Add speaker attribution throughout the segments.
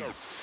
Speaker 1: Wait.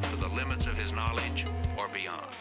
Speaker 1: To the limits of his knowledge or beyond.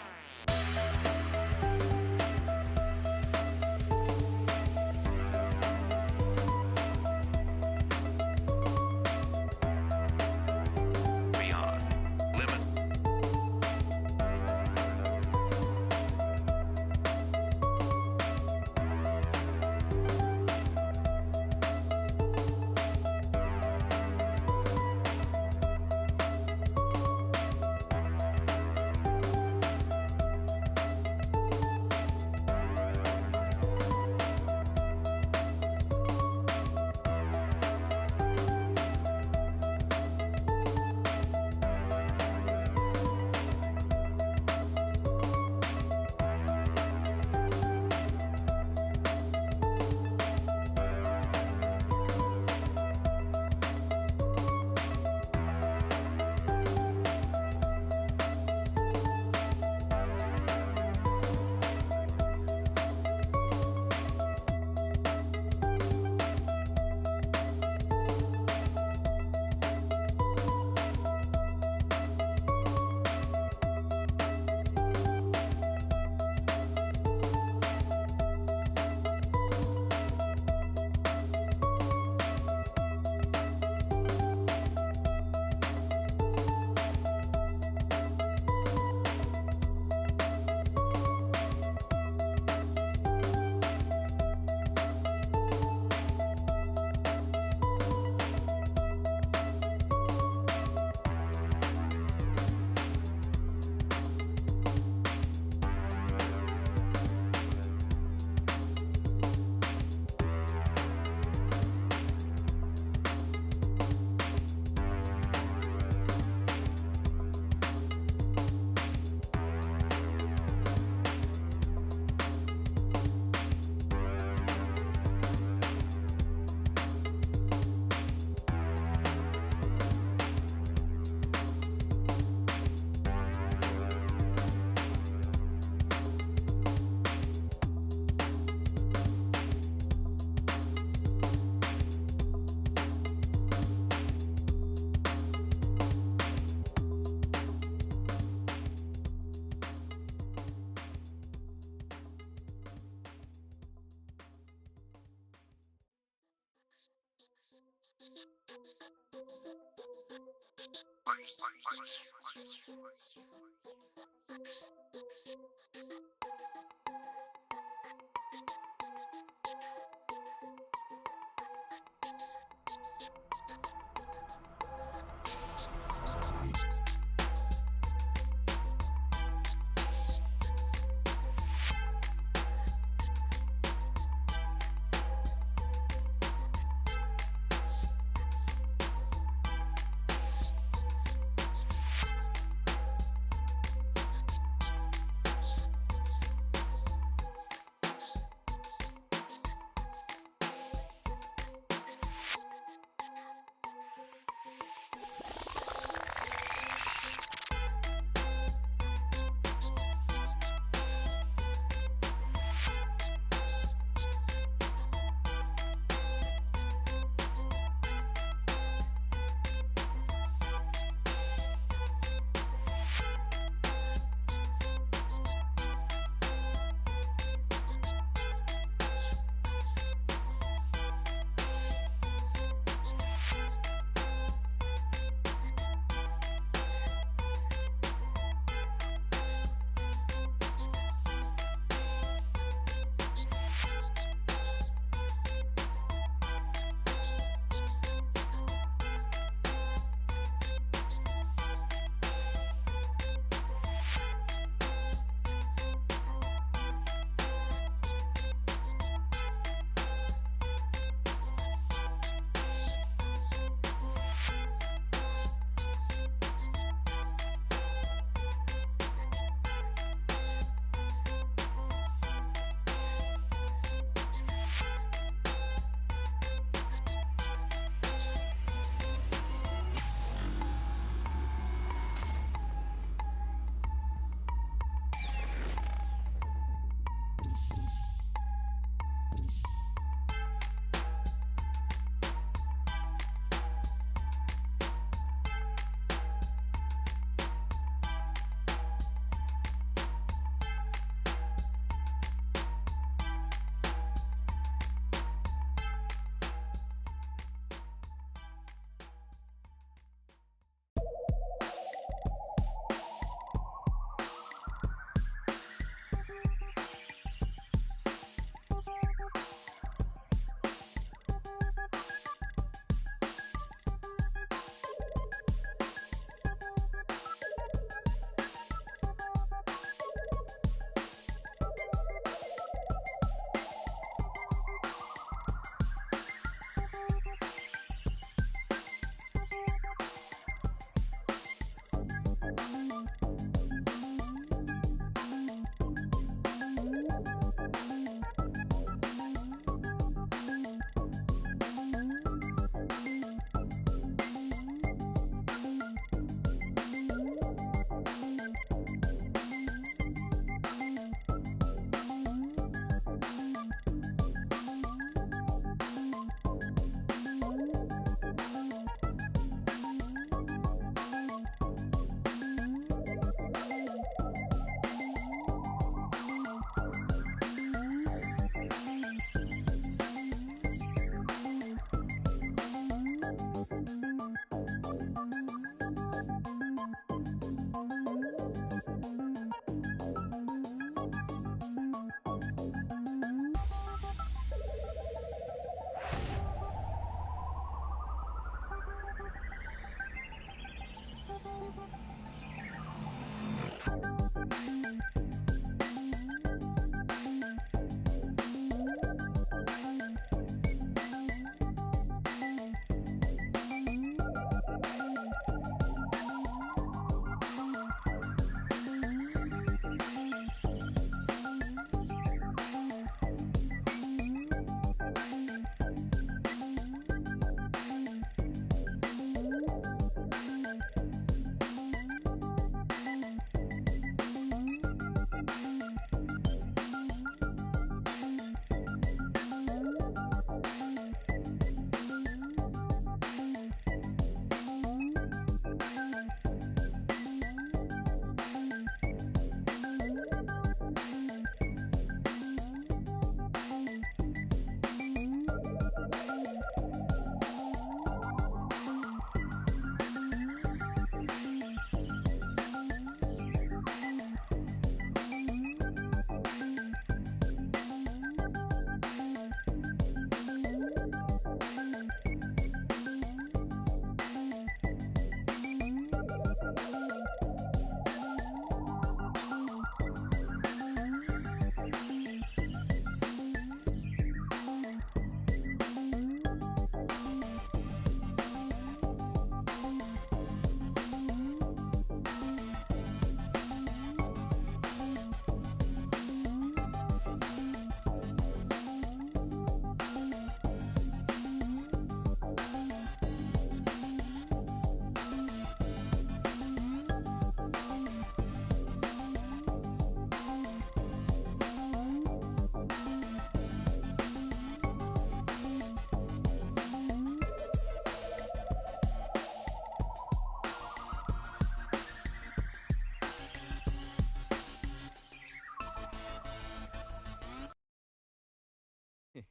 Speaker 2: Big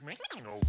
Speaker 2: man. No.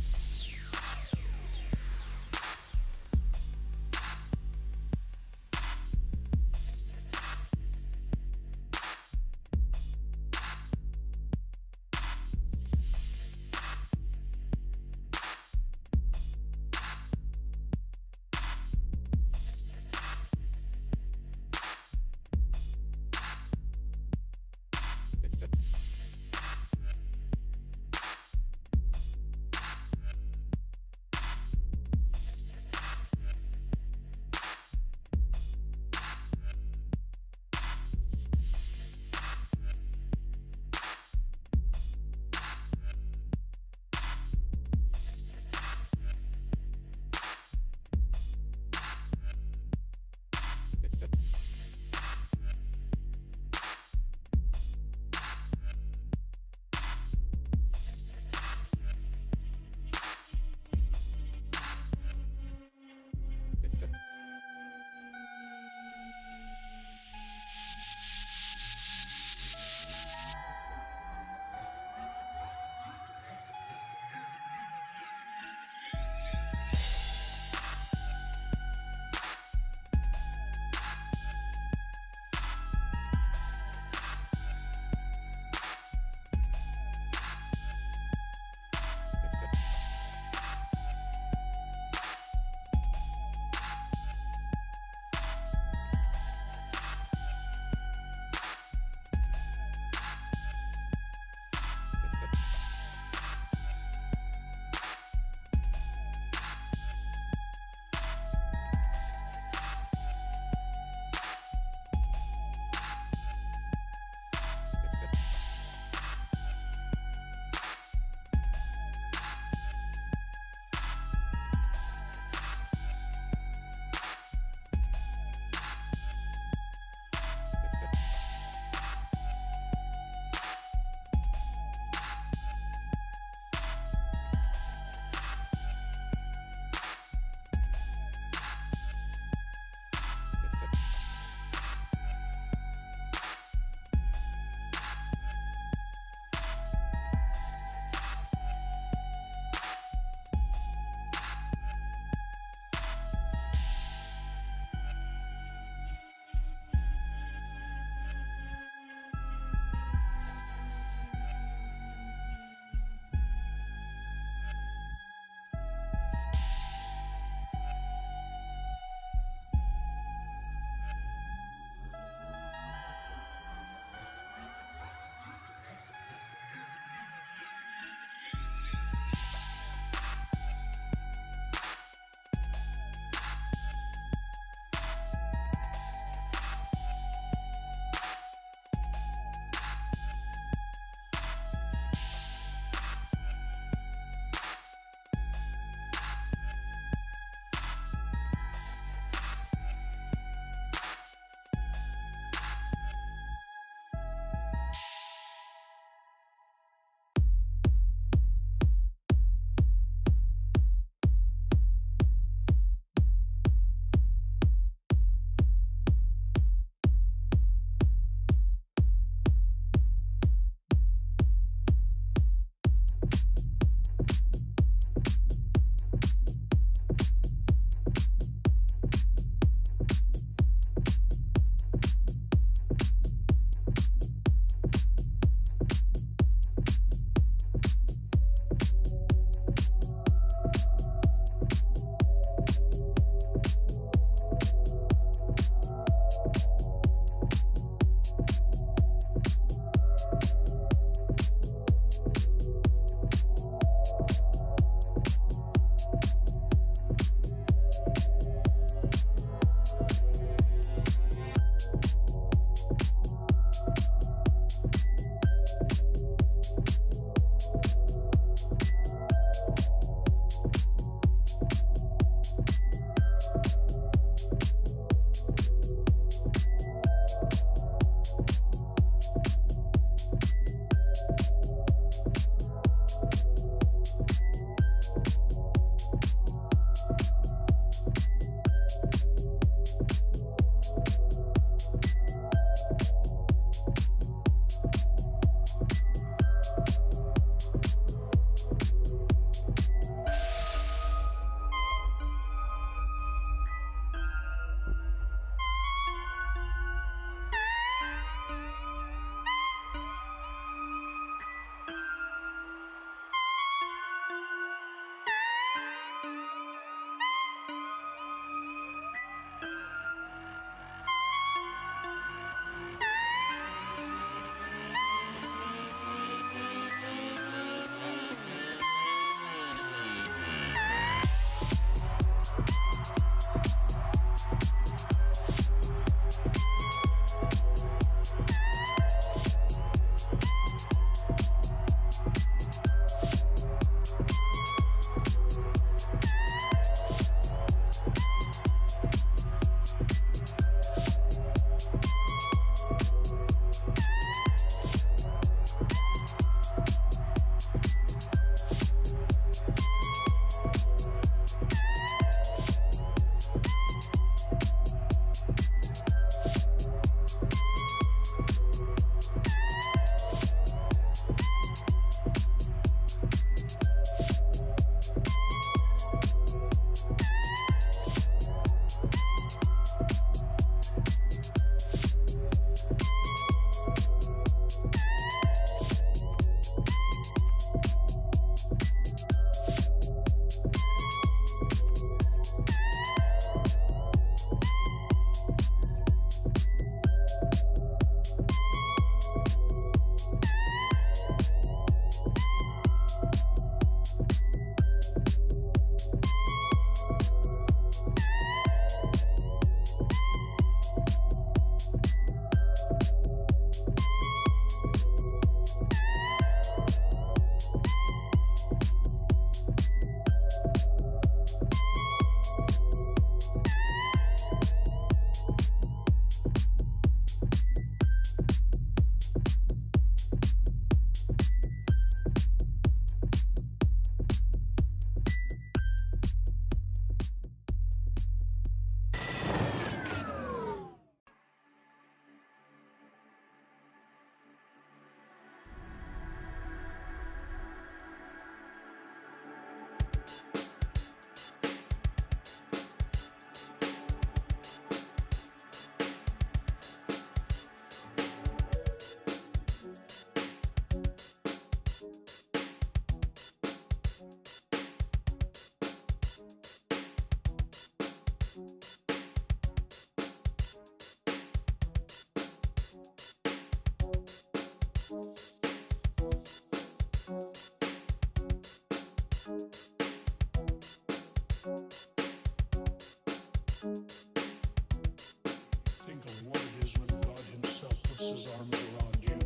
Speaker 3: his arms around you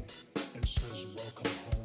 Speaker 3: and says, "Welcome home."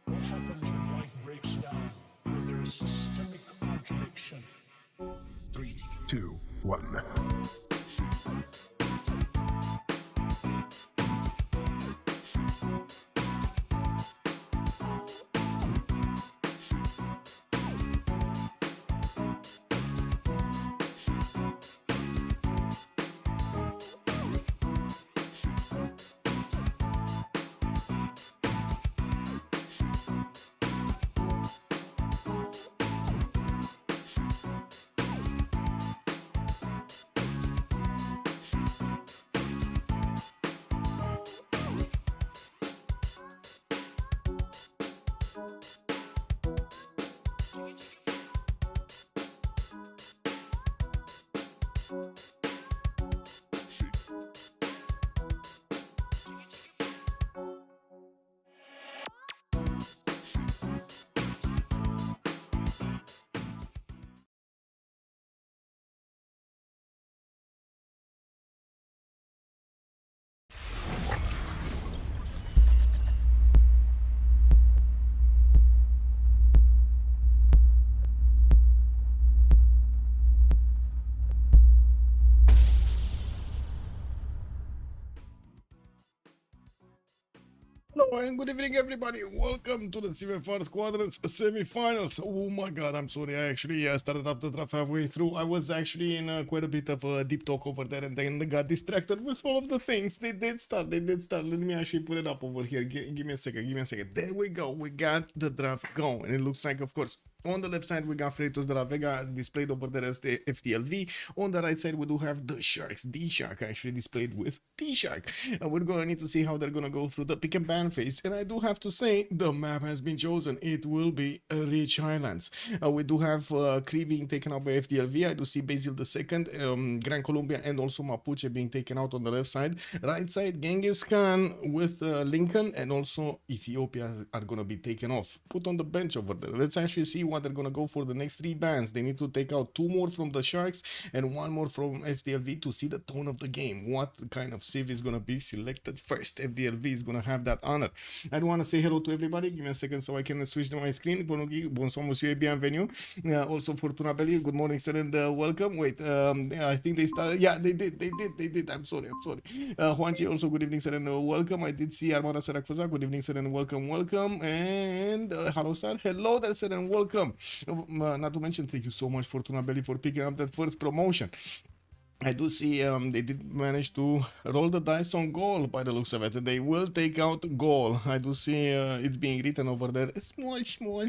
Speaker 3: What happens when life breaks down, when there is systemic contradiction?
Speaker 4: 3, 2, 1. Hello and good evening everybody, welcome to the CivFR Squadrons Semifinals. Oh my god, I'm sorry, I actually started up the draft halfway through. I was actually in quite a bit of a deep talk over there and then got distracted with all of the things. They did start. Let me actually put it up over here. Give me a second. There we go, we got the draft going. It looks like, of course, on the left side we got Freritos de la Vega displayed over there as the FTLV. On the right side we do have the Sharks, DShark actually displayed with DShark. We're gonna need to see how they're gonna go through the pick and ban phase. And I do have to say, the map has been chosen. It will be Rich Highlands. We do have Cree being taken out by FTLV. I do see Basil II, Gran Colombia and also Mapuche being taken out on the left side. Right side, Genghis Khan with Lincoln and also Ethiopia are gonna be taken off. Put on the bench over there. Let's actually see what they're gonna go for the next 3 bans. They need to take out 2 more from the Sharks and 1 more from FTLV to see the tone of the game. What kind of Civ is gonna be selected first? FTLV is gonna have that honor. I do want to say hello to everybody. Give me a second so I can switch to my screen. Bonsoir monsieur et bienvenue. Also Fortuna Belli, good morning sir and welcome. Wait, I think they started. Yeah, they did. I'm sorry. Juanchi, also good evening sir and welcome. I did see Armada Saracusa, good evening sir and welcome. And hello sir, hello there sir and welcome. Not to mention, thank you so much Fortuna Belli for picking up that first promotion. I do see they did manage to roll the dice on goal by the looks of it. They will take out goal. I do see it's being written over there. Small,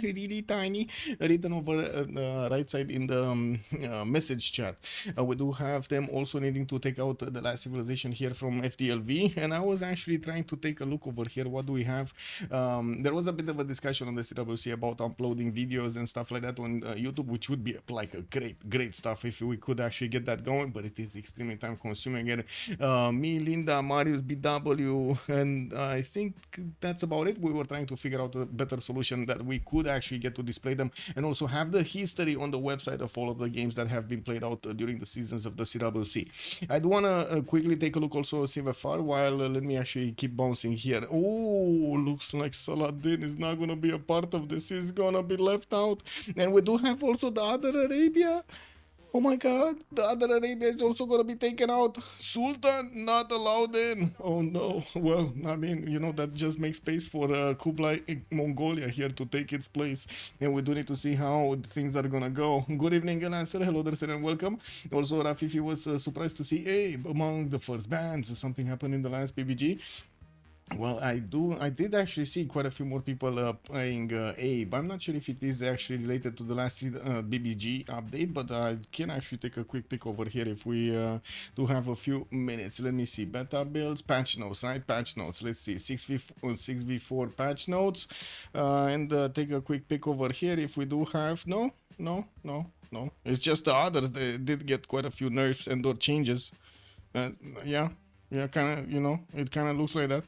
Speaker 4: really tiny. Written over right side in the message chat. We do have them also needing to take out the last civilization here from FTLV. And I was actually trying to take a look over here. What do we have? There was a bit of a discussion on the CWC about uploading videos and stuff like that on YouTube, which would be like a great stuff if we could actually get that going. But it is extremely time consuming. And me, Linda, Marius, BW, and I think that's about it. We were trying to figure out a better solution that we could actually get to display them and also have the history on the website of all of the games that have been played out during the seasons of the CWC. I do want to quickly take a look also at CivFR while let me actually keep bouncing here. Oh, looks like Saladin is not going to be a part of this. He's going to be left out. And we do have also the other Arabia. Oh my god, the other Arabia is also going to be taken out. Sultan not allowed in. Oh no. Well, I mean, you know, that just makes space for Kublai in Mongolia here to take its place. And we do need to see how things are going to go. Good evening, Answer. Hello there, sir, and welcome. Also, Rafifi was surprised to see, hey, among the first bands, something happened in the last PBG. Well, I did actually see quite a few more people playing A, but I'm not sure if it is actually related to the last BBG update, but I can actually take a quick pick over here if we do have a few minutes. Let me see. Beta builds, patch notes, right? Patch notes. Let's see. 6v4 patch notes. And take a quick pick over here if we do have... No, no, no, no. It's just the others. They did get quite a few nerfs and or changes. Yeah, yeah, kind of, you know, it kind of looks like that.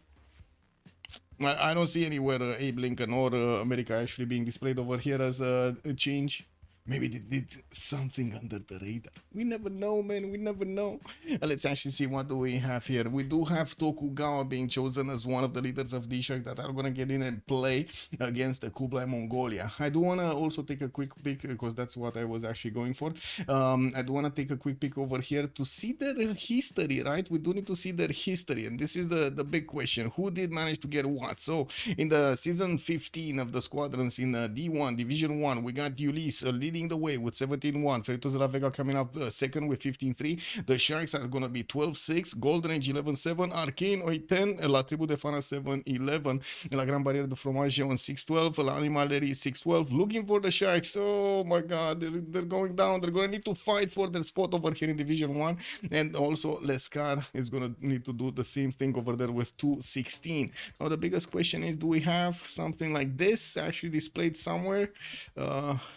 Speaker 4: I don't see anywhere Abe Lincoln or America actually being displayed over here as a change. Maybe they did something under the radar. We never know, man. We never know. Let's actually see what do we have here. We do have Tokugawa being chosen as one of the leaders of DShark that are going to get in and play against the Kublai Mongolia. I do want to also take a quick pick because that's what I was actually going for. I do want to take a quick pick over here to see their history, right? We do need to see their history. And this is the big question. Who did manage to get what? So in the season 15 of the Squadrons in D1, Division 1, we got Ulysse leading the way with 17-1. Freritos de la Vega coming up second with 15-3. The Sharks are going to be 12-6. Golden Age 11-7. Arcane 8-10. La Tribu de Fana 7-11. La Gran Barrière de Fromage on 6-12. La Animalerie 6-12. Looking for the Sharks. Oh my god, they're going down. They're going to need to fight for their spot over here in Division 1. And also Lescar is going to need to do the same thing over there with 2-16. Now the biggest question is, do we have something like this actually displayed somewhere?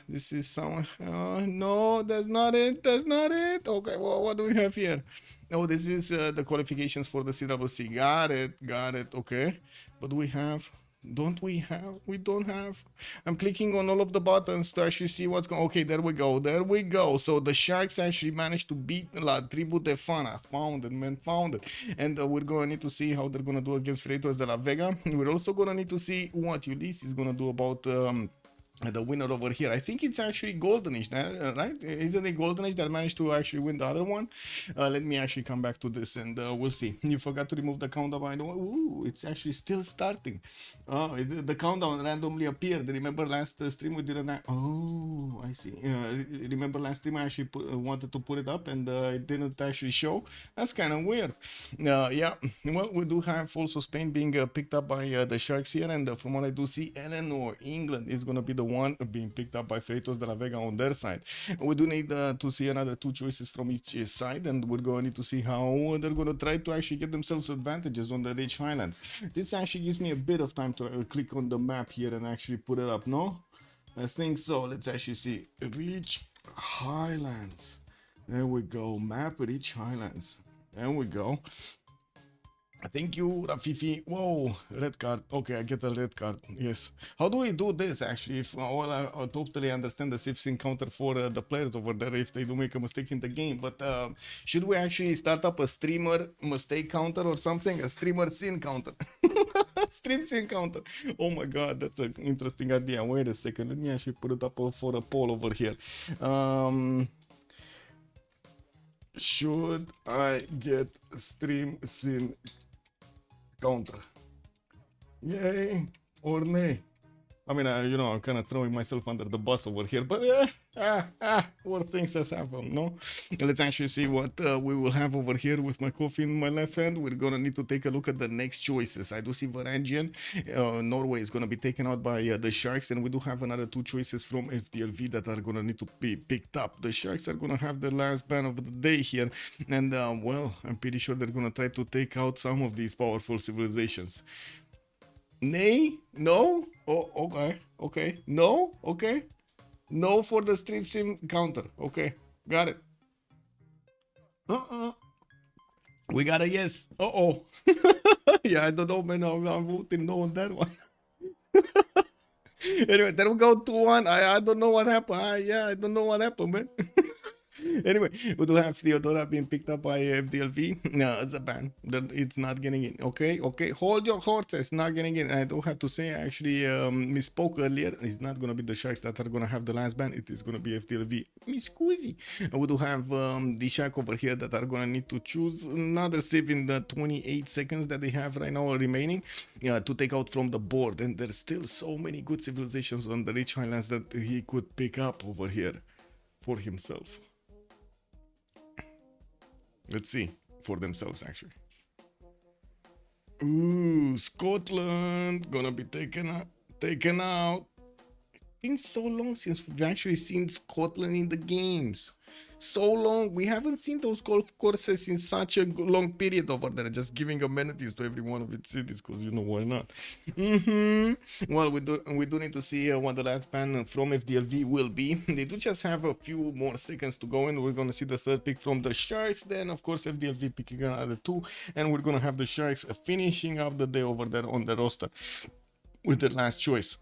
Speaker 4: This is somewhere. No, that's not it. That's not it. Okay, well, what do we have here? Oh, this is the qualifications for the CWC. Got it. Got it. Okay. But we have... Don't we have? We don't have. I'm clicking on all of the buttons to actually see what's going. Okay, there we go. There we go. So the Sharks actually managed to beat La Tribu de Fana. Found it, man. Found it. And we're going to need to see how they're going to do against Freritos de la Vega. We're also going to need to see what Ulysse is going to do about... the winner over here. I think it's actually Goldenish, right? Isn't it Goldenish that managed to actually win the other one? Let me actually come back to this and we'll see. You forgot to remove the countdown, by the way. Ooh, it's actually still starting. Oh, the countdown randomly appeared. Remember last stream we didn't... Oh, I see. Remember last stream I actually wanted to put it up and it didn't actually show. That's kind of weird. Yeah, well, we do have also Spain being picked up by the Sharks here, and from what I do see, Eleanor, England is going to be the one being picked up by Freritos de la Vega on their side. We do need to see another two choices from each side, and we're going to need to see how they're going to try to actually get themselves advantages on the Rich Highlands. This actually gives me a bit of time to click on the map here and actually put it up, no? I think so. Let's actually see. Rich Highlands. There we go. Map Rich Highlands. There we go. Thank you, Rafifi. Whoa, red card. Okay, I get a red card. Yes. How do we do this actually? If I totally understand the Civ6 counter for the players over there if they do make a mistake in the game, but should we actually start up a streamer mistake counter or something? A streamer sin counter. Stream sin counter. Oh my god, that's an interesting idea. Wait a second. Let me actually put it up for a poll over here. Should I get stream sin counter? Yay or nay? I mean, you know, I'm kind of throwing myself under the bus over here, but what things has happened, no? Let's actually see what we will have over here with my coffee in my left hand. We're gonna need to take a look at the next choices. I do see Varangian. Norway is gonna be taken out by the Sharks, and we do have another two choices from FDLV that are gonna need to be picked up. The Sharks are gonna have the last ban of the day here, and well, I'm pretty sure they're gonna try to take out some of these powerful civilizations. Nay? No? Oh, okay. Okay. No? Okay. No for the strip sim counter. Okay. Got it. We got a yes. Uh-oh. Yeah, I don't know, man. I'm voting no on that one. Anyway, there we go. 2-1. I don't know what happened. Yeah, I don't know what happened, man. Anyway, we do have Theodora being picked up by FDLV. No, it's a ban. It's not getting in. Okay, okay. Hold your horses. Not getting in. I do have to say, I actually misspoke earlier. It's not going to be the Sharks that are going to have the last ban. It is going to be FDLV. Miss Scusi. We do have the Shark over here that are going to need to choose another save in the 28 seconds that they have right now remaining to take out from the board. And there's still so many good civilizations on the Rich Highlands that he could pick up over here for himself. Let's see for themselves, actually. Ooh, Scotland gonna be taken out. Been so long since we've actually seen Scotland in the games. So long. We haven't seen those golf courses in such a long period over there. Just giving amenities to every one of its cities, because you know why not. Well, we do need to see what the last pan from FDLV will be. They do just have a few more seconds to go, and we're gonna see the third pick from the Sharks. Then, of course, FDLV picking another two, and we're gonna have the Sharks finishing up the day over there on the roster with the last choice.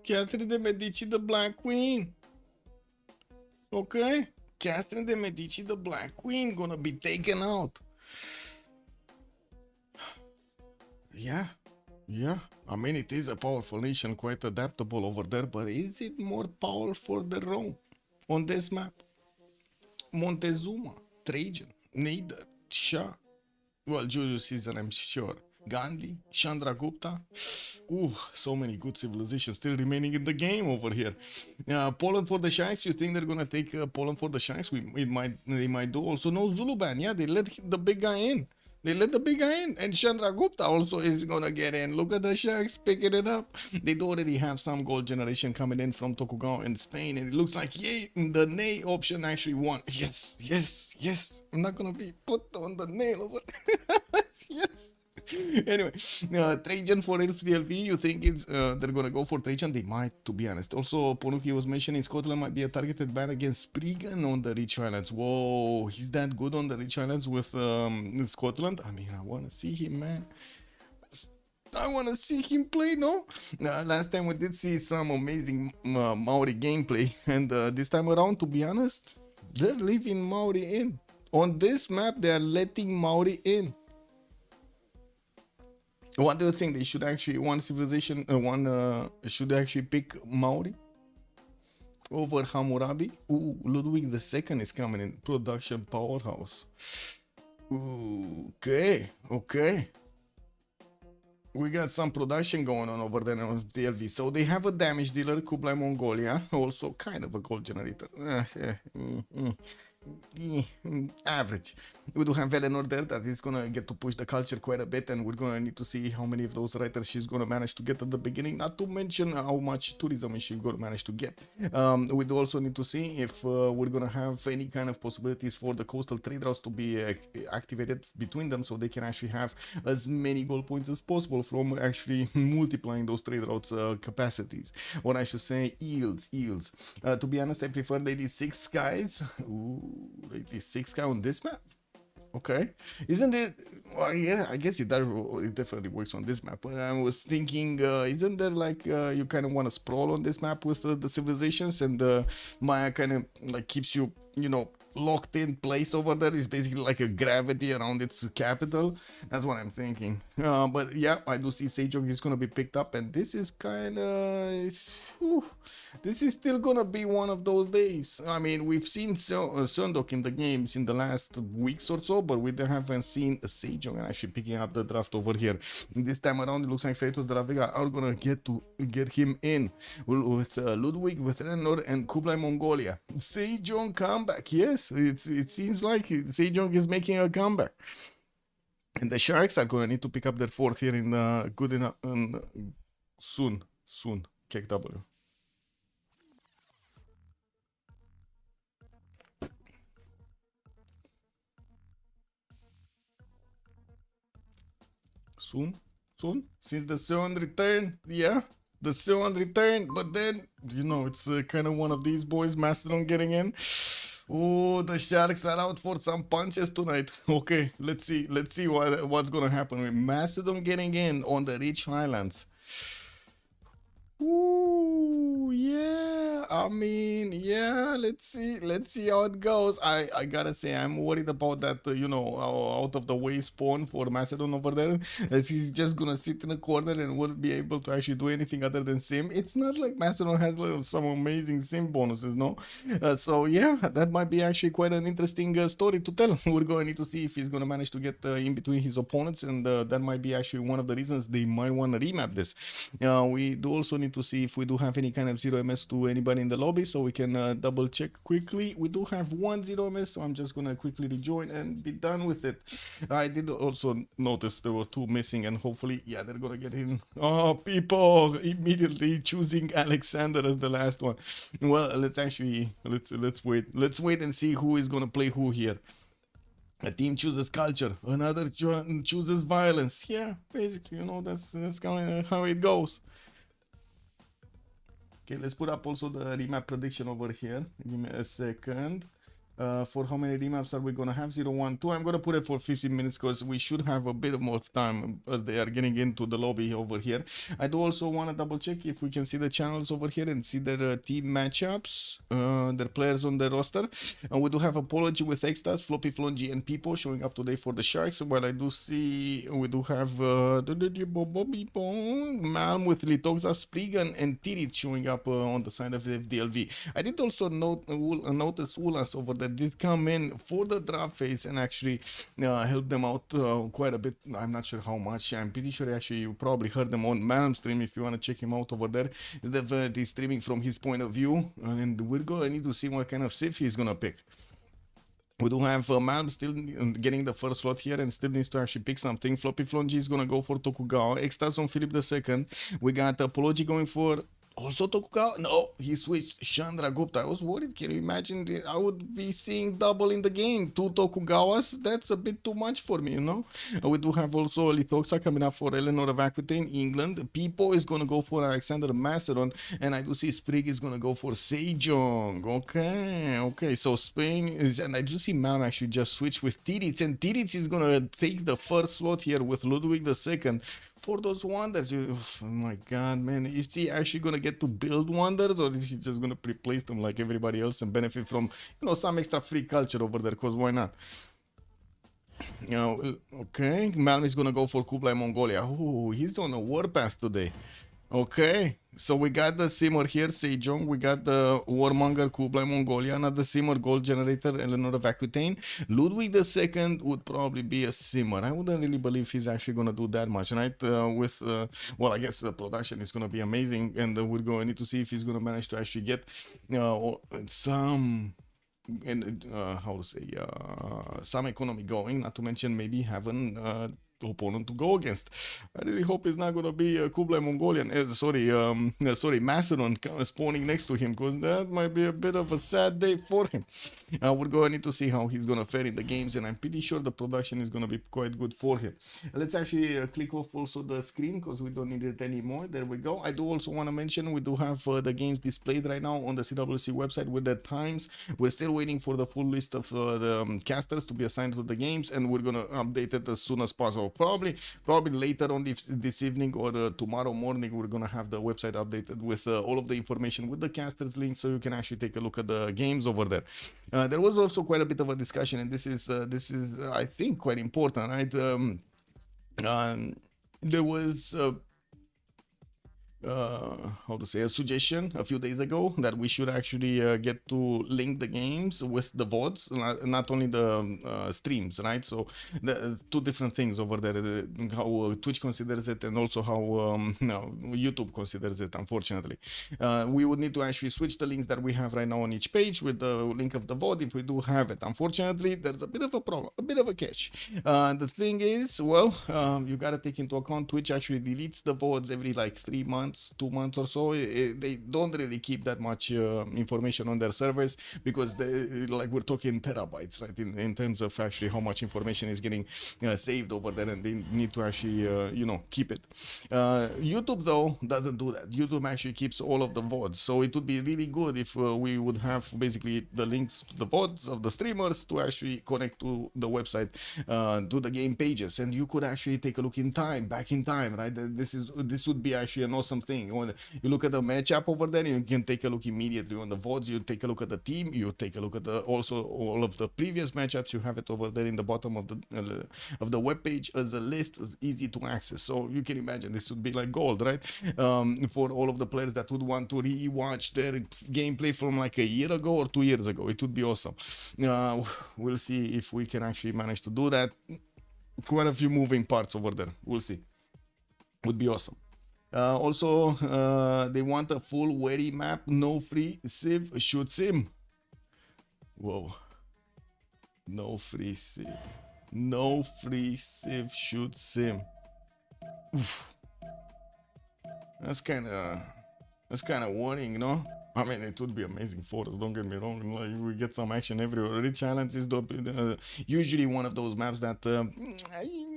Speaker 4: Catherine de Medici, the Black Queen. Okay? Catherine de Medici, the Black Queen, gonna be taken out. Yeah. I mean, it is a powerful nation, quite adaptable over there, but is it more powerful than Rome on this map? Montezuma, Trajan, neither, Shah. Well, Julius Caesar, I'm sure. Gandhi, Chandragupta. Ooh, so many good civilizations still remaining in the game over here. Poland for the Sharks. You think they're gonna take Poland for the Sharks? They might do. Also, no Zulu ban. Yeah, they let the big guy in. And Chandragupta also is gonna get in. Look at the Sharks picking it up. They do already have some gold generation coming in from Tokugawa in Spain, and it looks like yay, the nay option actually won. Yes. I'm not gonna be put on the nail over. Yes. Anyway, Trajan for FDLV, you think it's they're gonna go for Trajan? They might, to be honest. Also, Ponuki was mentioning Scotland might be a targeted ban against Spriggan on the Rich Islands. Whoa, he's that good on the Rich Islands with Scotland? I mean, I wanna see him, man. I wanna see him play, no? Last time we did see some amazing Maori gameplay, and this time around, to be honest, they're leaving Maori in. On this map, they are letting Maori in. What do you think? They should actually should actually pick Maori over Hammurabi? Ooh, Ludwig II is coming in, production powerhouse. Ooh, okay. We got some production going on over there on DLV. So they have a damage dealer, Kublai Mongolia, also kind of a gold generator. Average. We do have Velenor there that is gonna get to push the culture quite a bit, and we're gonna need to see how many of those writers she's gonna manage to get at the beginning, not to mention how much tourism she's gonna manage to get. We do also need to see if we're gonna have any kind of possibilities for the coastal trade routes to be activated between them, so they can actually have as many gold points as possible from actually multiplying those trade routes capacities, or I should say yields. To be honest, I prefer Lady 6 Skies. Ooh, Lady 6 Sky on this map. Okay, isn't it? Well, yeah, I guess it definitely works on this map. But I was thinking, isn't there like you kind of want to sprawl on this map with the civilizations, and Maya kind of like keeps you, locked in place over there. Is basically like a gravity around its capital. That's what I'm thinking. But yeah, I do see Sejong is gonna be picked up, and this is kind of, this is still gonna be one of those days. I mean, we've seen Sundok in the games in the last weeks or so, but we haven't seen Sejong actually picking up the draft over here. This time around, it looks like Freritos de la Vega are gonna get him in with Ludwig, with Renor, and Kublai Mongolia. Sejong comeback, yes. It seems like Sejong is making a comeback, and the Sharks are gonna need to pick up their fourth here in good enough soon. KW. Soon. Since the Sion return, yeah. The Sion return, but then it's kind of one of these boys, Macedon getting in. Oh, the Sharks are out for some punches tonight. Okay, let's see what's gonna happen with Macedon getting in on the Rich Highlands. Ooh, yeah. I mean, yeah, let's see how it goes. I gotta say, I'm worried about that, you know, out of the way spawn for Macedon over there. As he's just gonna sit in a corner and won't be able to actually do anything other than sim. It's not like Macedon has some amazing sim bonuses, no? So yeah, that might be actually quite an interesting story to tell. We're going to need to see if he's gonna manage to get in between his opponents, and that might be actually one of the reasons they might want to remap this. We do also need to see if we do have any kind of 0ms to anybody in the lobby, so we can double check quickly. We do have one 0ms, so I'm just gonna quickly rejoin and be done with it. I did also notice there were two missing, and hopefully, yeah, they're gonna get in. Oh, people immediately choosing Alexander as the last one. Well, let's wait and see who is gonna play who here. A team chooses culture, another chooses violence. Yeah, basically, you know, that's kind of how it goes. Okay, let's put up also the remap prediction over here. Give me a second. For how many remaps are we gonna have? 0, 1, 2. I'm gonna put it for 15 minutes because we should have a bit more time as they are getting into the lobby over here. I do also want to double check if we can see the channels over here and see their team matchups, their players on the roster. And we do have Apology with Extas, Floppy, Flongy, and Pipo showing up today for the Sharks. While I do see we do have Malm with Litoxa, Spriggan, and Tirit showing up on the side of the FDLV. I did also notice Ulas over there did come in for the draft phase and actually help them out quite a bit. I'm not sure how much. I'm pretty sure actually you probably heard them on Malm stream. If you want to check him out over there, he's definitely streaming from his point of view, and we're gonna need to see what kind of Civ he's gonna pick. We do have Malm still getting the first slot here and still needs to actually pick something. Floppy Flongy is gonna go for Tokugawa. Extas on Philip II. We got Apology going for also Tokugawa. No, he switched Chandra Gupta. I was worried. Can you imagine? I would be seeing double in the game. 2 Tokugawas. That's a bit too much for me, you know. We do have also Lithoxa coming up for Eleanor of Aquitaine, England. Pipo is going to go for Alexander Macedon. And I do see Sprig is going to go for Sejong. Okay. So Spain is, and I do see Malm actually just switch with Tiritz. And Tiritz is going to take the first slot here with Ludwig II. For those wonders, oh my god, man, is he actually gonna get to build wonders, or is he just gonna replace them like everybody else and benefit from, you know, some extra free culture over there? Cause why not? You know, okay, Malm is gonna go for Kublai Mongolia. Oh, he's on a warpath today. Okay, so we got the Simmer here, Sejong. We got the Warmonger, Kublai Mongolia, another Simmer, Gold Generator, Eleanor of Aquitaine. Ludwig II would probably be a Simmer. I wouldn't really believe he's actually going to do that much, right? Well, I guess the production is going to be amazing, and we're going to need to see if he's going to manage to actually get some... and how to say, some economy going, not to mention maybe having opponent to go against. I really hope it's not gonna be Kublai Mongolian, sorry, Macedon spawning next to him, because that might be a bit of a sad day for him. We're going to need to see how he's gonna fare in the games, and I'm pretty sure the production is gonna be quite good for him. Let's actually click off also the screen, because we don't need it anymore. There we go. I do also want to mention we do have the games displayed right now on the CWC website with the times. We're still waiting for the full list of the casters to be assigned to the games, and we're gonna update it as soon as possible. Probably later on this evening or tomorrow morning, we're gonna have the website updated with all of the information with the casters link, so you can actually take a look at the games over there. There was also quite a bit of a discussion, and this is I think quite important, right? There was how to say, a suggestion a few days ago that we should actually get to link the games with the VODs, not only the streams, right? So the two different things over there, how Twitch considers it and also how YouTube considers it, unfortunately. We would need to actually switch the links that we have right now on each page with the link of the VOD if we do have it. Unfortunately, there's a bit of a problem, a bit of a catch. The thing is, well, you gotta take into account Twitch actually deletes the VODs every like 3 months, 2 months or so. They don't really keep that much information on their servers, because like we're talking terabytes, right, in terms of actually how much information is getting saved over there, and they need to actually keep it. YouTube though doesn't do that. YouTube actually keeps all of the VODs, so it would be really good if we would have basically the links to the VODs of the streamers to actually connect to the website, to the game pages, and you could actually take a look in time, back in time, right? This would be actually an awesome thing. When you look at the matchup over there, you can take a look immediately on the votes. You take a look at the team. You take a look at also all of the previous matchups. You have it over there in the bottom of the web page as a list, easy to access. So you can imagine this would be like gold, right? For all of the players that would want to re-watch their gameplay from like a year ago or 2 years ago. It would be awesome. We'll see if we can actually manage to do that. Quite a few moving parts over there. We'll see. Would be awesome. Also, they want a full wary map, no free Civ shoot sim. Whoa. No free Civ. No free Civ shoot sim. Oof. That's kind of worrying, no? I mean, it would be amazing for us, don't get me wrong. Like, we get some action everywhere. Rich Challenge is usually one of those maps that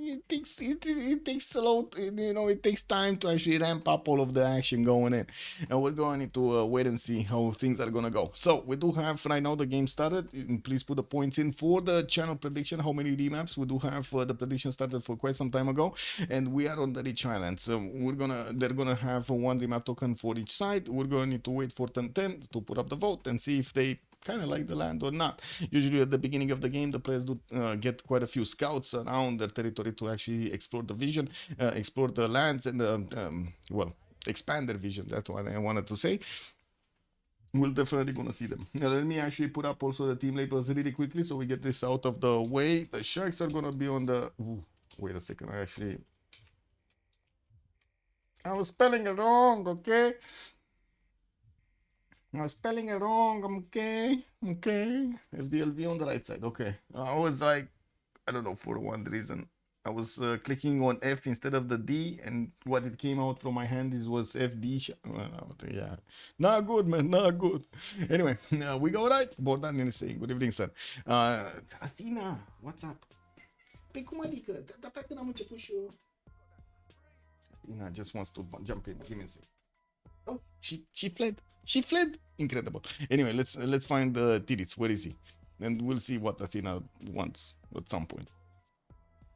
Speaker 4: it takes slow, it takes time to actually ramp up all of the action going in. And we're going to need to wait and see how things are going to go. So we do have right now the game started. Please put the points in for the channel prediction. How many remaps? We do have the prediction started for quite some time ago. And we are on the Rich Island. So they're going to have one remap token for each side. We're going to need to wait for 10 to put up the vote and see if they kind of like the land or not. Usually at the beginning of the game, the players do get quite a few scouts around their territory to actually explore the vision, explore the lands, and well, expand their vision. That's what I wanted to say. We're definitely gonna see them. Now, let me actually put up also the team labels really quickly so we get this out of the way. The Sharks are gonna be on the... Ooh, wait a second, I was spelling it wrong, okay? I was spelling it wrong, okay? FDLV on the right side, okay. I was like, I don't know, for one reason. I was clicking on F instead of the D, and what it came out from my hand was FD. Yeah, not good, man, not good. Anyway, we go right. Bogdan is saying, good evening, sir. Athena, what's up? Pe cum adică? Dar pe când am început și eu... Athena just wants to jump in. Give me a second. Oh, she fled. She fled. Incredible. Anyway, let's find Tidits. Where is he? And we'll see what Athena wants at some point.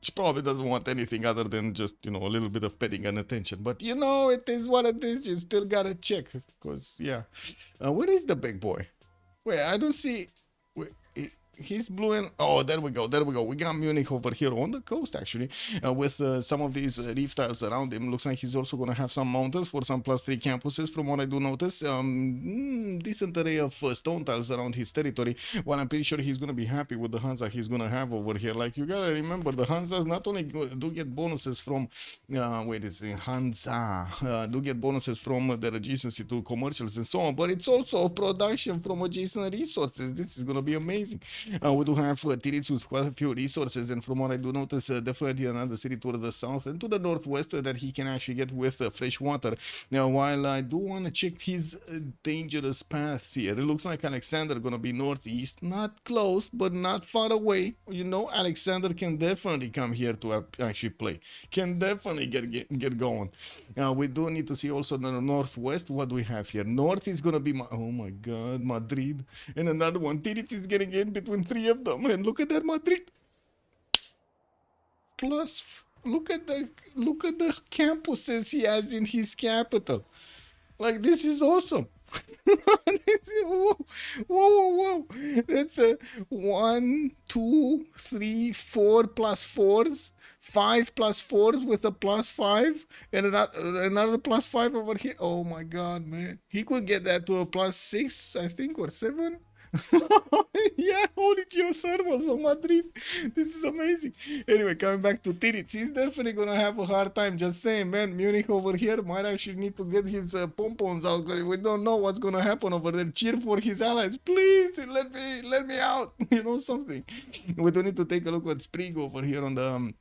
Speaker 4: She probably doesn't want anything other than just, a little bit of petting and attention. But, it is what it is. You still gotta check. Because, yeah. Where is the big boy? Wait, I don't see... Wait, he's blue and... Oh, there we go. We got Munich over here on the coast, actually. With some of these reef tiles around him. Looks like he's also going to have some mountains for some +3 campuses, from what I do notice. Decent array of stone tiles around his territory. Well, I'm pretty sure he's going to be happy with the Hansa he's going to have over here. Like, you got to remember, the Hansas not only do get bonuses from... Hansa. Do get bonuses from their adjacency to commercials and so on. But it's also production from adjacent resources. This is going to be amazing. We do have Tidits with quite a few resources, and from what I do notice, definitely another city towards the south and to the northwest that he can actually get with fresh water. Now, while I do want to check his dangerous paths here, it looks like Alexander gonna be northeast, not close, but not far away. Alexander can definitely come here to actually play. Can definitely get going. We do need to see also the northwest. What do we have here? North is gonna be oh my god, Madrid, and another one. Tidits is getting in between 3 of them, and look at that Madrid. Plus, look at the campuses he has in his capital. Like, this is awesome. Whoa. That's a 1, 2, 3, 4 +4s. 5 +4s with a +5 and another +5 over here. Oh my god, man. He could get that to a +6, I think, or 7. Yeah, holy geothermals on Madrid. This is amazing. Anyway, coming back to Tidits, he's definitely gonna have a hard time. Just saying, man, Munich over here might actually need to get his pompons out. We don't know what's gonna happen over there. Cheer for his allies, please. Let me out. Something. We do need to take a look at Sprig over here on the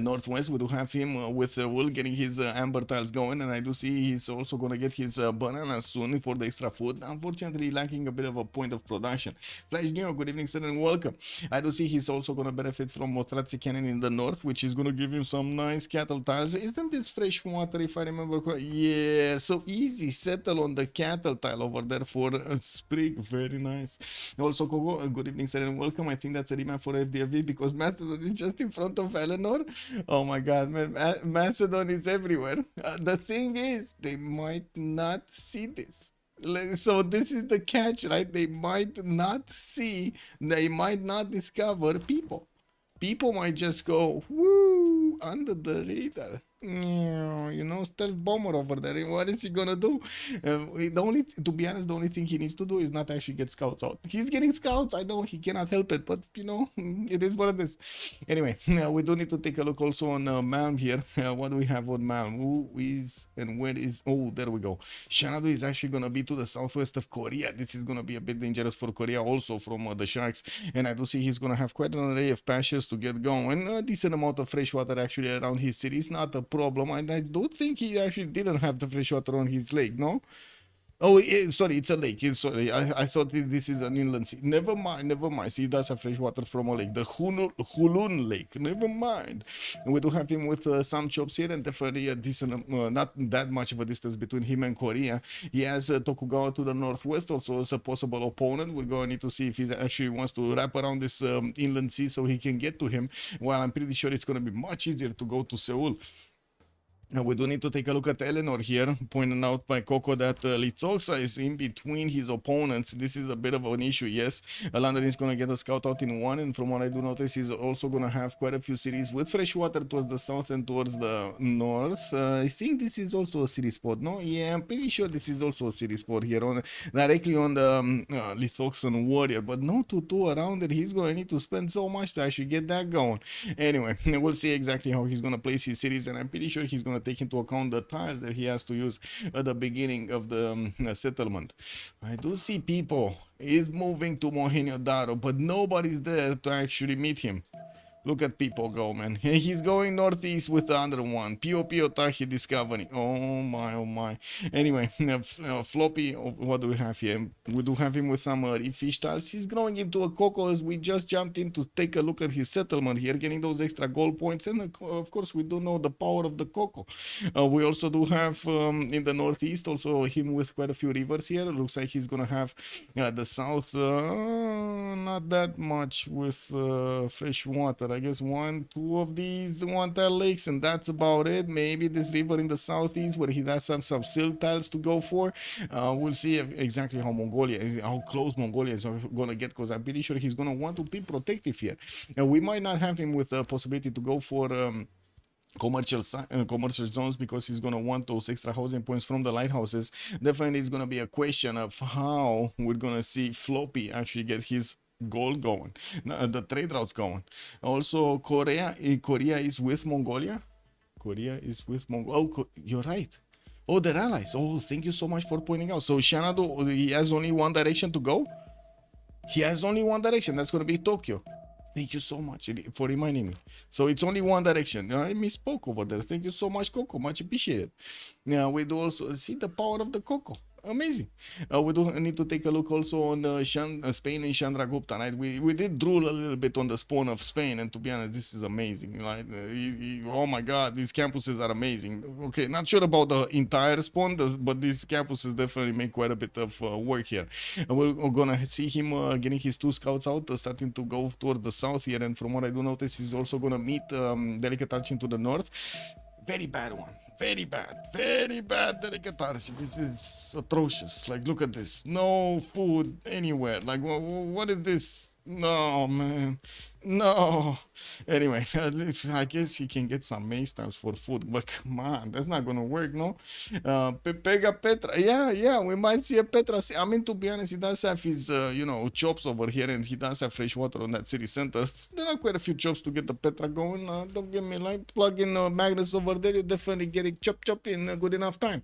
Speaker 4: northwest. We do have him with Will getting his amber tiles going, and I do see he's also gonna get his bananas soon for the extra food. Unfortunately, lacking a bit of a point of production. Flash Neo, good evening, sir, and welcome. I do see he's also gonna benefit from Motrazzi Cannon in the north, which is gonna give him some nice cattle tiles. Isn't this fresh water, if I remember correctly? Yeah, so easy. Settle on the cattle tile over there for Sprig. Very nice. Also, Coco, good evening, sir, and welcome. I think that's a remap for FDLV because Mastodon is just in front of Eleanor. Oh my god, man, Macedon is everywhere. The thing is, they might not see this. So this is the catch, right? They might not see, they might not discover people. People might just go, woo, under the radar. You know, stealth bomber over there. What is he gonna do? To be honest, the only thing he needs to do is not actually get scouts out. He's getting scouts. I know he cannot help it, but you know, it is what it is. Anyway, we do need to take a look also on Malm here. What do we have on Malm? Who is and where is? Oh, there we go. Xanadu is actually gonna be to the southwest of Korea. This is gonna be a bit dangerous for Korea, also from the Sharks. And I do see he's gonna have quite an array of patches to get going. A decent amount of fresh water actually around his city. It's not a problem. I don't think he actually didn't have the fresh water on his lake, no? Oh, sorry, it's a lake. Sorry, I thought this is an inland sea. Never mind, never mind. See, he does have fresh water from a lake, the Hulun Lake. Never mind. And we do have him with some chops here, and definitely a decent, not that much of a distance between him and Korea. He has Tokugawa to the northwest, also as a possible opponent. We're going to need to see if he actually wants to wrap around this inland sea so he can get to him. Well, I'm pretty sure it's going to be much easier to go to Seoul. Now we do need to take a look at Eleanor here, pointing out by Coco that Lithoxa is in between his opponents. This is a bit of an issue, yes. London is going to get a scout out in one, and from what I do notice, he's also going to have quite a few cities with fresh water towards the south and towards the north. I think this is also a city spot, no? Yeah, I'm pretty sure this is also a city spot here, directly on the Lithoxan warrior, but no tutu around it. He's going to need to spend so much to actually get that going. Anyway, we'll see exactly how he's going to place his cities, and I'm pretty sure he's going to take into account the tiles that he has to use at the beginning of the settlement. I do see people is moving to Mohenjo-Daro, but nobody's there to actually meet him. Look at people go, man. He's going northeast with the other one. Pio Tahi Discovery. Oh my, oh my. Anyway, Floppy, what do we have here? We do have him with some fish tiles. He's growing into a coco as we just jumped in to take a look at his settlement here, getting those extra gold points. And of course, we do know the power of the coco. We also do have in the northeast also him with quite a few rivers here. It looks like he's going to have the south, not that much with fresh water. I guess 1, 2 of these one tile lakes, and that's about it. Maybe this river in the southeast where he does have some silk tiles to go for. We'll see exactly how close Mongolia is going to get, because I'm pretty sure he's going to want to be protective here. We might not have him with the possibility to go for commercial zones, because he's going to want those extra housing points from the lighthouses. Definitely it's going to be a question of how we're going to see Floppy actually get his gold going, the trade routes going. Also, Korea is with Mongolia. Korea is with Mongolia. Oh, you're right. Oh, they're allies. Oh, thank you so much for pointing out. So Xanadu, he has only one direction to go. He has only one direction. That's going to be Tokyo. Thank you so much for reminding me. So it's only one direction. I misspoke over there. Thank you so much, Coco. Much appreciated. Now we do also see the power of the Coco. Amazing. We do need to take a look also on Spain and Chandragupta, right? We did drool a little bit on the spawn of Spain, and to be honest, this is amazing, right? Oh my god, these campuses are amazing. Okay, not sure about the entire spawn, but these campuses definitely make quite a bit of work here. We're gonna see him getting his 2 scouts out, starting to go towards the south here, and from what I do notice, he's also gonna meet Delicate Arching to the north. Very bad one. Very bad Delicate Arch. This is atrocious. Like, look at this. No food anywhere. Like, what is this? No, man. No. Anyway, at least I guess he can get some mace tiles for food, but come on, that's not gonna work, no? Pega Petra. Yeah, we might see a Petra. I mean, to be honest, he does have his, chops over here, and he does have fresh water on that city center. There are quite a few chops to get the Petra going. Don't get me like, plug in Magnus over there, you definitely get it chop in a good enough time.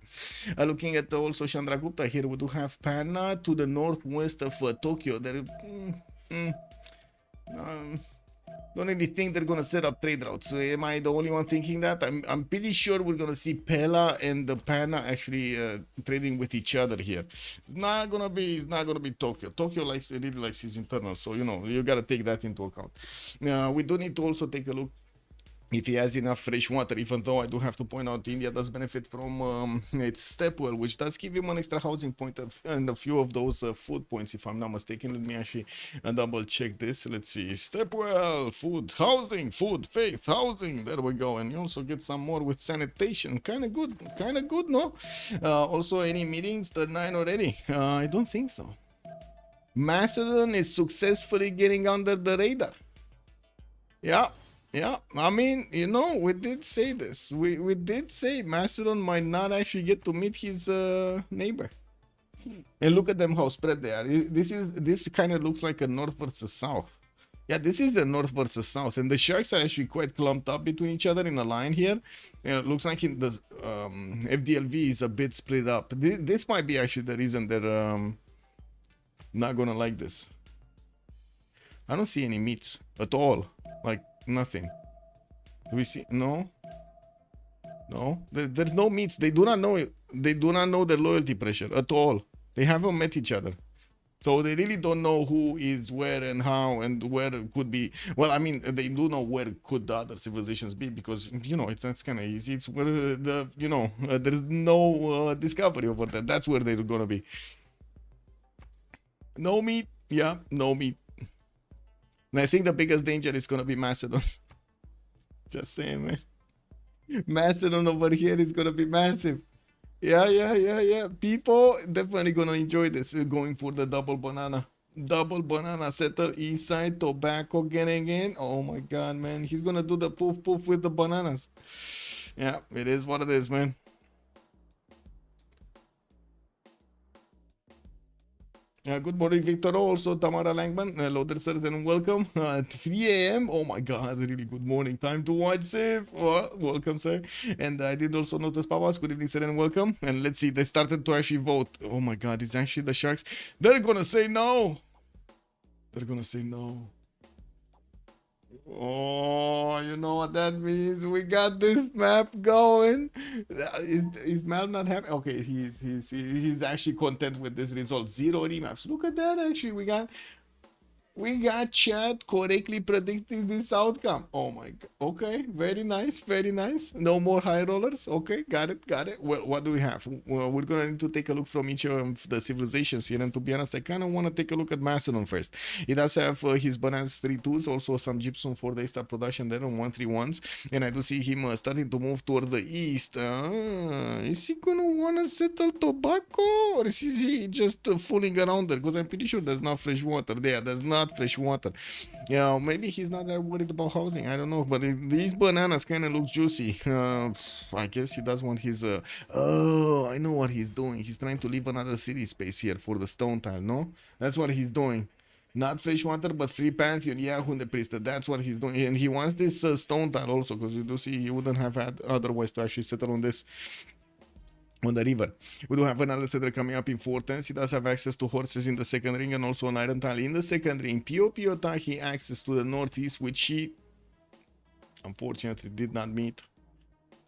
Speaker 4: Looking at also Chandragupta here, we do have Panna to the northwest of Tokyo. There. Don't really think they're gonna set up trade routes. So am I the only one thinking that? I'm pretty sure we're gonna see Pella and the Panna actually trading with each other here. It's not gonna be Tokyo. Tokyo really likes his internal, so you gotta take that into account. We do need to also take a look if he has enough fresh water, even though I do have to point out India does benefit from its stepwell, which does give him an extra housing point and a few of those food points, if I'm not mistaken. Let me actually double check this. Let's see, stepwell, food, housing, food, faith, housing, there we go. And you also get some more with sanitation. Kind of good, no? Also, any meetings? Third 9 already? I don't think so. Macedon is successfully getting under the radar. Yeah, I mean, you know, we did say this. We did say Macedon might not actually get to meet his neighbor. And look at them how spread they are. This kind of looks like a north versus south. Yeah, this is a north versus south, and the sharks are actually quite clumped up between each other in a line here. And it looks like in the FDLV is a bit split up. This might be actually the reason they're not gonna like this. I don't see any meats at all. Like nothing. Do we see? No. There's no meats. They do not know it. They do not know the loyalty pressure at all. They haven't met each other, so they really don't know who is where and how and where it could be. Well, I mean, they do know where could the other civilizations be, because you know that's kind of easy. It's where there's no discovery over there. That's where they're gonna be. No meat. Yeah, no meat. And I think the biggest danger is going to be Macedon. Just saying, man. Macedon over here is going to be massive. Yeah. People definitely going to enjoy this. Going for the double banana. Double banana settle east side. Tobacco getting in. Oh my God, man. He's going to do the poof poof with the bananas. Yeah, it is what it is, man. Good morning, Victor. Also, Tamara Langman. Hello there, sirs, and welcome. 3 a.m. Oh my God, really good morning. Time to watch Civ. Well, welcome, sir. And I did also notice Papas. Good evening, sir, and welcome. And let's see, they started to actually vote. Oh my God, it's actually the Sharks. They're gonna say no. They're gonna say no. Oh, you know what that means? We got this map going. Is Mal not happy? Okay, he's actually content with this result. 0 remaps. Look at that. Actually, we got chat correctly predicting this outcome. Oh my God. Okay, very nice, very nice. No more high rollers. Okay, got it. Well, what do we have? Well, we're gonna need to take a look from each of the civilizations here, and to be honest, I kind of want to take a look at Macedon first. He does have his bananas 3-2s, also some gypsum for the start production there on 1-3-1s, and I do see him starting to move towards the east. Is he gonna wanna settle tobacco, or is he just fooling around there? Because I'm pretty sure there's not fresh water there. There's not fresh water. Yeah, maybe he's not that worried about housing. I don't know, but these bananas kind of look juicy. I guess he does want his oh, I know what he's doing. He's trying to leave another city space here for the stone tile. No, that's what he's doing. Not fresh water, but free pantheon. Yeah, Hunde Priest. That's what he's doing, and he wants this stone tile also, because you do see he wouldn't have had otherwise to actually settle on this. On the river. We do have another settler coming up in 410s. He does have access to horses in the second ring and also an iron tile in the second ring. Pio Tahi access to the northeast, which he unfortunately did not meet.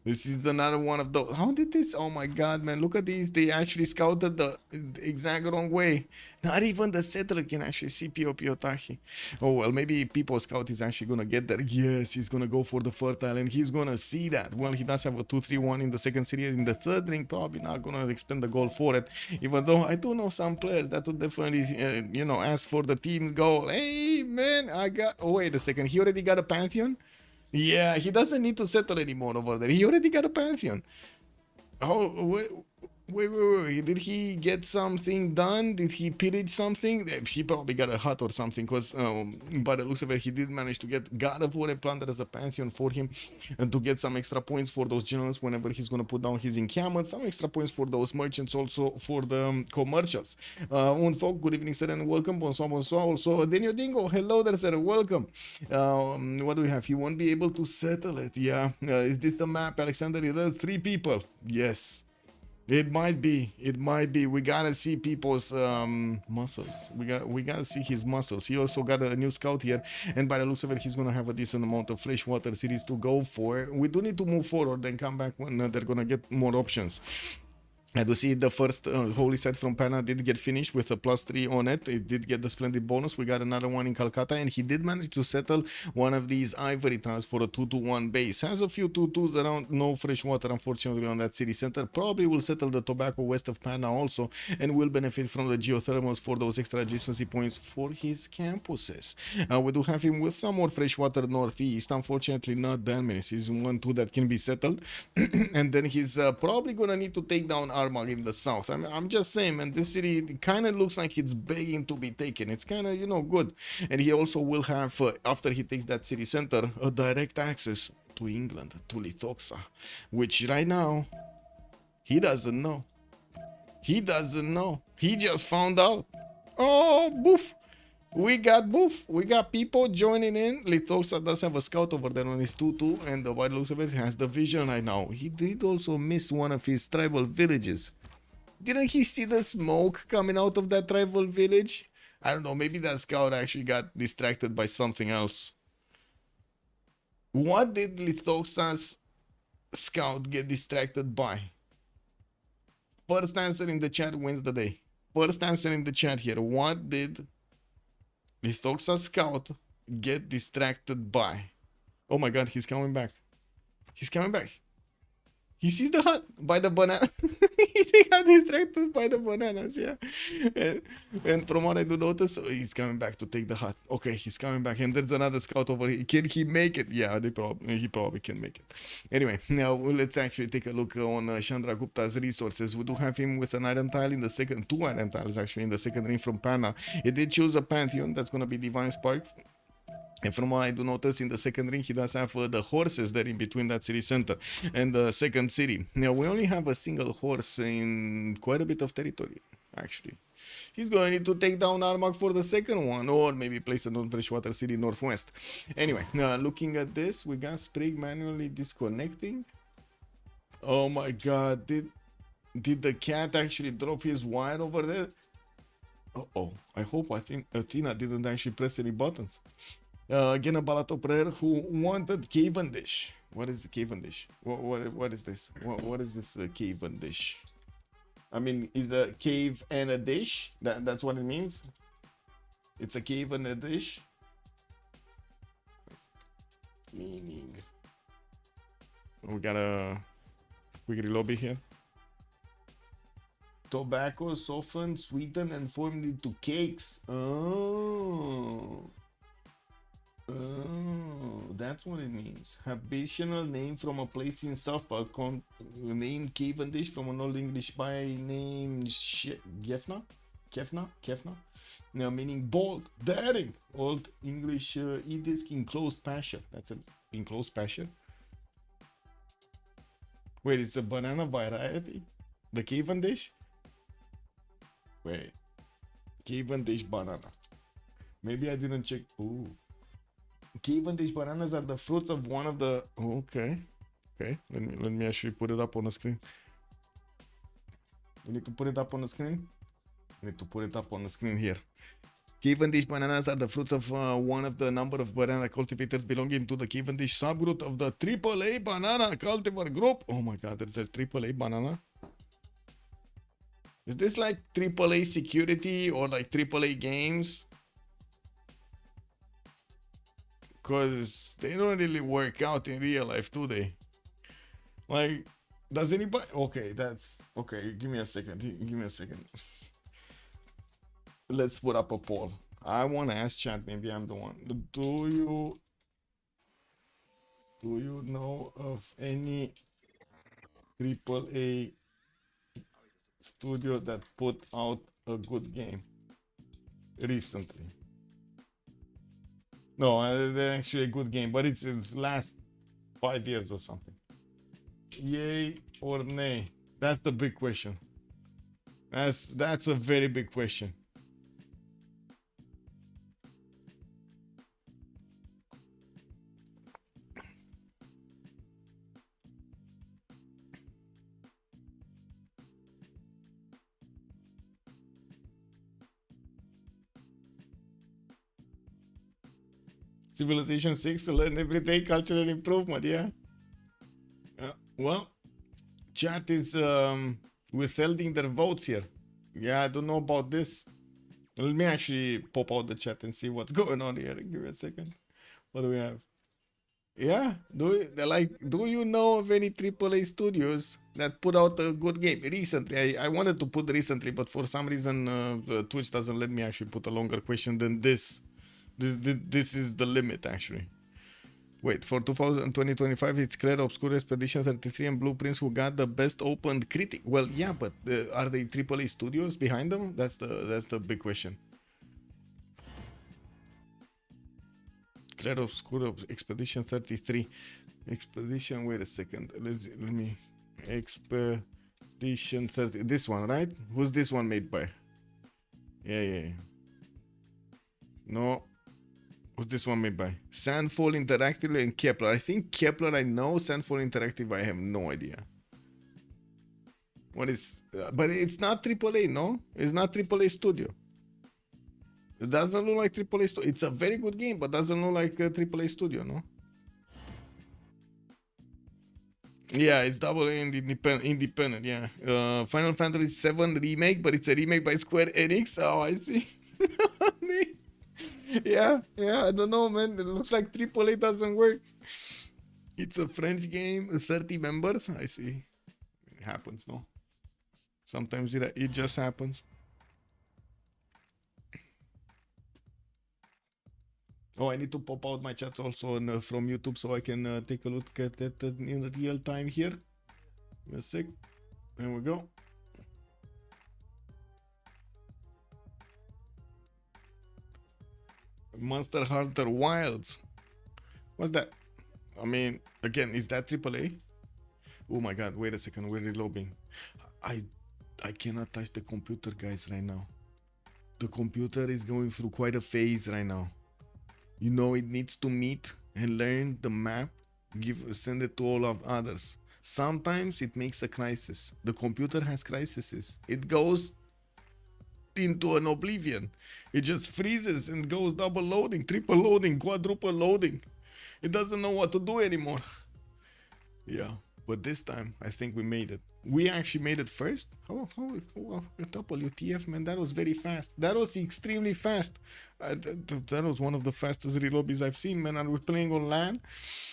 Speaker 4: This is another one of those. How did this? Oh my God, man. Look at these. They actually scouted the exact wrong way. Not even the settler can actually see Pio Tahi. Oh, well, maybe People Scout is actually going to get there. Yes, he's going to go for the fertile, and he's going to see that. Well, he does have a 2-3-1 in the second series. In the third ring, probably not going to expend the goal for it. Even though I do know some players that would definitely, ask for the team's goal. Hey, man, oh, wait a second. He already got a Pantheon? Yeah, he doesn't need to settle anymore over there. He already got a Pantheon. Oh, wait. Did he get something done? Did he pillage something? He probably got a hut or something, because by the looks of it, he did manage to get God of War and Plunder as a Pantheon for him, and to get some extra points for those generals whenever he's going to put down his encampment, some extra points for those merchants also for the commercials. Unfolk, good evening, sir, and welcome. Bonsoir. Also, Daniel Dingo, hello there, sir, welcome. What do we have? He won't be able to settle it. Yeah, is this the map, Alexander? It has 3 people. Yes. It might be. We gotta see People's muscles. We gotta see his muscles. He also got a new scout here, and by the looks of it, he's gonna have a decent amount of freshwater cities to go for. We do need to move forward and come back when they're gonna get more options. And to see the first holy site from Pana did get finished with a +3 on it. It did get the splendid bonus. We got another one in Calcutta, and he did manage to settle one of these ivory tiles for a 2-1 base. Has a few 2-2s around. No fresh water, unfortunately, on that city center. Probably will settle the tobacco west of Pana also, and will benefit from the geothermals for those extra adjacency points for his campuses. We do have him with some more fresh water northeast. Unfortunately, not that many. He's 1-2 that can be settled. And then he's probably gonna need to take down Armagh in the south. I'm just saying, man, this city kind of looks like it's begging to be taken. It's kind of, you know, good. And he also will have, after he takes that city center, a direct access to England, to Lithoxa, which right now, he doesn't know. He doesn't know. He just found out. Oh, boof. We got boof. We got people joining in. Lithoxa does have a scout over there on his 2-2, and the white looks of it has the vision right now. He did also miss one of his tribal villages. Didn't he see the smoke coming out of that tribal village? I don't know. Maybe that scout actually got distracted by something else. What did Lithoxa's scout get distracted by? First answer in the chat wins the day. First answer in the chat here. What did Lithoxa scout get distracted by? Oh my god, he's coming back. He's coming back. He sees the hut by the banana. He got distracted by the bananas, yeah. And from what I do notice, he's coming back to take the hut. Okay, he's coming back. And there's another scout over here. Can he make it? Yeah, he probably can make it. Anyway, now let's actually take a look on Chandra Gupta's resources. We do have him with an iron tile in the second, 2 iron tiles actually in the second ring from Pana. He did choose a Pantheon. That's going to be Divine Spark. And from what I do notice in the second ring, he does have the horses there in between that city center and the second city. Now, we only have a single horse in quite a bit of territory, actually. He's going to need to take down Armagh for the second one, or maybe place it on Freshwater City Northwest. Anyway, looking at this, we got Sprig manually disconnecting. Oh my god, did the cat actually drop his wire over there? Uh-oh, I think Athena didn't actually press any buttons. Again, a Balato prayer who wanted Cavendish. What is Cavendish? What is this? What is this Cavendish? I mean, is a cave and a dish? That's what it means? It's a cave and a dish? Meaning. We got a quick lobby here. Tobacco softened, sweetened, and formed into cakes. Oh, that's what it means. Habitual name from a place in South Park named Cavendish from an old English by name Gefna. Now meaning bold, daring. Old English edict enclosed pasture. That's an enclosed pasture. Wait, it's a banana variety? The Cavendish? Wait, Cavendish banana. Maybe I didn't check. Ooh. Cavendish bananas are the fruits of one of the. Okay. Let me actually put it up on the screen. We need to put it up on the screen. Here. Cavendish bananas are the fruits of one of the number of banana cultivators belonging to the Cavendish subgroup of the AAA banana cultivar group. Oh my god, there's a AAA banana. Is this like AAA security or like AAA games? Because they don't really work out in real life, do they? Like, does anybody... Okay, that's... Okay, give me a second. Let's put up a poll. I want to ask chat, maybe I'm the one. Do you know of any AAA studio that put out a good game recently? No, they're actually a good game, but it's in the last 5 years or something. Yay or nay? That's the big question. That's a very big question. Civilization 6, learn every day, cultural improvement, yeah? Well, chat is withholding their votes here. Yeah, I don't know about this. Let me actually pop out the chat and see what's going on here. Give me a second. What do we have? Yeah, do you know of any AAA studios that put out a good game recently? I wanted to put recently, but for some reason Twitch doesn't let me actually put a longer question than this. This is the limit actually. Wait, for 2025 it's Clear Obscure Expedition 33 and Blueprints who got the best opened critic. Well, yeah, but are they AAA studios behind them? That's the big question. Clear Obscure Expedition 33. Expedition, wait a second. Let me. Expedition 30. This one, right? Who's this one made by? Yeah. No. Who's this one made by? Sandfall Interactive and Kepler. I think Kepler I know. Sandfall Interactive I have no idea. What is... but it's not AAA, no? It's not AAA studio. It doesn't look like AAA studio. It's a very good game, but doesn't look like a AAA studio, no? Yeah, it's double independent, yeah. Final Fantasy VII Remake, but it's a remake by Square Enix. Oh, I see. Yeah, I don't know, man. It looks like AAA doesn't work. It's a French game, 30 members. I see. It happens, no? Sometimes it just happens. Oh, I need to pop out my chat also from YouTube so I can take a look at it in real time here. Give me a sec. There we go. Monster Hunter Wilds. What's that? I mean, again, is that AAA? Oh my god, wait a second, we're reloading. I cannot touch the computer, guys, right now. The computer is going through quite a phase right now. You know, it needs to meet and learn the map, send it to all of others. Sometimes it makes a crisis. The computer has crises. It goes into an oblivion. It just freezes and goes double loading, triple loading, quadruple loading. It doesn't know what to do anymore. Yeah, but this time I think we made it. We actually made it first. WTF, man, that was very fast. That was extremely fast. That was one of the fastest relobbies I've seen, man. And we're playing on LAN.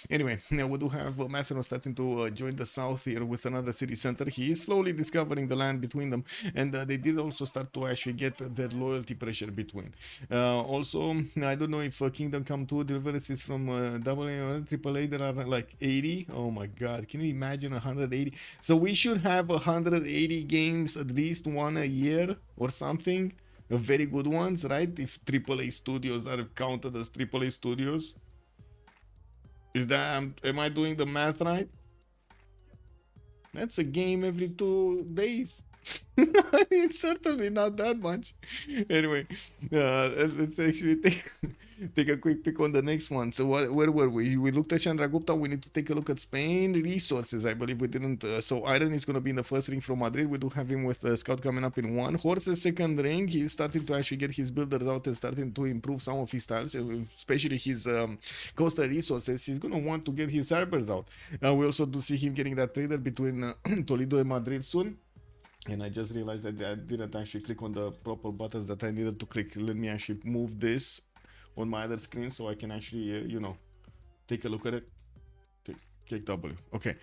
Speaker 4: Anyway, now we do have Macedon starting to join the south here with another city center. He is slowly discovering the land between them, and they did also start to actually get their loyalty pressure between. Also, I don't know if Kingdom Come 2 deliveries from AA or AAA. There are like 80. Oh my god, can you imagine 180? So we should have 180 games, at least one a year or something. Very good ones, right? If AAA studios are counted as AAA studios. Is that, am I doing the math right? That's a game every 2 days. It's certainly not that much. Anyway, let's actually take a quick pick on the next one. So where were we? We looked at Chandragupta. We need to take a look at Spain. Resources, I believe we didn't. So Iron is going to be in the first ring from Madrid. We do have him with Scout coming up in 1. Horses second ring. He's starting to actually get his builders out and starting to improve some of his styles, especially his coastal resources. He's going to want to get his arbors out. We also do see him getting that trader between Toledo and Madrid soon. And I just realized that I didn't actually click on the proper buttons that I needed to click. Let me actually move this on my other screen so I can actually, you know, take a look at it. Click W. Okay,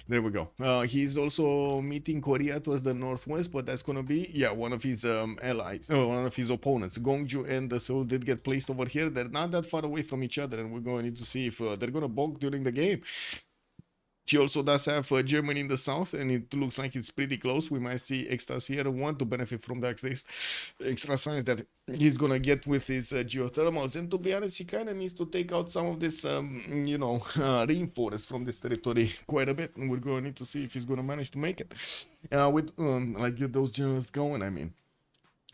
Speaker 4: there we go. He's also meeting Korea towards the northwest, but that's gonna be, yeah, one of his allies, one of his opponents. Gongju and the Seoul did get placed over here. They're not that far away from each other, and we're going to need to see if they're gonna bog during the game. He also does have Germany in the south, and it looks like it's pretty close. We might see extras here want to benefit from the extra science that he's gonna get with his geothermals. And to be honest, he kind of needs to take out some of this, you know, rainforest from this territory quite a bit. And we're gonna need to see if he's gonna manage to make it with like get those generals going. I mean,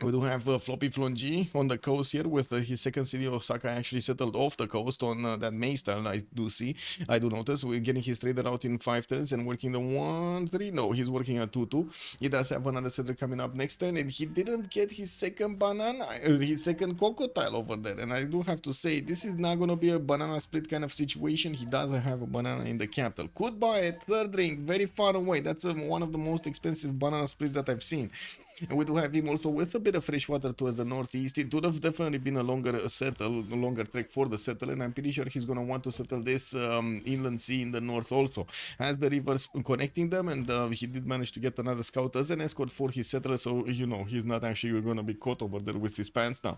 Speaker 4: We do have Floppy Flongy on the coast here with his second city Osaka actually settled off the coast on that May style. I do notice. We're getting his trader out in 5 turns and working the 1-3. No, he's working a 2-2. He does have another settler coming up next turn, and he didn't get his second banana, his second cocoa tile over there. And I do have to say, this is not going to be a banana split kind of situation. He doesn't have a banana in the capital. Could buy a third ring very far away. That's one of the most expensive banana splits that I've seen. And we do have him also with a bit of fresh water towards the northeast. It would have definitely been a longer trek for the settle, and I'm pretty sure he's going to want to settle this inland sea in the north also. Has the rivers connecting them, and he did manage to get another scout as an escort for his settler, so you know he's not actually going to be caught over there with his pants down.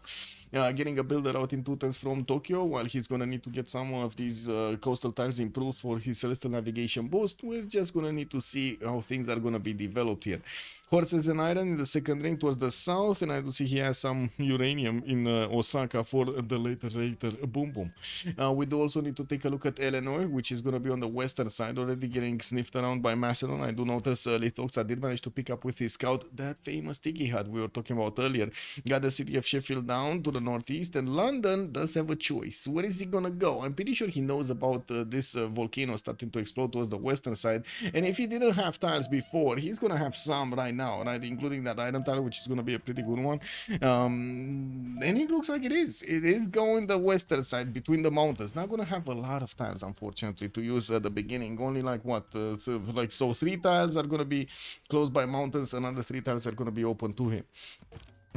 Speaker 4: Getting a builder out in 2 turns from Tokyo, while he's going to need to get some of these coastal tiles improved for his celestial navigation boost. We're just going to need to see how things are going to be developed here. Horses and iron in the second ring towards the south, and I do see he has some uranium in Osaka for the later boom boom. We do also need to take a look at Illinois, which is going to be on the western side, already getting sniffed around by Macedon. I do notice Lithoxa did manage to pick up with his scout that famous tiki hut we were talking about earlier. Got the city of Sheffield down to the northeast, and London does have a choice. Where is he going to go? I'm pretty sure he knows about this volcano starting to explode towards the western side, and if he didn't have tiles before, he's going to have some right now, right, including that iron tile, which is going to be a pretty good one. And it looks like it is going the western side between the mountains. Not going to have a lot of tiles, unfortunately, to use at the beginning. Only like what, so 3 tiles are going to be close by mountains, another 3 tiles are going to be open to him.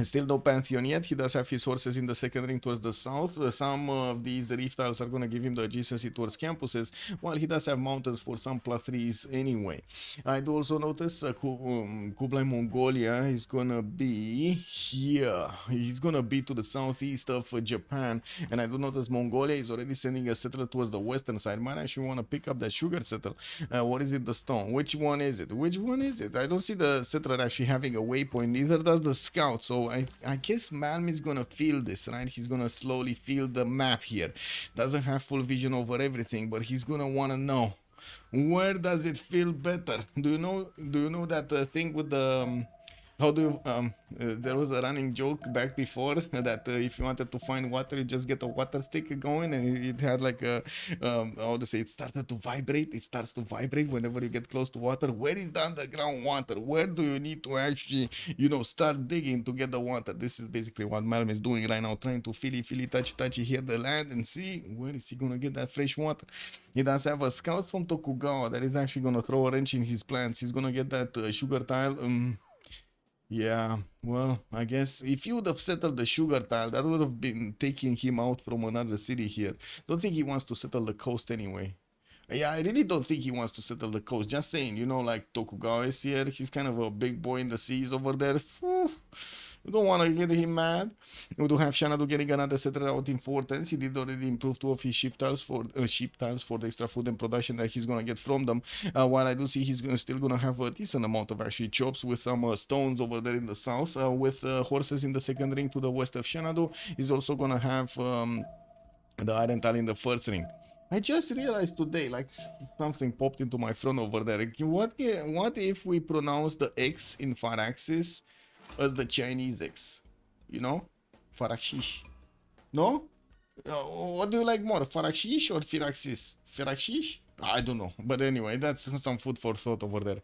Speaker 4: Still no Pantheon yet. He does have his horses in the second ring towards the south. Some of these reef tiles are going to give him the adjacency towards campuses, while he does have mountains for some +3s anyway. I do also notice Kublai Mongolia is going to be here. He's going to be to the southeast of Japan, and I do notice Mongolia is already sending a settler towards the western side. Might actually want to pick up that sugar settle. What is it? The stone. Which one is it? Which one is it? I don't see the settler actually having a waypoint. Neither does the scout. So I guess Malm is gonna feel this, right? He's gonna slowly feel the map here. Doesn't have full vision over everything, but he's gonna wanna know, where does it feel better? Do you know that thing with the how do you, there was a running joke back before that if you wanted to find water, you just get a water stick going, and it had like a, how to say, it started to vibrate. It starts to vibrate whenever you get close to water. Where is the underground water? Where do you need to actually, start digging to get the water? This is basically what Malm is doing right now, trying to feel, touchy, hear the land and see where is he going to get that fresh water. He does have a scout from Tokugawa that is actually going to throw a wrench in his plans. He's going to get that sugar tile. Yeah, well, I guess if you would have settled the sugar tile, that would have been taking him out from another city here. Don't think he wants to settle the coast anyway. Yeah, I really don't think he wants to settle the coast. Just saying, like Tokugawa is here. He's kind of a big boy in the seas over there. You don't want to get him mad. We do have Shanadu getting another settler out in 4 turns. He did already improve 2 of his sheep tiles for the extra food and production that he's going to get from them. While I do see he's still going to have a decent amount of actually chops with some stones over there in the south. With horses in the second ring to the west of Shanadu. He's also going to have the iron tile in the first ring. I just realized today, like, something popped into my front over there. What if we pronounce the X in Faraxis as the Chinese X? Faraxish. No? What do you like more, Faraxish or Firaxis? Firaxish? I don't know, but anyway, that's some food for thought over there.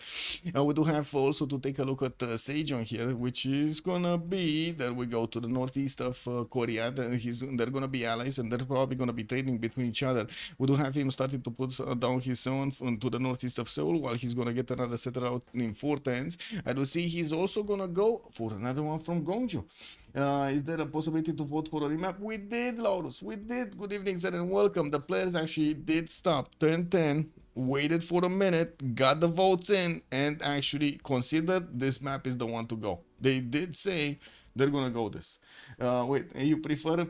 Speaker 4: We do have also to take a look at Sejong here, which is gonna be, there we go, to the northeast of Korea. They're gonna be allies, and they're probably gonna be trading between each other. We do have him starting to put down his own to the northeast of Seoul, while he's gonna get another settler out in 4 turns. I do see he's also gonna go for another one from Gongju. Is there a possibility to vote for a remap? We did, Laurus, we did. Good evening, sir, and welcome. The players actually did stop. Turn 10, waited for a minute, got the votes in, and actually considered this map is the one to go. They did say they're gonna go this. Wait, you prefer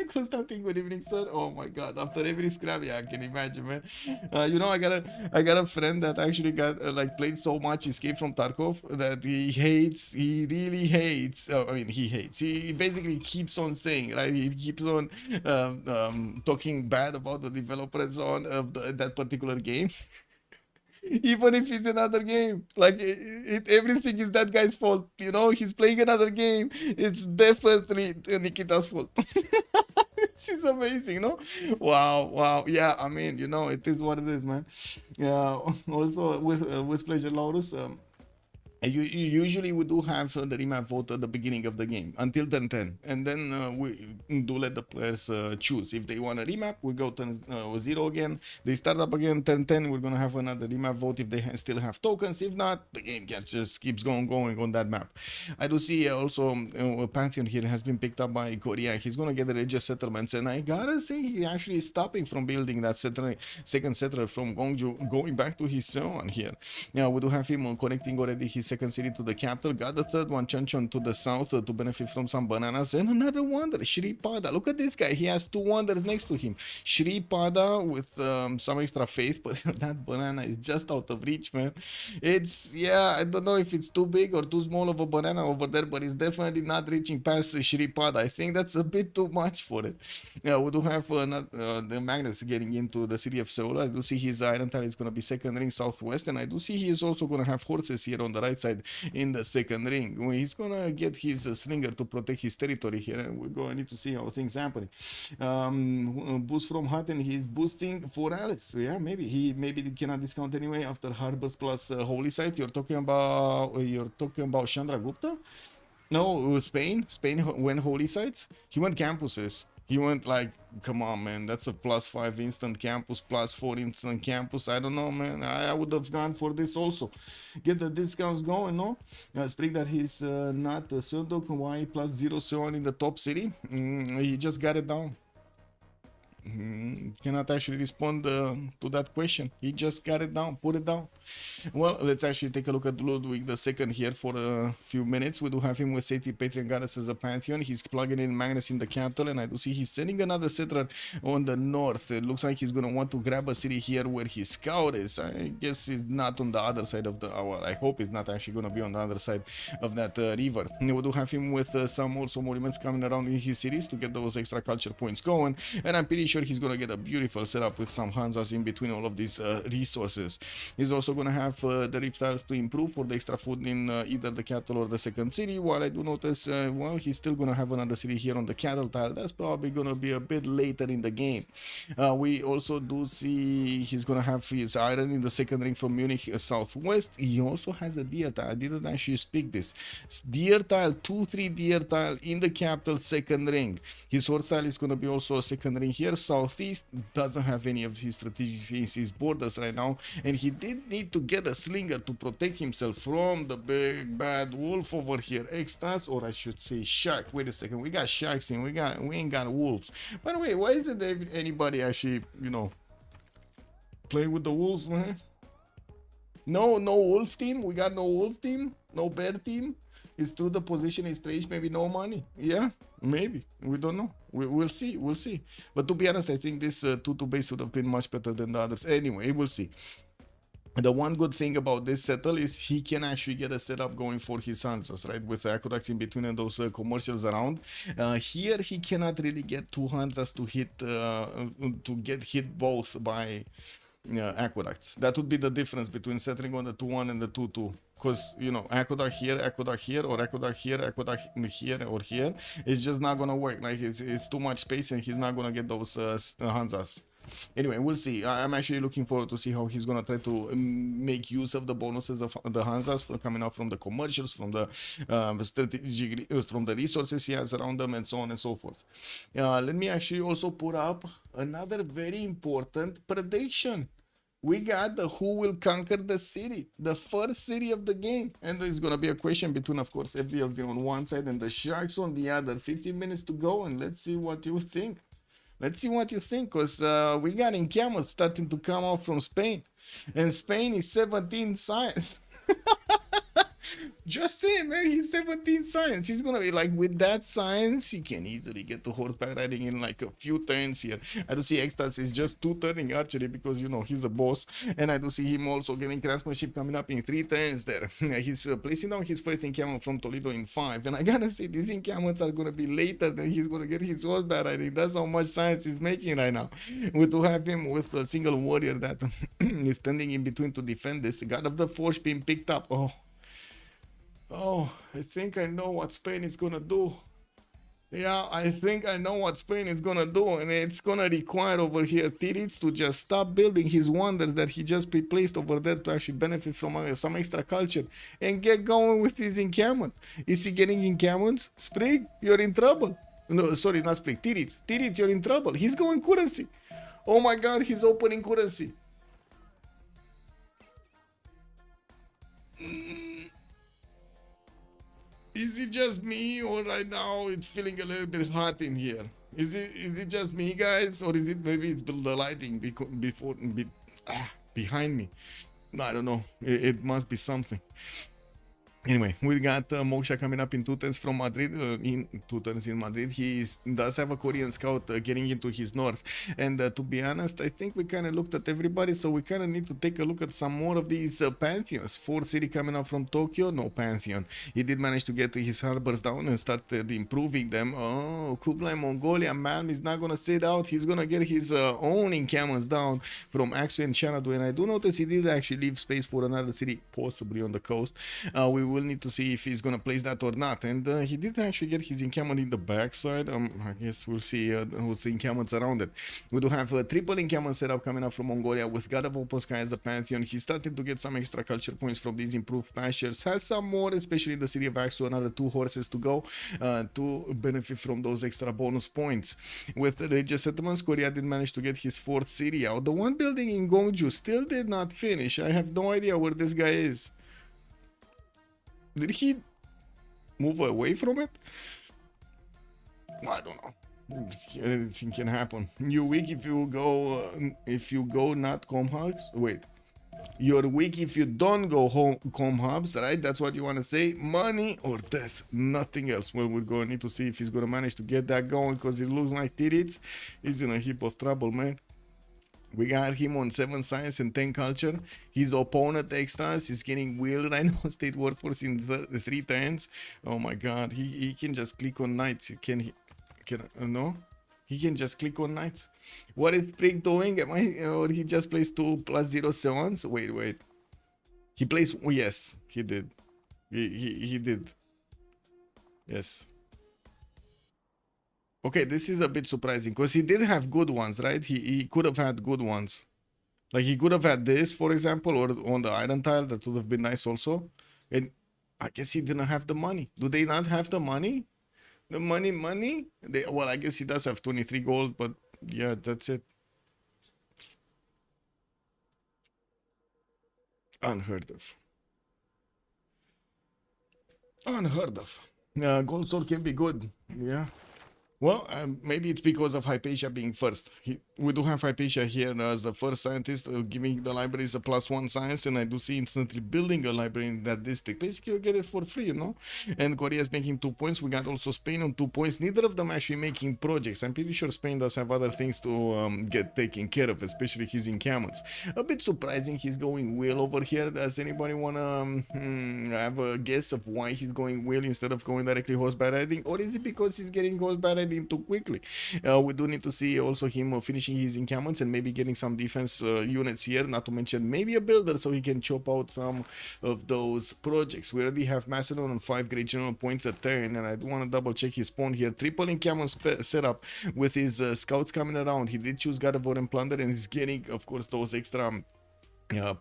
Speaker 4: Constantine? Good evening, sir. Oh my god, after every scrap, yeah, I can imagine, man. I got a friend that actually got played so much Escape from Tarkov that he really hates. He basically keeps on saying, right? He keeps on talking bad about the developers of that particular game. Even if it's another game, like everything is that guy's fault. You know, he's playing another game. It's definitely Nikita's fault. This is amazing, no? Wow, wow. Yeah, I mean, you know, it is what it is, man. Yeah. Also, with pleasure, Laurus. Usually we do have the remap vote at the beginning of the game until turn 10, and then we do let the players choose if they want a remap. We go turn 0 again, they start up again. Turn 10 we're gonna have another remap vote if they still have tokens. If not, the game just keeps going on that map. I do see also Pantheon here has been picked up by Korea. He's gonna get the religious settlements, and I gotta say he actually is stopping from building that second settler from Gongju, going back to his one here. Yeah, we do have him connecting already his second city to the capital. Got the third one, Chonchon, to the south to benefit from some bananas, and another wonder, Shripada. Look at this guy, he has two wonders next to him. Shripada with some extra faith, but that banana is just out of reach, man. It's, yeah, I don't know if it's too big or too small of a banana over there, but it's definitely not reaching past Shripada. I think that's a bit too much for it. Yeah, we do have the Magnus getting into the city of Seoul. I do see his iron tile is going to be second ring southwest, and I do see he is also going to have horses here on the right side in the second ring. He's gonna get his slinger to protect his territory here, and we're going to need to see how things happen. Boost from Hutton, he's boosting for Alice. So yeah, maybe he cannot discount anyway after Harbors plus Holy Site. You're talking about Chandra Gupta? No, Spain went Holy Sites. He went campuses. He went like, come on, man, that's a +5 instant campus, +4 instant campus. I don't know, man. I would have gone for this also. Get the discounts going, no? Speak that he's not Sundok, why +0 Seon in the top city. He just got it down. Cannot actually respond to that question. He just got it down, put it down. Well, let's actually take a look at Ludwig the second here for a few minutes. We do have him with safety Patreon Goddess as a Pantheon. He's plugging in Magnus in the capital, and I do see he's sending another settler on the north. It looks like he's going to want to grab a city here where his scout is. I guess he's not on the other side of the, well, I hope he's not actually going to be on the other side of that river. We do have him with some also monuments coming around in his cities to get those extra culture points going, and I'm pretty sure he's going to get a beautiful setup with some Hanzas in between all of these resources. He's also going to have the rift tiles to improve for the extra food in either the capital or the second city, while I do notice, well, he's still going to have another city here on the cattle tile. That's probably going to be a bit later in the game. We also do see he's going to have his iron in the second ring from Munich southwest. He also has a deer tile. I didn't actually speak this. Deer tile, 2-3 deer tile in the capital second ring. His horse tile is going to be also a second ring here. Southeast doesn't have any of his strategic borders right now, and he did need to get a slinger to protect himself from the big bad wolf over here. Extras, or I should say shark. Wait a second, we got sharks in, we ain't got wolves. By the way, why isn't anybody actually, you know, playing with the wolves, man? No wolf team. We got no wolf team, no bear team. It's true the position is strange, maybe no money. Yeah, maybe. We don't know. We'll see. We'll see. But to be honest, I think this 2-2 base would have been much better than the others. Anyway, we'll see. The one good thing about this settle is he can actually get a setup going for his Hanzas, right? With aqueducts in between and those commercials around. Here he cannot really get two Hanzas to hit, to get hit both by aqueducts. That would be the difference between settling on the 2-1 and the 2-2. Because, you know, aqueduct here, or aqueduct here, here or here, it's just not gonna work. Like it's too much space, and he's not gonna get those Hanzas. Anyway, we'll see. I'm actually looking forward to see how he's gonna try to make use of the bonuses of the Hanzas coming out from the commercials, from the strategic, from the resources he has around them, and so on and so forth. Let me actually also put up another very important prediction. We got the who will conquer the city, the first city of the game. And there's going to be a question between, of course, FDLV on one side and the Sharks on the other. 15 minutes to go, and let's see what you think. Let's see what you think, because we got in camels starting to come out from Spain. And Spain is 17 size. Just say, man, he's 17 science. He's gonna be like, with that science, he can easily get to horseback riding in like a few turns here. I do see Extas is just 2 turning archery because, you know, he's a boss. And I do see him also getting craftsmanship coming up in 3 turns there. He's placing down his first encampment from Toledo in 5. And I gotta say, these encampments are gonna be later than he's gonna get his horseback riding. That's how much science he's making right now. We do have him with a single warrior that is standing in between to defend this. God of the Forge being picked up. Oh, I think I know what Spain is gonna do. Yeah, I think I know what Spain is gonna do, and it's gonna require over here Tirits to just stop building his wonders that he just placed over there to actually benefit from some extra culture and get going with his encampment. Is he getting encampments? Sprig, you're in trouble. No, sorry, not Sprig, Tirits. Tirits, you're in trouble. He's going currency. Oh my god, he's opening currency. Is it just me, or right now it's feeling a little bit hot in here? Is it just me, guys, or is it maybe it's the lighting behind me? I don't know. It must be something. Anyway, we got Moksha coming up in 2 turns from Madrid, in 2 turns in Madrid. He does have a Korean scout getting into his north. And to be honest, I think we kind of looked at everybody, so we kind of need to take a look at some more of these pantheons. Fourth city coming up from Tokyo, no pantheon. He did manage to get his harbors down and started improving them. Oh, Kublai Mongolia, man, he's not going to sit out. He's going to get his own encampments down from Aksu and Xanadu. And I do notice he did actually leave space for another city, possibly on the coast. We will need to see if he's gonna place that or not, and he did actually get his encampment in the backside. I guess we'll see who's the encampments around it. We do have a triple encampment setup coming up from Mongolia with God of Open Sky as a pantheon. He's starting to get some extra culture points from these improved pastures, has some more, especially in the city of Aksu, another 2 horses to go to benefit from those extra bonus points. With the religious settlements, Korea did manage to get his 4th city out. The one building in Gongju still did not finish. I have no idea where this guy is. Did he move away from it? I don't know. Anything can happen. You're weak if you go not com hubs. Wait. You're weak if you don't go home com hubs, right? That's what you want to say. Money or death. Nothing else. Well, we're going to need to see if he's going to manage to get that going, because it looks like Tirits is in a heap of trouble, man. We got him on 7 science and 10 culture. His opponent Extras is getting wheeled right now. State workforce in 3 turns. Oh my god. He can just click on knights. No? He can just click on knights. What is Sprig doing? Or he just plays 2 +0 Wait. He plays. Oh, yes, he did. He did. Yes. Okay, this is a bit surprising, because he did have good ones, right? He could have had good ones. Like, he could have had this, for example, or on the iron tile. That would have been nice also. And I guess he didn't have the money. Do they not have the money? The money? Well, I guess he does have 23 gold, but yeah, that's it. Unheard of. Unheard of. Gold sword can be good, yeah. Well, maybe it's because of Hypatia being first. We do have Hypatia here as the first scientist, giving the libraries a +1 science, and I do see instantly building a library in that district. Basically, you get it for free, you know? And Korea is making 2 points. We got also Spain on 2 points. Neither of them actually making projects. I'm pretty sure Spain does have other things to get taken care of, especially his encampments. A bit surprising he's going wheel over here. Does anybody want to have a guess of why he's going wheel instead of going directly horseback riding? Or is it because he's getting horseback riding too quickly? We do need to see also him finishing his encampments and maybe getting some defense units here, not to mention maybe a builder so he can chop out some of those projects. We already have Macedon on 5 great general points a turn, and I do want to double check his spawn here. Triple encampment setup with his scouts coming around. He did choose God of War and Plunder, and he's getting, of course, those extra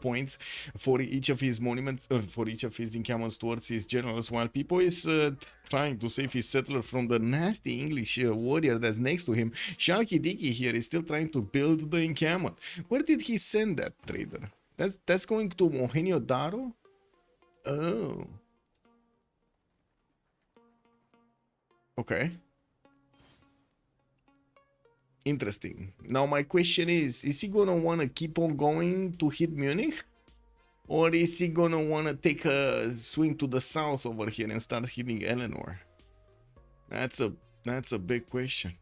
Speaker 4: points for each of his monuments, for each of his encampments towards his generals, while Pipo is trying to save his settler from the nasty English warrior that's next to him. Sharky Dicky here is still trying to build the encampment. Where did he send that trader? That's going to Mohenjo Daro? Oh. Okay. Interesting. Now my question is he gonna want to keep on going to hit Munich? Or is he gonna wanna take a swing to the south over here and start hitting Eleanor? That's a big question.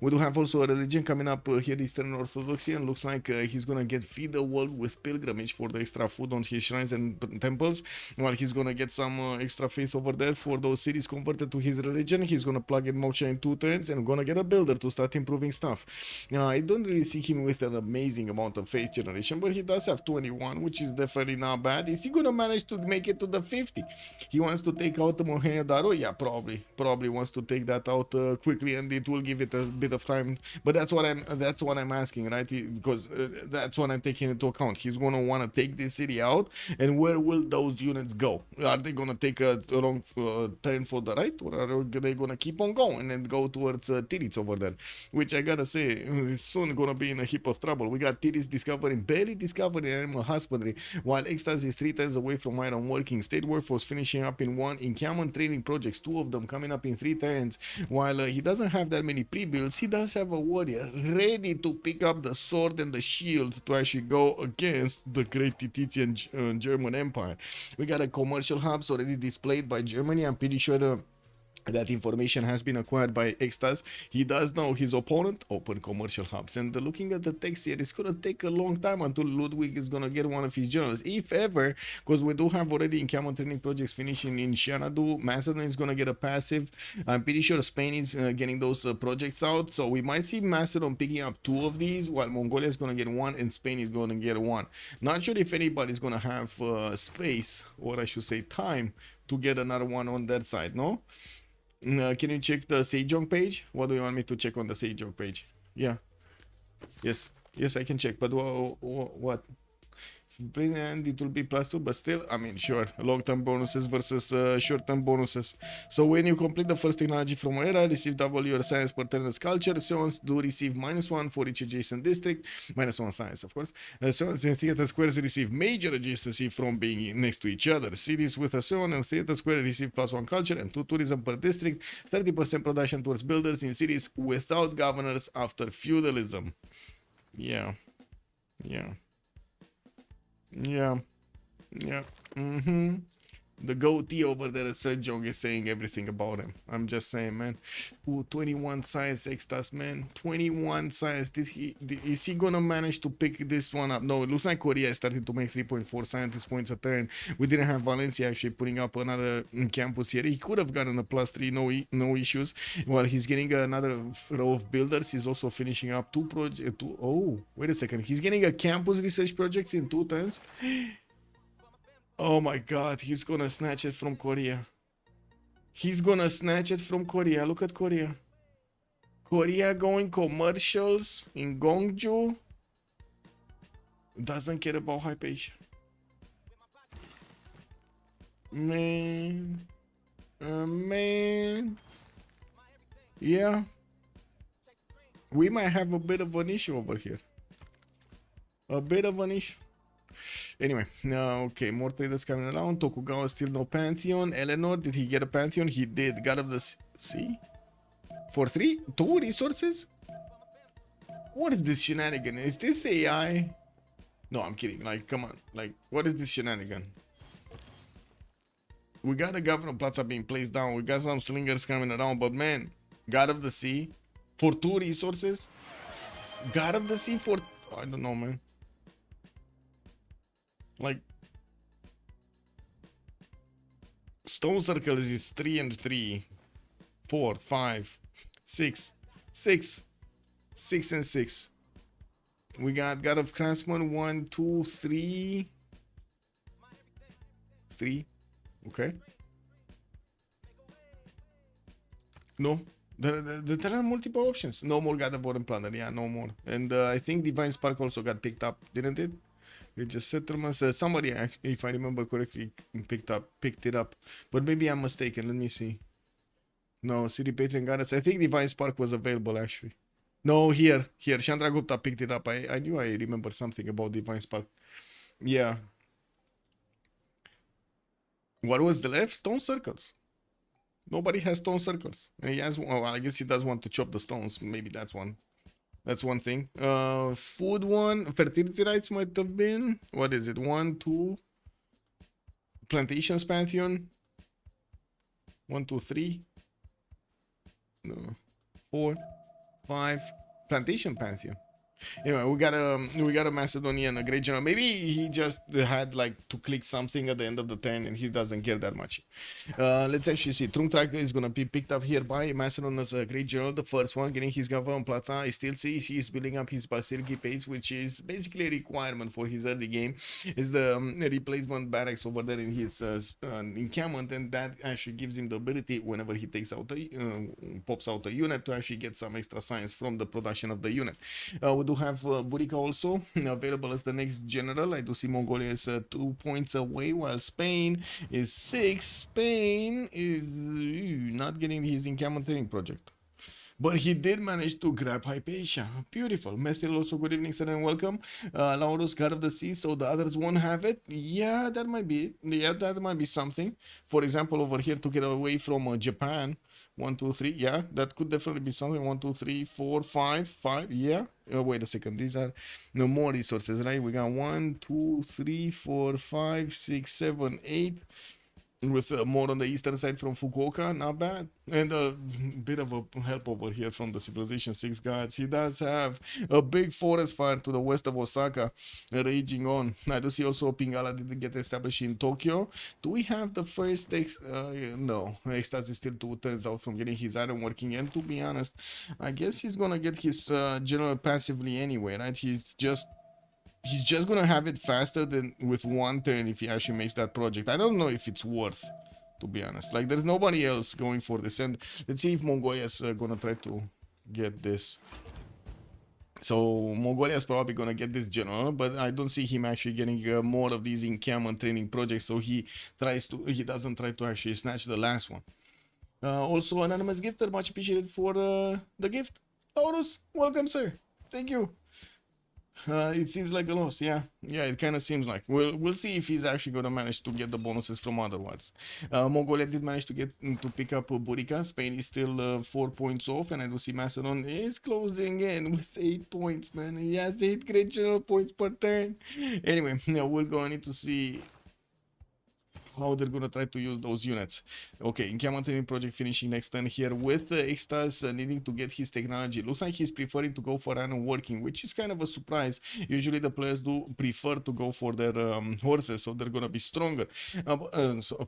Speaker 4: We do have also a religion coming up here, Eastern Orthodoxy, and looks like he's gonna get feed the world with pilgrimage for the extra food on his shrines and temples. While he's gonna get some extra faith over there for those cities converted to his religion. He's gonna plug in moksha in 2 turns and gonna get a builder to start improving stuff. I don't really see him with an amazing amount of faith generation, but he does have 21, which is definitely not bad. Is he gonna manage to make it to the 50? He wants to take out the Mohenjo-Daro? Yeah, probably wants to take that out quickly, and it will give it a bit of time. But that's what I'm asking, right? Because that's what I'm taking into account. He's gonna want to take this city out, and where will those units go? Are they gonna take a wrong turn for the right, or are they gonna keep on going and go towards Tiritz over there? Which I gotta say is soon gonna be in a heap of trouble. We got Tiritz barely discovering animal husbandry, while Ecstasy is 3 turns away from iron working. State workforce finishing up in 1. Encampment training projects, 2 of them coming up in 3 turns. While he doesn't have that many pre-builds, he does have a warrior ready to pick up the sword and the shield to actually go against the great Titian German Empire. We got a commercial hubs already displayed by Germany. I'm pretty sure that information has been acquired by Extas. He does know his opponent open commercial hubs, and looking at the text here, it's gonna take a long time until Ludwig is gonna get one of his generals, if ever, because we do have already encampment training projects finishing in Xanadu. Macedon is gonna get a passive. I'm pretty sure Spain is getting those projects out, so we might see Macedon picking up 2 of these, while Mongolia is gonna get 1 and Spain is gonna get 1. Not sure if anybody's gonna have space, or I should say time, to get another one on that side. No. Can you check the Sejong page? What do you want me to check on the Sejong page? Yeah. Yes, I can check. But what? And it will be +2, but still, I mean, sure, long-term bonuses versus short-term bonuses. So when you complete the first technology from era, receive double your science per turn as culture. Sons do receive -1 for each adjacent district, -1 science, of course. Sons and theater squares receive major adjacency from being next to each other. Cities with a Son and theater square receive +1 culture and 2 tourism per district. 30% production towards builders in cities without governors after feudalism. Yeah. The goatee over there at Sejong is saying everything about him. I'm just saying, man. Ooh, 21 science Extas, man. 21 science. Is he gonna manage to pick this one up? No, it looks like Korea started to make 3.4 scientist points a turn. We didn't have Valencia actually putting up another campus here. He could have gotten a +3, no issues. While he's getting another row of builders, he's also finishing up 2 projects. Oh, wait a second. He's getting a campus research project in 2 turns. Oh my god, he's gonna snatch it from Korea. Look at Korea. Korea going commercials in Gongju. Doesn't care about Hypatia. Man. Yeah. We might have a bit of an issue over here. Anyway, okay, more traders coming around. Tokugawa still no Pantheon. Eleanor, did he get a Pantheon? He did. God of the Sea? For 2 resources? What is this shenanigan? Is this AI? No, I'm kidding. Like, come on. Like, what is this shenanigan? We got the Governor Plaza being placed down. We got some slingers coming around. But man, God of the Sea for 2 resources? God of the Sea for... I don't know, man. Like, Stone Circle is 3 and 3, 4, 5, 6, 6, 6 and 6. We got God of Craftsman 1, 2, 3. 3. Okay. No. There are multiple options. No more God of War and Planner. Yeah, no more. And I think Divine Spark also got picked up, didn't it? Religious settlements. Somebody, actually, if I remember correctly, picked it up. But maybe I'm mistaken. Let me see. No, City Patron Goddess. I think Divine Spark was available, actually. No, here. Chandra Gupta picked it up. I knew I remember something about Divine Spark. Yeah. What was the left? Stone Circles. Nobody has Stone Circles. And he has, well, I guess he does want to chop the stones. Maybe that's one. That's one thing. Food one. Fertility rights might have been. What is it? 1, 2. Plantations Pantheon. 1, 2, 3. No. 4, 5. Plantation Pantheon. Anyway, we got a Macedonian, a great general. Maybe he just had like to click something at the end of the turn and he doesn't care that much. Let's actually see. Trunk is gonna be picked up here by Macedon as a great general. The first one, getting his government plaza. I still see he's building up his Basiliki pace, which is basically a requirement for his early game. Is the replacement barracks over there in his encampment, and that actually gives him the ability whenever he takes out pops out a unit to actually get some extra science from the production of the unit. We do have Burica also available as the next general. I do see Mongolia is 2 points away, while Spain is 6. Spain is not getting his encampment training project. But he did manage to grab Hypatia. Beautiful. Methyl also, good evening, sir, and welcome. Laurus, God of the Sea, so the others won't have it. Yeah, that might be it. Yeah, that might be something. For example, over here to get away from Japan. 1, 2, 3. Yeah, that could definitely be something. 1, 2, 3, 4, 5. 5. Yeah. Wait a second. These are no more resources, right? We got 1, 2, 3, 4, 5, 6, 7, 8. With more on the eastern side from Fukuoka, not bad. And a bit of a help over here from the Civilization 6 guys. He does have a big forest fire to the west of Osaka raging on. I do see also Pingala didn't get established in Tokyo. Do we have the first no, Ecstasy is still 2 turns out from getting his iron working, and to be honest, I guess he's gonna get his general passively anyway, right? He's just gonna have it faster than with 1 turn if he actually makes that project. I don't know if it's worth, to be honest. Like, there's nobody else going for this, and let's see if Mongolia is gonna try to get this. So Mongolia is probably gonna get this general, but I don't see him actually getting more of these encampment training projects. So he doesn't try to actually snatch the last one. Also, anonymous gifter, much appreciated for the gift. Taurus, welcome, sir. Thank you. It seems like a loss, yeah, it kind of seems like. We'll see if he's actually going to manage to get the bonuses from otherwise. Mongolia did manage to pick up Burica. Spain is still 4 points off, and I do see Macedon is closing in with 8 points, man. He has 8 great general points per turn. Anyway, we're going to need to see how they're gonna try to use those units. Okay, encampment training project finishing next turn here with Extas needing to get his technology. Looks like he's preferring to go for iron working, which is kind of a surprise. Usually the players do prefer to go for their horses, so they're gonna be stronger,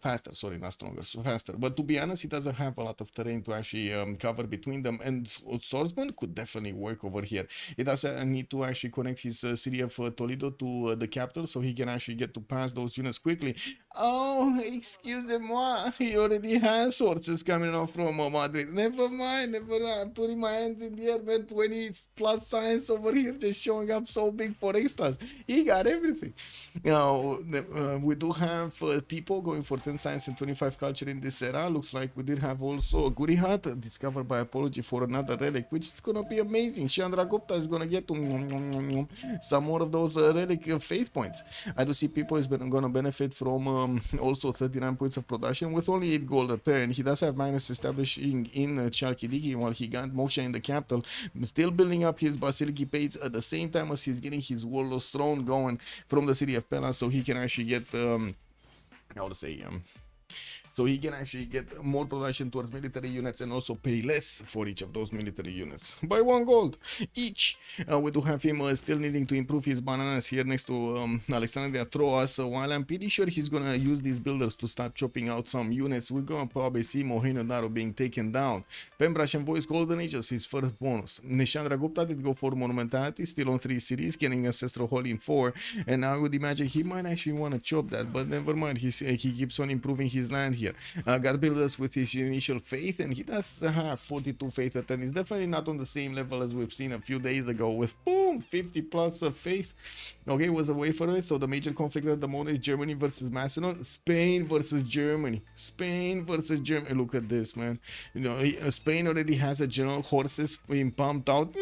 Speaker 4: faster. Sorry, not stronger, so faster. But to be honest, he doesn't have a lot of terrain to actually cover between them, and swordsman could definitely work over here. He does need to actually connect his city of Toledo to the capital, so he can actually get to pass those units quickly. Oh, excusez-moi, he already has horses coming off from Madrid. Never mind, I'm putting my hands in the air, man. 20 plus science over here just showing up so big for extras. He got everything. Now, we do have people going for 10 science and 25 culture in this era. Looks like we did have also a Guri Hat discovered by Apology for another relic, which is gonna be amazing. Chandra Gupta is gonna get some more of those relic faith points. I do see people is gonna benefit from also 39 points of production with only 8 gold a turn. He does have Magnus establishing in Chalkidiki while he got Moksha in the capital, still building up his Basiliki Pates at the same time as he's getting his Warlord's Throne going from the city of Pella, so he can actually get so he can actually get more production towards military units and also pay less for each of those military units by 1 gold each. We do have him still needing to improve his bananas here next to Alexandria Troas. So while I'm pretty sure he's gonna use these builders to start chopping out some units, we're gonna probably see Mohino Daro being taken down. Pembrash and Voice Golden Age as his first bonus. Nishandra Gupta did go for Monumentality, still on 3 cities, getting Ancestral Hall in 4, and now I would imagine he might actually want to chop that, but never mind, he keeps on improving his land here. Got builders with his initial faith, and he does have 42 faith at 10. He's definitely not on the same level as we've seen a few days ago with boom 50 plus of faith. Okay, was away for it. So the major conflict at the moment is Germany versus Macedon, Spain versus Germany. Look at this, man. You know, Spain already has a general horses being pumped out,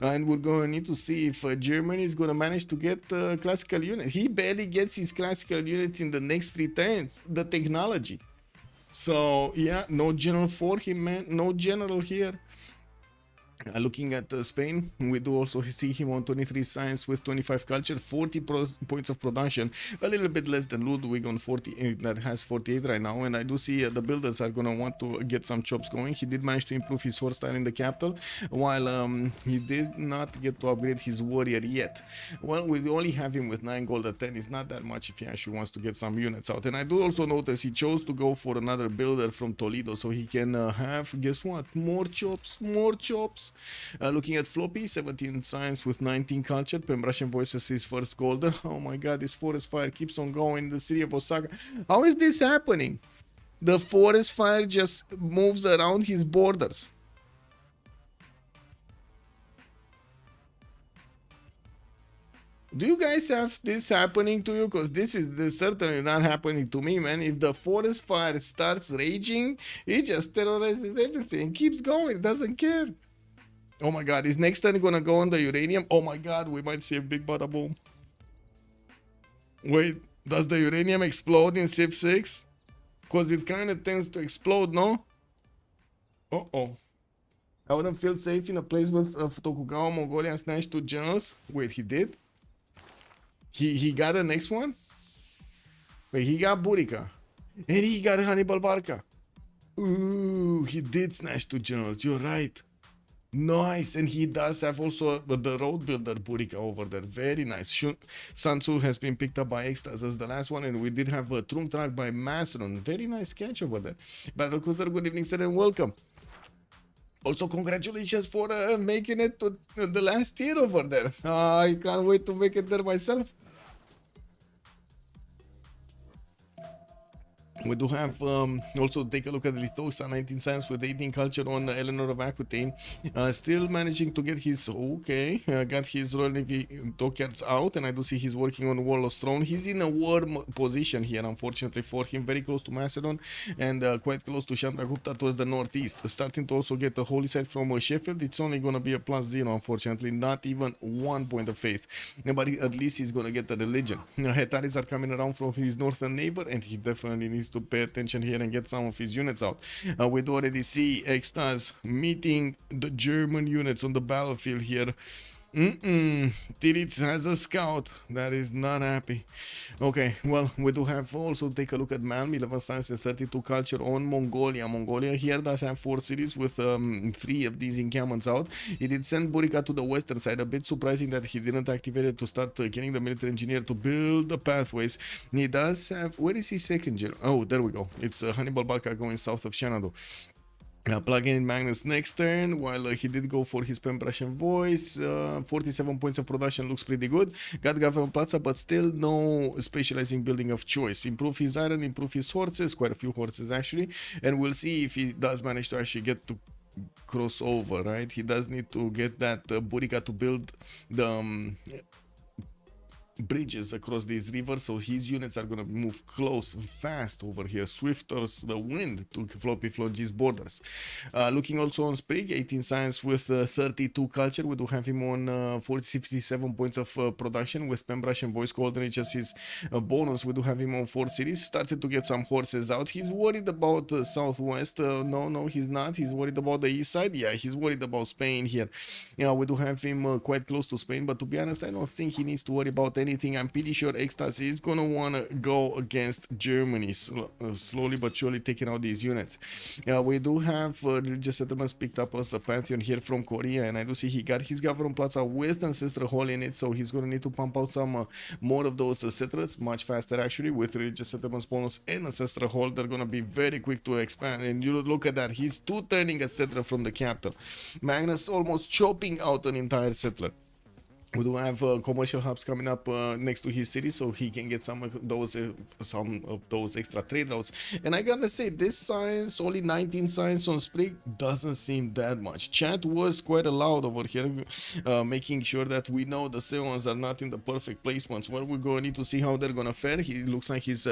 Speaker 4: and we're going to need to see if Germany is going to manage to get classical units. He barely gets his classical units in the next 3 turns. The technology. So yeah, no general for him, man. No general here. Looking at Spain, we do also see him on 23 science with 25 culture, 40 points of production, a little bit less than Ludwig on 48, that has 48 right now. And I do see the builders are gonna want to get some chops going. He did manage to improve his horse style in the capital, while he did not get to upgrade his warrior yet. Well, we only have him with 9 gold at 10. It's not that much if he actually wants to get some units out. And I do also notice he chose to go for another builder from Toledo, so he can have, guess what, more chops. Looking at Floppy, 17 science with 19 culture. Pembrasian voices his first golden. Oh my god, this forest fire keeps on going in the city of Osaka. How is this happening? The forest fire just moves around his borders. Do you guys have this happening to you? Because this is certainly not happening to me, man. If the forest fire starts raging, it just terrorizes everything. Keeps going, it doesn't care. Oh my god, is next turn gonna go on the uranium? Oh my god, we might see a big bada boom. Wait, does the uranium explode in Civ6? Because it kind of tends to explode, no? Uh-oh. I wouldn't feel safe in a place with Tokugawa, Mongolia, and snatched 2 generals. Wait, he did? He got the next one? Wait, he got Burica. And he got Hannibal Barca. Ooh, he did snatch 2 generals, you're right. Nice, and he does have also the road builder Burica over there. Very nice. Sansu has been picked up by Extras as the last one, and we did have a Trunk Track by Macedon. Very nice catch over there. Battle Cruiser, good evening, sir, and welcome. Also, congratulations for making it to the last tier over there. I can't wait to make it there myself. We do have also take a look at Lithosa, 19 science with 18 culture on Eleanor of Aquitaine. Still managing to get his, got his Royal Navy dockyards out, and I do see he's working on Warlord's Throne. He's in a warm position here, unfortunately for him, very close to Macedon and quite close to Chandragupta towards the northeast. Starting to also get a holy site from Sheffield. It's only going to be a +0, unfortunately, not even 1 point of faith. But at least he's going to get the religion. Hetaris are coming around from his northern neighbor, and he definitely needs to pay attention here and get some of his units out. We do already see Extas meeting the German units on the battlefield here. Tiritz has a scout that is not happy. Okay, well, we do have also take a look at Malm, 11 science and 32 culture on Mongolia. Mongolia here does have 4 cities with 3 of these encampments out. He did send Burica to the western side. A bit surprising that he didn't activate it to start getting the military engineer to build the pathways. He does have, where is his second gen? Oh, there we go. It's Hannibal Barca going south of Shenandoah. Plugging in Magnus next turn, while he did go for his Pembrasian voice. 47 points of production looks pretty good. Got Government Plaza, but still no specializing building of choice. Improve his iron, improve his horses, quite a few horses actually, and we'll see if he does manage to actually get to cross over, right? He does need to get that Burica to build the bridges across these rivers, so his units are gonna move close, fast over here, swift as the wind to Floppy Flongi's borders. Looking also on Sprig, 18 science with 32 culture. We do have him on 57 points of production with Pembrasian voice coordinate as his bonus. We do have him on 4 cities. Started to get some horses out. He's worried about southwest. No, he's not. He's worried about the east side. Yeah, he's worried about Spain here. Yeah, we do have him quite close to Spain, but to be honest, I don't think he needs to worry about anything. I'm pretty sure Extas is gonna wanna go against Germany, slowly but surely taking out these units. We do have religious settlements picked up as a pantheon here from Korea, and I do see he got his Government Plaza with Ancestral Hall in it, so he's gonna need to pump out some more of those settlers much faster actually. With religious settlements bonus and Ancestral Hall, they're gonna be very quick to expand. And you look at that, he's 2 turning a settler from the capital. Magnus almost chopping out an entire settler. We do have commercial hubs coming up next to his city, so he can get some of those extra trade routes. And I gotta say, this science, only 19 science on Sprig, doesn't seem that much. Chat was quite loud over here, making sure that we know the Seons are not in the perfect placements. Well, we're gonna need to see how they're gonna fare. He looks like he's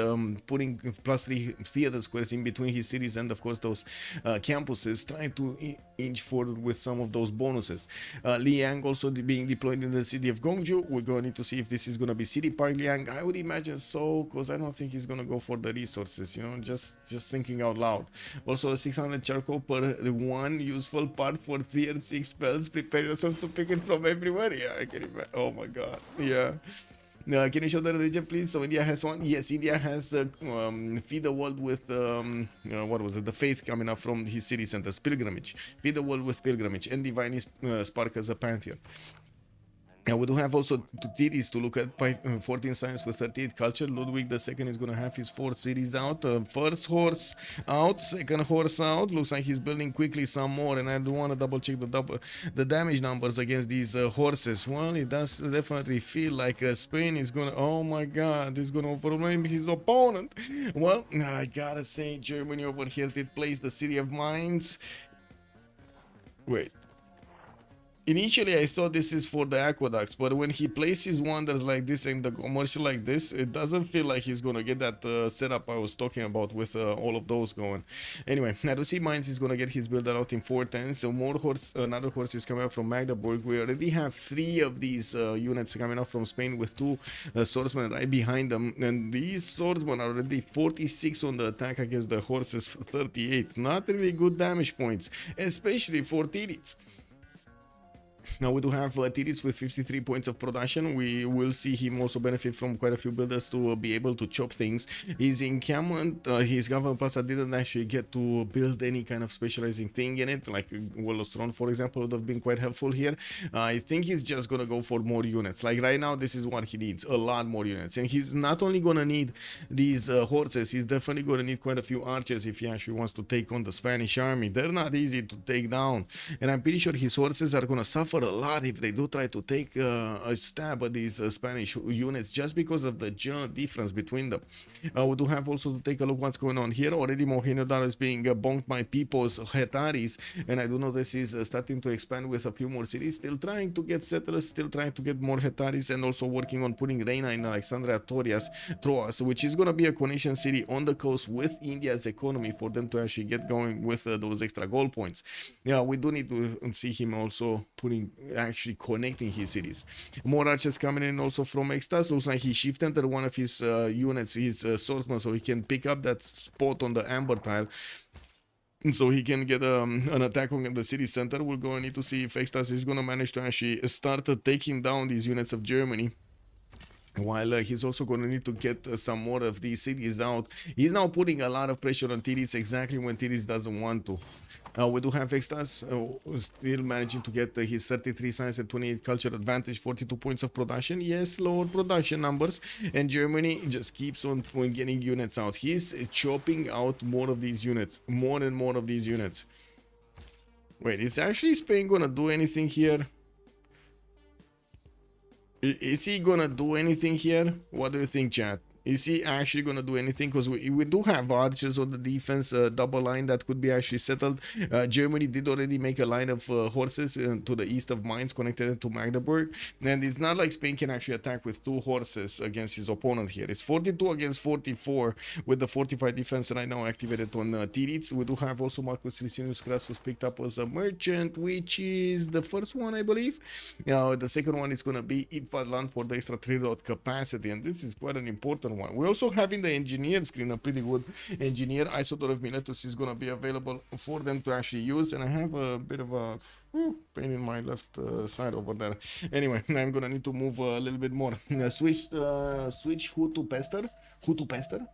Speaker 4: putting +3 theater squares in between his cities and of course those campuses, trying to inch forward with some of those bonuses. Liang also being deployed in the city of Gongju. We're going to need to see if this is going to be City Park Liang. I would imagine so, because I don't think he's going to go for the resources, you know, just thinking out loud. Also 600 charcoal per one useful part for 3 and 6 spells. Prepare yourself to pick it from everywhere. Yeah, I can imagine. Oh my god. Yeah. Can you show the region, please? So India has one. Yes, India has feed the world with what was it? The faith coming up from his city centers. Pilgrimage. Feed the world with pilgrimage, and divine spark as a pantheon. And we do have also 2 cities to look at. 14 science with 38 culture. Ludwig II is going to have his 4 cities out. First horse out, second horse out. Looks like he's building quickly some more. And I do want to double check the damage numbers against these horses. Well, it does definitely feel like Spain is going to, oh my god, he's going to overwhelm his opponent. Well, I gotta say, Germany over here did place the city of mines. Wait. Initially, I thought this is for the aqueducts, but when he places wonders like this and the commercial like this, it doesn't feel like he's gonna get that setup I was talking about with all of those going. Anyway, I do see Mines is gonna get his builder out in 410, so another horse is coming up from Magdeburg. We already have 3 of these units coming up from Spain with 2 swordsmen right behind them, and these swordsmen are already 46 on the attack against the horses, 38. Not really good damage points, especially for Tirits. Now we do have Tirits with 53 points of production. We will see him also benefit from quite a few builders to be able to chop things. His encampment, his government plaza didn't actually get to build any kind of specializing thing in it, like Wall of Throne, for example, would have been quite helpful here. I think he's just gonna go for more units. Like right now, this is what he needs, a lot more units. And he's not only gonna need these horses, he's definitely gonna need quite a few archers if he actually wants to take on the Spanish army. They're not easy to take down. And I'm pretty sure his horses are gonna suffer a lot if they do try to take a stab at these Spanish units, just because of the general difference between them. We do have also to take a look what's going on here. Already Mohenjo-Daro is being bonked by people's Hetaris, and I do notice he's starting to expand with a few more cities, still trying to get settlers, still trying to get more Hetaris, and also working on putting Reina in Alexandria Troas, which is going to be a connection city on the coast with India's economy for them to actually get going with those extra gold points. Yeah, we do need to see him also actually connecting his cities. More archers coming in also from Extas. Looks like he shift entered one of his units, his swordsman, so he can pick up that spot on the amber tile, so he can get an attack on the city center. We're going to need to see if Extas is going to manage to actually start taking down these units of Germany, while he's also going to need to get some more of these cities out. He's now putting a lot of pressure on Tirits exactly when Tirits doesn't want to. We do have Extas still managing to get his 33 science and 28 culture advantage, 42 points of production. Yes, lower production numbers, and Germany just keeps on getting units out. He's chopping out more of these units, more and more of these units. Wait, is actually Spain gonna do anything here? Is he gonna do anything here? What do you think, chat? Is he actually gonna do anything? Because we do have archers on the defense, double line that could be actually settled. Germany did already make a line of horses to the east of Mainz connected to Magdeburg, and it's not like Spain can actually attack with 2 horses against his opponent here. It's 42 against 44 with the fortified defense right now activated on Tirits. We do have also Marcus Licinius Crassus picked up as a merchant, which is the first one, I believe. The second one is gonna be Ipfadland for the extra trade route capacity, and this is quite an important one. We're also having the engineer screen, a pretty good engineer. Isodor of Miletus is going to be available for them to actually use, and I have a bit of a pain in my left side over there. Anyway, I'm going to need to move a little bit more. Switch who to Pester? Who to Pester?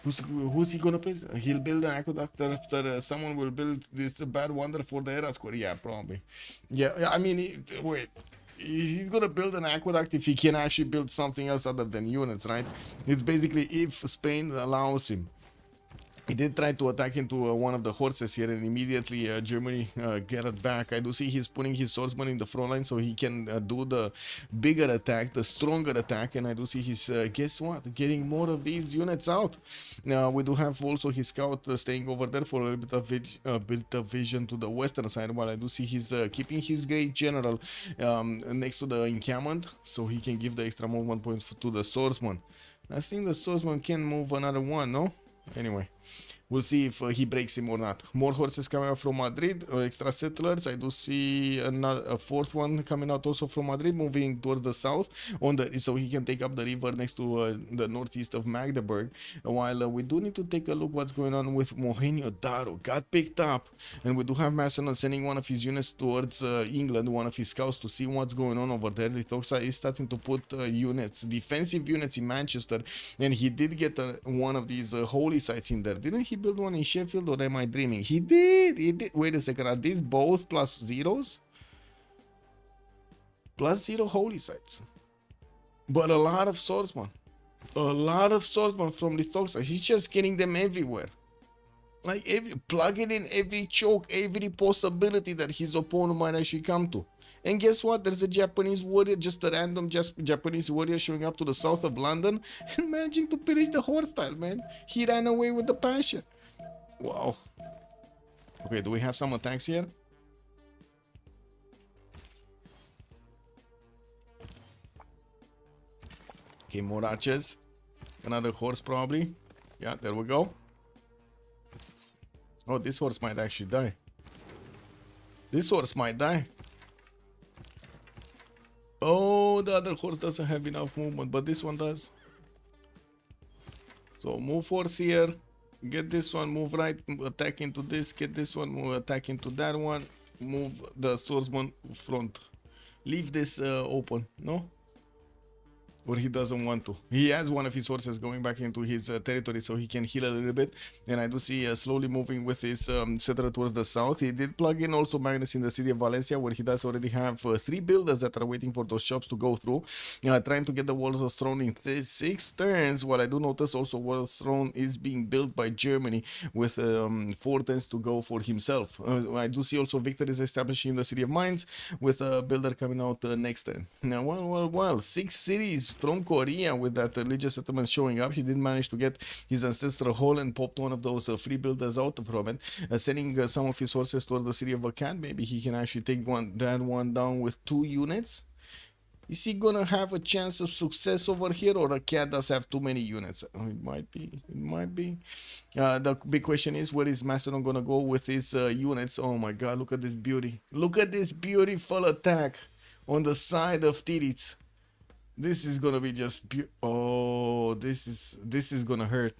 Speaker 4: Who's he gonna play? He'll build an aqueduct after someone will build this bad wonder for the era score. Yeah, probably. Yeah, I mean, wait. He's gonna build an aqueduct if he can actually build something else other than units, right? It's basically if Spain allows him. He did try to attack into one of the horses here, and immediately Germany get it back. I do see he's putting his swordsman in the front line so he can do the bigger attack, the stronger attack, and I do see he's, guess what, getting more of these units out. Now we do have also his scout staying over there for a little bit of vision to the western side, while I do see he's keeping his great general next to the encampment so he can give the extra movement points to the swordsman. I think the swordsman can move another one, no? Anyway, We'll see if he breaks him or not. More horses coming out from Madrid, extra settlers. I do see a fourth one coming out also from Madrid, moving towards the south, so he can take up the river next to the northeast of Magdeburg. While we do need to take a look what's going on with Mohenjo-Daro. Got picked up, and we do have Macedon sending one of his units towards England, one of his scouts, to see what's going on over there. Litoxa is starting to put units, defensive units in Manchester, and he did get one of these holy sites in there. Didn't he build one in Sheffield, or am I dreaming? He did. Wait a second, are these both plus zeros? Plus 0 holy sites, but a lot of swordsmen. A lot of swordsmen from Lithoxa. He's just getting them everywhere. Like plugging in every choke, every possibility that his opponent might actually come to. And guess what? There's a Japanese warrior, just a random Japanese warrior showing up to the south of London and managing to finish the horde style, man. He ran away with the passion. Wow. Okay, do we have some attacks here? Okay, more archers. Another horse probably. Yeah, there we go. Oh, this horse might actually die. This horse might die. Oh, the other horse doesn't have enough movement, but this one does. So move horse here. Get this one, move right, attack into this. Get this one, move attack into that one. Move the swordsman front. Leave this open, no? Or he doesn't want to. He has one of his horses going back into his territory so he can heal a little bit. And I do see slowly moving with his settler towards the south. He did plug in also Magnus in the city of Valencia, where he does already have 3 builders that are waiting for those shops to go through. Trying to get the walls of throne in 6 turns. While I do notice also walls of throne is being built by Germany with 4 turns to go for himself. I do see also Victor is establishing in the city of Mainz with a builder coming out next turn. Now, well, 6 cities from Korea with that religious settlement showing up. He did manage to get his ancestral hall and popped one of those free builders out from it, sending some of his horses towards the city of Akkad. Maybe he can actually take that one down with 2 units. Is he gonna have a chance of success over here, or Akkad does have too many units? Oh, it might be. The big question is, where is Macedon gonna go with his units? Oh my god, look at this beauty. Look at this beautiful attack on the side of Tirits. This is gonna be just oh, this is gonna hurt.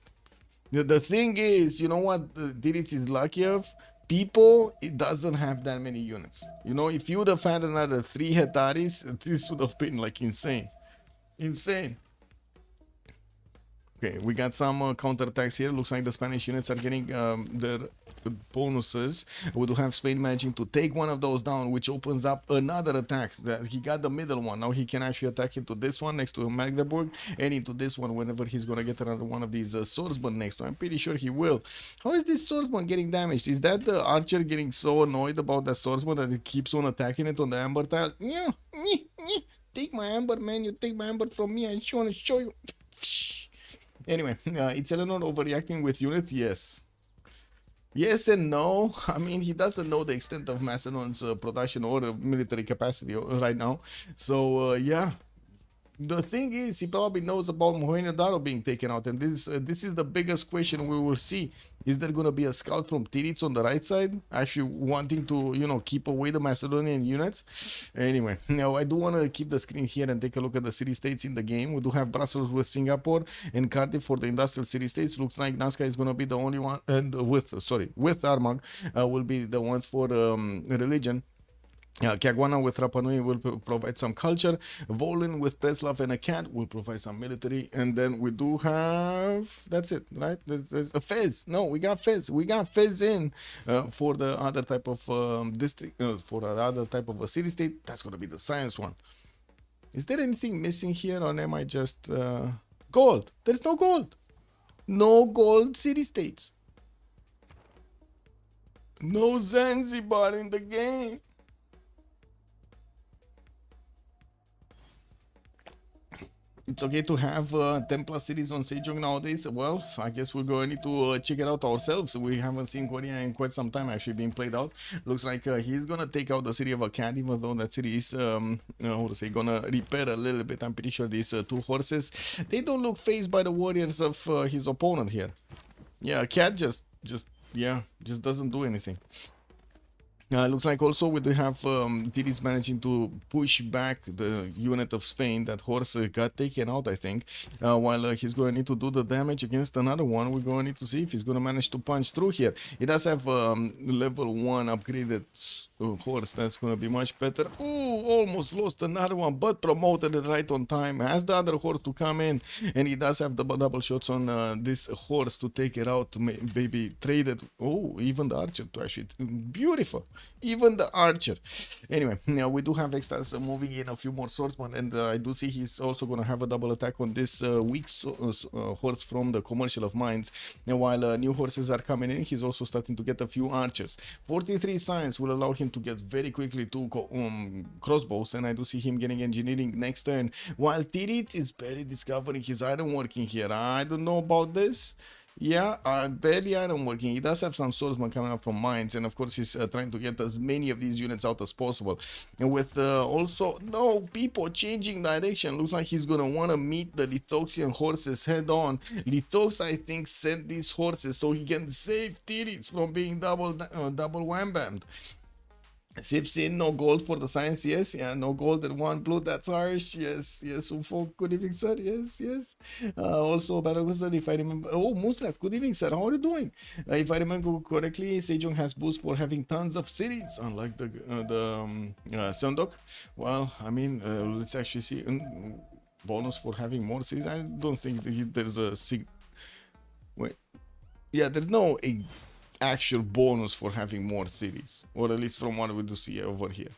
Speaker 4: The thing is, you know what Tirits is lucky of? People, it doesn't have that many units. You know, if you would have had another 3 Hetaris, this would have been like insane. Okay, we got some counterattacks here. Looks like the Spanish units are getting their bonuses. We do have Spain managing to take one of those down, which opens up another attack. He got the middle one. Now he can actually attack into this one next to Magdeburg, and into this one whenever he's gonna get another one of these swordsmen next to him. I'm pretty sure he will. How is this swordsman getting damaged? Is that the archer getting so annoyed about that swordsman that he keeps on attacking it on the amber tile? Take my amber, man. You take my amber from me. I just want to show you. Anyway, it's Eleanor overreacting with units? Yes and no. I mean, he doesn't know the extent of Macedon's production or military capacity right now. So, yeah. The thing is, he probably knows about Mohenjo-Daro being taken out, and this is the biggest question we will see. Is there going to be a scout from Tirits on the right side, actually wanting to, you know, keep away the Macedonian units? Anyway, now I do want to keep the screen here and take a look at the city-states in the game. We do have Brussels with Singapore and Cardiff for the industrial city-states. Looks like Nazca is going to be the only one, and with Armagh will be the ones for religion. Caguana with Rapa Nui will provide some culture. Volin with Preslav and Akkad will provide some military. And then we do have... That's it, right? There's a Fez. No, we got Fez. We got Fez in for the other type of district, for the other type of a city-state. That's going to be the science one. Is there anything missing here, or am I just... gold. There's no gold. No gold city-states. No Zanzibar in the game. It's okay to have 10 plus cities on Sejong nowadays. Well, I guess we're going to need to check it out ourselves. We haven't seen Korea in quite some time actually being played out. Looks like he's gonna take out the city of Akkad, even though that city is gonna repair a little bit. I'm pretty sure these 2 horses, they don't look phased by the warriors of his opponent here. Yeah, Akkad just just doesn't do anything. Looks like also we do have Didis managing to push back the unit of Spain. That horse got taken out, I think. While he's going to need to do the damage against another one, we're going to need to see if he's going to manage to punch through here. He does have level 1 upgraded horse. That's going to be much better. Ooh, almost lost another one, but promoted it right on time. Has the other horse to come in, and he does have the double shots on this horse to take it out. Maybe traded. Oh, even the archer to actually beautiful. Even the archer. Anyway, we do have extras moving in, a few more swordsmen, and I do see he's also going to have a double attack on this weak horse from the commercial of mines. And while new horses are coming in, he's also starting to get a few archers. 43 science will allow him to get very quickly to crossbows, and I do see him getting engineering next turn. While Tirit is barely discovering his ironworking here. I don't know about this. Yeah, barely ironworking. He does have some swordsmen coming up from mines, and of course he's trying to get as many of these units out as possible. And with also no people changing direction, looks like he's gonna want to meet the Lithoxian horses head on. Lithox, I think, sent these horses so he can save Tirits from being double wham-bammed. Civ6, no gold for the science, yes, yeah, no gold and 1 blue, that's harsh, yes, Ufo, good evening, sir, yes. Also, Battle Wizard, if I remember, oh, Musrat, good evening, sir, how are you doing? If I remember correctly, Sejong has boost for having tons of cities, unlike the Sundok. Well, I mean, let's actually see, bonus for having more cities. I don't think there's a, wait, yeah, there's no actual bonus for having more cities, or at least from what we do see over here.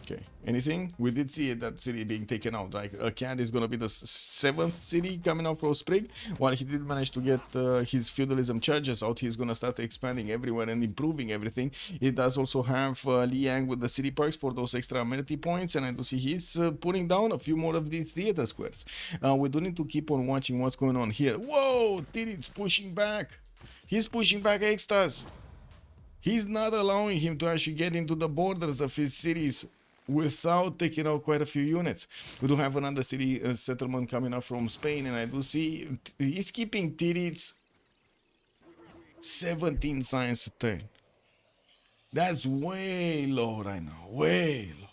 Speaker 4: Okay, anything? We did see that city being taken out. Like Cad is gonna be the 7th city coming out from Spring. While he did manage to get his feudalism charges out, he's gonna start expanding everywhere and improving everything. He does also have Liang with the city parks for those extra amenity points, and I do see he's putting down a few more of these theater squares. We do need to keep on watching what's going on here. Whoa, Tirit's pushing back. He's pushing back extras. He's not allowing him to actually get into the borders of his cities without taking out quite a few units. We do have another city settlement coming up from Spain, and I do see he's keeping Tirits 17 science a turn. That's way low right now, way low.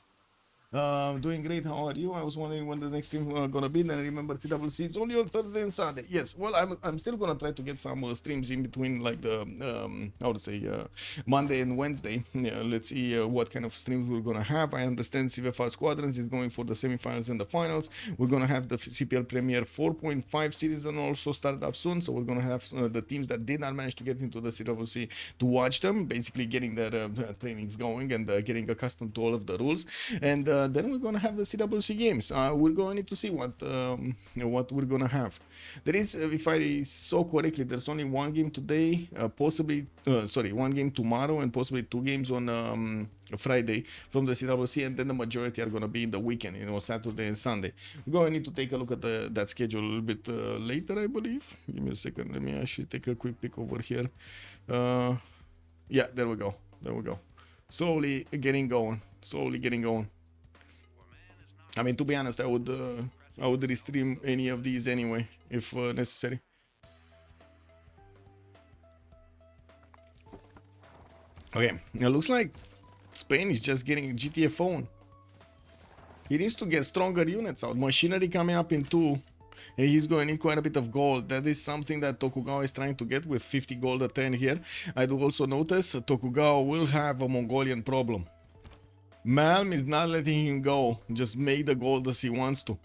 Speaker 4: Doing great, how are you? I was wondering when the next stream gonna be, then I remember CWC, it's only on Thursday and Sunday. Yes, well, I'm still gonna try to get some streams in between, like the, how to say, Monday and Wednesday. Yeah, let's see what kind of streams we're gonna have. I understand CivFR Squadrons is going for the semifinals and the finals. We're gonna have the CPL Premier 4.5 season also started up soon, so we're gonna have the teams that did not manage to get into the CWC to watch them, basically getting their trainings going and getting accustomed to all of the rules. And then we're gonna have the CWC games. We're going to need to see what we're gonna have. There is, if I saw correctly, there's only one game today, possibly, one game tomorrow, and possibly 2 games on Friday from the CWC, and then the majority are gonna be in the weekend, Saturday and Sunday. We're going to need to take a look at that schedule a little bit later, I believe. Give me a second. Let me actually take a quick peek over here. Yeah, there we go. Slowly getting going. I mean, to be honest, I would restream any of these anyway, if necessary. Okay, it looks like Spain is just getting GTA phone. He needs to get stronger units out. Machinery coming up in 2. And he's going to need quite a bit of gold. That is something that Tokugawa is trying to get with 50 gold a turn here. I do also notice Tokugawa will have a Mongolian problem. Malm is not letting him go, just make the gold as he wants to.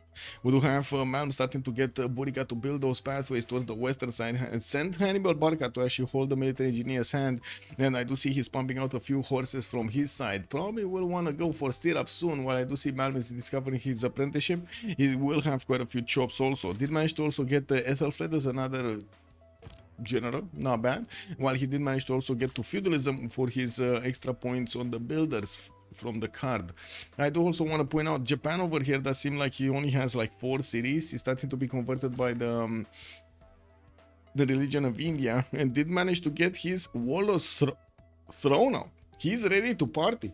Speaker 4: We do have Malm starting to get Burica to build those pathways towards the western side. Send Hannibal Barca to actually hold the military engineer's hand, and I do see he's pumping out a few horses from his side. Probably will want to go for stirrup soon. While I do see Malm is discovering his apprenticeship, he will have quite a few chops also. Did manage to also get Ethelfled as another general, not bad. While he did manage to also get to feudalism for his extra points on the builders from the card. I do also want to point out Japan over here does seem like he only has like 4 cities. He's starting to be converted by the religion of India, and did manage to get his Warlord's throne out. He's ready to party.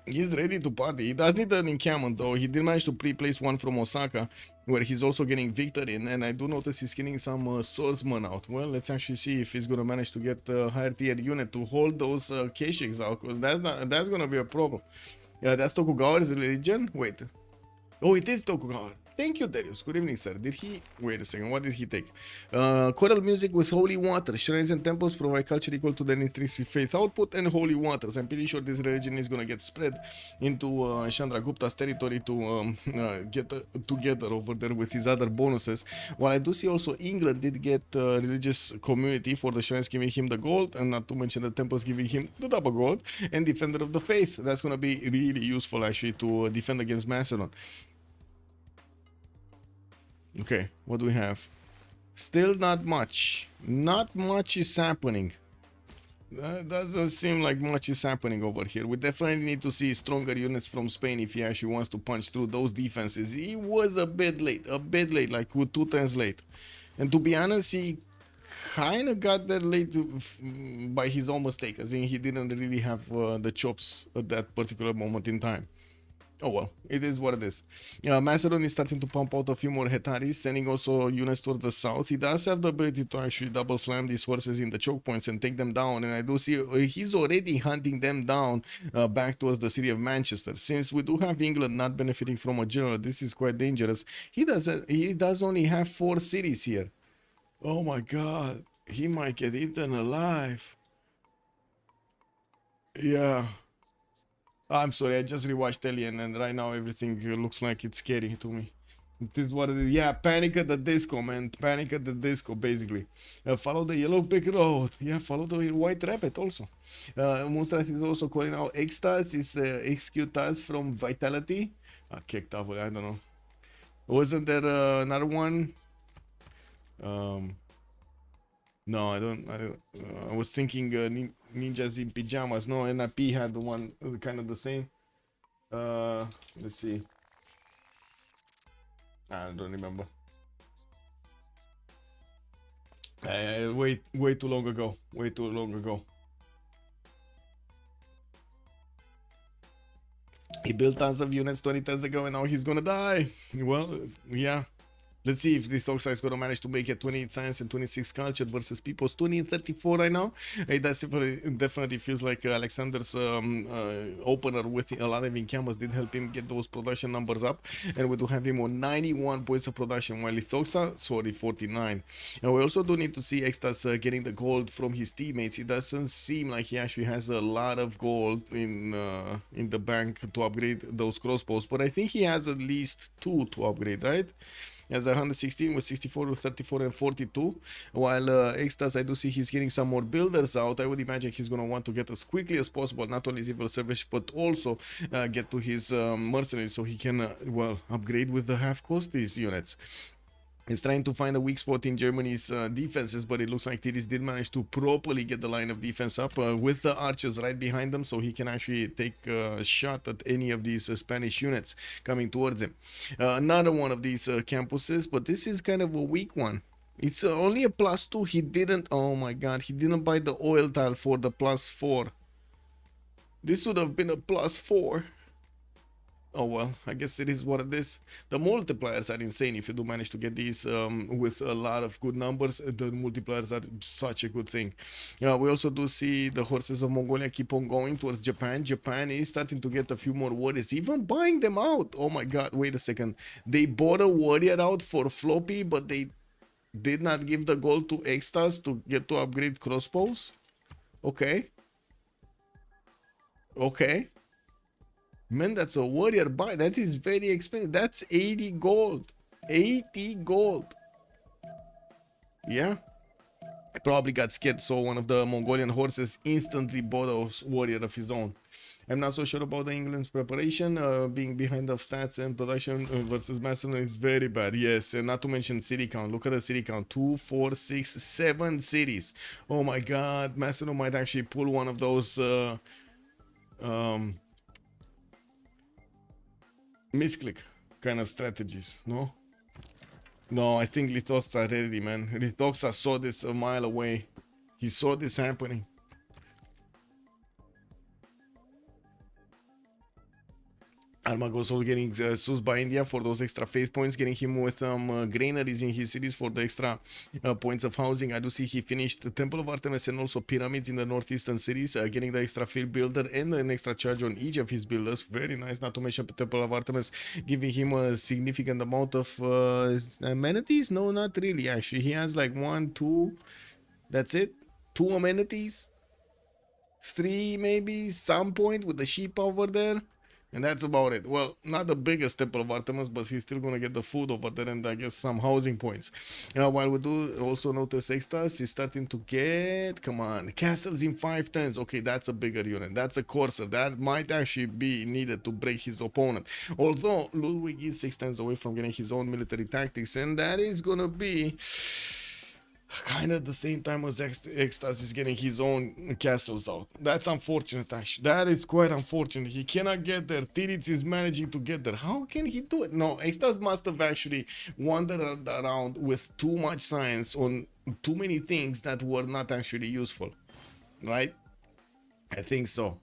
Speaker 4: He's ready to party. He does need an encampment though. He did manage to pre-place one from Osaka, where he's also getting victory in, and I do notice he's getting some swordsmen out. Well, let's actually see if he's gonna manage to get a higher tier unit to hold those Keishiks out, because that's gonna be a problem. Yeah, that's Tokugawa's religion. Wait. Oh, it is Tokugawa. Thank you, Darius. Good evening, sir. Did he... Wait a second. What did he take? Choral music with holy water. Shrines and temples provide culture equal to their intrinsic faith output and holy waters. I'm pretty sure this religion is going to get spread into Chandragupta's territory to get together over there with his other bonuses. While I do see also England did get religious community for the shrines giving him the gold, and not to mention the temples giving him the double gold, and defender of the faith. That's going to be really useful actually to defend against Macedon. Okay, what do we have? Still not much. Not much is happening. Doesn't seem like much is happening over here. We definitely need to see stronger units from Spain if he actually wants to punch through those defenses. He was a bit late, like with 2 turns late. And to be honest, he kind of got there late by his own mistake, as in he didn't really have the chops at that particular moment in time. Oh well, it is what it is. Macedon is starting to pump out a few more Hetaris, sending also units towards the south. He does have the ability to actually double slam these forces in the choke points and take them down, and I do see he's already hunting them down back towards the city of Manchester. Since we do have England not benefiting from a general, this is quite dangerous. He does only have 4 cities here. Oh my god, he might get eaten alive. Yeah. I'm sorry, I just rewatched Alien and right now everything looks like it's scary to me. It is what it is. Yeah, Panic at the Disco, man. Panic at the Disco, basically. Follow the yellow brick road. Yeah, follow the white rabbit also. Moonstrat is also calling out Extas. Is execute us from Vitality. Kicked off, I don't know. Wasn't there another one? No, I don't. I was thinking ninjas in pajamas. No, NIP had the one kind of the same. Let's see. I don't remember. Way too long ago. Way too long ago. He built tons of units 20 turns ago and now he's gonna die. Well, yeah. Let's see if this Oxa is going to manage to make it 28 science and 26 culture versus people's 20 and 34 right now. It definitely feels like Alexander's opener with a lot of encampments did help him get those production numbers up. And we do have him on 91 points of production, while Lithoxa, sorry, 49. And we also do need to see Extas getting the gold from his teammates. It doesn't seem like he actually has a lot of gold in the bank to upgrade those crossbows, but I think he has at least 2 to upgrade, right? As 116 with 64 with 34 and 42, while Extas, I do see he's getting some more builders out. I would imagine he's going to want to get as quickly as possible, not only civil service, but also get to his mercenaries so he can, well, upgrade with the half-cost these units. He's trying to find a weak spot in Germany's defenses, but it looks like Tiris did manage to properly get the line of defense up with the archers right behind them, so he can actually take a shot at any of these Spanish units coming towards him. Another one of these campuses, but this is kind of a weak one. It's only a +2. He didn't, oh my god, he didn't buy the oil tile for the +4. This would have been a +4. Oh well, I guess it is what it is. The multipliers are insane if you do manage to get these with a lot of good numbers. The multipliers are such a good thing. We also do see the horses of Mongolia keep on going towards Japan. Japan is starting to get a few more warriors, even buying them out. Oh my god, wait a second. They bought a warrior out for floppy, but they did not give the gold to Extas to get to upgrade crossbows? Okay. Okay. Man, that's a warrior buy. That is very expensive. That's 80 gold. 80 gold. Yeah. I probably got scared, so one of the Mongolian horses instantly bought a warrior of his own. I'm not so sure about the England's preparation. Being behind of stats and production versus Macedon is very bad. Yes, and not to mention city count. Look at the city count. 2, 4, 6, 7 cities. Oh my god. Macedon might actually pull one of those... misclick kind of strategies, no? No, I think Lithoxa are ready, man. Lithoxa saw this a mile away. He saw this happening. Armago's getting sus by India for those extra faith points, getting him with some granaries in his cities for the extra points of housing. I do see he finished the Temple of Artemis and also pyramids in the northeastern cities, getting the extra field builder and an extra charge on each of his builders. Very nice, not to mention the Temple of Artemis giving him a significant amount of amenities. No, not really, actually. He has like 1, 2, that's it. 2 amenities. 3 maybe, some point with the sheep over there. And that's about it. Well, not the biggest Temple of Artemis, but he's still going to get the food over there and I guess some housing points. While we do also notice extras, he's starting to get, come on, castles in 5 turns. Okay, that's a bigger unit. That's a courser. That might actually be needed to break his opponent. Although Ludwig is 6 turns away from getting his own military tactics, and that is going to be kind of at the same time as Extas is getting his own castles out. That's unfortunate, actually. That is quite unfortunate. He cannot get there. Tiritz is managing to get there. How can he do it? No, Extas must have actually wandered around with too much science on too many things that were not actually useful. Right? I think so.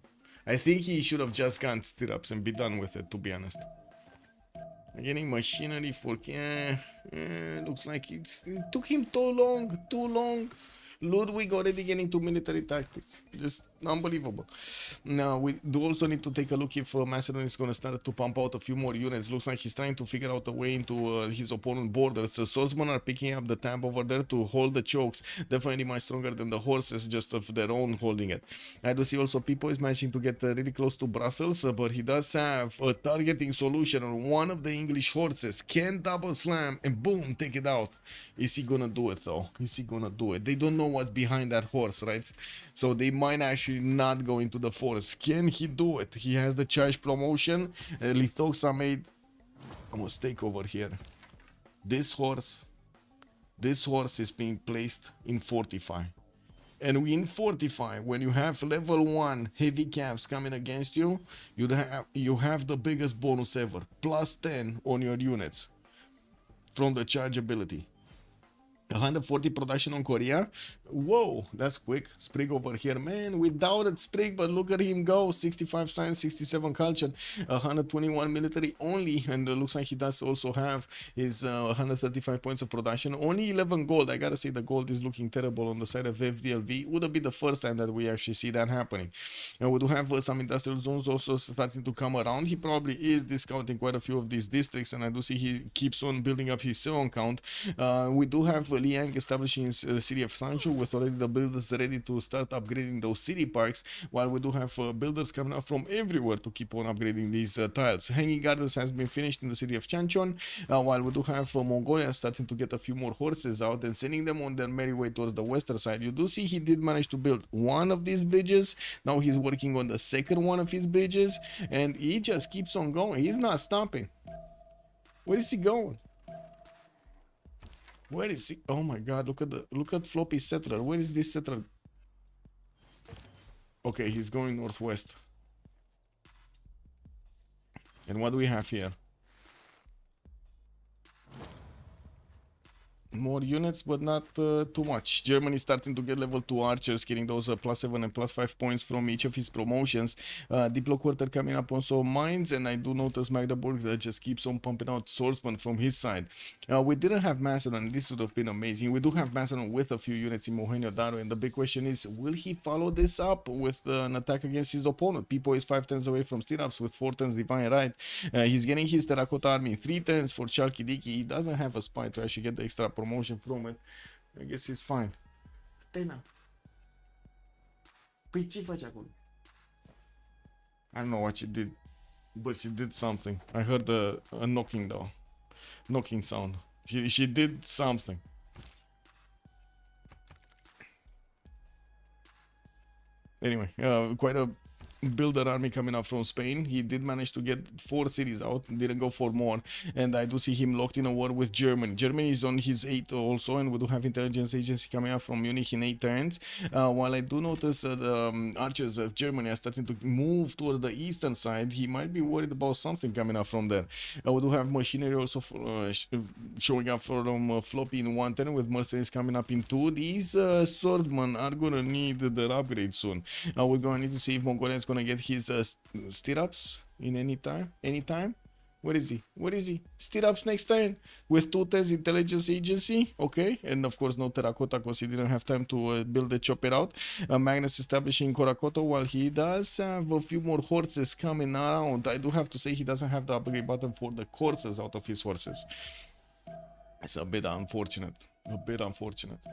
Speaker 4: I think he should have just gone stirrups and be done with it, to be honest. Getting machinery for looks like it took him too long. Ludwig already getting to military tactics, just unbelievable. Now we do also need to take a look if Macedon is going to start to pump out a few more units. Looks like he's trying to figure out a way into his opponent borders. The swordsmen are picking up the tab over there to hold the chokes, definitely much stronger than the horses just of their own holding it. I do see also Pipo is managing to get really close to Brussels, but he does have a targeting solution on one of the English horses. Can double slam and boom, take it out. Is he gonna do it though? Is he gonna do it? They don't know what's behind that horse, right? So they might actually not go into the forest. Can he do it? He has the charge promotion. Lithoxa made a mistake over here. This horse is being placed in Fortify. And in Fortify, when you have level 1 heavy calves coming against you, you have the biggest bonus ever. Plus 10 on your units from the charge ability. 140 production on Korea. Whoa, that's quick. Sprig over here, man. We doubted Sprig, but look at him go. 65 science, 67 culture, 121 military only, and looks like he does also have his 135 points of production. Only 11 gold. I gotta say the gold is looking terrible on the side of FDLV. Would be the first time that we actually see that happening. And we do have some industrial zones also starting to come around. He probably is discounting quite a few of these districts, and I do see he keeps on building up his own count. We do have Liang establishing his city of Sancho with already the builders ready to start upgrading those city parks, while we do have builders coming out from everywhere to keep on upgrading these tiles. Hanging Gardens has been finished in the city of Chanchon, while we do have Mongolia starting to get a few more horses out and sending them on their merry way towards the western side. You do see he did manage to build one of these bridges. Now he's working on the second one of his bridges, and he just keeps on going. He's not stopping. Where is he going? Where is he? Oh my god, look at Floppy settler. Where is this settler? Okay, he's going northwest. And what do we have here? More units, but not too much. Germany starting to get level 2 archers, getting those +7 and +5 points from each of his promotions. Diplo Quarter coming up also mines, and I do notice Magdeburg that just keeps on pumping out swordsmen from his side. We didn't have Macedon. This would have been amazing. We do have Macedon with a few units in Mohenjo-Daro, and the big question is, will he follow this up with an attack against his opponent? Pipo is 5 turns away from stirrups with 4 turns divine right. He's getting his terracotta army in 3 turns for Chalkidiki. He doesn't have a spy to actually get the extra promotion from it. I guess he's fine. Tena. Păi ce faci acolo? I don't know what she did, but she did something. I heard a knocking though. Knocking sound. She did something. Anyway, quite a builder army coming up from Spain. He did manage to get 4 cities out, didn't go for more, and I do see him locked in a war with Germany. Germany is on his 8 also, and we do have intelligence agency coming out from Munich in 8 turns, while I do notice the archers of Germany are starting to move towards the eastern side. He might be worried about something coming up from there. We do have machinery also showing up from Floppy in 1 turn, with mercenaries coming up in 2. These swordmen are gonna need their upgrade soon. We're gonna need to see if Mongolia is gonna get his stirrups. in any time. Where is he? Where is he? Stirrups next turn with 210 intelligence agency. Okay, and of course no terracotta because he didn't have time to build the chopper out. Magnus establishing Korakoto while he does have a few more horses coming around. I do have to say he doesn't have the upgrade button for the courses out of his horses. It's a bit unfortunate. A bit unfortunate.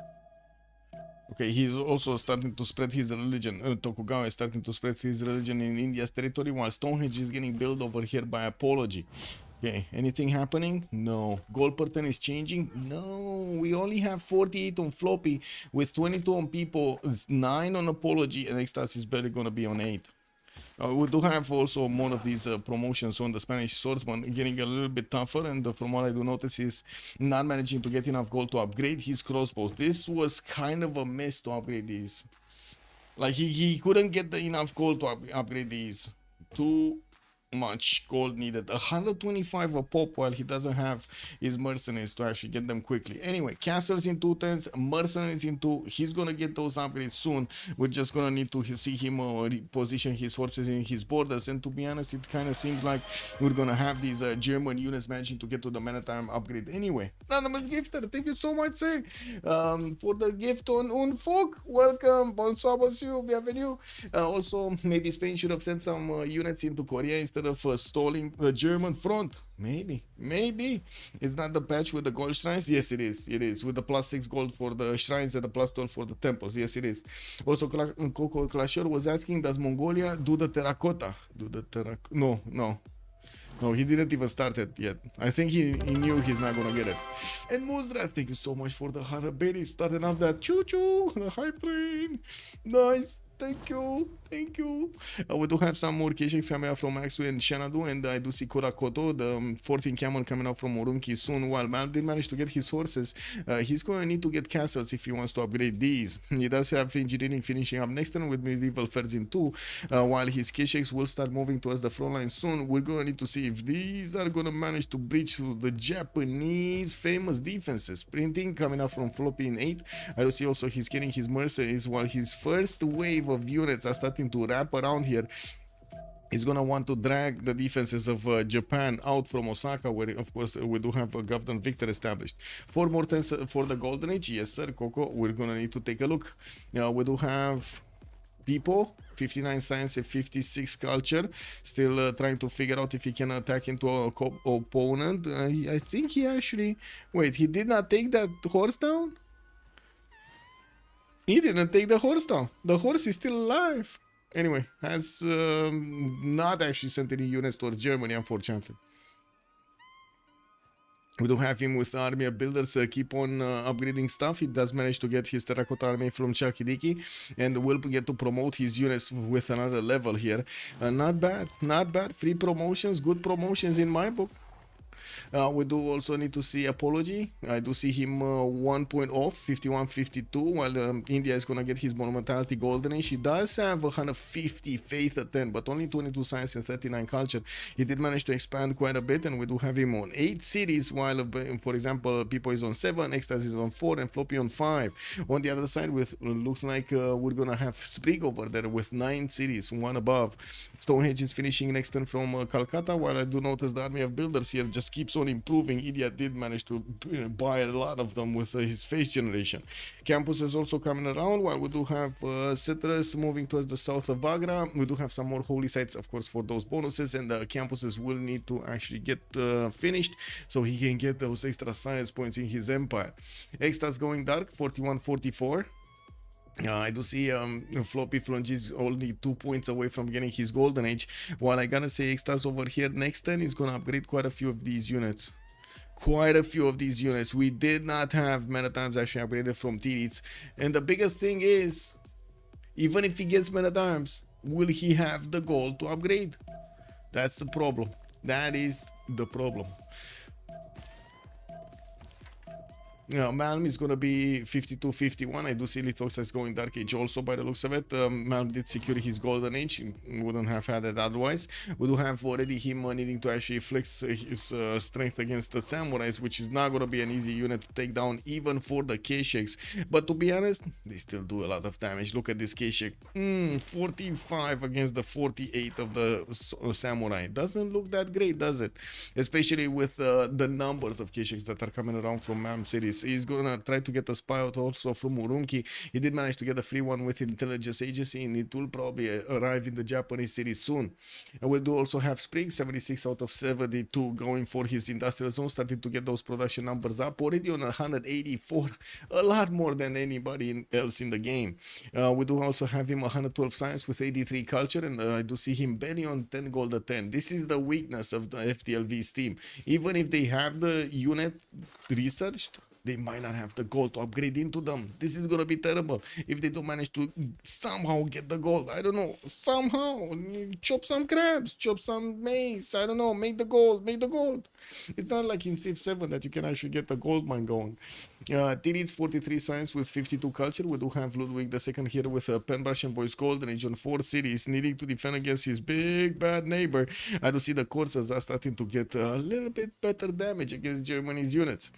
Speaker 4: Okay, he's also starting to spread his religion. Tokugawa is starting to spread his religion in India's territory, while Stonehenge is getting built over here by Apology. Okay, anything happening? No. Gold per turn is changing? No. We only have 48 on Floppy with 22 on People, 9 on Apology, and Extas is barely going to be on 8. We do have also more of these promotions on the Spanish swordsman getting a little bit tougher, and from what I do notice is not managing to get enough gold to upgrade his crossbows. This was kind of a mess to upgrade these. Like he couldn't get enough gold to upgrade these. Too much gold needed. 125 a pop while he doesn't have his mercenaries to actually get them quickly. Anyway, castles in 210s, mercenaries in 2. He's gonna get those upgrades soon. We're just gonna need to see him reposition his horses in his borders, and to be honest, it kind of seems like we're gonna have these German units managing to get to the maritime upgrade anyway. Anonymous gifter, thank you so much, sir, for the gift on Folk. Welcome, bonsoir, monsieur, bienvenue. Also, maybe Spain should have sent some units into Korea instead of stalling the German front. Maybe it's not the patch with the gold shrines. Yes, it is with the +6 gold for the shrines and the +12 for the temples. Yes, it is. Also, Coco Clasher was asking, does Mongolia do the terracotta? No, he didn't even start it yet. I think he knew he's not gonna get it. And Muzdra, thank you so much for the 100 berries, starting off that choo-choo, the hype train. Nice. Thank you. We do have some more Kesheks coming out from Maxu and Shanadu, and I do see Korakoto, the 14 camel coming out from Urumqi soon. While Mal did manage to get his horses, he's going to need to get castles if he wants to upgrade these. He does have engineering finishing up next turn with medieval fairs in 2, while his Kesheks will start moving towards the front line soon. We're going to need to see if these are going to manage to breach through the Japanese famous defenses. Printing coming out from Floppy in 8. I do see also he's getting his mercenaries, while his first wave of units are starting to wrap around here. He's gonna want to drag the defenses of Japan out from Osaka, where of course we do have a Governor Victor established. 4 more turns for the Golden Age. Yes sir, Coco, we're gonna need to take a look. We do have people, 59 science and 56 culture, still trying to figure out if he can attack into a opponent. I think he actually, wait, he did not take that horse down? He didn't take the horse down. The horse is still alive. Anyway, has not actually sent any units towards Germany, unfortunately. We do have him with the army of builders keep on upgrading stuff. He does manage to get his terracotta army from Chalkidiki, and will get to promote his units with another level here. Not bad. Free promotions, good promotions in my book. We do also need to see Apology. I do see him 1 point off, 51-52, while India is going to get his Monumentality Golden Age. He does have 150 Faith at 10, but only 22 Science and 39 Culture. He did manage to expand quite a bit, and we do have him on 8 cities, while, for example, People is on 7, Ecstasy is on 4, and Floppy on 5. On the other side, looks like we're going to have Sprig over there with 9 cities, 1 above. Stonehenge is finishing next turn from Calcutta, while I do notice the army of builders here just keeps on improving. India did manage to buy a lot of them with his face generation. Campus is also coming around, while we do have Citrus moving towards the south of Agra. We do have some more holy sites, of course, for those bonuses, and the campuses will need to actually get finished so he can get those extra science points in his empire. Extras going dark, 41-44. I do see Floppy Flungy is only 2 points away from getting his Golden Age, while I gotta say Extas over here next turn is gonna upgrade quite a few of these units. We did not have Manatimes actually upgraded from Tirits, and the biggest thing is, even if he gets Manatimes, will he have the gold to upgrade? That's the problem. That is the problem. Malm is going to be 52-51. I do see Lithoxa is going Dark Age also by the looks of it. Malm did secure his Golden Age. He wouldn't have had it otherwise. We do have already him needing to actually flex his strength against the Samurais, which is not going to be an easy unit to take down even for the K-Shakes. But to be honest, they still do a lot of damage. Look at this K-Shake. 45 against the 48 of the Samurai. Doesn't look that great, does it? Especially with the numbers of K-Shakes that are coming around from Malm Cities. He's gonna try to get a spy out also from Urumqi. He did manage to get a free one with Intelligence Agency, and it will probably arrive in the Japanese city soon. And we do also have Spring, 76 out of 72 going for his industrial zone, starting to get those production numbers up. Already on 184, a lot more than anybody else in the game. We do also have him 112 science with 83 culture, and I do see him barely on 10 gold at 10. This is the weakness of the FTLV's team. Even if they have the unit researched, they might not have the gold to upgrade into them. This is gonna be terrible if they don't manage to somehow get the gold. I don't know, somehow chop some crabs, chop some maize. I don't know, make the gold, make the gold. It's not like in Civ 7 that you can actually get the gold mine going. Tirits 43 science with 52 culture. We do have Ludwig II here with a Penbrush and Voice Golden Age on 4 cities, needing to defend against his big bad neighbor. I do see the courses are starting to get a little bit better damage against Germany's units.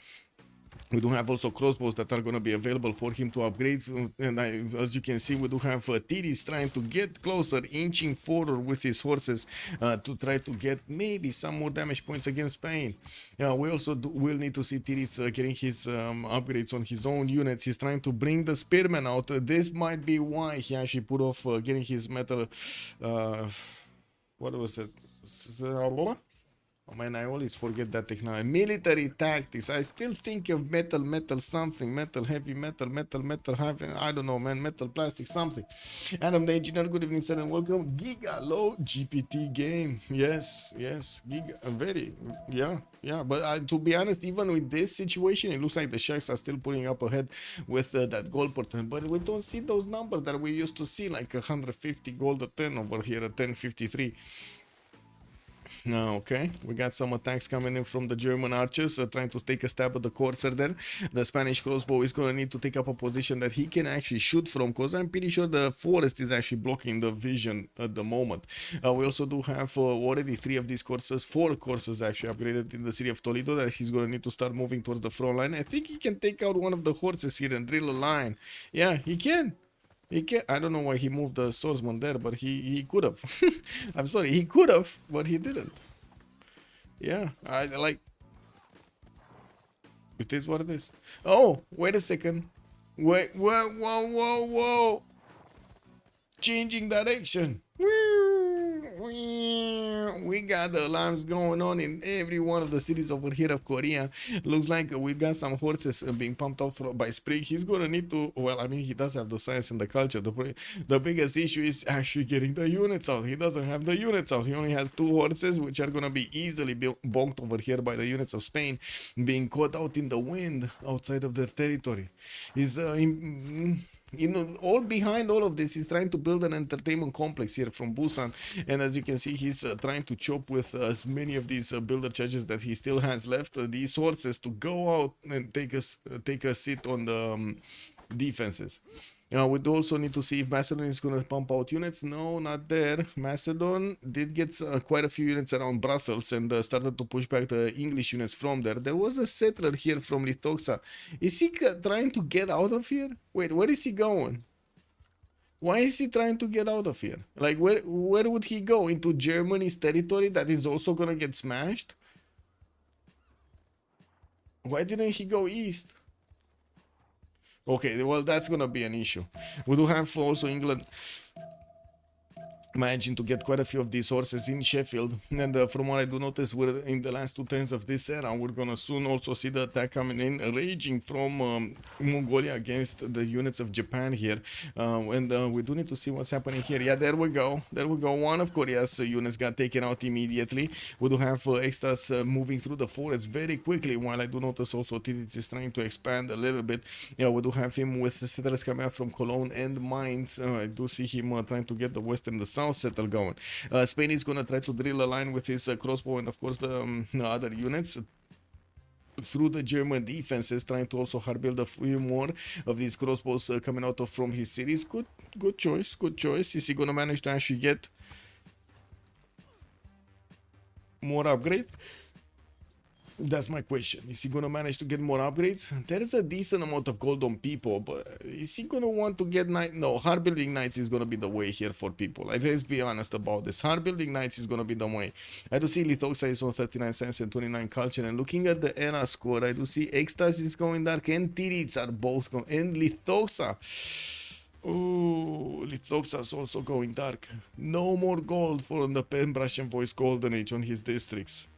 Speaker 4: We do have also crossbows that are going to be available for him to upgrade, and as you can see, we do have Tiris trying to get closer, inching forward with his horses to try to get maybe some more damage points against Spain. We also will need to see Tiris getting his upgrades on his own units. He's trying to bring the Spearman out. This might be why he actually put off getting his metal, what was it? Oh man, I always forget that technology. Military tactics. I still think of metal something. Metal, heavy metal, heavy. I don't know, man. Metal, plastic, something. Adam the Engineer, good evening, sir, and welcome. Giga low GPT game. Yes. Giga, very, yeah. But to be honest, even with this situation, it looks like the Sharks are still pulling up ahead with that gold per 10. But we don't see those numbers that we used to see, like 150 gold a 10 over here at 1053. Okay, we got some attacks coming in from the German archers trying to take a stab at the Corsair there. The Spanish crossbow is going to need to take up a position that he can actually shoot from, because I'm pretty sure the forest is actually blocking the vision at the moment. We also do have already 3 of these Corsairs, 4 Corsairs actually upgraded in the city of Toledo, that he's going to need to start moving towards the front line. I think he can take out one of the horses here and drill a line. Yeah, he can. I don't know why he moved the swordsman there, but he could have. I'm sorry, he could have, but he didn't. Yeah, I like. It is what it is. Oh, wait a second. Wait, whoa. Changing direction. We got the alarms going on in every one of the cities over here of Korea. Looks like we've got some horses being pumped up by Spring. He's gonna need to, well, I mean, he does have the science and the culture. The biggest issue is actually getting the units out. He doesn't have the units out. He only has 2 horses, which are gonna be easily bonked over here by the units of Spain, being caught out in the wind outside of their territory. He's all behind all of this, he's trying to build an entertainment complex here from Busan, and as you can see, he's trying to chop with as many of these builder charges that he still has left, these horses, to go out and take a seat on the defenses. We do also need to see if Macedon is going to pump out units. No, not there. Macedon did get quite a few units around Brussels and started to push back the English units from there. There was a settler here from Lithoxa. Is he trying to get out of here? Wait, where is he going? Why is he trying to get out of here? Like, where would he go? Into Germany's territory that is also going to get smashed? Why didn't he go east? Okay, well, that's gonna be an issue. We do have also England managing to get quite a few of these horses in Sheffield, and from what I do notice, we're in the last 2 turns of this era. We're gonna soon also see the attack coming in, raging from Mongolia against the units of Japan here, and we do need to see what's happening here. Yeah, there we go. One of Korea's units got taken out immediately. We do have extras moving through the forest very quickly, while I do notice also Titis is trying to expand a little bit. Yeah, we do have him with the settlers coming out from Cologne and Mainz. I do see him trying to get the west and the south settle going. Spain is going to try to drill a line with his crossbow and of course the other units. through the German defenses, trying to also hard build a few more of these crossbows coming out of from his cities. Good choice, good choice. Is he gonna manage to actually get more upgrade? That's my question. Is he gonna manage to get more upgrades? There is a decent amount of gold on people, but is he gonna want to get knight? No, hard building knights is gonna be the way here for people. Like, let's be honest about this. Hard building knights is gonna be the way. I do see Lithoxa is on 39 cents and 29 culture, and looking at the era score, I do see Ecstasy is going dark and Tirits are both going, and Lithoxa. Oh, Lithoxa is also going dark. No more gold for the Pembrush and Voice Golden Age on his districts.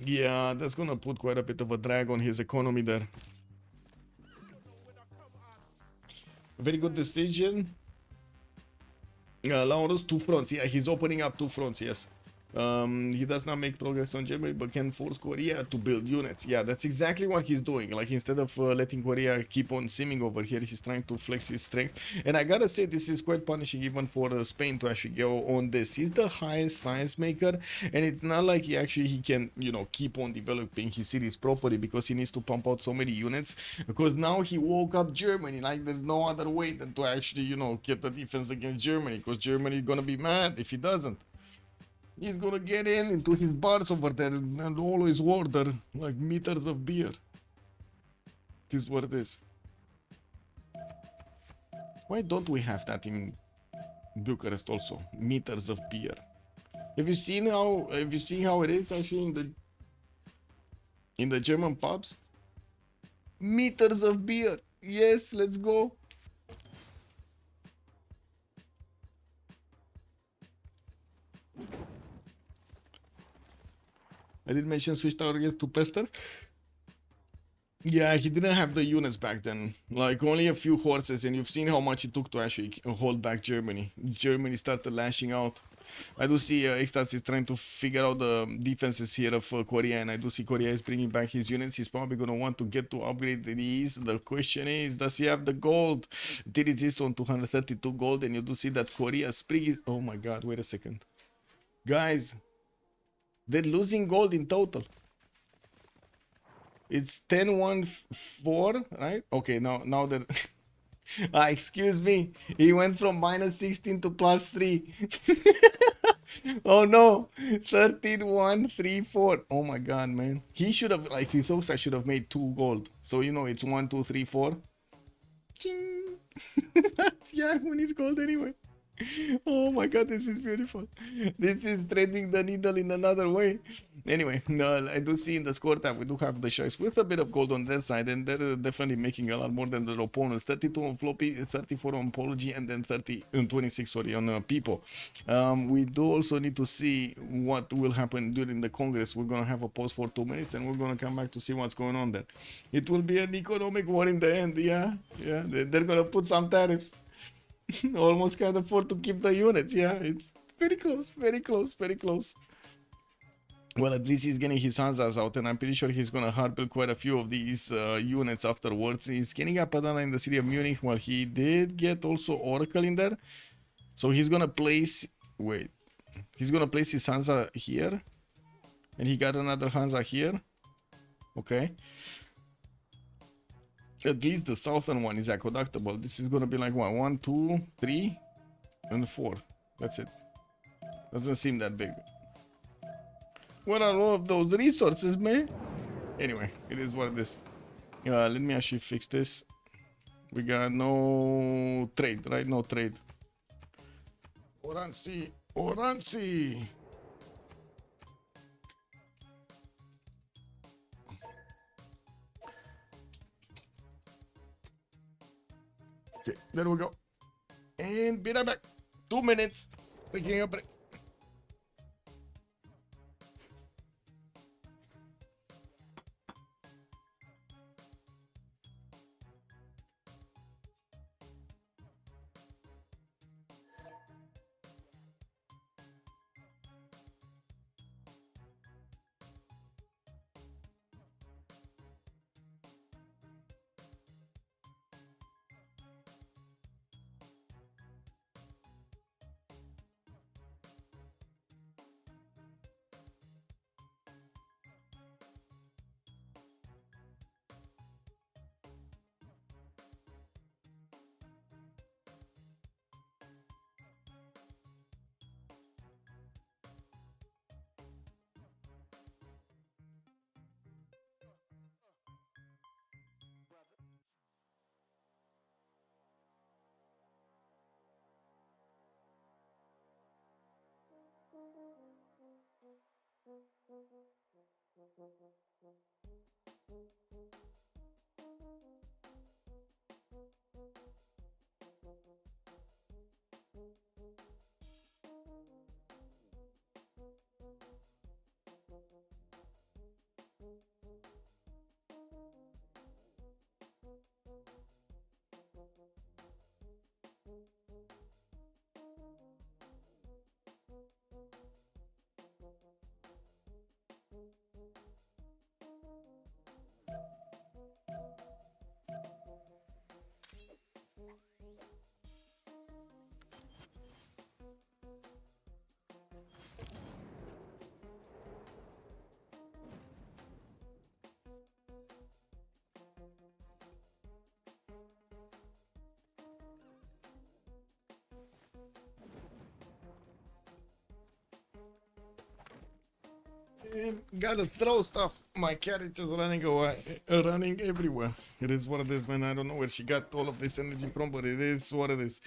Speaker 4: Yeah, that's gonna put quite a bit of a drag on his economy there. Very good decision. Laurus, 2 fronts. Yeah, he's opening up 2 fronts, yes. He does not make progress on Germany, but can force Korea to build units. Yeah, that's exactly what he's doing. Like, instead of letting Korea keep on simming over here, he's trying to flex his strength. And I gotta say, this is quite punishing even for Spain to actually go on this. He's the highest science maker, and it's not like he can, you know, keep on developing his cities properly, because he needs to pump out so many units, because now he woke up Germany. Like, there's no other way than to actually, you know, get the defense against Germany, because Germany is gonna be mad if he doesn't. He's gonna get into his bars over there and always order like meters of beer. This is what it is. Why don't we have that in Bucharest also? Meters of beer. Have you seen how it is actually in the German pubs? Meters of beer. Yes, let's go. I did mention switch targets to Pester. Yeah, he didn't have the units back then. Like, only a few horses, and you've seen how much it took to actually hold back Germany. Germany started lashing out. I do see Ecstasy is trying to figure out the defenses here of Korea, and I do see Korea is bringing back his units. He's probably going to want to get to upgrade these. The question is, does he have the gold? Tirits is on 232 gold, and you do see that Korea Sprig is... Oh my god, wait a second. Guys, they're losing gold in total. It's 10-1-4, right? Okay, now that... excuse me. He went from -16 to +3. Oh no. 13-1-3-4. Oh my god, man. He should have, like, his I should have made 2 gold. So, you know, it's 1, 2, 3, 4. Ching. Yeah, who needs gold anyway? Oh my god, this is beautiful. This is threading the needle in another way. Anyway, I do see in the score tab we do have the sharks with a bit of gold on their side, and they're definitely making a lot more than their opponents. 32 on floppy, 34 on apology, and then 26 sorry, on people. We do also need to see what will happen during the Congress. We're gonna have a pause for 2 minutes, and we're gonna come back to see what's going on there. It will be an economic war in the end. Yeah, they're gonna put some tariffs. Almost can't afford to keep the units. Yeah, it's very close, very close, very close. Well, at least he's getting his Hanzas out, and I'm pretty sure he's gonna hard build quite a few of these units afterwards. He's getting a Padana in the city of Munich, while he did get also Oracle in there. So he's gonna place... Wait. He's gonna place his Hansa here. And he got another Hansa here. Okay. At least the southern one is aqueductable. This is gonna be like what? 1, 2, 3, and 4. That's it. Doesn't seem that big. What are all of those resources, man? Anyway, it is what it is. Let me actually fix this. We got no trade, right? No trade. Oranzi, Oranzi. Okay, there we go. And be right back. 2 minutes. Taking a break. Gotta throw stuff. My cat is just running away, running everywhere. It is what it is, man. I don't know where she got all of this energy from, but it is what it is.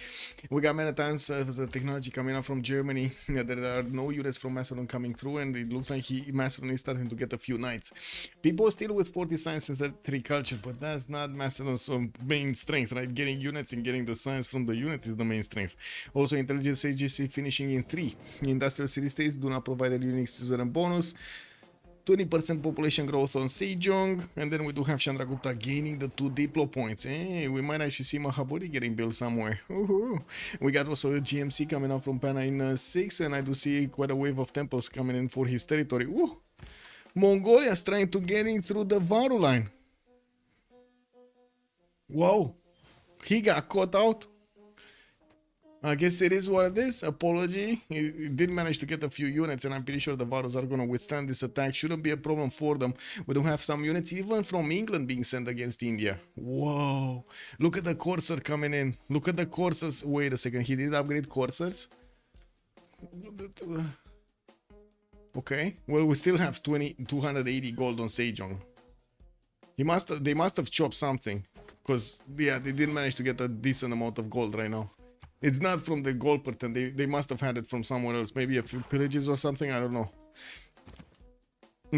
Speaker 4: We got many times the technology coming out from Germany. Yeah, there are no units from Macedon coming through, and it looks like Macedon is starting to get a few knights. People still with 40 science and 33 culture, but that's not Macedon's main strength, right? Getting units and getting the science from the units is the main strength. Also, intelligence agency finishing in 3. Industrial city states do not provide a unique citizen bonus. 20% population growth on Sejong, and then we do have Chandragupta gaining the 2 Diplo points. We might actually see Mahabodhi getting built somewhere. We got also a GMC coming out from Pana in 6, and I do see quite a wave of temples coming in for his territory. Mongolia's trying to get in through the Varu line. Whoa, he got caught out. I guess it is what it is. Apology. He did manage to get a few units, and I'm pretty sure the Varus are going to withstand this attack. Shouldn't be a problem for them. We do have some units even from England being sent against India. Whoa. Look at the Corsair coming in. Look at the Corsairs. Wait a second. He did upgrade Corsairs? Okay. Well, we still have 280 gold on Sejong. They must have chopped something. Because, yeah, they didn't manage to get a decent amount of gold right now. It's not from the gold pattern. They must have had it from somewhere else. Maybe a few pillages or something. I don't know.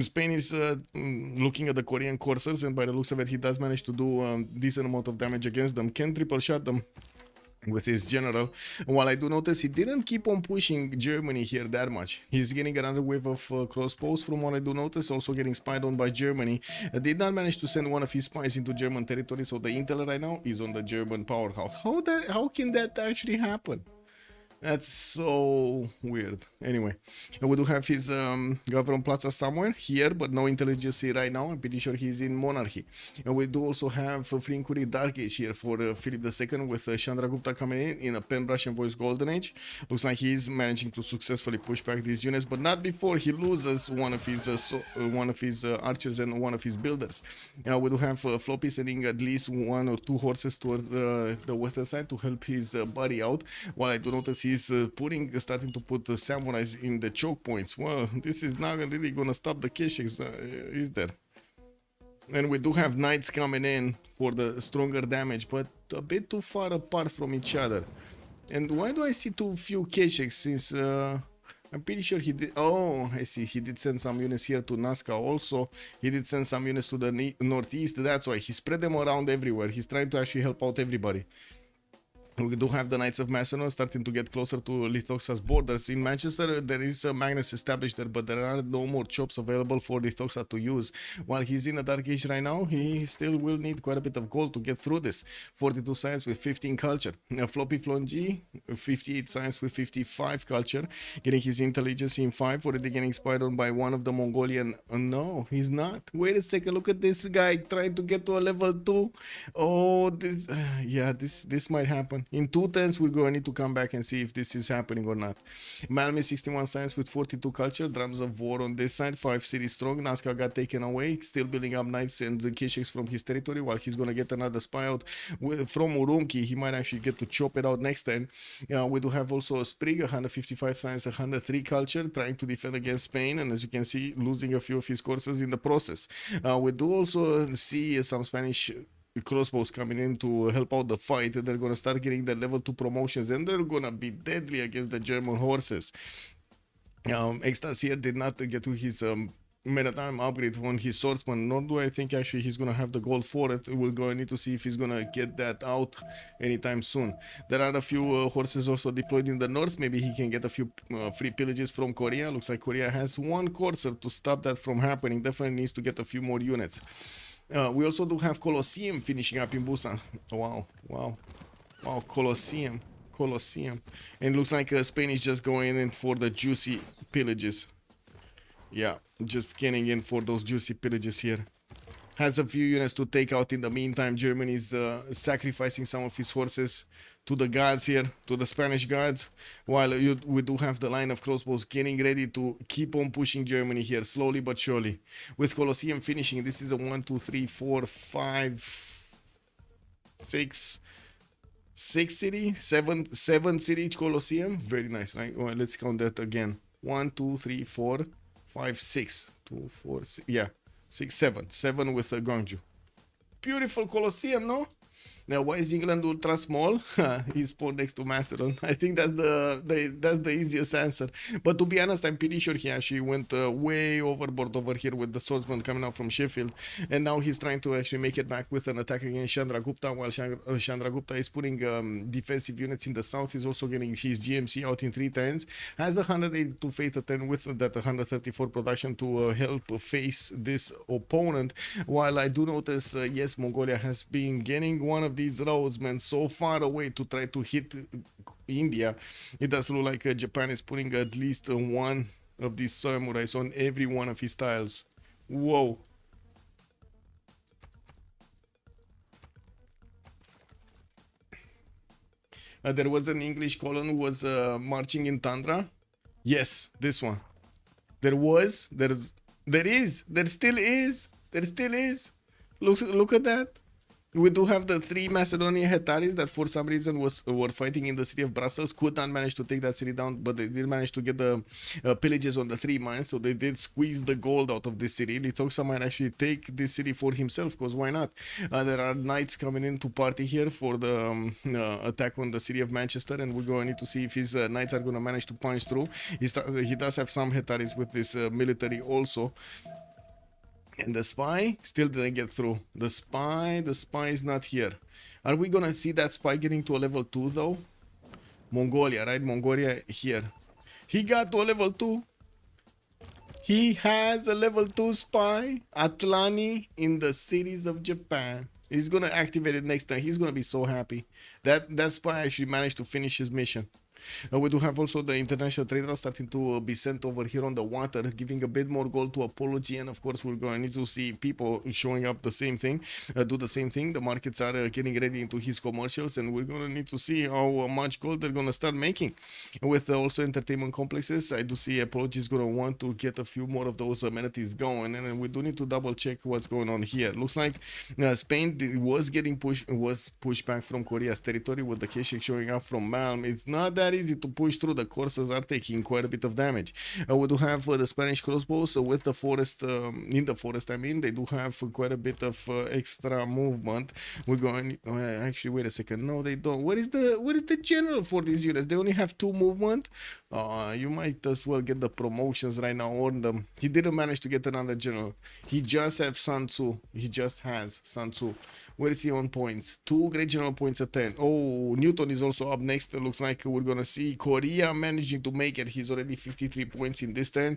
Speaker 4: Spain is looking at the Korean Corsairs, and by the looks of it, he does manage to do a decent amount of damage against them. Can triple shot them with his general. While I do notice he didn't keep on pushing Germany here that much. He's getting another wave of crossbows from what I do notice, also getting spied on by Germany. Did not manage to send one of his spies into German territory, so the intel right now is on the German powerhouse. How can that actually happen? That's so weird. Anyway, we do have his government plaza somewhere here, but no intelligence right now. I'm pretty sure he's in monarchy. And we do also have Frinkuri Dark Age here for Philip II with Chandragupta coming in a Pen Russian Voice Golden Age. Looks like he's managing to successfully push back these units, but not before he loses one of his archers and one of his builders. We do have Floppy sending at least 1 or 2 horses towards the western side to help his buddy out. While I do notice he's starting to put the samurais in the choke points. Well, this is not really gonna stop the Keshiks, is there? And we do have knights coming in for the stronger damage, but a bit too far apart from each other. And why do I see too few Keshiks? Since I'm pretty sure he did. Oh, I see. He did send some units here to Nazca also. He did send some units to the northeast. That's why he spread them around everywhere. He's trying to actually help out everybody. We do have the Knights of Macedon starting to get closer to Lithoxa's borders. In Manchester, there is a Magnus established there, but there are no more chops available for Lithoxa to use. While he's in a Dark Age right now, he still will need quite a bit of gold to get through this. 42 science with 15 culture. Floppy Flongi, 58 science with 55 culture, getting his intelligence in 5, already getting spied on by one of the Mongolian. No, he's not. Wait a second, look at this guy trying to get to a level 2. Oh, this might happen. In 2 turns, we're going to need to come back and see if this is happening or not. Malmi 61 science with 42 culture. Drums of war on this side. 5 cities strong. Nazca got taken away. Still building up knights and the Keshiks from his territory while he's going to get another spy out from Urumqi. He might actually get to chop it out next turn. We do have also a Sprig, 155 science, 103 culture, trying to defend against Spain. And as you can see, losing a few of his courses in the process. We do also see some Spanish crossbows coming in to help out the fight. They're gonna start getting the level 2 promotions, and they're gonna be deadly against the German horses. Extas here did not get to his Meta-time upgrade on his swordsman, nor do I think actually he's gonna have the gold for it. We're gonna need to see if he's gonna get that out anytime soon. There are a few horses also deployed in the north. Maybe he can get a few free pillages from Korea. Looks like Korea has one courser to stop that from happening. Definitely needs to get a few more units. We also do have Colosseum finishing up in Busan. Wow, Colosseum. And it looks like Spain is just going in for the juicy pillages. Yeah, just scanning in for those juicy pillages here. Has a few units to take out in the meantime. Germany's sacrificing some of his horses to the guards here, to the Spanish guards, while we do have the line of crossbows getting ready to keep on pushing Germany here, slowly but surely. With Colosseum finishing, this is a 1, 2, 3, 4, 5, 6 city, seven city Colosseum. Very nice, right? Well, let's count that again. 1, 2, 3, 4, 5, 6. 2, 4, 6. Yeah, 6, 7. 7 with Gwangju. Beautiful Colosseum, no? Now, why is England ultra small? He's spawned next to Macedon. I think that's the easiest answer. But to be honest, I'm pretty sure he actually went way overboard over here with the swordsman coming out from Sheffield. And now he's trying to actually make it back with an attack against Chandragupta, while Chandragupta is putting defensive units in the south. He's also getting his GMC out in 3 turns. Has 182 faith turn with that 134 production to help face this opponent. While I do notice, yes, Mongolia has been getting one of these roads, man, so far away to try to hit India. It does look like Japan is putting at least one of these samurais on every one of his tiles. Whoa. There was an English column who was marching in Tundra. Yes, this one. There still is. Look at that. We do have the 3 Macedonian Hetaris that for some reason were fighting in the city of Brussels. Could not manage to take that city down, but they did manage to get the pillages on the 3 mines, so they did squeeze the gold out of this city. Lithoxa might actually take this city for himself, because why not? There are knights coming in to party here for the attack on the city of Manchester, and we're going to need to see if his knights are going to manage to punch through. He does have some Hetaris with this military also. And the spy still didn't get through. The spy is not here. Are we gonna see that spy getting to a level 2 though? Mongolia, right? Mongolia here. He got to a level 2. He has a level 2 spy. Atlani in the cities of Japan. He's gonna activate it next time. He's gonna be so happy. That spy actually managed to finish his mission. We do have also the international trade route starting to be sent over here on the water, giving a bit more gold to Apology, and of course we're going to need to see people showing up the same thing, do the same thing. The markets are getting ready into his commercials, and we're going to need to see how much gold they're going to start making. With also entertainment complexes, I do see Apology is going to want to get a few more of those amenities going, and we do need to double check what's going on here. Looks like Spain was pushed back from Korea's territory with the Keshik showing up from Malm. It's not that easy to push through. The courses are taking quite a bit of damage. We do have the Spanish crossbows with the forest, in the forest I mean, they do have quite a bit of extra movement. We're going, actually wait a second, no they don't. What is the general for these units? They only have 2 movement. You might as well get the promotions right now on them. He didn't manage to get another general. He just has Sun Tzu. He just has Sun Tzu. Where is he on points? 2 great general points at 10. Oh, Newton is also up next. It looks like we're gonna see Korea managing to make it. He's already 53 points in this turn.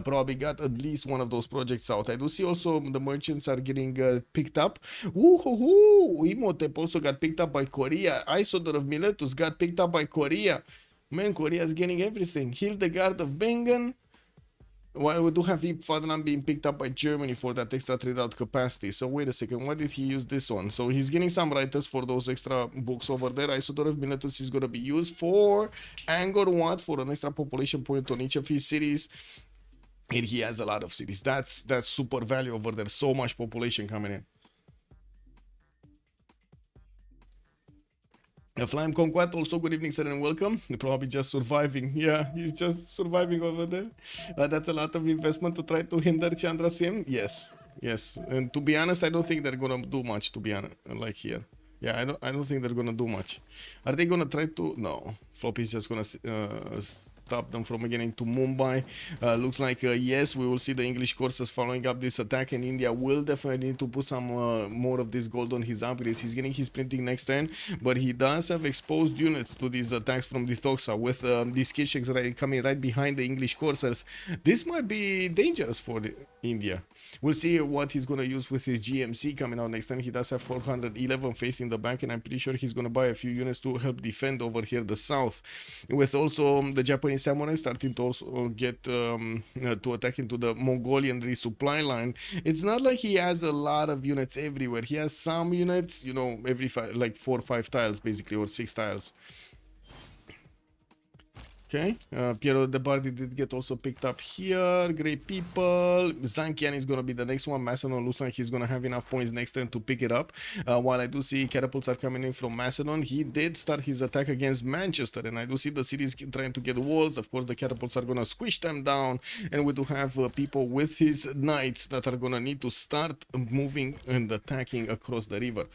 Speaker 4: Probably got at least one of those projects out. I do see also the merchants are getting picked up. Woohoo! Imhotep also got picked up by Korea. Isodor of Miletus got picked up by Korea. Man, Korea is getting everything. Hildegard of Bingen. While we do have Fadlan being picked up by Germany for that extra trade out capacity. So wait a second, what did he use this on? So he's getting some writers for those extra books over there. Isodor of Miletus is going to be used for Angkor Wat for an extra population point on each of his cities. And he has a lot of cities. That's super value over there. So much population coming in. Flying Conquat, also good evening, sir, and welcome. You're probably just surviving. Yeah, he's just surviving over there. That's a lot of investment to try to hinder Chandra Sim. Yes. And to be honest, I don't think they're gonna do much. To be honest, like here. Yeah, I don't think they're gonna do much. Are they gonna try to? No. Floppy is just gonna stop them from getting to Mumbai. Looks like, yes, we will see the English courses following up this attack, and India will definitely need to put some more of this gold on his upgrades. He's getting his printing next turn, but he does have exposed units to these attacks from the Thoxa with these Kishaks coming right behind the English coursers. This might be dangerous for India. We'll see what he's going to use with his GMC coming out next time. He does have 411 faith in the bank, and I'm pretty sure he's going to buy a few units to help defend over here the south, with also the Japanese samurai starting to also get to attack into the Mongolian resupply line. It's not like he has a lot of units everywhere. He has some units, you know, every like 4 or 5 tiles basically, or 6 tiles. Okay, Piero De Bardi did get also picked up here. Great people. Zankian is going to be the next one. Macedon looks like he's going to have enough points next turn to pick it up. While I do see catapults are coming in from Macedon, he did start his attack against Manchester, and I do see the cities trying to get walls. Of course, the catapults are going to squish them down, and we do have people with his knights that are going to need to start moving and attacking across the river.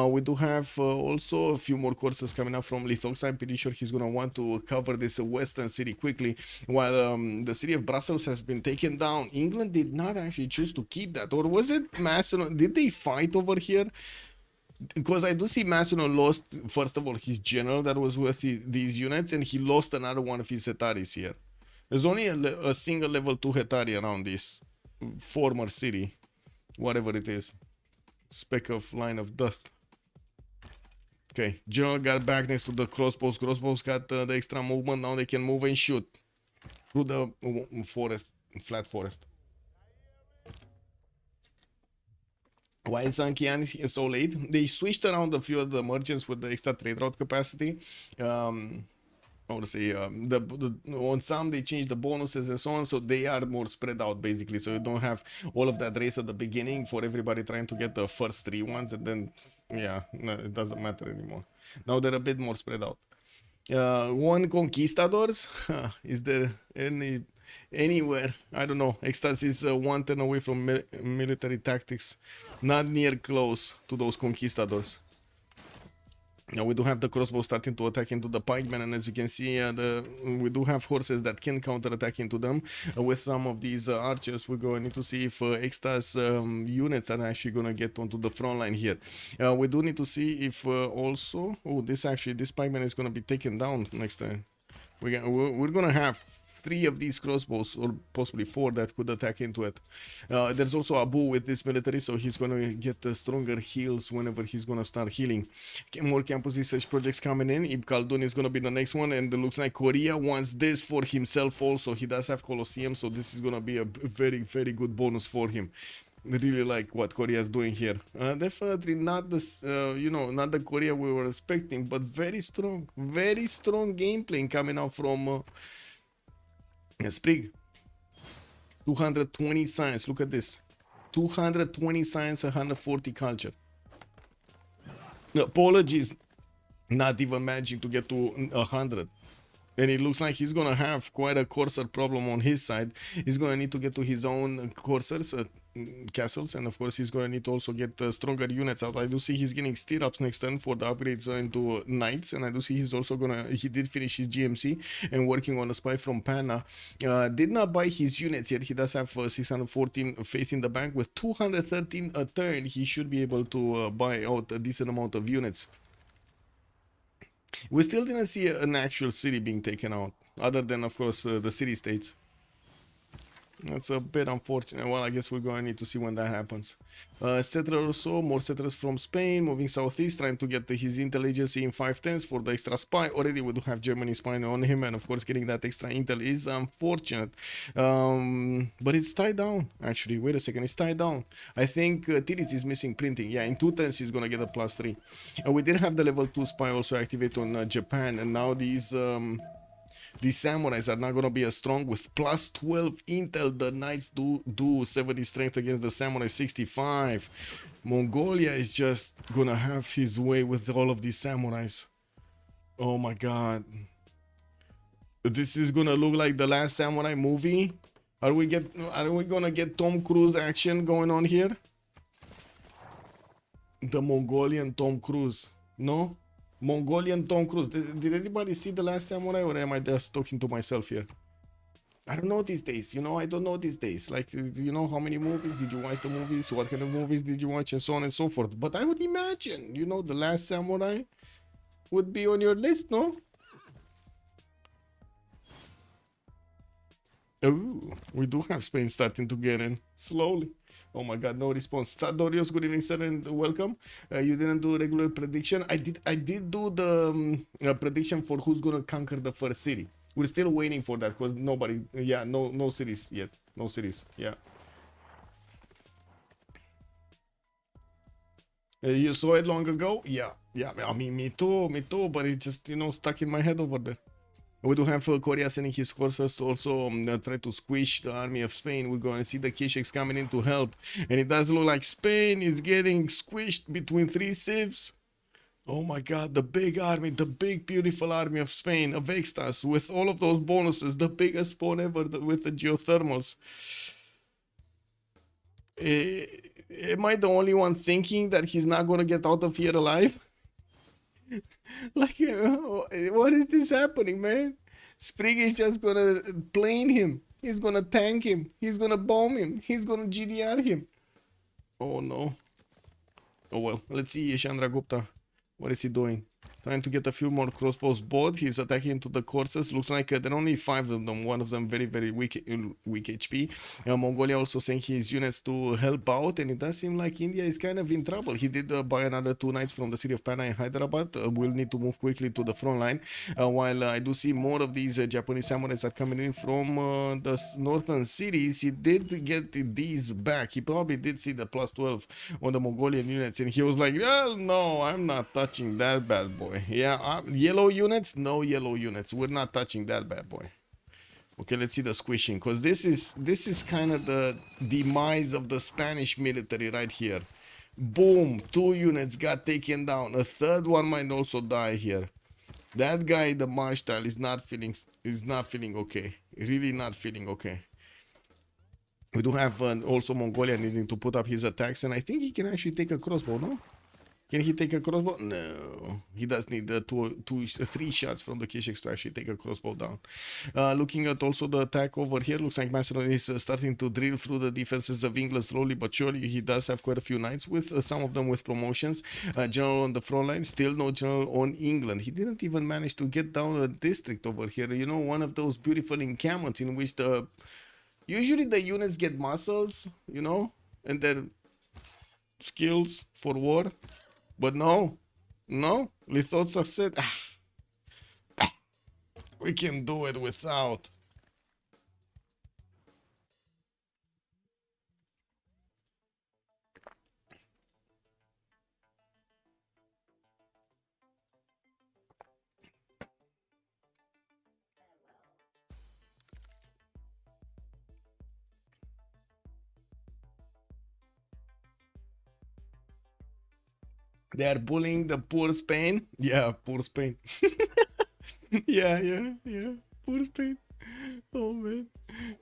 Speaker 4: We do have also a few more courses coming up from Lithoxa. I'm pretty sure he's going to want to cover this western city quickly, while the city of Brussels has been taken down. England did not actually choose to keep that, or was it Macedon? Did they fight over here? Because I do see Macedon lost, first of all, his general that was with these units, and he lost another one of his Hetaris here. There's only a single level 2 Hetari around this former city, whatever it is. Speck of line of dust. Okay, General got back next to the crossbows. Crossbows got the extra movement. Now they can move and shoot through the forest, flat forest. Why is Zankian so late? They switched around a few of the merchants with the extra trade route capacity. I would say on some they changed the bonuses and so on, so they are more spread out basically. So you don't have all of that race at the beginning for everybody trying to get the first 3 ones, and then yeah, no, it doesn't matter anymore. Now they're a bit more spread out. One conquistadors. Is there anywhere? I don't know. Extas is 1 turn away from military tactics, not near close to those conquistadors. Now we do have the crossbow starting to attack into the pikemen, and as you can see, we do have horses that can counter-attack into them. With some of these archers, we're going to need to see if Exta's units are actually going to get onto the front line here. We do need to see if also... Oh, this pikeman is going to be taken down next time. We're going to have 3 of these crossbows, or possibly 4, that could attack into it. There's also Abu with this military, so he's going to get stronger heals whenever he's going to start healing. More campus research projects coming in. Ibn Khaldun is going to be the next one, and it looks like Korea wants this for himself also. He does have Colosseum, so this is going to be a very, very good bonus for him. I really like what Korea is doing here. Definitely not this, not the Korea we were expecting, but very strong gameplay coming out from Sprig. 220 science, look at this. 220 science, 140 culture. Apologies, not even managing to get to 100. And it looks like he's gonna have quite a courser problem on his side. He's gonna need to get to his own coursers, castles, and of course he's gonna need to also get stronger units out. I do see he's getting stirrups next turn for the upgrades into knights, and I do see he's also he did finish his GMC and working on a spy from Panna. Did not buy his units yet. He does have 614 faith in the bank. With 213 a turn, he should be able to buy out a decent amount of units. We still didn't see an actual city being taken out, other than, of course, the city-states. That's a bit unfortunate. Well, I guess we're going to need to see when that happens. Settler also, more settlers from Spain, moving southeast, trying to get his intelligence in 5/10 for the extra spy. Already we do have Germany spying on him, and of course getting that extra intel is unfortunate. But it's tied down, actually. Wait a second, it's tied down. I think Tiris is missing printing. Yeah, in 2 turns he's going to get a +3. We did have the level 2 spy also activate on Japan, and now these samurais are not going to be as strong. With +12 intel, the knights do 70 strength against the samurai 65. Mongolia is just going to have his way with all of these samurais. Oh my god. This is going to look like the last samurai movie. Are we going to get Tom Cruise action going on here? The Mongolian Tom Cruise. No? Mongolian Tom Cruise. Did anybody see The Last Samurai, or am I just talking to myself here? I don't know these days, you know, I don't know these days. Like, you know, how many movies did you watch the movies? What kind of movies did you watch? And so on and so forth. But I would imagine, you know, The Last Samurai would be on your list, no? Oh, we do have Spain starting to get in slowly. Oh my God, no response. Dorios, good evening, sir, and welcome. You didn't do a regular prediction. I did do the prediction for who's gonna conquer the first city. We're still waiting for that because nobody. Yeah, no cities yet. No cities. Yeah. You saw it long ago. Yeah. I mean, me too. But it's just, you know, stuck in my head over there. We do have Korea sending his forces to also try to squish the army of Spain. We're going to see the Kisheks coming in to help. And it does look like Spain is getting squished between 3 civs. Oh my God, the big army, the big beautiful army of Spain, of Extas, with all of those bonuses, the biggest spawn ever with the geothermals. Am I the only one thinking that he's not going to get out of here alive? Like, what is this happening, man? Sprig is just gonna plane him. He's gonna tank him. He's gonna bomb him. He's gonna GDR him. Oh no. Oh well, let's see Chandra Gupta. What is he doing? Trying to get a few more crossbows board. He's attacking into the courses. Looks like there are only 5 of them. One of them very, very weak HP. Mongolia also sent his units to help out. And it does seem like India is kind of in trouble. He did buy another 2 knights from the city of Panna and Hyderabad. We'll need to move quickly to the front line. While I do see more of these Japanese samurais are coming in from the northern cities, he did get these back. He probably did see the plus 12 on the Mongolian units. And he was like, well, no, I'm not touching that bad boy. Yeah, yellow units, no yellow units. We're not touching that bad boy. Okay, let's see the squishing, because this is kind of the demise of the Spanish military right here. Boom, 2 units got taken down. A 3rd one might also die here. That guy, the Marshal, is not feeling okay. Really not feeling okay. We do have also Mongolia needing to put up his attacks, and I think he can actually take a crossbow, no? Can he take a crossbow? No. He does need 3 shots from the Kisheks to actually take a crossbow down. Looking at also the attack over here, looks like Macedon is starting to drill through the defenses of England slowly but surely. He does have quite a few knights, with some of them with promotions. General on the front line, still no general on England. He didn't even manage to get down a district over here. You know, one of those beautiful encampments in which usually the units get muscles, you know, and their skills for war. But no, Lithosa said, we can do it without. They are bullying the poor Spain. Yeah, poor Spain. yeah. Poor Spain. Oh man.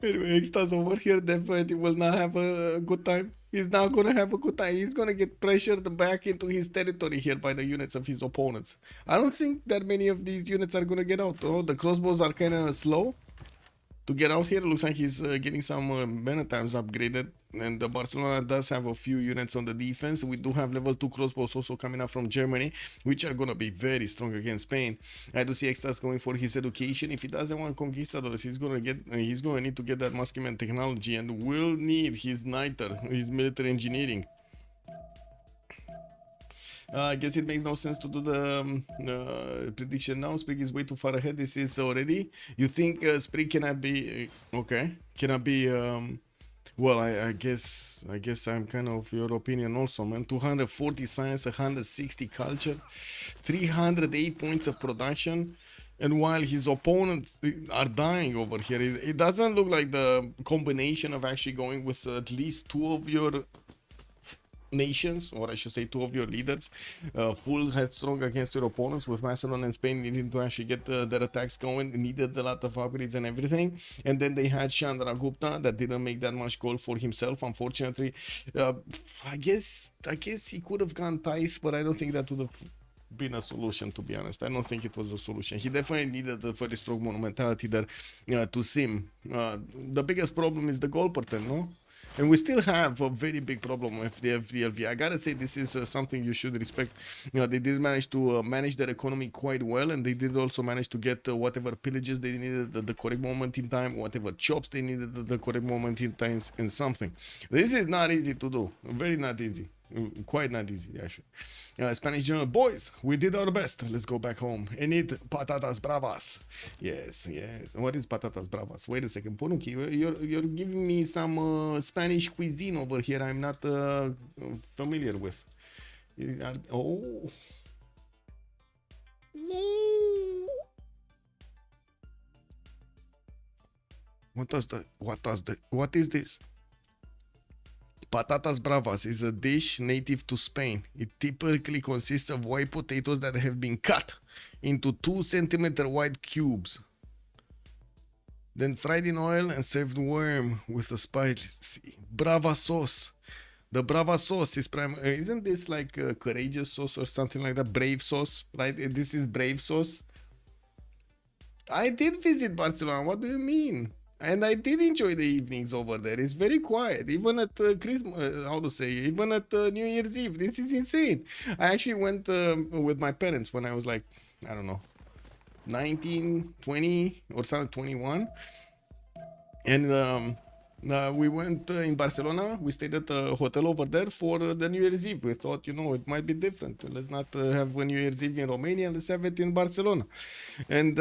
Speaker 4: Anyway, Extas over here definitely will not have a good time. He's not gonna have a good time. He's gonna get pressured back into his territory here by the units of his opponents. I don't think that many of these units are gonna get out. Oh, the crossbows are kind of slow to get out here. Looks like he's getting some men at times upgraded, and Barcelona does have a few units on the defense. We do have level 2 crossbows also coming up from Germany, which are gonna be very strong against Spain. I do see Extas going for his education. If he doesn't want conquistadors, he's gonna need to get that muskeman technology, and will need his niter, his military engineering. I guess it makes no sense to do the prediction now. Sprig is way too far ahead. This is already. You think Sprig cannot be okay? Cannot be. Well, I guess I'm kind of your opinion also, man. 240 science, 160 culture, 308 points of production. And while his opponents are dying over here, it doesn't look like the combination of actually going with at least 2 of your nations, or I should say 2 of your leaders, full headstrong against your opponents, with Macedon and Spain needing to actually get their attacks going, needed a lot of upgrades and everything. And then they had Chandra Gupta that didn't make that much goal for himself, unfortunately. I guess he could have gone Thais, but I don't think that would have been a solution, to be honest. I don't think it was a solution. He definitely needed a very strong monumentality there to sim. The biggest problem is the goal per turn, no? And we still have a very big problem with the FDLV. I gotta say, this is something you should respect. They did manage to manage their economy quite well, and they did also manage to get whatever pillages they needed at the correct moment in time, whatever chops they needed at the correct moment in time, and something. This is not easy to do. Very not easy. Quite not easy, actually. Spanish General, boys, we did our best. Let's go back home and eat patatas bravas. Yes, yes. What is patatas bravas? Wait a second, Ponuki, you're giving me some Spanish cuisine over here I'm not familiar with. Oh. What is this? Patatas bravas is a dish native to Spain. It typically consists of white potatoes that have been cut into 2 centimeter wide cubes, then fried in oil and served warm with a spicy brava sauce. The brava sauce is isn't this like a courageous sauce or something like that? Brave sauce, right? This is brave sauce. I did visit Barcelona. What do you mean? And I did enjoy the evenings over there. It's very quiet, even at Christmas. Even at New Year's Eve. This is insane. I actually went with my parents when I was like, I don't know, 19, 20 or something, 21. And we went in Barcelona. We stayed at a hotel over there for the New Year's Eve. We thought, it might be different. Let's not have a New Year's Eve in Romania. Let's have it in Barcelona. And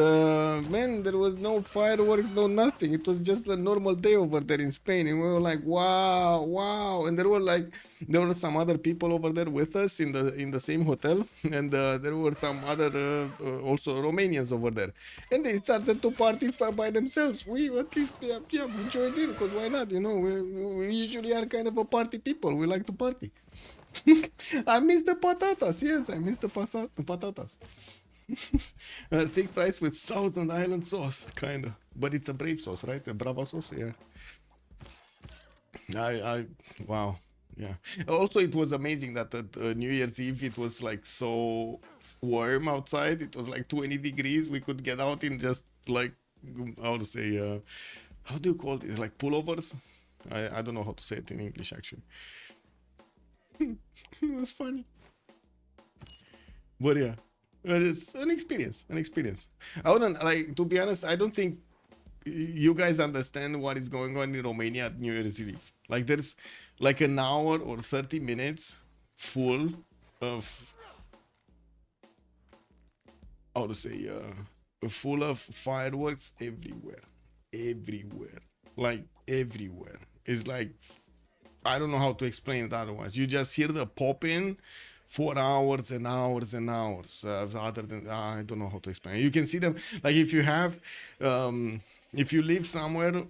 Speaker 4: man, there was no fireworks, no nothing. It was just a normal day over there in Spain. And we were like, wow, wow. And there were some other people over there with us in the same hotel. And there were some other also Romanians over there. And they started to party by themselves. We at least enjoyed it, because why not? We usually are kind of a party people. We like to party. I miss the patatas. Yes, I miss the patatas. Thick fries with Thousand Island sauce, kind of. But it's a brave sauce, right? A brava sauce, yeah. Wow. Yeah. Also, it was amazing that at New Year's Eve, it was like so warm outside. It was like 20 degrees. We could get out in just like, how do you call it? It's like pullovers. I don't know how to say it in English, actually. It was funny. But yeah, it's an experience. I wouldn't, like, to be honest, I don't think you guys understand what is going on in Romania at New Year's Eve. Like, there's like an hour or 30 minutes full of, full of fireworks everywhere. Like everywhere. It's like, I don't know how to explain it otherwise. You just hear the popping for hours and hours and hours. Other than, I don't know how to explain it. You can see them, like if you live somewhere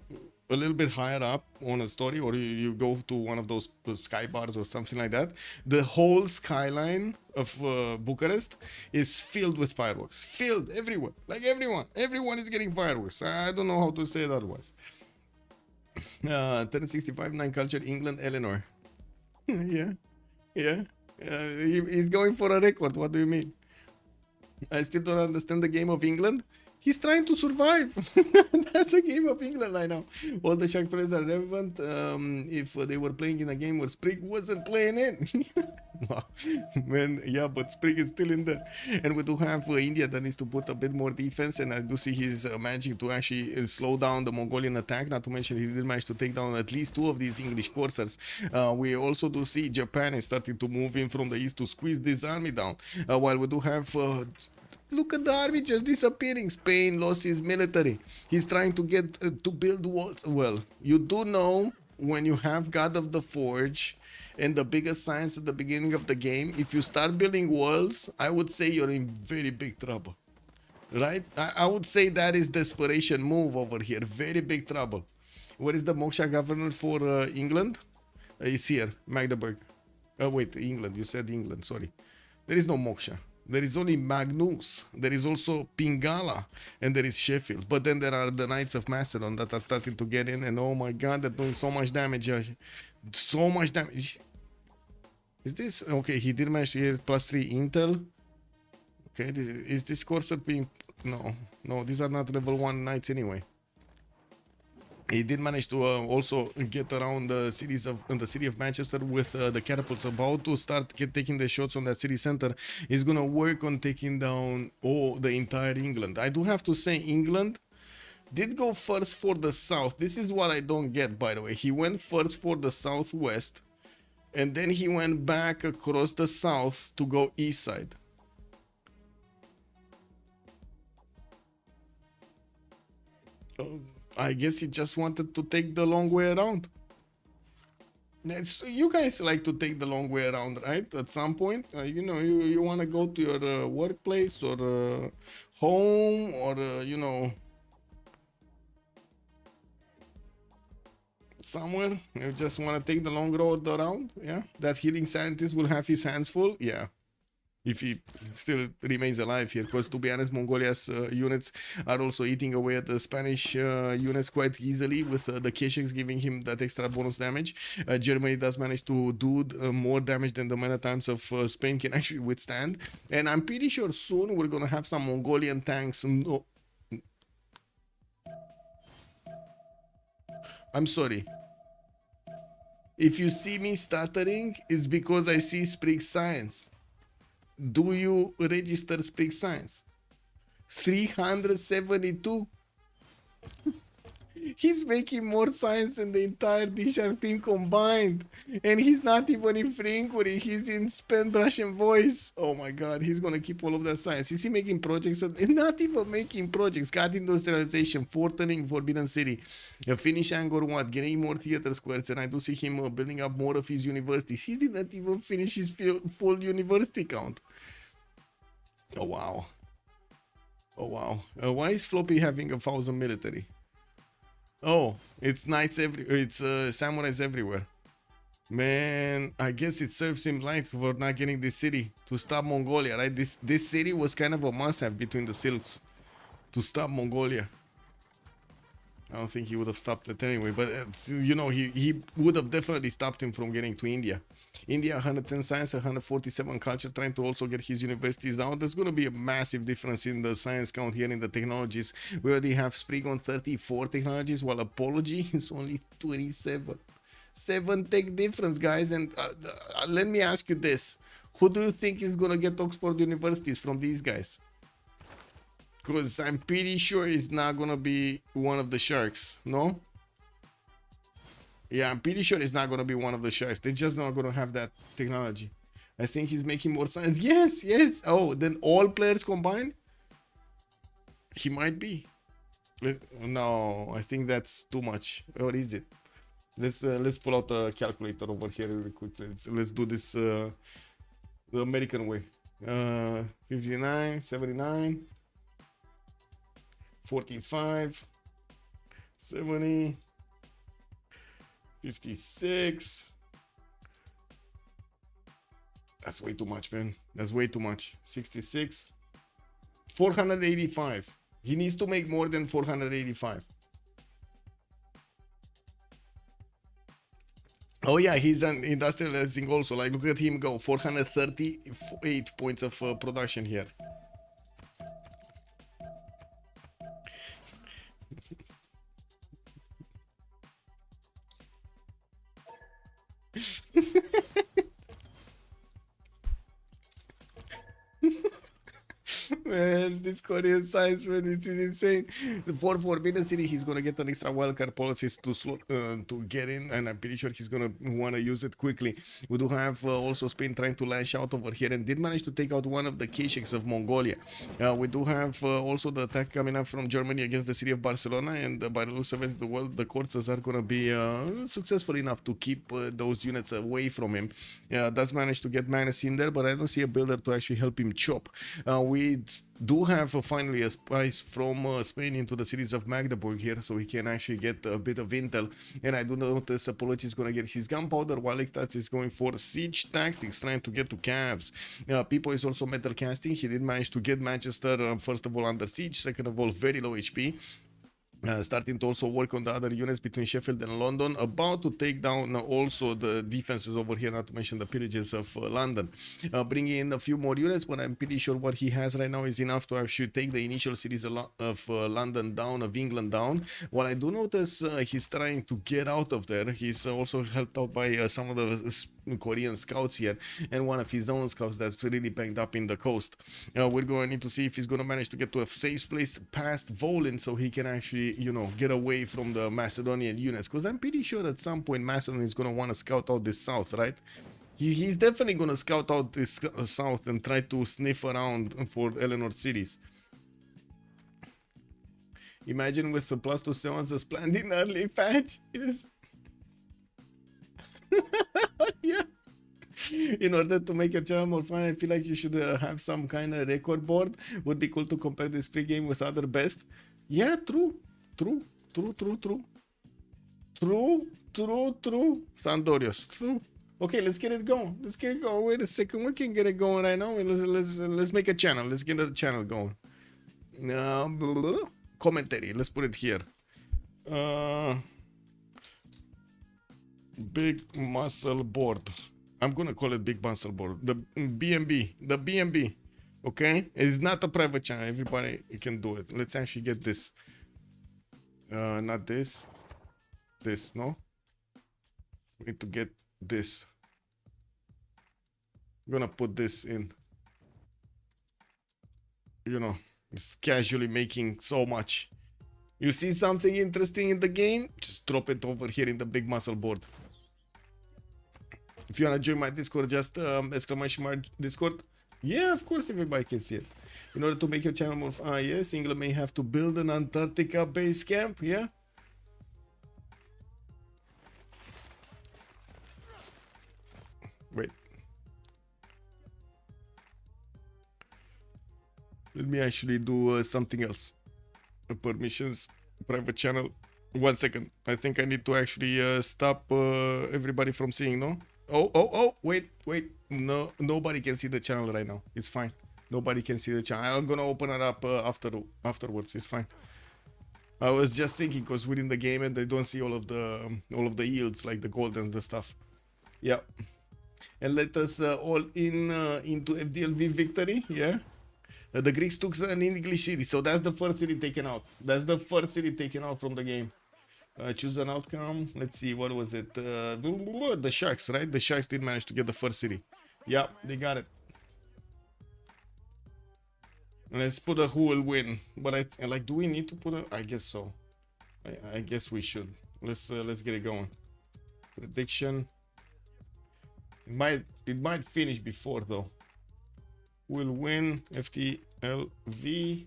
Speaker 4: a little bit higher up on a story, or you go to one of those sky bars or something like that, the whole skyline of Bucharest is filled with fireworks. Filled everywhere. Like everyone is getting fireworks. I don't know how to say it otherwise. 1065, 9 culture, England, Eleanor. Yeah. He's going for a record. What do you mean? I still don't understand the game of England. He's trying to survive. That's the game of England right now. All the Shark players are relevant if they were playing in a game where Sprig wasn't playing it. Man, yeah, but Sprig is still in there. And we do have India that needs to put a bit more defense, and I do see he's managing to actually slow down the Mongolian attack. Not to mention he did manage to take down at least 2 of these English coursers. We also do see Japan is starting to move in from the east to squeeze this army down. While we do have... look at the army just disappearing. Spain lost his military. He's trying to get to build walls. Well, you do know when you have God of the Forge and the biggest science at the beginning of the game, if you start building walls, I would say you're in very big trouble. Right? I would say that is desperation move over here. Very big trouble. What is the Moksha governor for England? It's here, Magdeburg. Wait, England. You said England. Sorry. There is no Moksha. There is only Magnus. There is also Pingala, and there is Sheffield. But then there are the Knights of Macedon that are starting to get in, and oh my god, they're doing so much damage. So much damage. Is this okay? He did manage to get +3 intel. Okay, is this corsair being... No, these are not level 1 knights anyway. He did manage to also get around the city of Manchester with the catapults, about to start taking the shots on that city center. He's gonna work on taking down the entire England. I do have to say, England did go first for the south. This is what I don't get, by the way. He went first for the southwest, and then he went back across the south to go east side. I guess he just wanted to take the long way around. You guys like to take the long way around, right? At some point, you know, you want to go to your workplace or home or, you know, somewhere. You just want to take the long road around. Yeah, that healing scientist will have his hands full. Yeah. If he still remains alive here, because to be honest, Mongolia's units are also eating away at the Spanish units quite easily, with the Keshiks giving him that extra bonus damage. Germany does manage to do more damage than the many times of Spain can actually withstand, and I'm pretty sure soon we're gonna have some Mongolian tanks. No, I'm sorry. If you see me stuttering, it's because I see Speak Science. Do you register Speak Science? 372? He's making more science than the entire DShark team combined. And he's not even in Free, he's in Spend Russian Voice. Oh my god, he's gonna keep all of that science. Is he making projects? Not even making projects. Got industrialization, Fortening Forbidden City, finish Angkor Wat, getting more theater squares, and I do see him building up more of his universities. He did not even finish his full university count. Oh wow. Oh wow. Why is Floppy having 1,000 military? Oh, it's knights it's samurais everywhere. Man, I guess it serves him right for not getting this city to stop Mongolia, right? This city was kind of a must-have between the Silks to stop Mongolia. I don't think he would have stopped it anyway, but you know, he would have definitely stopped him from getting to India. India, 110 science, 147 culture, trying to also get his universities down. There's going to be a massive difference in the science count here in the technologies. We already have Sprig on 34 technologies, while Apology is only 27. 7 tech difference, guys. And let me ask you this. Who do you think is going to get Oxford universities from these guys? Because I'm pretty sure it's not gonna be one of the sharks, no? Yeah, I'm pretty sure it's not gonna be one of the sharks. They're just not gonna have that technology. I think he's making more science. Yes, yes. Oh, then all players combined? He might be. No, I think that's too much. Or is it? Let's pull out the calculator over here really quickly. Let's do this the American way. 59, 79. 45, 70, 56. That's way too much, man. That's way too much. 66, 485. He needs to make more than 485. Oh yeah, he's an industrializing also. Like, look at him go. 438 points of production here. Man, this Korean science, man, it's insane. For Forbidden City, he's gonna get an extra wildcard policies to get in, and I'm pretty sure he's gonna want to use it quickly. We do have also Spain trying to lash out over here, and did manage to take out one of the Keshiks of Mongolia. We do have also the attack coming up from Germany against the city of Barcelona, and by the looks of it, the courses are gonna be successful enough to keep those units away from him. Does manage to get Magnus in there, but I don't see a builder to actually help him chop. We do have finally a spice from Spain into the cities of Magdeburg here, so he can actually get a bit of intel. And I do notice Apology is going to get his gunpowder, while Extats is going for siege tactics, trying to get to calves. Pipo is also metal casting. He did manage to get Manchester, first of all, under siege, second of all, very low HP. starting to also work on the other units between Sheffield and London, about to take down also the defenses over here, not to mention the pillages of London. Bringing in a few more units, but I'm pretty sure what he has right now is enough to actually take the initial cities of London down, of England down. What I do notice, he's trying to get out of there. He's also helped out by some of the Korean scouts here, and one of his own scouts that's really banged up in the coast. We're going to need to see if he's going to manage to get to a safe place past Volin, so he can actually, you know, get away from the Macedonian units, because I'm pretty sure at some point Macedon is going to want to scout out this south, right? He's definitely going to scout out this south and try to sniff around for Eleanor cities. Imagine with the +2/7s as planned in early patch. Yes. Yeah. In order to make your channel more fun, I feel like you should have some kind of record board. Would be cool to compare this free game with other best. Yeah, true. Sandorios, true. Okay, let's get it going. Wait a second, we can get it going right now. Let's make a channel. Let's get a channel going. Commentary. Let's put it here. Big muscle board. I'm gonna call it big muscle board. The BNB. The BNB. Okay? It's not a private channel. Everybody can do it. Let's actually get this. Not this. This, no? We need to get this. I'm gonna put this in. You know, it's casually making so much. You see something interesting in the game? Just drop it over here in the big muscle board. If you wanna join my Discord, just exclamation mark Discord. Yeah, of course everybody can see it. In order to make your channel more yes, England may have to build an Antarctica base camp, yeah? Wait. Let me actually do something else. Permissions, private channel. 1 second. I think I need to actually stop everybody from seeing, no? Oh, wait. No, nobody can see the channel right now. It's fine. Nobody can see the channel. I'm gonna open it up afterwards. It's fine. I was just thinking because we're in the game and they don't see all of the yields, like the gold and the stuff. Yeah. And let us all in into FDLV victory. Yeah. The Greeks took an English city, so that's the first city taken out. That's the first city taken out from the game. Choose an outcome. Let's see, what was it? The Sharks, right? The Sharks did manage to get the first city. Yeah, they got it. Let's put a who will win. But I like, do we need to put a? I guess so. I guess we should. Let's get it going. Prediction. It might finish before though. Will win FTLV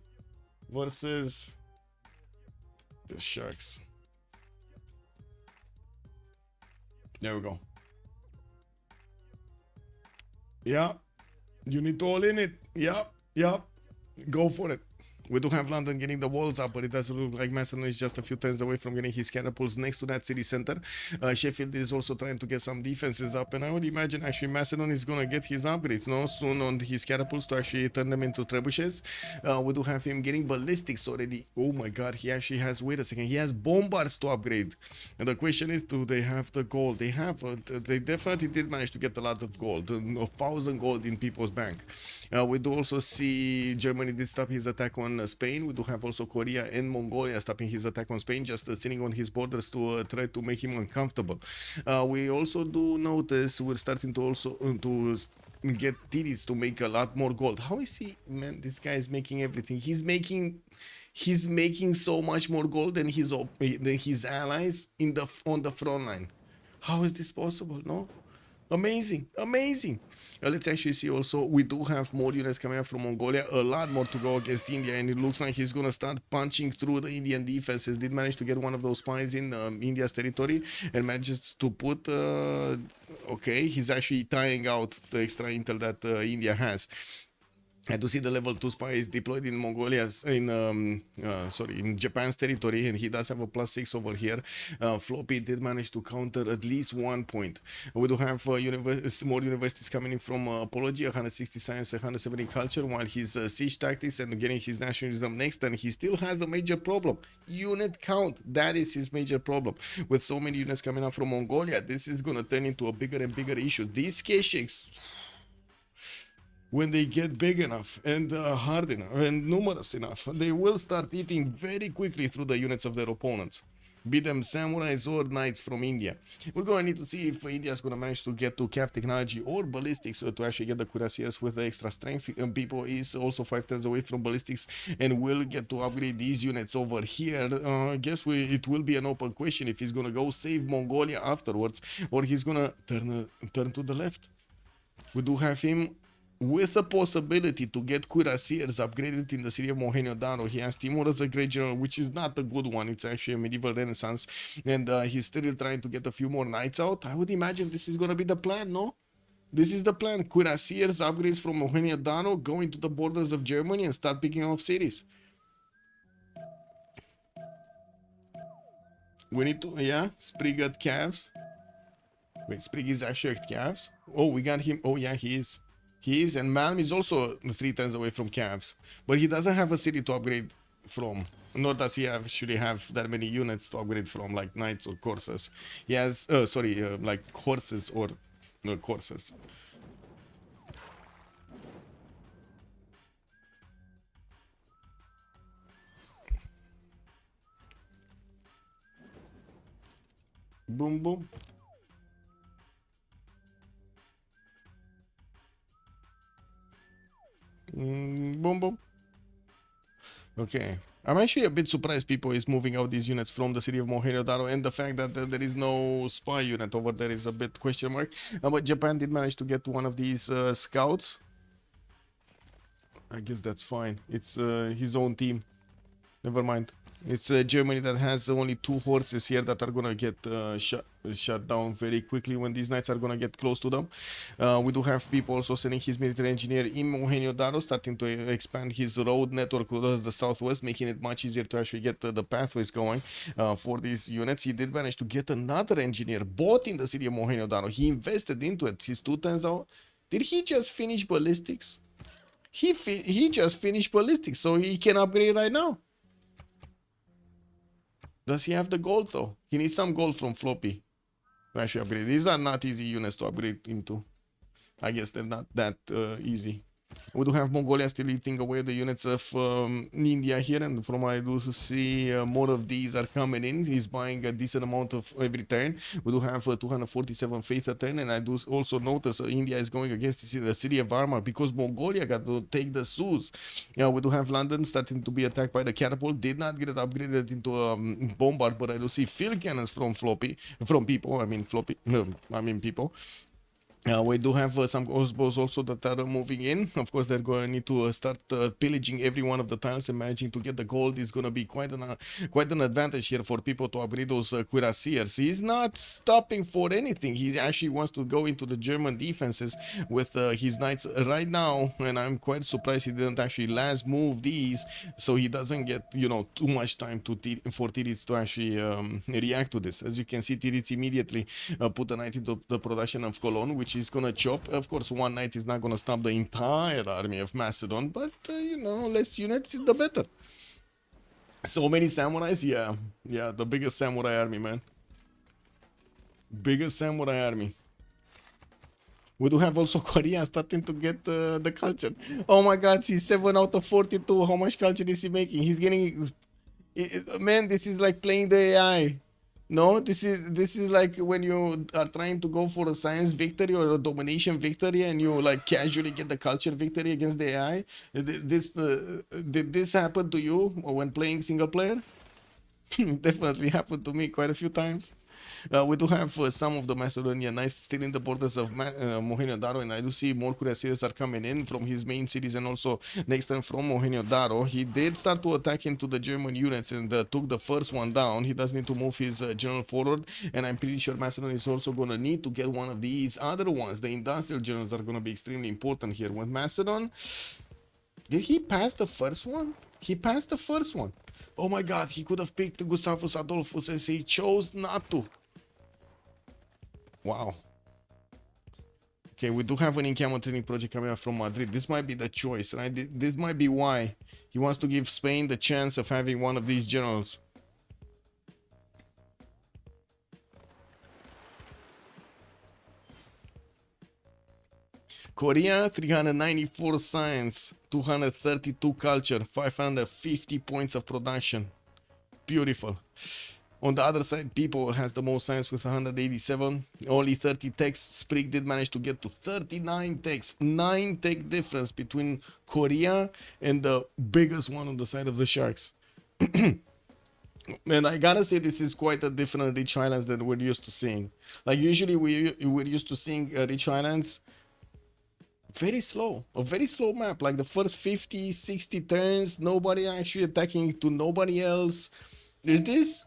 Speaker 4: versus the Sharks. There we go. Yeah, you need to all in it. Yeah, go for it. We do have London getting the walls up, but it doesn't look like Macedon is just a few turns away from getting his catapults next to that city center. Sheffield is also trying to get some defenses up, and I would imagine actually Macedon is gonna get his upgrade, no, soon on his catapults to actually turn them into trebuchets. We do have him getting ballistics already. Oh my god, he actually has, wait a second, he has bombards to upgrade. And the question is, do they have the gold? They have, they definitely did manage to get a lot of gold, 1,000 gold in people's bank. We do also see Germany did stop his attack on Spain. We do have also Korea and Mongolia stopping his attack on Spain, just sitting on his borders to try to make him uncomfortable. We also do notice we're starting to also to get Tiris to make a lot more gold. How is he, man? This guy is making everything. He's making so much more gold than his allies on the front line. How is this possible? No. Amazing. Let's actually see also, we do have more units coming up from Mongolia, a lot more to go against India, and it looks like he's gonna start punching through the Indian defenses. Did manage to get one of those spies in India's territory and manages to put, okay, he's actually tying out the extra intel that India has. I do see the level 2 spy is deployed in Mongolia's in Japan's territory, and he does have a +6 over here. Floppy did manage to counter at least 1 point. We do have more universities coming in from Apology, 160 science, 170 culture, while his siege tactics and getting his nationalism next, and he still has a major problem. Unit count, that is his major problem. With so many units coming up from Mongolia, this is gonna turn into a bigger and bigger issue. These K-shakes, when they get big enough and hard enough and numerous enough, they will start eating very quickly through the units of their opponents. Be them samurais or knights from India. We're going to need to see if India is going to manage to get to CAF technology or ballistics to actually get the cuirassiers with the extra strength. People is also 5 turns away from ballistics and will get to upgrade these units over here. I guess it will be an open question if he's going to go save Mongolia afterwards or he's going to turn to the left. We do have him with a possibility to get cuirassiers upgraded in the city of Mohenjo-Daro. He has Timur as a great general, which is not a good one. It's actually a medieval renaissance, and he's still trying to get a few more knights out. I would imagine this is going to be the plan, no? This is the plan. Cuirassiers upgrades from Mohenjo-Daro, going to the borders of Germany and start picking off cities. We need to, yeah, Sprig at calves. Wait, Sprig is actually at calves? Oh, we got him. Oh, yeah, he is. He is, and Malm is also 3 turns away from calves. But he doesn't have a city to upgrade from. Nor does he actually have that many units to upgrade from, like knights or coursers. He has, like horses or coursers. Boom, boom. Boom, boom. Okay. I'm actually a bit surprised people is moving out these units from the city of Mohenjo-Daro, and the fact that there is no spy unit over there is a bit question mark. But Japan did manage to get one of these scouts. I guess that's fine. It's his own team. Never mind. It's Germany that has only 2 horses here that are gonna get shut down very quickly when these knights are gonna get close to them. We do have people also sending his military engineer in Mohenjo-Daro, starting to expand his road network towards the southwest, making it much easier to actually get the pathways going for these units. He did manage to get another engineer bought in the city of Mohenjo-Daro. He invested into it. He's 2 turns out. Did he just finish ballistics? He just finished ballistics, so he can upgrade right now. Does he have the gold though? He needs some gold from Floppy to actually upgrade. These are not easy units to upgrade into. I guess they're not that easy. We do have Mongolia still eating away the units of India here, and from what I do see, more of these are coming in. He's buying a decent amount of every turn. We do have 247 faith a turn, and I do also notice India is going against the city of Armagh because Mongolia got to take the Sus. We do have London starting to be attacked by the catapult. Did not get it upgraded into a bombard, but I do see field cannons from people. We do have some crossbows also that are moving in. Of course, they're going to need to start pillaging every one of the tiles and managing to get the gold is going to be quite an advantage here for people to upgrade those cuirassiers. He's not stopping for anything. He actually wants to go into the German defenses with his knights right now, and I'm quite surprised he didn't actually last move these, so he doesn't get too much time for Tirits to actually react to this. As you can see, Tirits immediately put a knight into the production of Cologne, which is gonna chop. Of course, one knight is not gonna stop the entire army of Macedon, but less units is the better. So many samurais, yeah, the biggest samurai army, man. Biggest samurai army. We do have also Korea starting to get the culture. Oh my god, he's 7 out of 42. How much culture is he making? He's getting man, this is like playing the AI. No, this is like when you are trying to go for a science victory or a domination victory and you like casually get the culture victory against the AI. Did this happen to you when playing single player? Definitely happened to me quite a few times. We do have some of the Macedonian knights still in the borders of Mohenjo-Daro, and I do see more cuirassiers are coming in from his main cities and also next time from Mohenjo-Daro. He did start to attack into the German units and took the first one down. He does need to move his general forward, and I'm pretty sure Macedon is also going to need to get one of these other ones. The industrial generals are going to be extremely important here. With Macedon, Did he pass the first one? He passed the first one. Oh my god, he could have picked Gustavus Adolphus and he chose not to. Wow. Okay, we do have an in-camera training project coming up from Madrid. This might be the choice, right? This might be why he wants to give Spain the chance of having one of these generals. Korea, 394 science, 232 culture, 550 points of production. Beautiful. On the other side, people has the most science with 187, only 30 techs. Sprig did manage to get to 39 techs. 9 tech difference between Korea and the biggest one on the side of the Sharks. And I gotta say, this is quite a different Rich Islands than we're used to seeing. Like usually we're used to seeing Rich Islands very slow, a very slow map. Like the first 50, 60 turns, nobody actually attacking to nobody else. Is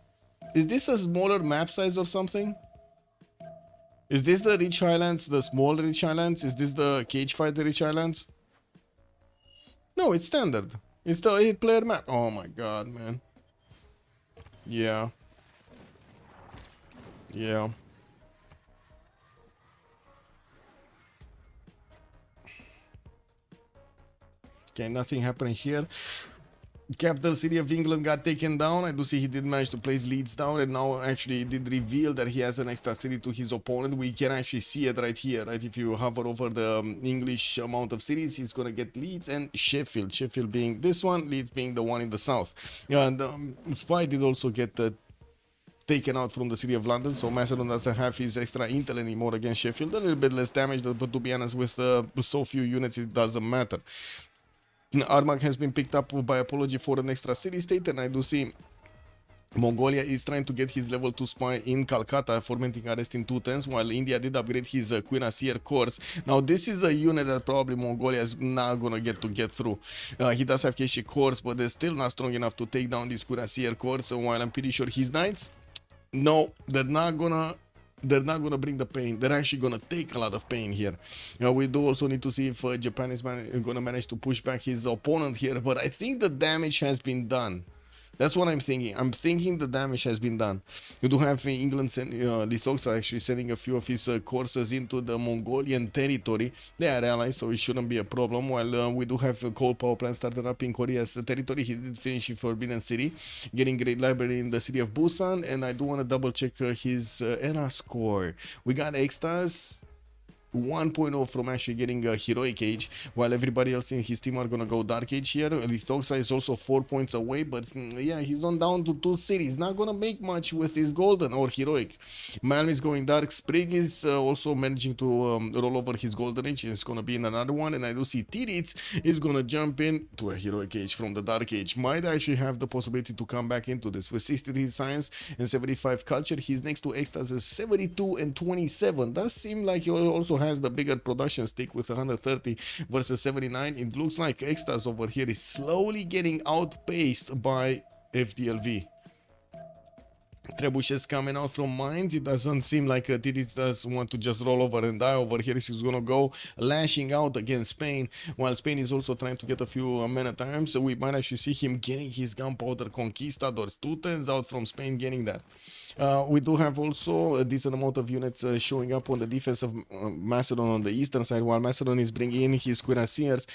Speaker 4: this a smaller map size or something? Is this the Rich Islands, the small Rich Islands? Is this the cage fight Rich Islands? No, it's standard. It's the 8-player map. Oh my god, man. Yeah. Yeah. Okay, nothing happening here. Capital city of England got taken down. I do see he did manage to place Leeds down, and now actually it did reveal that he has an extra city to his opponent. We can actually see it right here, right? If you hover over the English amount of cities, he's gonna get Leeds and Sheffield. Sheffield being this one, Leeds being the one in the south. And Spy did also get taken out from the city of London, so Macedon doesn't have his extra intel anymore against Sheffield. A little bit less damage, but to be honest, with so few units, it doesn't matter. Armagh has been picked up by Apology for an extra city state, and I do see Mongolia is trying to get his level 2 spy in Calcutta, fomenting arrest in 2 turns, while India did upgrade his Cuirassier Corps. Now this is a unit that probably Mongolia is not gonna get through. He does have Keshi Corps, but they're still not strong enough to take down these Cuirassier Corps, so while I'm pretty sure his knights, no, they're not gonna bring the pain. They're actually gonna take a lot of pain here. We do also need to see if Japan is gonna manage to push back his opponent here, but I think the damage has been done. That's what I'm thinking. I'm thinking the damage has been done. You do have England, Lithoxa actually sending a few of his courses into the Mongolian territory. They are allies, so it shouldn't be a problem. While we do have a coal power plant started up in Korea's territory. He did finish in Forbidden City, getting great library in the city of Busan. And I do want to double check his era score. We got extras 1.0 from actually getting a Heroic Age, while everybody else in his team are gonna go Dark Age here. Lithoxa is also 4 points away, but yeah, he's on down to 2 cities. Not gonna make much with his Golden or Heroic. Malm is going Dark. Sprig is also managing to roll over his Golden Age. It's gonna be in another one, and I do see Tiritz is gonna jump in to a Heroic Age from the Dark Age. Might actually have the possibility to come back into this. With 63 science and 75 culture, he's next to Extas 72 and 27. Does seem like he also has the bigger production stick with 130 versus 79. It looks like Extas over here is slowly getting outpaced by FDLV. Trebuchet coming out from mines. It doesn't seem like Tiritz does want to just roll over and die over here. He's gonna go lashing out against Spain, while Spain is also trying to get a few men at times. So we might actually see him getting his gunpowder conquistadors. 2 turns out from Spain getting that. We do have also a decent amount of units showing up on the defense of Macedon on the eastern side, while Macedon is bringing in his cuirassiers.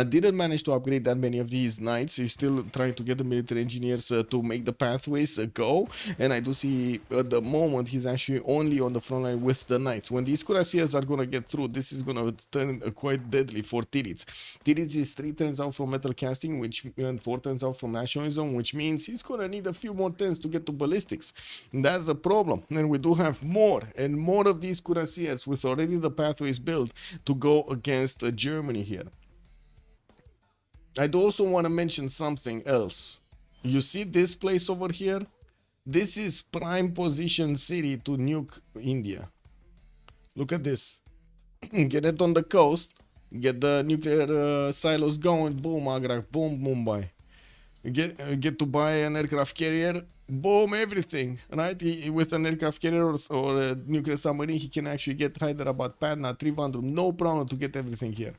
Speaker 4: Didn't manage to upgrade that many of these knights. He's still trying to get the military engineers to make the pathways go, and I do see at the moment he's actually only on the front line with the knights. When these cuirassiers are gonna get through, this is gonna turn quite deadly for Tiritz. Tiritz is 3 turns out from metal casting, and 4 turns out from nationalism, which means he's gonna need a few more turns to get to ballistics. That's a problem, and we do have more and more of these cuirassiers with already the pathways built to go against Germany here. I do also want to mention something else. You see this place over here? This is prime position city to nuke India. Look at this. Get it on the coast, get the nuclear silos going, boom Agra, boom Mumbai. Get to buy an aircraft carrier, boom, everything, right? With an aircraft carrier or a nuclear submarine, he can actually get Hyderabad, Patna, Trivandrum, no problem to get everything here.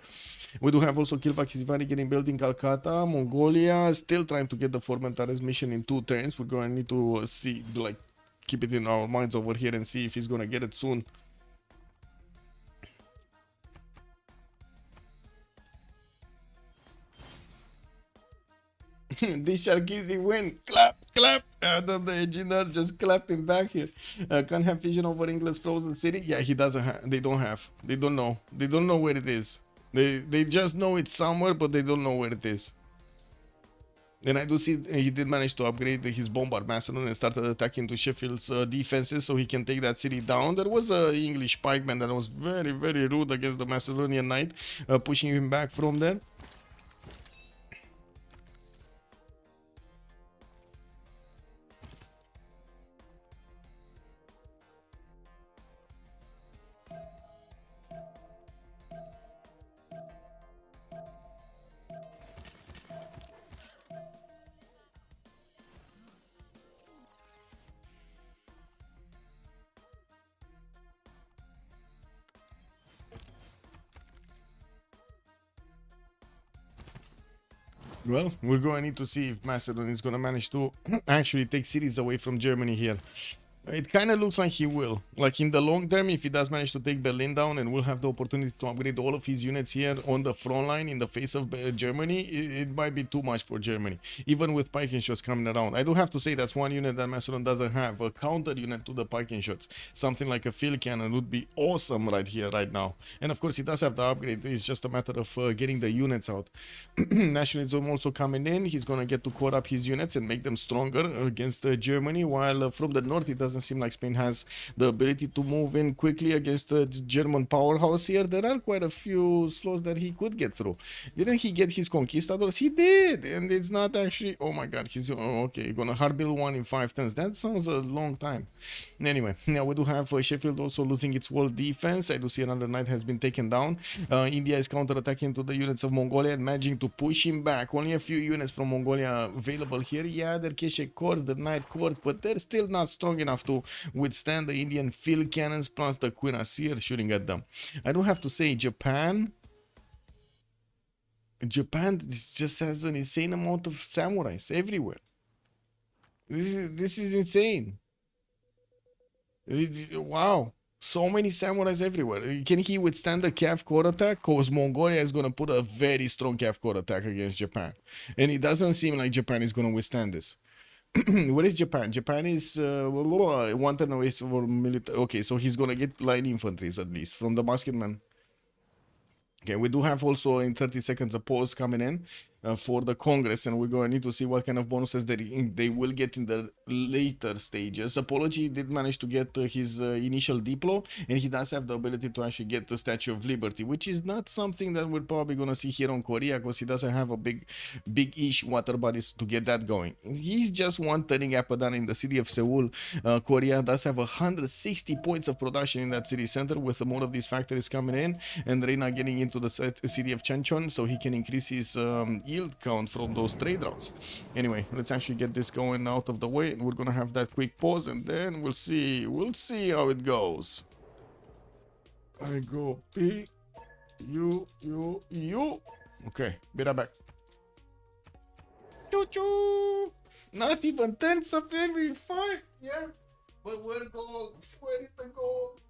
Speaker 4: We do have also Kilva getting built in Calcutta. Mongolia still trying to get the Formentales mission in 2 turns. We're going to need to see, like, keep it in our minds over here and see if he's going to get it soon. DShark easy win. Clap, clap. Adam the engineer just clapping back here. Can't have vision over England's frozen city. Yeah, he doesn't have. They don't have. They don't know. They don't know where it is. They just know it's somewhere, but they don't know where it is. And I do see he did manage to upgrade his bombard Macedon and started attacking to Sheffield's defenses so he can take that city down. There was an English pikeman that was very, very rude against the Macedonian knight, pushing him back from there. Well, we're going to need to see if Macedon is going to manage to actually take cities away from Germany here. It kind of looks like he will. Like in the long term, if he does manage to take Berlin down and will have the opportunity to upgrade all of his units here on the front line in the face of Germany, it might be too much for Germany. Even with Piking shots coming around. I do have to say that's one unit that Macedon doesn't have. A counter unit to the Piking shots. Something like a field cannon would be awesome right here, right now. And of course, he does have the upgrade. It's just a matter of getting the units out. Nationalism also coming in. He's going to get to core up his units and make them stronger against Germany. While from the north, it doesn't seem like Spain has the ability to move in quickly against the German powerhouse here. There are quite a few slows that he could get through. Didn't he get his conquistadors? He did, and it's not actually. Oh my god, he's okay. Gonna hard build one in 5 turns. That sounds a long time. Anyway, now we do have Sheffield also losing its wall defense. I do see another knight has been taken down. India is counter-attacking to the units of Mongolia and managing to push him back. Only a few units from Mongolia available here. Yeah, they're Keshe cores, the knight cores, but they're still not strong enough to withstand the Indian field cannons plus the Queen Asir shooting at them. I do have to say Japan just has an insane amount of samurais everywhere. This is insane. Wow. So many samurais everywhere. Can he withstand the Cav core attack? Because Mongolia is going to put a very strong Cav core attack against Japan. And it doesn't seem like Japan is going to withstand this. What is Japan? Japan is 1 turn away for military. Okay, so he's going to get line infantries at least from the basketman. Okay, we do have also in 30 seconds a pause coming in for the Congress, and we're going to need to see what kind of bonuses they will get in the later stages. Apology did manage to get his initial Diplo, and he does have the ability to actually get the Statue of Liberty, which is not something that we're probably going to see here on Korea, because he doesn't have a big-ish water bodies to get that going. He's just one turning Apadan in the city of Seoul. Korea does have 160 points of production in that city center, with more of these factories coming in, and Reina getting into the city of Chanchon, so he can increase his yield count from those trade routes. Anyway, let's actually get this going out of the way, and we're gonna have that quick pause, and then we'll see how it goes. I go P U. Okay, be right back. Choo choo. Not even 10 something, we fine. Yeah, but where gold? Where is the gold?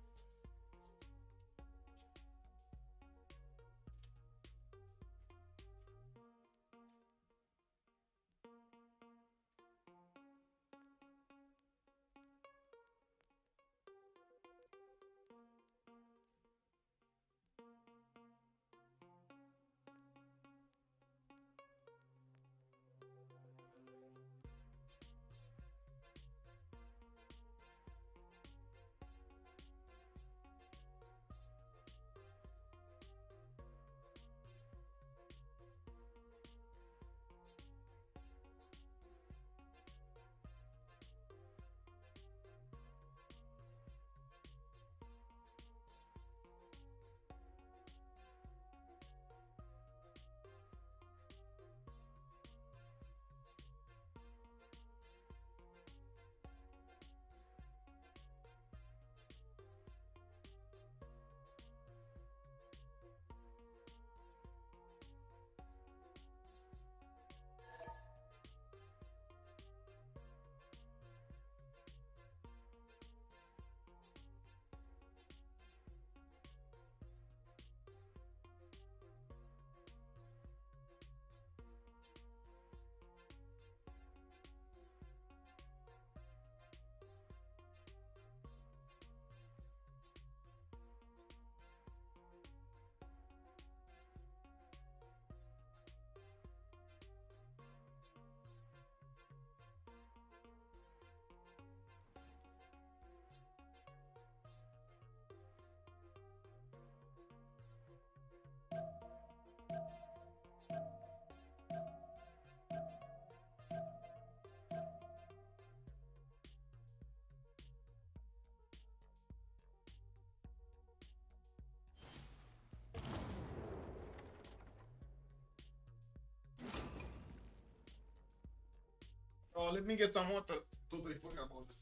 Speaker 4: Oh, let me get some water. Totally forgot about it.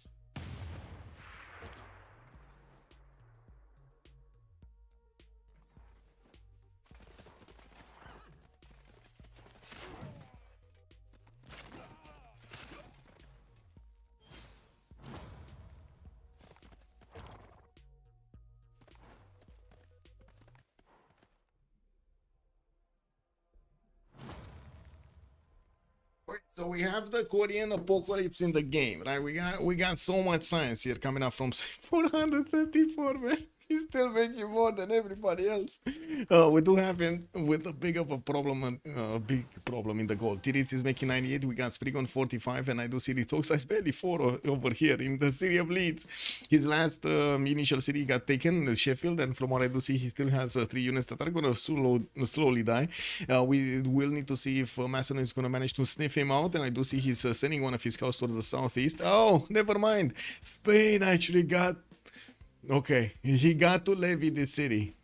Speaker 4: So we have the Korean apocalypse in the game, right? We got so much science here coming up from 434, man. He's still making more than everybody else. We do have him with a big of a problem, big problem in the goal. Tirits is making 98. We got Sprig on 45, and I do see the Toxic barely 4 over here in the city of Leeds. His last initial city got taken, Sheffield, and from what I do see, he still has 3 units that are gonna slowly die. We will need to see if Mason is gonna manage to sniff him out, and I do see he's sending one of his scouts towards the southeast. Oh, never mind. Spain actually got. Okay, he got to levy this city.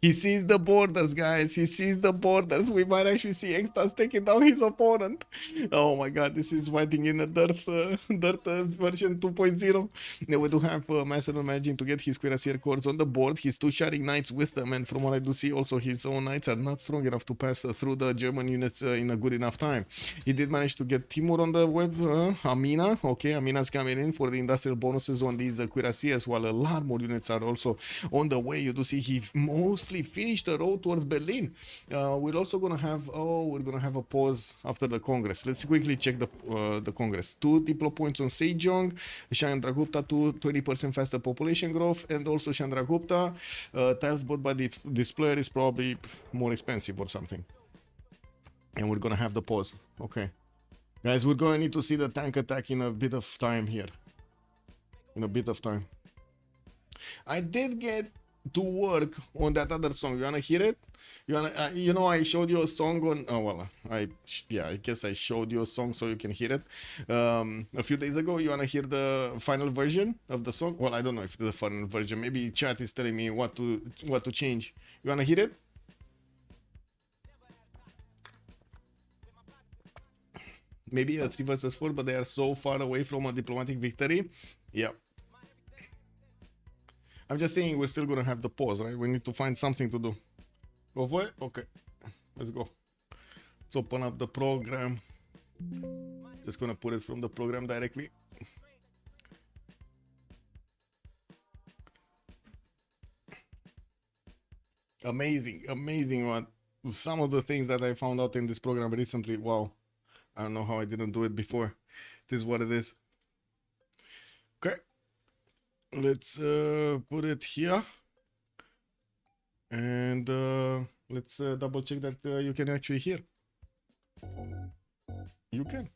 Speaker 4: He sees the borders, guys. He sees the borders. We might actually see Extas taking down his opponent. Oh my god, this is fighting in a dirt version 2.0. Now we do have Macedon managing to get his cuirassier corps on the board. He's 2 sharing knights with them, and from what I do see, also his own knights are not strong enough to pass through the German units in a good enough time. He did manage to get Timur on the web. Amina, okay, Amina's coming in for the industrial bonuses on these cuirassiers, while a lot more units are also on the way. You do see he mostly finished the road towards Berlin. We're also gonna have a pause after the Congress. Let's quickly check the Congress. 2 diplo points on Sejong, Chandragupta 20% faster population growth, and also Chandragupta tiles bought by this player is probably more expensive or something. And we're gonna have the pause. Okay, guys, we're gonna need to see the tank attack in a bit of time here. In a bit of time. I did get to work on that other song. You wanna hear it? You know, I showed you a song on. Oh well, I guess I showed you a song so you can hear it a few days ago. You wanna hear the final version of the song? Well, I don't know if it's the final version. Maybe chat is telling me what to change. You wanna hear it? Maybe a 3 versus 4, but they are so far away from a diplomatic victory. Yeah. I'm just saying we're still gonna have the pause, right? We need to find something to do. Go for it? Okay. Let's go. Let's open up the program. Just gonna put it from the program directly. Amazing one. Some of the things that I found out in this program recently. Wow. I don't know how I didn't do it before. This is what it is. Okay. Let's put it here, and let's double check that you can actually hear. You can.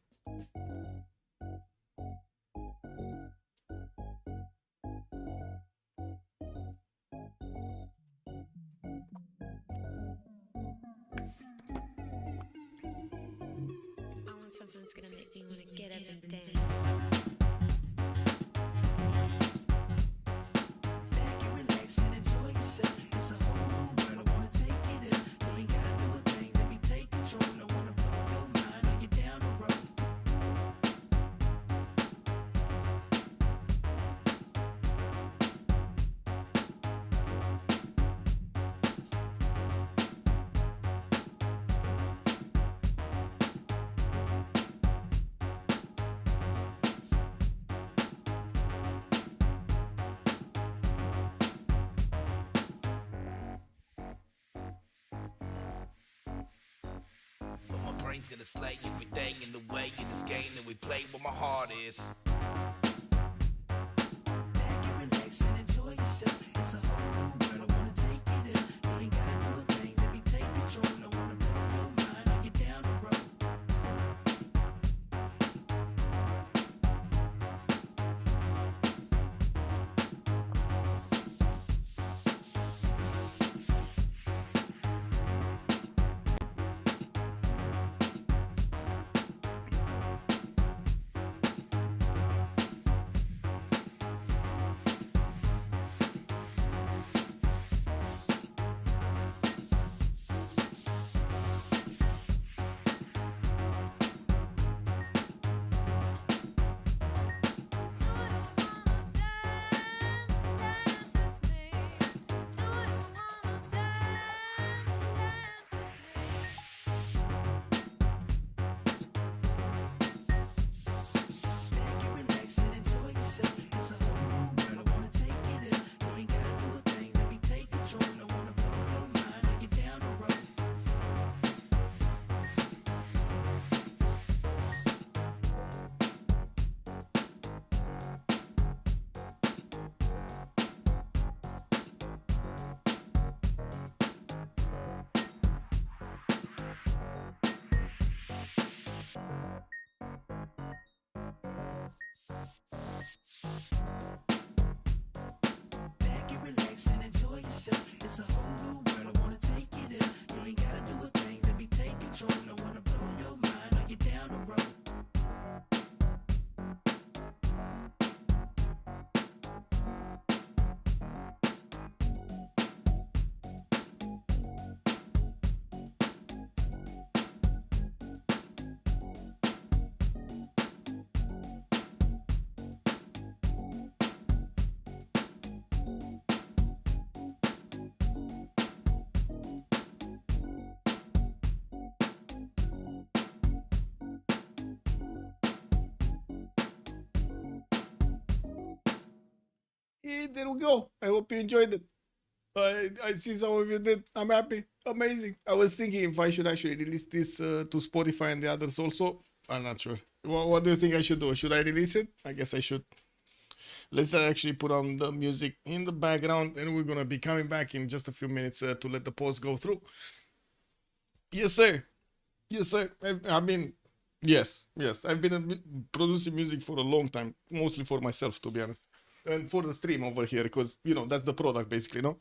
Speaker 5: I want something that's gonna make me want to get up and dance.
Speaker 6: Brain's gonna slay everything in the way in this game that we play where my heart is. Back and relax and enjoy yourself. It's a whole new world. I wanna take you there. You ain't gotta do a thing. Let me take control. I wanna blow your mind. Are you down the road?
Speaker 4: Yeah, there we go. I hope you enjoyed it. I see some of you did. I'm happy. Amazing. I was thinking if I should actually release this to Spotify and the others also. I'm not sure. What do you think I should do? Should I release it? I guess I should. Let's actually put on the music in the background, and we're gonna be coming back in just a few minutes to let the post go through. Yes, sir. Yes, sir. I mean, yes. I've been producing music for a long time, mostly for myself, to be honest, and for the stream over here, because that's the product basically, no?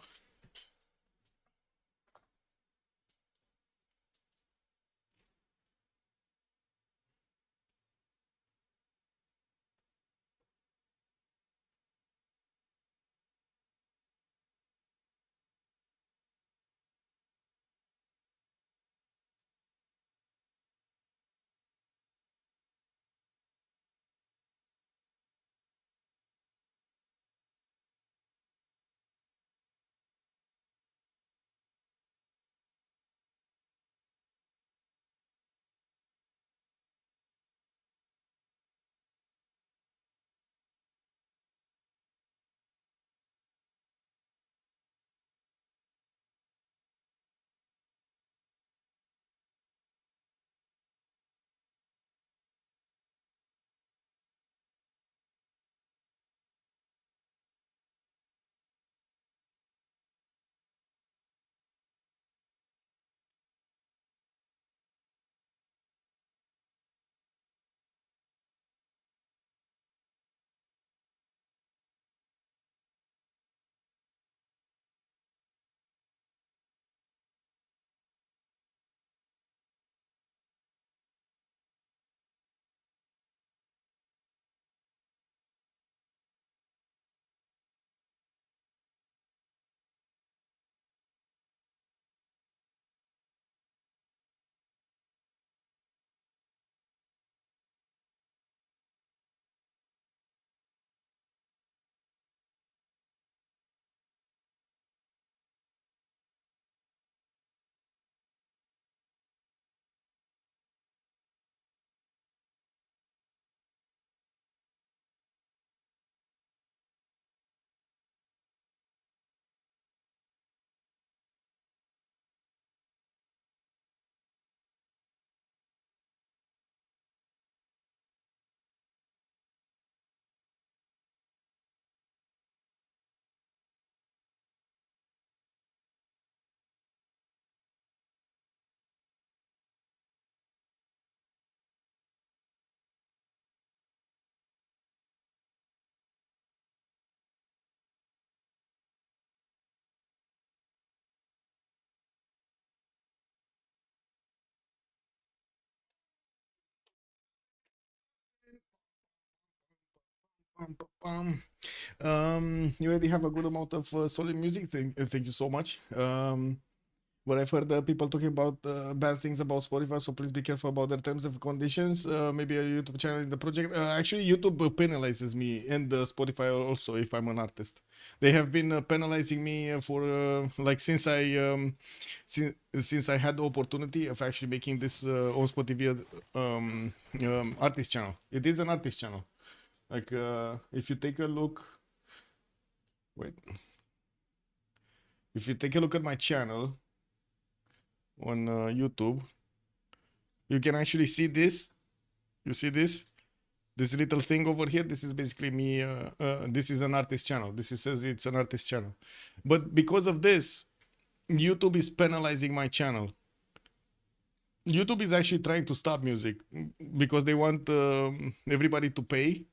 Speaker 4: Pum, pum, pum. You already have a good amount of solid music. Thank you so much. But I've heard people talking about bad things about Spotify, so please be careful about their terms and conditions. Maybe a YouTube channel in the project. Actually, YouTube penalizes me and Spotify also if I'm an artist. They have been penalizing me for like since I had the opportunity of actually making this OnSpotTV artist channel. It is an artist channel. Like if you take a look, wait. If you take a look at my channel on YouTube, you can actually see this. You see this? This little thing over here, this is basically me. This is an artist channel. Says it's an artist channel. But because of this, YouTube is penalizing my channel. YouTube is actually trying to stop music because they want everybody to pay.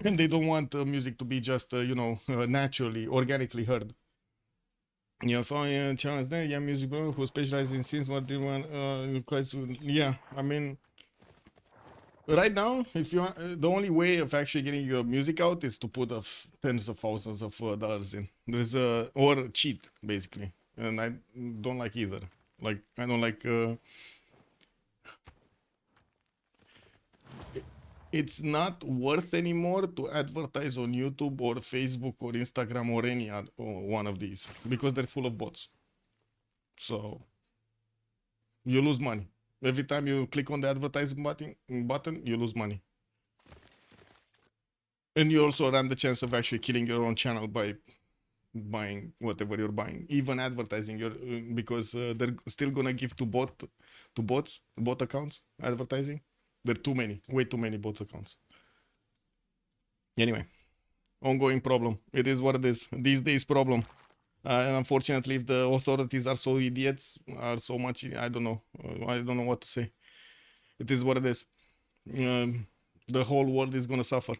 Speaker 4: and they don't want music to be just naturally, organically heard. Chance there, yeah, music bro, who specializes in scenes. What do you want? Quite yeah, I mean, right now, if you want, the only way of actually getting your music out is to put tens of thousands of dollars in. There's or cheat basically, and I don't like either. Like I don't like. It's not worth anymore to advertise on YouTube or Facebook or Instagram or any other one of these because they're full of bots. So you lose money. Every time you click on the advertising button, you lose money. And you also run the chance of actually killing your own channel by buying whatever you're buying, even advertising your because they're still gonna give to bot accounts advertising. There are too many, way too many bot accounts. Anyway, ongoing problem. It is what it is. These days problem. And unfortunately, if the authorities are so idiots, are so much, I don't know what to say. It is what it is. The whole world is gonna suffer.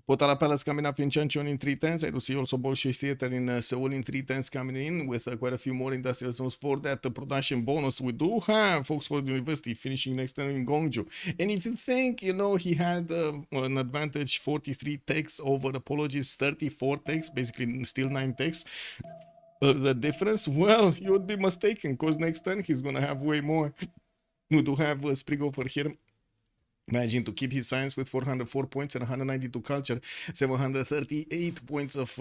Speaker 4: Potala Palace coming up in Chuncheon in 3 turns. I do see also Bolshoi Theater in Seoul in 3 turns coming in with quite a few more industrial zones for that production bonus. We do have Oxford University finishing next turn in Gwangju. And if you think, he had an advantage 43 techs over Apologies 34 techs, basically still 9 techs. The difference, well, you would be mistaken because next turn he's going to have way more. We do have Sprig over here. Managing to keep his science with 404 points and 192 culture, 738 points of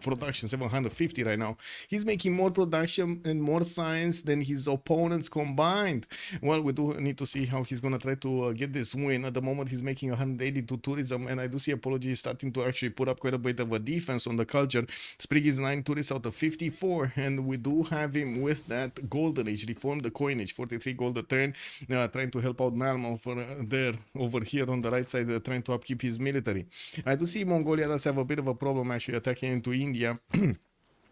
Speaker 4: production, 750 right now. He's making more production and more science than his opponents combined. Well, we do need to see how he's going to try to get this win. At the moment, he's making 182 tourism, and I do see Apology starting to actually put up quite a bit of a defense on the culture. Sprig is 9 tourists out of 54, and we do have him with that Golden Age, Reform the Coinage, 43 gold a turn, trying to help out Malmo for there over here on the right side, trying to upkeep his military. I do see Mongolia does have a bit of a problem actually attacking into India.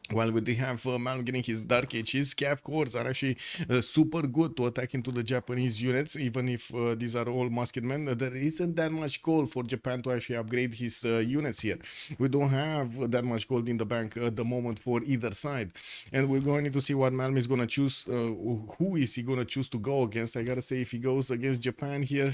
Speaker 4: While we do have Malm getting his Dark Age, his Cav cores are actually super good to attack into the Japanese units, even if these are all musketmen. There isn't that much gold for Japan to actually upgrade his units here. We don't have that much gold in the bank at the moment for either side. And we're going to see what Malm is going to choose. Who is he going to choose to go against? I gotta say, if he goes against Japan here...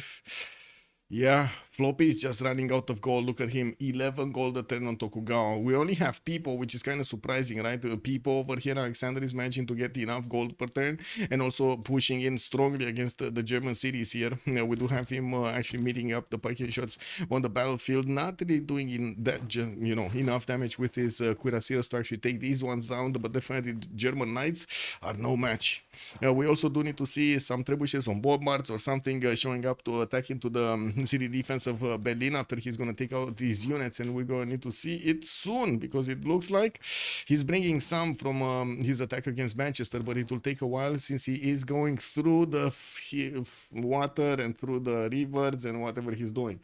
Speaker 4: Yeah, Floppy is just running out of gold. Look at him, 11 gold a turn on Tokugawa. We only have people, which is kind of surprising, right? People over here, Alexander is managing to get enough gold per turn and also pushing in strongly against the German cities here. We do have him actually meeting up the package shots on the battlefield, not really doing enough damage with his cuirassiers to actually take these ones down, but definitely German knights are no match. We also do need to see some trebuchets on bombards or something showing up to attack into the city defense of Berlin after he's going to take out these units, and we're going to need to see it soon because it looks like he's bringing some from his attack against Manchester, but it will take a while since he is going through the water and through the rivers and whatever he's doing.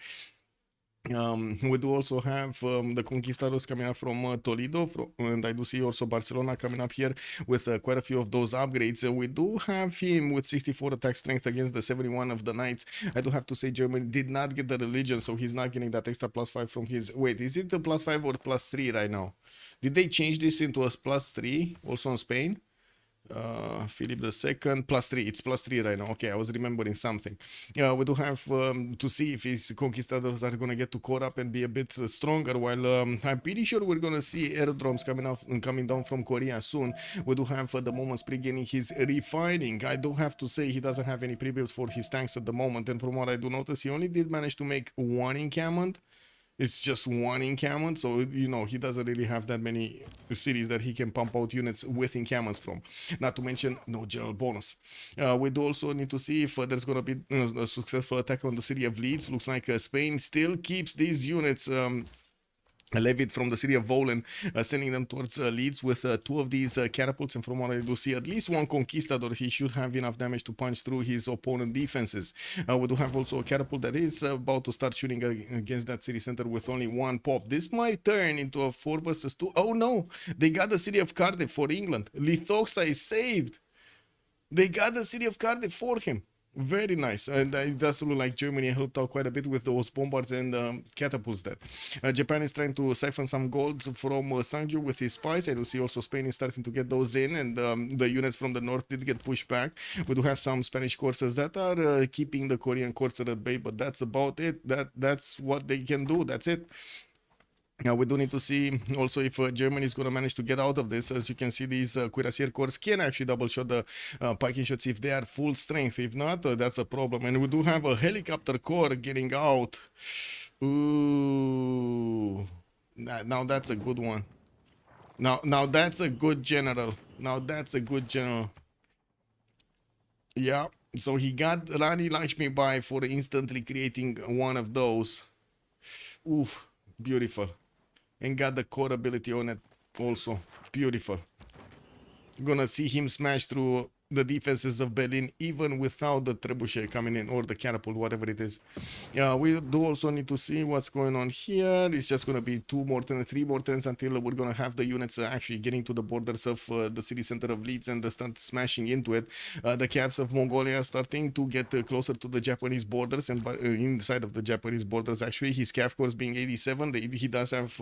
Speaker 4: We do also have the Conquistadors coming up from Toledo, and I do see also Barcelona coming up here with quite a few of those upgrades. We do have him with 64 attack strength against the 71 of the Knights. I do have to say Germany did not get the religion, so he's not getting that extra +5 from his... Wait, is it the +5 or +3 right now? Did they change this into a +3 also in Spain? Philip II +3. It's +3 right now. Okay, I was remembering something. We do have to see if his conquistadors are going to get to core up and be a bit stronger, while I'm pretty sure we're going to see airdromes coming down from Korea soon. We do have at the moment Sprig getting his refining. I do have to say he doesn't have any pre-builds for his tanks at the moment, and from what I do notice, he only did manage to make one encampment. It's just one encampment, so he doesn't really have that many cities that he can pump out units with encampments from. Not to mention no general bonus. We do also need to see if there's going to be a successful attack on the city of Leeds. Looks like Spain still keeps these units levied from the city of Volen, sending them towards Leeds with 2 of these catapults, and from what I do see, at least one conquistador, he should have enough damage to punch through his opponent defenses. We do have also a catapult that is about to start shooting against that city center with only 1 pop. This might turn into a 4 versus 2. Oh no, they got the city of Cardiff for England. Lithoxa is saved. They got the city of Cardiff for him. Very nice, and it does look like Germany helped out quite a bit with those bombards and catapults there. Japan is trying to siphon some gold from Sangju with his spies. I do see also Spain is starting to get those in, and the units from the north did get pushed back. We do have some Spanish corsairs that are keeping the Korean corsair at bay, but that's about it. That's what they can do. That's it. Now we do need to see also if Germany is going to manage to get out of this. As you can see, these cuirassier corps can actually double shot the Viking shots if they are full strength. If not, that's a problem. And we do have a helicopter corps getting out. Ooh, now that's a good one. Now that's a good general. Now that's a good general. Yeah. So he got Rani Lakshmi Bai for instantly creating one of those. Oof, beautiful. And got the core ability on it also. Beautiful. Gonna see him smash through the defenses of Berlin even without the trebuchet coming in, or the catapult, whatever it is. Yeah, we do also need to see what's going on here. It's just gonna be 2 more turns, 3 more turns until we're gonna have the units actually getting to the borders of the city center of Leeds and start smashing into it. The Cavs of Mongolia are starting to get closer to the Japanese borders, and inside of the Japanese borders actually, his Cav course being 87, he does have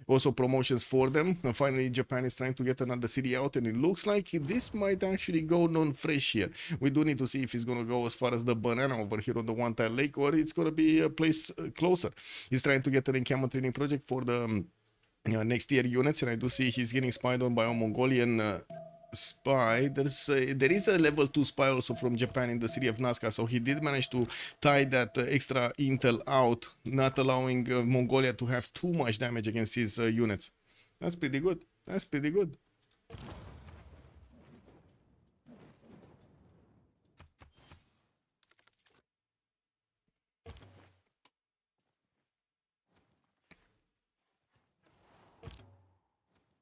Speaker 4: also promotions for them. Finally, Japan is trying to get another city out, and it looks like this might actually go non-fresh here. We do need to see if he's going to go as far as the banana over here on the one-tile lake, or it's going to be a place closer. He's trying to get an encampment training project for the next year units, and I do see he's getting spied on by a Mongolian spy. There is a level 2 spy also from Japan in the city of Nazca, so he did manage to tie that extra intel out, not allowing Mongolia to have too much damage against his units. That's pretty good. That's pretty good.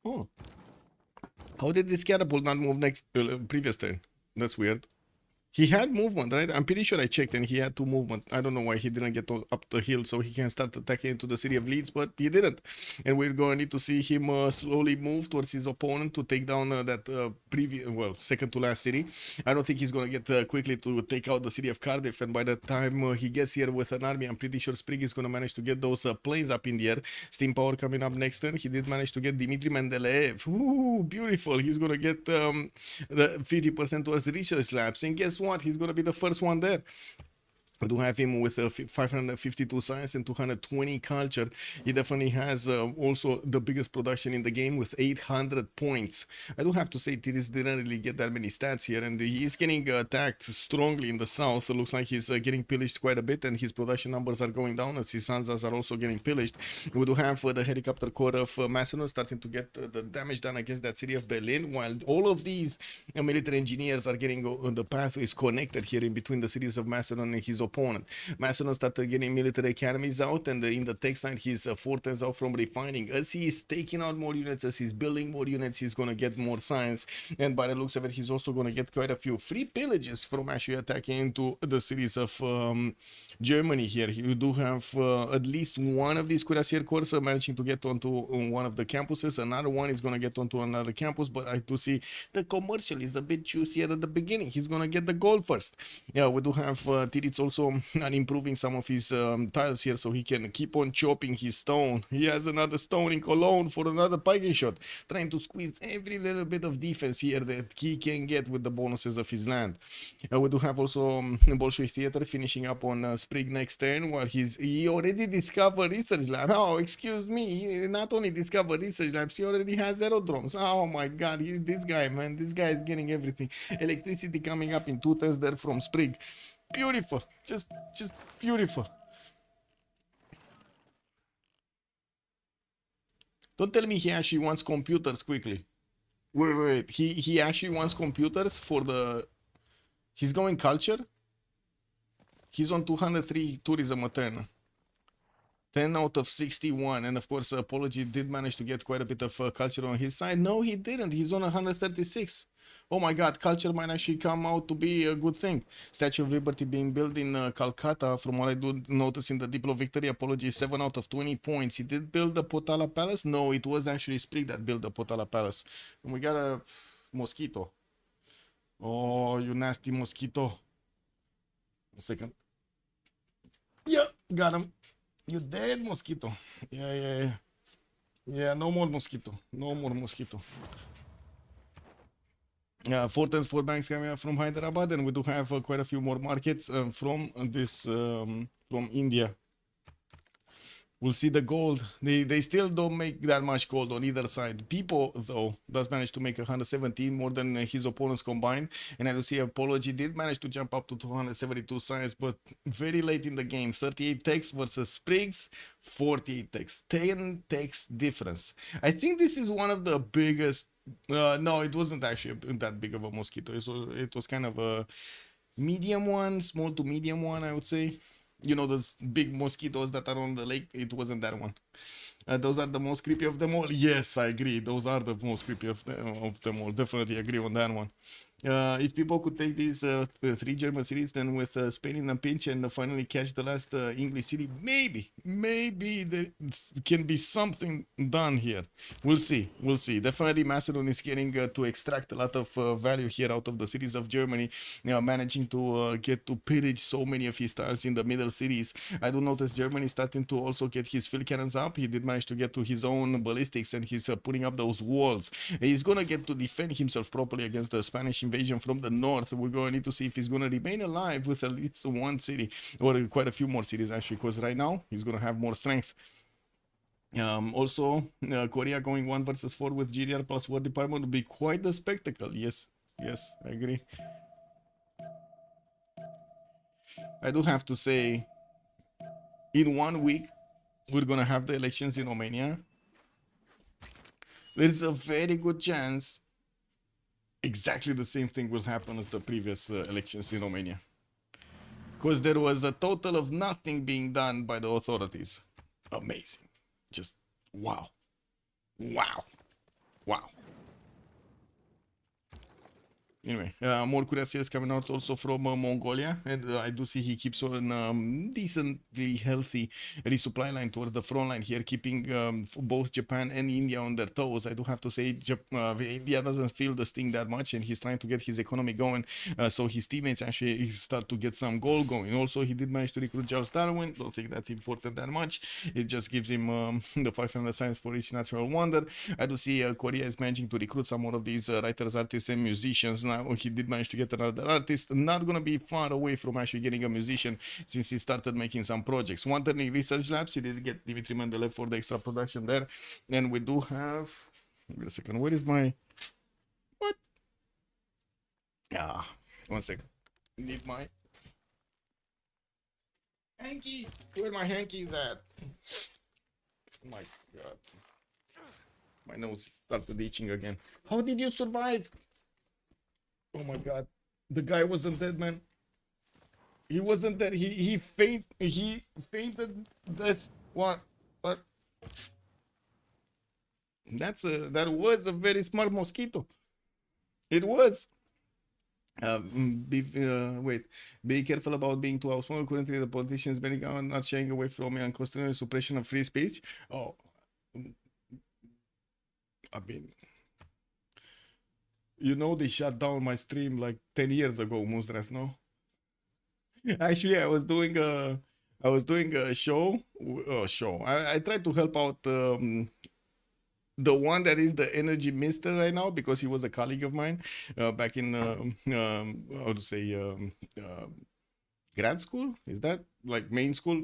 Speaker 4: Oh, how did this catapult not move next previous turn? That's weird. He had movement, right? I'm pretty sure I checked and he had 2 movement. I don't know why he didn't get up the hill so he can start attacking into the city of Leeds, but he didn't. And we're going to need to see him slowly move towards his opponent to take down that second to last city. I don't think he's going to get quickly to take out the city of Cardiff, and by the time he gets here with an army, I'm pretty sure Sprig is going to manage to get those planes up in the air. Steam Power coming up next turn. He did manage to get Dmitry Mendeleev. Ooh, beautiful. He's going to get the 50% towards research labs, and guess what? He's gonna be the first one there. I do have him with 552 science and 220 culture. He definitely has also the biggest production in the game with 800 points. I do have to say Tiris didn't really get that many stats here, and he's getting attacked strongly in the south. It looks like he's getting pillaged quite a bit, and his production numbers are going down as his Sanzas are also getting pillaged. We do have the helicopter corps of Macedon starting to get the damage done against that city of Berlin, while all of these military engineers are getting the pathways connected here in between the cities of Macedon and his opponent. Macedon started getting military academies out, and in the tech side, he's 4 turns out from refining. As he's taking out more units, as he's building more units, he's going to get more science. And by the looks of it, he's also going to get quite a few free pillages from actually attacking into the cities of Germany here. You do have at least one of these cuirassier corps managing to get onto one of the campuses. Another one is going to get onto another campus, but I do see the commercial is a bit juicier at the beginning. He's going to get the gold first. Yeah, we do have Tiritz also and improving some of his tiles here so he can keep on chopping his stone. He has another stone in Cologne for another pikeing shot, trying to squeeze every little bit of defense here that he can get with the bonuses of his land. We do have also Bolshoi Theater finishing up on Sprig next turn, while he already discovered research lab. Oh, excuse me, he not only discovered research labs, he already has aerodromes. Oh my god, this guy, man, this guy is getting everything. Electricity coming up in 2 turns there from Sprig. Beautiful, just beautiful. Don't tell me he actually wants computers quickly. Wait, he actually wants computers for the... He's going culture? He's on 203 tourism a turn. 10 out of 61, and of course Apology did manage to get quite a bit of culture on his side. No, he didn't. He's on 136. Oh my god, culture might actually come out to be a good thing. Statue of Liberty being built in Calcutta. From what I do notice in the Diplo Victory, Apology 7 out of 20 points. He did build the Potala Palace? No, it was actually Sprig that built the Potala Palace. And we got a mosquito. Oh, you nasty mosquito. A second. Yeah, got him. You dead, mosquito. Yeah. Yeah, no more mosquito. No more mosquito. 4 banks coming up from Hyderabad, and we do have quite a few more markets from this from India. We'll see the gold. They still don't make that much gold on either side. People, though, does manage to make 117 more than his opponents combined. And I do see Apology did manage to jump up to 272 science, but very late in the game. 38 techs versus Spriggs, 48 techs. 10 techs difference. I think this is one of the biggest. No, it wasn't actually that big of a mosquito. It was kind of a medium one, small to medium one, I would say. You know, those big mosquitoes that are on the lake, it wasn't that one. Those are the most creepy of them all. Yes, I agree. Those are the most creepy of them all. Definitely agree on that one. If people could take these 3 German cities, then with Spain in a pinch and finally catch the last English city, maybe there can be something done here. We'll see. Definitely Macedon is getting to extract a lot of value here out of the cities of Germany, managing to get to pillage so many of his tiles in the middle cities. I do notice Germany starting to also get his field cannons up. He did manage to get to his own ballistics, and he's putting up those walls. He's gonna get to defend himself properly against the Spanish invasion from the north. We're going to need to see if he's going to remain alive with at least one city, or quite a few more cities actually, because right now he's going to have more strength. Also, Korea going 1 versus 4 with GDR plus War Department would be quite a spectacle. Yes, I agree. I do have to say, in 1 week, we're going to have the elections in Romania. There's a very good chance exactly the same thing will happen as the previous elections in Romania. Because there was a total of nothing being done by the authorities. Amazing. Just wow. Anyway, more cuirassiers coming out also from Mongolia, and I do see he keeps on decently healthy resupply line towards the front line here, keeping both Japan and India on their toes. I do have to say India doesn't feel the sting that much, and he's trying to get his economy going, so his teammates actually start to get some goal going. Also, he did manage to recruit Charles Darwin. Don't think that's important that much. It just gives him the 500 science for each natural wonder. I do see Korea is managing to recruit some more of these writers, artists, and musicians. Now he did manage to get another artist. Not gonna be far away from actually getting a musician since he started making some projects. One turning research labs. He did get Dimitri Mendeleev for the extra production there, and we do have. Wait a second. Where is my? What? Ah, 1 second. Need my hankies. Where my hankies at? Oh my God. My nose started itching again. How did you survive? Oh my God. The guy wasn't dead, man. He wasn't dead. He fainted death. What? That was a very smart mosquito. It was. Wait. Be careful about being too outspoken. Currently, the politicians are not shying away from me and constitutional suppression of free speech. Oh, I mean, you know, they shut down my stream like 10 years ago, Musras, no? Actually, I was doing a show. I tried to help out the one that is the energy minister right now, because he was a colleague of mine back in how to say grad school. Is that like main school,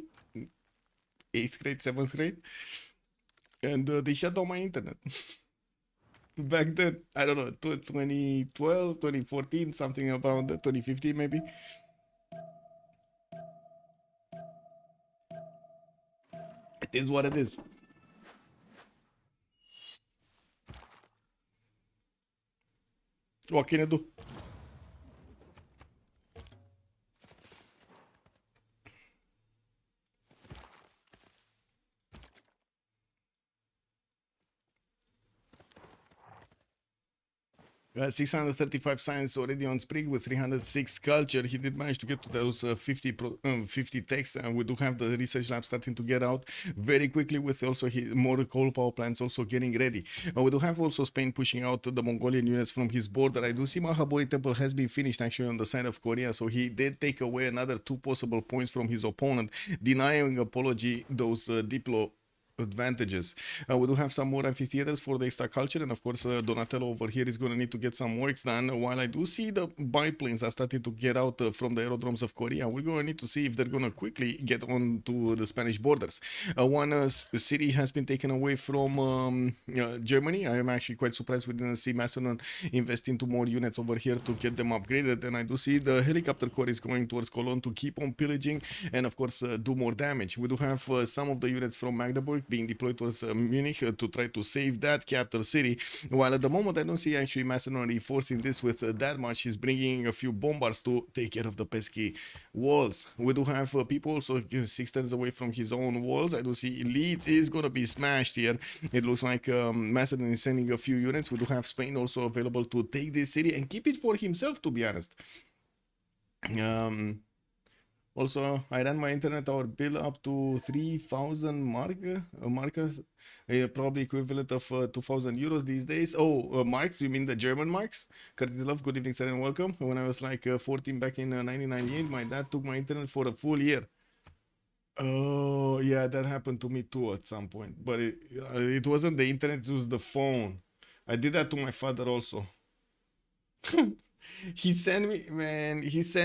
Speaker 4: 8th grade, 7th grade? And they shut down my internet. Back then, I don't know, 2012, 2014, something around 2015 maybe. It is what it is. What can you do? 635 science already on Spring with 306 culture. He did manage to get to those 50 techs, and we do have the research lab starting to get out very quickly with also more coal power plants also getting ready. We do have also Spain pushing out the Mongolian units from his border. I do see Mahabodhi Temple has been finished actually on the side of Korea, so he did take away another 2 possible points from his opponent, denying Apology those diplo advantages. We do have some more amphitheaters for the extra culture, and of course Donatello over here is going to need to get some works done, while I do see the biplanes are starting to get out from the aerodromes of Korea. We're going to need to see if they're going to quickly get on to the Spanish borders. One city has been taken away from Germany. I am actually quite surprised we didn't see Macedon invest into more units over here to get them upgraded, and I do see the helicopter corps is going towards Cologne to keep on pillaging and of course do more damage. We do have some of the units from Magdeburg being deployed towards Munich to try to save that capital city, while at the moment I don't see actually Macedon reinforcing this with that much. He's bringing a few bombards to take care of the pesky walls. We do have people also 6 turns away from his own walls. I do see Leeds is gonna be smashed here. It looks like Macedon is sending a few units. We do have Spain also available to take this city and keep it for himself, to be honest. Also, I ran my internet hour bill up to 3,000 markas, probably equivalent of 2,000 euros these days. Oh, marks, you mean the German marks? Love, good evening, sir, and welcome. When I was like 14 back in 1998, my dad took my internet for a full year. Oh, yeah, that happened to me too at some point. But it wasn't the internet, it was the phone. I did that to my father also. He sent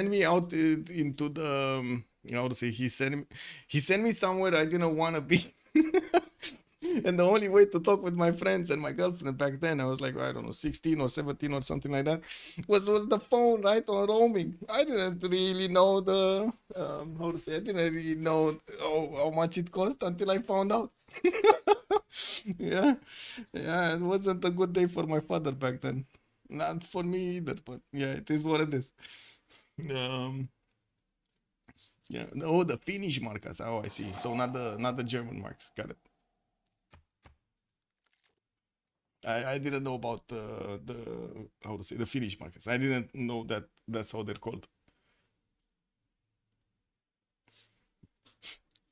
Speaker 4: me out into the how to say, he sent me somewhere I didn't want to be. And the only way to talk with my friends and my girlfriend back then, I was like, I don't know, 16 or 17 or something like that, was with the phone, right, on roaming. I didn't really know the how to say, I didn't really know how much it cost until I found out. yeah, it wasn't a good day for my father back then. Not for me either, but yeah, it is what it is. Yeah. Oh, the Finnish markas. Oh, I see. So not the German marks. Got it. I didn't know about the how to say, the Finnish markas. I didn't know that that's how they're called.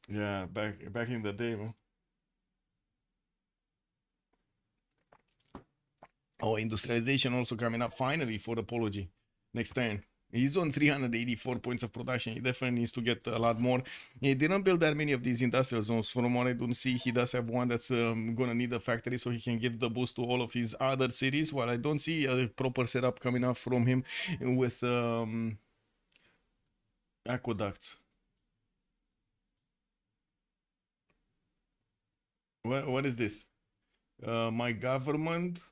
Speaker 4: Yeah, back in the day, man. Oh, industrialization also coming up finally for Apology next turn. He's on 384 points of production. He definitely needs to get a lot more. He didn't build that many of these industrial zones. From what I don't see, he does have one that's gonna need a factory so he can give the boost to all of his other cities. While I don't see a proper setup coming up from him with aqueducts. What is this? My government.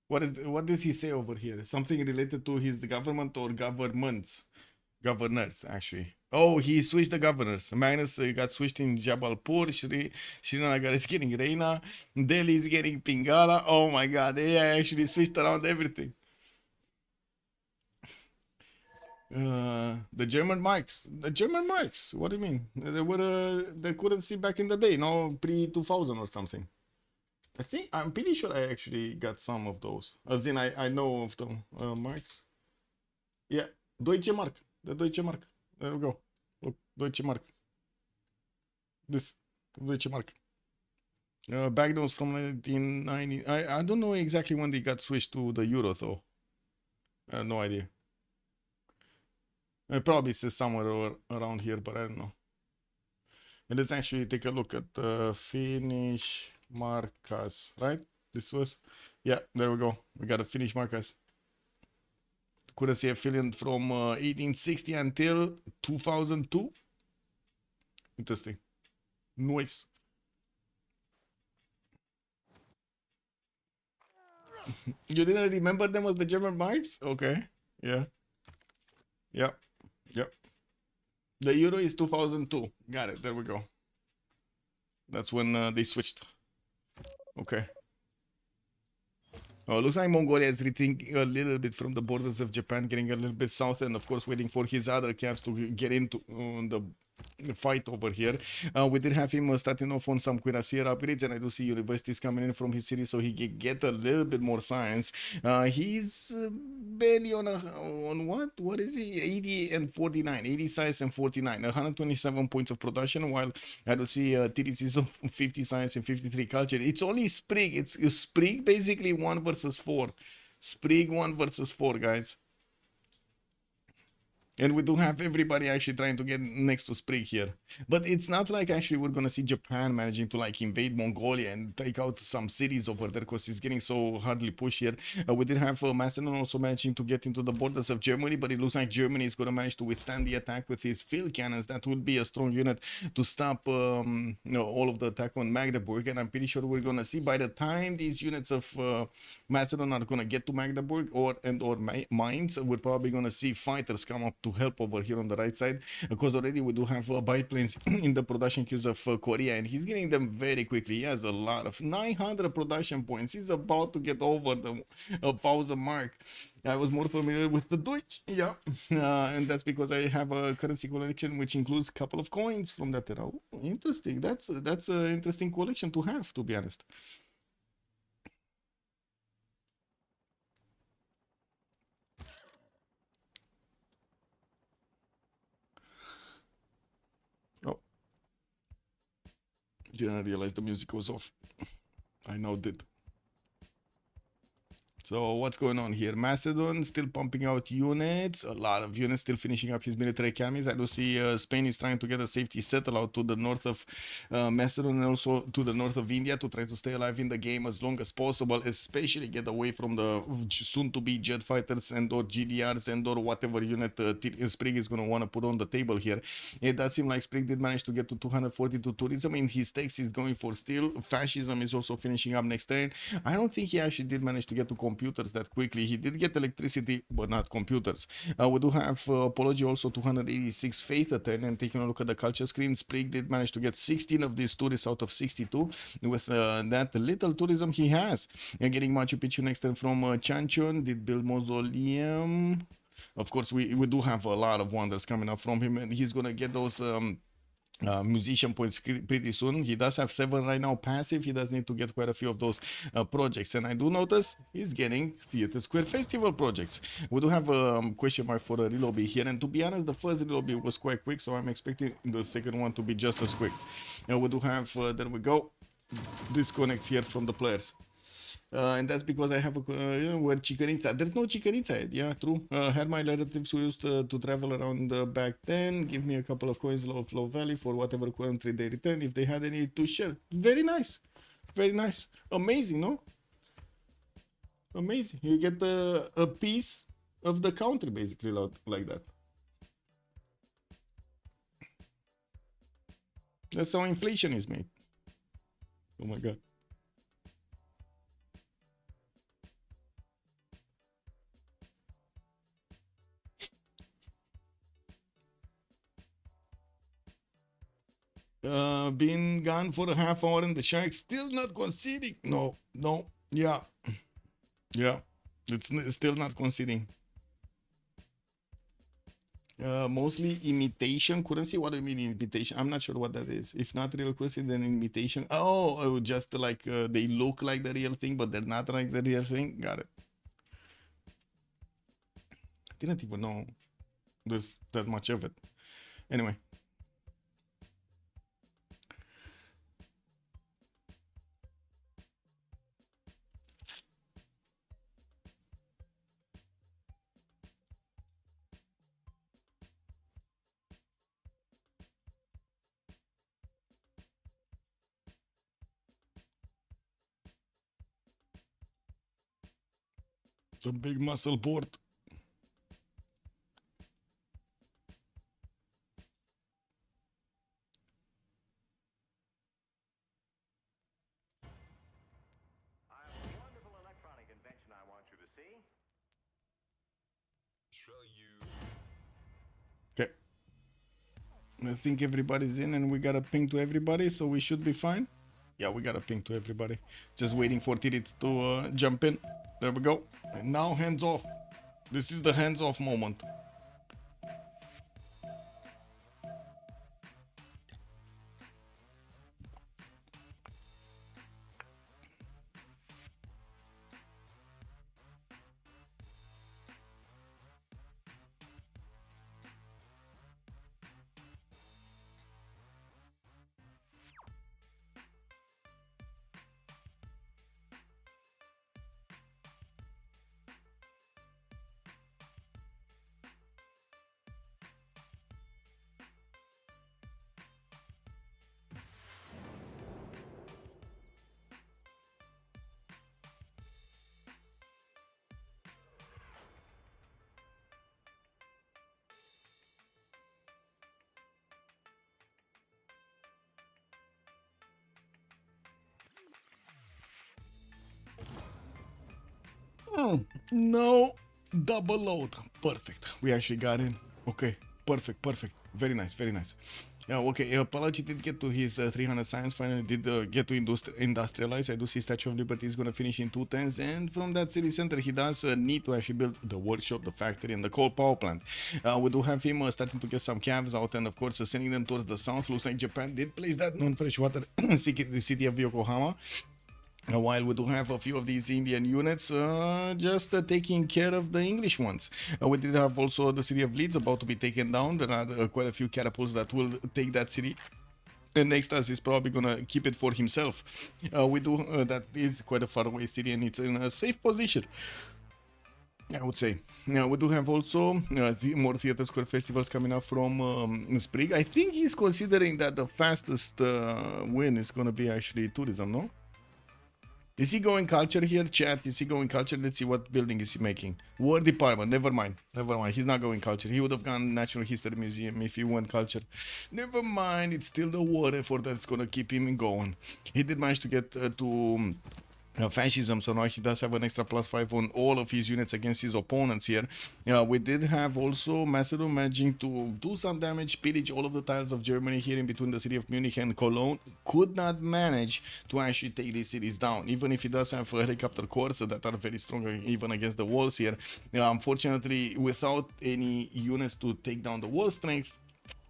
Speaker 4: What does he say over here? Something related to his government or governments? Governors, actually. Oh, he switched the governors. Magnus got switched in Jabalpur. Srinagar is getting Reina. Delhi is getting Pingala. Oh my god, they actually switched around everything. The German marks. The German marks. What do you mean? They were the currency back in the day, no, pre-2000 or something. I'm pretty sure I actually got some of those. As in, I know of them. Marks. Yeah, Deutsche Mark. The Deutsche Mark. There we go. Look, Deutsche Mark. This Deutsche Mark. Banknotes from 1990. I don't know exactly when they got switched to the euro though. I have no idea. It probably says somewhere around here, but I don't know. And let's actually take a look at the Finnish markas, right? This was, yeah, there we go. We got a Finnish markas. Currency affiliate from 1860 until 2002. Interesting. Nice. You didn't remember them as the German marks? Okay. Yeah. Yep. The euro is 2002. Got it. There we go. That's when they switched. Okay. Oh, looks like Mongolia is rethinking a little bit from the borders of Japan, getting a little bit south, and of course waiting for his other camps to get into the fight over here. We did have him starting off on some cuirassier upgrades, and I do see universities coming in from his city so he can get a little bit more science. He's barely on what is he, 80 and 49, 80 science and 49, 127 points of production, while I do see TDCs of 50 science and 53 culture. It's only Sprig. It's Sprig basically 1 versus 4. Sprig 1 versus 4, guys. And we do have everybody actually trying to get next to Sprig here. But it's not like actually we're going to see Japan managing to like invade Mongolia and take out some cities over there because it's getting so hardly pushed here. We did have Macedon also managing to get into the borders of Germany, but it looks like Germany is going to manage to withstand the attack with his field cannons. That would be a strong unit to stop all of the attack on Magdeburg. And I'm pretty sure we're going to see by the time these units of Macedon are going to get to Magdeburg or Mainz, we're probably going to see fighters come up to help over here on the right side, because already we do have biplanes in the production queues of Korea, and he's getting them very quickly. He has a lot of 900 production points. He's about to get over the 1,000 mark. I was more familiar with the Deutsch, yeah, and that's because I have a currency collection which includes a couple of coins from that era. Ooh, interesting. That's an interesting collection to have, to be honest. Didn't realize the music was off. I now did. So what's going on here? Macedon still pumping out units, a lot of units, still finishing up his military academies. I do see Spain is trying to get a safety settle out to the north of Macedon and also to the north of India to try to stay alive in the game as long as possible, especially get away from the soon-to-be jet fighters and or GDRs and or whatever unit Sprig is going to want to put on the table here. It does seem like Sprig did manage to get to 242 tourism. In his takes, he's going for steel. Fascism is also finishing up next turn. I don't think he actually did manage to get to computers that quickly. He did get electricity, but not computers. We do have Apology also 286 faith a turn, and taking a look at the culture screen, Sprig did manage to get 16 of these tourists out of 62 with that little tourism he has. And getting Machu Picchu next turn from Chanchon, did build mausoleum. Of course, we do have a lot of wonders coming up from him, and he's gonna get those musician points pretty soon. He does have 7 right now passive. He does need to get quite a few of those projects, and I do notice he's getting Theatre Square Festival projects. We do have a question mark for a relobby here, and to be honest, the first relobby was quite quick, so I'm expecting the second one to be just as quick. And we do have there we go, disconnect here from the players. And that's because I have a where Chicanitza. There's no Chicanitza. Yeah, true. Had my relatives who used to travel around back then. Give me a couple of coins of Low Valley for whatever country they return, if they had any to share. Very nice. Very nice. Amazing, no? Amazing. You get a piece of the country, basically, like that. That's how inflation is made. Oh my god. Been gone for a half hour and the Sharks still not conceding. No, yeah, it's still not conceding. Mostly imitation currency. What do you mean imitation? I'm not sure what that is. If not real currency, then imitation. Oh, just like they look like the real thing, but they're not like the real thing. Got it. I didn't even know there's that much of it. Anyway. It's a big muscle port.
Speaker 2: Wonderful electronic invention I want you to see.
Speaker 4: Okay. I think everybody's in and we got a ping to everybody, so we should be fine. Yeah, we got a ping to everybody. Just waiting for Tirit to jump in. There we go. And now hands off. This is the hands off moment. No double load. Perfect. We actually got in. Okay. Perfect. Perfect. Very nice. Very nice. Yeah, okay, Palaci did get to his 300 science, finally did get to industrialize. I do see Statue of Liberty is going to finish in 210s, and from that city center, he does need to actually build the workshop, the factory, and the coal power plant. We do have him starting to get some calves out, and of course, sending them towards the south. Looks like Japan did place that non-freshwater city of Yokohama. While we do have a few of these Indian units just taking care of the English ones. We did have also the city of Leeds about to be taken down. There are quite a few catapults that will take that city. And Nextas is probably gonna keep it for himself. We do that is quite a far away city and it's in a safe position, I would say. Now we do have also more Theatre Square festivals coming up from Sprig. I think he's considering that the fastest win is gonna be actually tourism, no? Is he going culture here, chat? Is he going culture? Let's see what building is he making. War department. Never mind. Never mind. He's not going culture. He would have gone Natural History Museum if he went culture. Never mind. It's still the war effort that's gonna keep him going. He did manage to get to fascism, so now he does have an extra +5 on all of his units against his opponents here. We did have also Macedon managing to do some damage, pillage all of the tiles of Germany here in between the city of Munich and Cologne. Could not manage to actually take these cities down, even if he does have helicopter corps that are very strong even against the walls here. Unfortunately, without any units to take down the wall strength,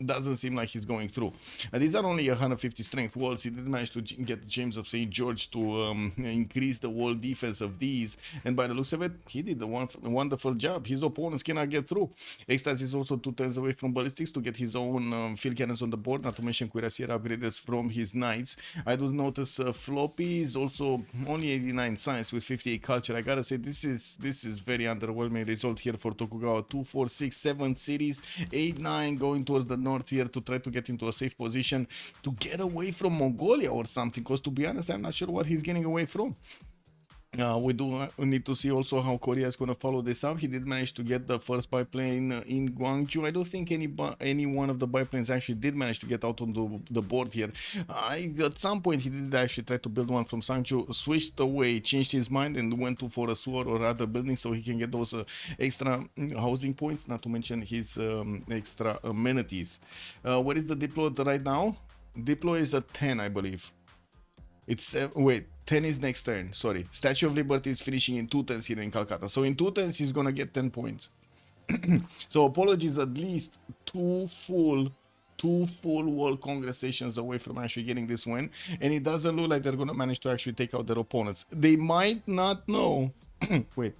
Speaker 4: doesn't seem like he's going through. These are only 150 strength walls. He did manage to get James of St. George to increase the wall defense of these, and by the looks of it, he did a wonderful job. His opponents cannot get through. Extas is also 2 turns away from ballistics to get his own field cannons on the board, not to mention cuirassier upgrades from his knights. I do notice Floppy is also only 89 science with 58 culture. I gotta say, this is very underwhelming result here for Tokugawa. 2, 4, 6, 7 cities, 8, 9 going towards the north here to try to get into a safe position to get away from Mongolia or something, because to be honest, I'm not sure what he's getting away from. We do need to see also how Korea is going to follow this up. He did manage to get the first biplane in Gwangju. I don't think any one of the biplanes actually did manage to get out on the board here. At some point he did actually try to build one from Sangju, switched away, changed his mind and went for a sewer or other building so he can get those extra housing points, not to mention his extra amenities. What is the deploy right now? Deploy is a 10, I believe. It's wait, 10 is next turn. Sorry, Statue of Liberty is finishing in 2 turns here in Calcutta. So in 2 turns he's gonna get 10 points. So apologies, at least two full world congress sessions away from actually getting this win, and it doesn't look like they're gonna manage to actually take out their opponents. They might not know. Wait,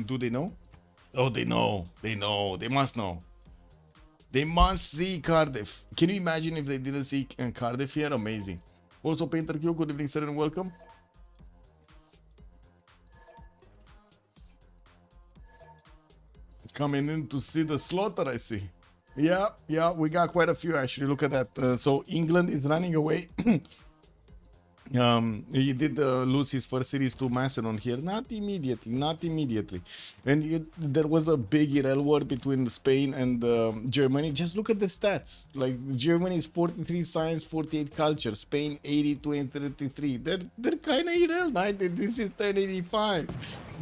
Speaker 4: do they know? Oh, they know. They must know. They must see Cardiff. Can you imagine if they didn't see Cardiff here? Amazing. Also, Painter Q, good evening, sir, and welcome. Coming in to see the slaughter, I see. Yeah, we got quite a few actually. Look at that. So England is running away. He did lose his first series to Macedon here. Not immediately. And there was a big IRL war between Spain and Germany. Just look at the stats. Like Germany is 43 science, 48 culture. Spain 82 and 33. They're kind of IRL, right? This is turn 85.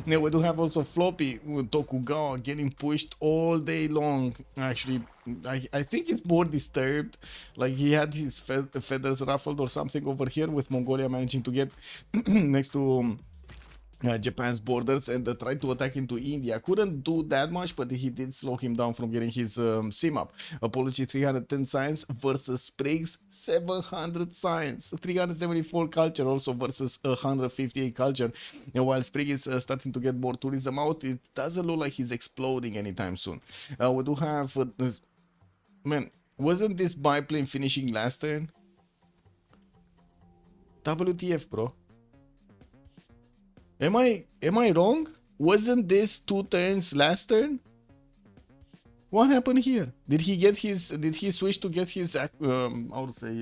Speaker 4: Now we do have also Floppy with Tokugawa getting pushed all day long. Actually, I think it's more disturbed. Like he had his feathers ruffled or something over here, with Mongolia managing to get next to Japan's borders and tried to attack into India. Couldn't do that much, but he did slow him down from getting his sim up. Apology, 310 science versus Spriggs 700 science, 374 culture also versus 158 culture. And while Sprigg is starting to get more tourism out, it doesn't look like he's exploding anytime soon. We do have man, wasn't this biplane finishing last turn? WTF, bro? Am I wrong? Wasn't this 2 turns last turn? What happened here? Did he switch to get his how to say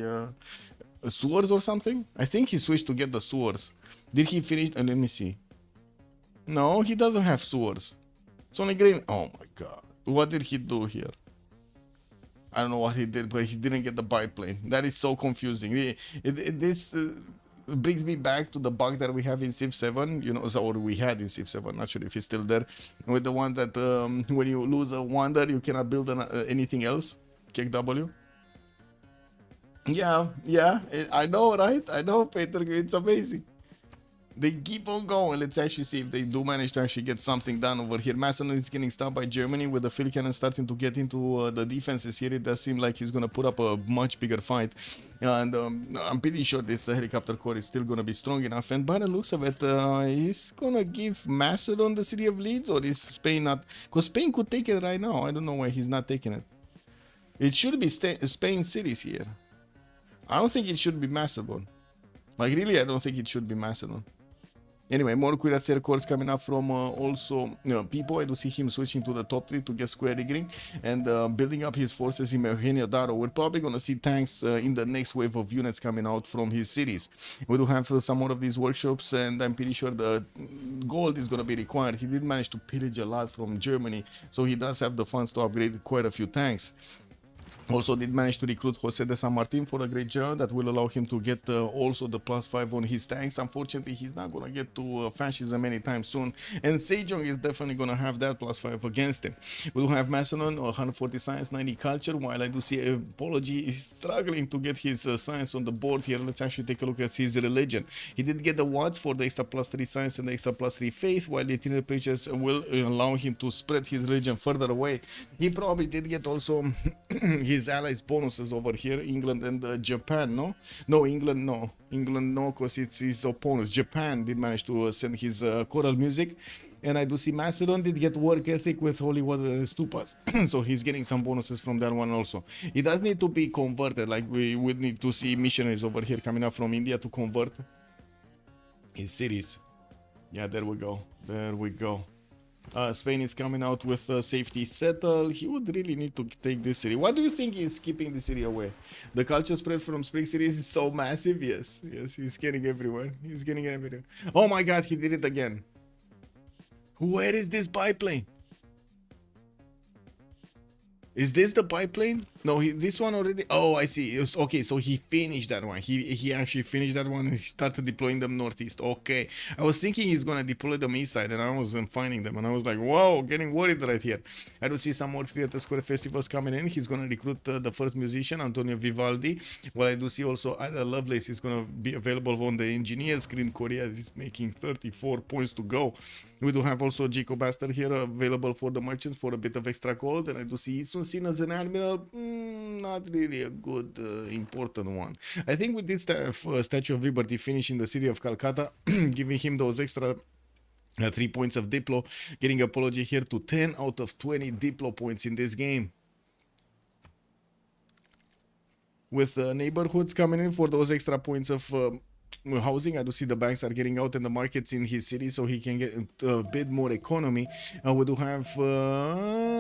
Speaker 4: sewers or something? I think he switched to get the sewers. Did he finish? Let me see. No, he doesn't have sewers. It's only green. Oh my god. What did he do here? I don't know what he did, but he didn't get the biplane. That is so confusing. brings me back to the bug that we have in Civ7, you know, so, or we had in Civ7, not sure if it's still there, with the one that when you lose a wonder, you cannot build anything else. Kick W. Yeah, I know, right? I know, Peter, it's amazing. They keep on going. Let's actually see if they do manage to actually get something done over here. Macedon is getting stopped by Germany with the field cannon starting to get into the defenses here. It does seem like he's going to put up a much bigger fight. And I'm pretty sure this helicopter corps is still going to be strong enough. And by the looks of it, he's going to give Macedon the city of Leeds, or is Spain not? Because Spain could take it right now. I don't know why he's not taking it. It should be Spain cities here. I don't think it should be Macedon. Like, really, I don't think it should be Macedon. Anyway, more cuirassier corps coming up from also people. I do see him switching to the top 3 to get square rigging and building up his forces in Eugenio Daro. We're probably going to see tanks in the next wave of units coming out from his cities. We do have some more of these workshops, and I'm pretty sure the gold is going to be required. He did manage to pillage a lot from Germany, so he does have the funds to upgrade quite a few tanks. Also did manage to recruit Jose de San Martin for a great job that will allow him to get also the +5 on his tanks. Unfortunately, he's not going to get to fascism anytime soon, and Sejong is definitely going to have that +5 against him. We do have Macedon, 140 science, 90 culture, while I do see Apology is struggling to get his science on the board here. Let's actually take a look at his religion. He did get the watts for the extra +3 science and the extra +3 faith, while the eternal preachers will allow him to spread his religion further away. He probably did get also his allies bonuses over here, England and Japan. England no, because it's his opponents. Japan did manage to send his choral music, and I do see Macedon did get work ethic with holy water and stupas, so he's getting some bonuses from that one also. He does need to be converted, like we would need to see missionaries over here coming up from India to convert his cities. Yeah, there we go. Spain is coming out with safety settle. He would really need to take this city. What do you think is keeping the city away? The culture spread from Spring cities is so massive. Yes, he's getting everywhere. Oh my god, he did it again. Where is this biplane? Is this the biplane? No, this one already. Oh, I see. Okay, so he finished that one. He actually finished that one and he started deploying them northeast. Okay, I was thinking he's gonna deploy them east side, and I wasn't finding them, and I was like, whoa, getting worried right here. I do see some more theater square festivals coming in. He's gonna recruit the first musician, Antonio Vivaldi. Well, I do see also Ada Lovelace is gonna be available on the engineer screen. Korea is making 34 points to go. We do have also Jacob Astor here available for the merchants for a bit of extra gold, and I do see Isun seen as an admiral. Not really a good important one. I think with this Statue of Liberty finishing the city of Calcutta, giving him those extra 3 points of Diplo, getting Apology here to 10 out of 20 Diplo points in this game. With neighborhoods coming in for those extra points of housing, I do see the banks are getting out in the markets in his city, so he can get a bit more economy. We do have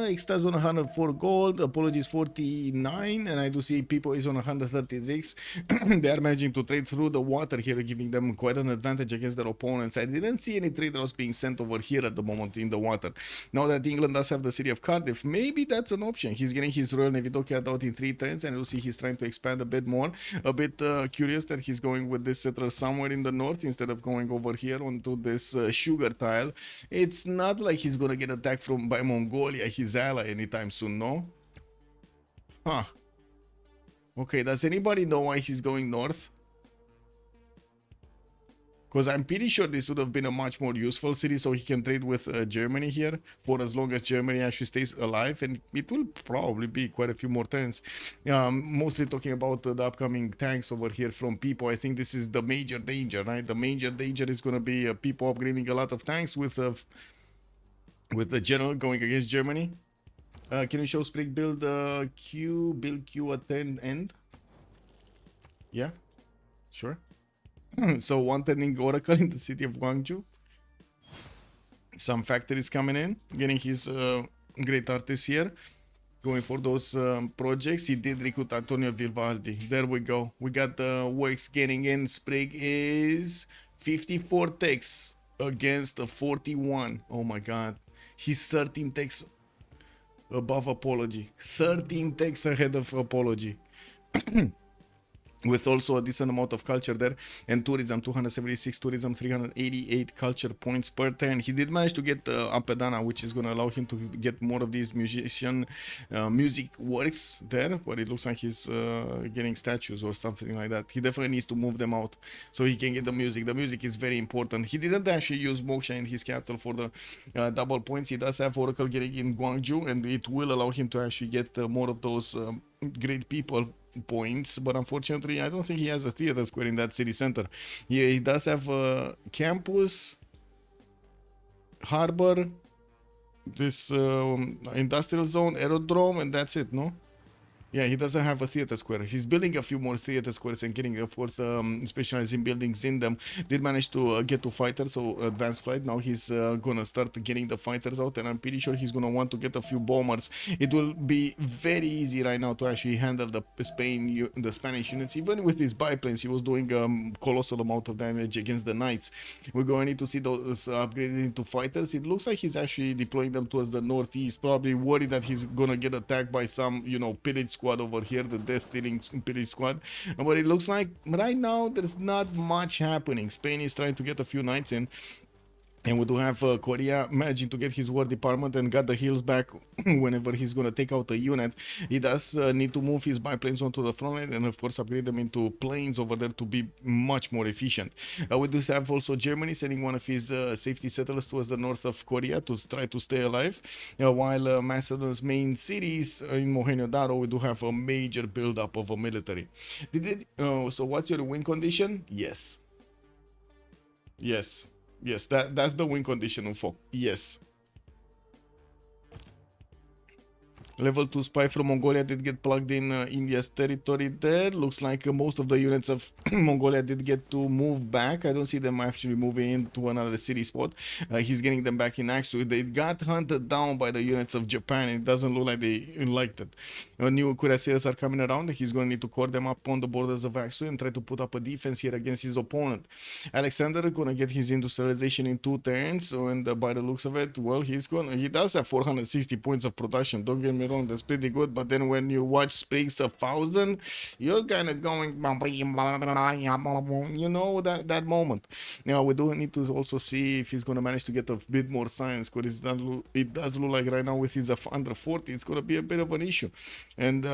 Speaker 4: Extras on 104 gold, Apologies 49, and I do see people is on 136. They are managing to trade through the water here, giving them quite an advantage against their opponents. I didn't see any traders being sent over here at the moment in the water. Now that England does have the city of Cardiff, maybe that's an option. He's getting his Royal Navy dockyard out in 3 turns, and you'll see he's trying to expand a bit more. A bit curious that he's going with this settler somewhere in the north instead of going over here onto this sugar tile. It's not like he's gonna get attacked by Mongolia, his ally, anytime soon, no? Huh. Okay, does anybody know why he's going north? Because I'm pretty sure this would have been a much more useful city, so he can trade with Germany here for as long as Germany actually stays alive, and it will probably be quite a few more turns. Mostly talking about the upcoming tanks over here from people. I think this is the major danger, right? The major danger is going to be people upgrading a lot of tanks with the general going against Germany. Can you show Sprig build Q at 10 end? Yeah, sure. So one turning Oracle in the city of Guangzhou. Some factories coming in, getting his great artists here, going for those projects. He did recruit Antonio Vivaldi. There we go. We got the works getting in. Sprig is 54 techs against a 41. Oh my god. He's 13 techs above Apology. 13 techs ahead of Apology. with also a decent amount of culture there, and tourism 276, tourism 388 culture points per turn. He did manage to get Ampedana, which is going to allow him to get more of these music works there, but it looks like he's getting statues or something like that. He definitely needs to move them out so he can get the music is very important. He didn't actually use Moksha in his capital for the double points. He does have Oracle getting in Guangzhou, and it will allow him to actually get more of those great people points, but unfortunately I don't think he has a theater square in that city center. He does have a campus, harbor, this industrial zone, aerodrome, and that's it, no? Yeah, he doesn't have a theater square. He's building a few more theater squares and getting, of course, specializing buildings in them. Did manage to get to fighters, so advanced flight. Now he's gonna start getting the fighters out, and I'm pretty sure he's gonna want to get a few bombers. It will be very easy right now to actually handle the Spanish units. Even with his biplanes, he was doing a colossal amount of damage against the knights. We're going to need to see those upgraded into fighters. It looks like he's actually deploying them towards the northeast, probably worried that he's gonna get attacked by some, you know, pillage squad over here, the death dealing pillage squad. But it looks like right now there's not much happening. Spain is trying to get a few knights in, and we do have Korea managing to get his war department and got the heals back whenever he's going to take out a unit. He does need to move his biplanes onto the front line and of course upgrade them into planes over there to be much more efficient. We do have also Germany sending one of his safety settlers towards the north of Korea to try to stay alive, while Macedon's main cities in Mohenjo-Daro, we do have a major build-up of a military. So what's your win condition? Yes. Yes, that's the win condition, Ufo. Yes. Level 2 spy from Mongolia did get plugged in India's territory there. Looks like most of the units of Mongolia did get to move back. I don't see them actually moving into another city spot. He's getting them back in Aksu. They got hunted down by the units of Japan. It doesn't look like they liked it. New cuirassiers are coming around. He's going to need to core them up on the borders of Aksu and try to put up a defense here against his opponent. Alexander going to get his industrialization in 2 turns, and by the looks of it, well, he does have 460 points of production. Don't get me wrong, that's pretty good, but then when you watch Spriggs 1000, you're kind of going, you know, that moment. Now we do need to also see if he's going to manage to get a bit more science, because it does look like right now with his under 40 it's going to be a bit of an issue. And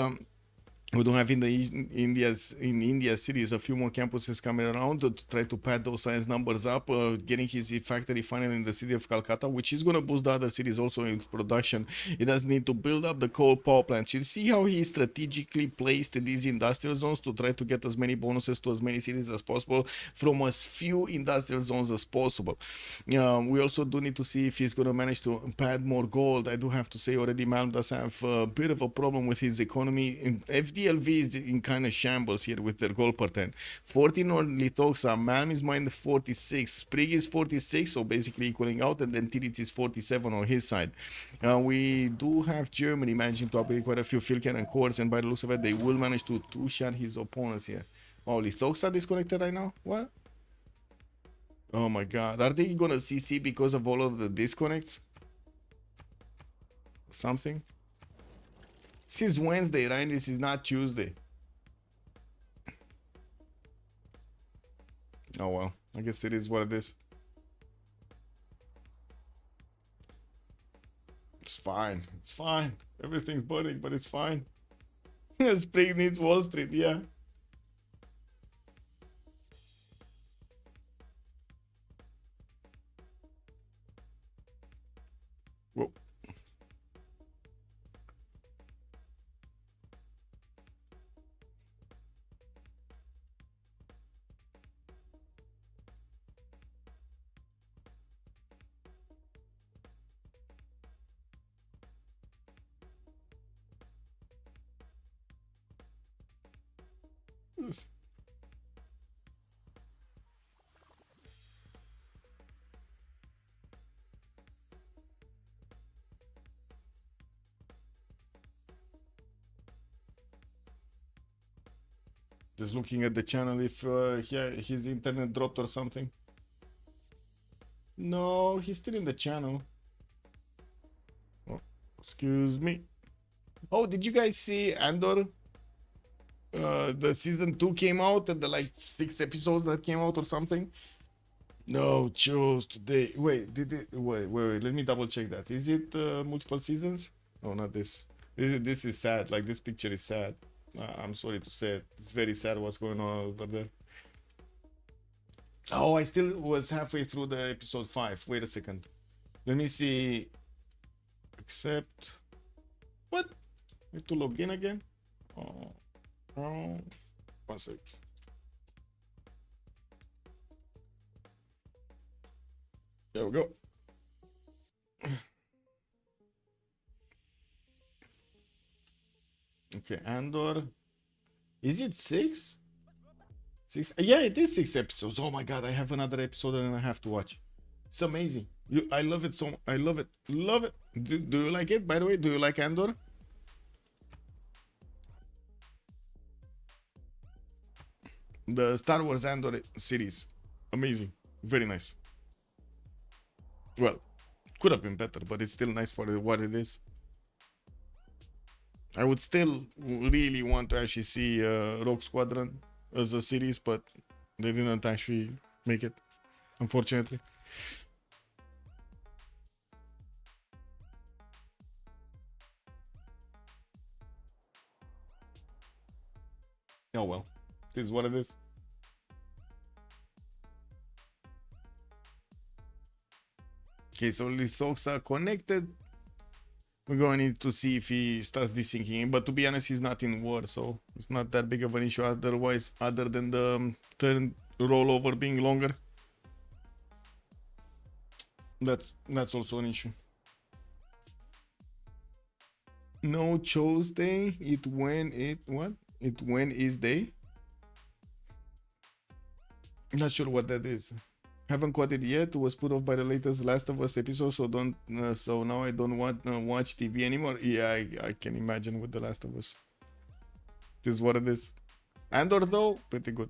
Speaker 4: we don't have in India cities a few more campuses coming around to try to pad those science numbers up, getting his factory finally in the city of Calcutta, which is going to boost the other cities also in production. He does need to build up the coal power plants. You see how he strategically placed these industrial zones to try to get as many bonuses to as many cities as possible from as few industrial zones as possible. We also do need to see if he's going to manage to pad more gold. I do have to say already Malm does have a bit of a problem with his economy. FDLV is in kind of shambles here with their gold per 10. 14 on Lithoxa, Malm is minus 46, Sprig is 46, so basically equaling out, and then Tirits is 47 on his side. We do have Germany managing to upgrade quite a few field cannon cores, and by the looks of it, they will manage to two-shot his opponents here. Oh, Lithoxa disconnected right now? What? Oh my god, are they gonna CC because of all of the disconnects? Something? This is Wednesday, right? This is not Tuesday. Oh well, I guess it is what it is. It's fine. It's fine. Everything's burning, but it's fine. Spring needs Wall Street, yeah. Whoa. Just looking at the channel if his internet dropped or something. No, he's still in the channel. Oh, excuse me. Oh, did you guys see Andor? the season 2 came out and the like 6 episodes that came out or something. No, chose today. Wait, did it? Wait. Let me double check that. Is it multiple seasons? No, not this. This is sad. Like this picture is sad. I'm sorry to say it. It's very sad what's going on over there. Oh, I still was halfway through the episode 5. Wait a second. Let me see. Accept. What? I have to log in again? Oh. 1 sec. There we go. Okay, Andor. Is it 6? 6? Yeah, it is 6 episodes. Oh my god, I have another episode and I have to watch. It's amazing. I love it so. I love it. Love it. Do you like it? By the way, do you like Andor? The Star Wars Andor series. Amazing. Very nice. Well, could have been better, but it's still nice for what it is. I would still really want to actually see Rogue Squadron as a series, but they didn't actually make it, unfortunately. Oh well, this is what it is. Okay, so Lisox are connected. We're going to need to see if he starts desyncing, but to be honest, he's not in war, so it's not that big of an issue otherwise, other than the turn rollover being longer. That's also an issue. No chose day. It when is day. Not sure what that is. Haven't caught it yet. Was put off by the latest Last of Us episode, so don't. So now I don't want watch TV anymore. Yeah, I can imagine with the Last of Us. This is what it is. Andor though, pretty good.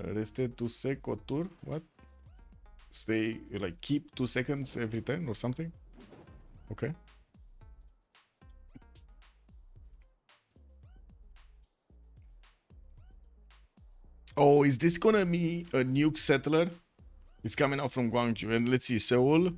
Speaker 4: Rested 2 sec or tour. What? Stay like keep 2 seconds every turn or something. Okay. Oh, is this gonna be a nuke settler? It's coming out from Gwangju, and let's see, Seoul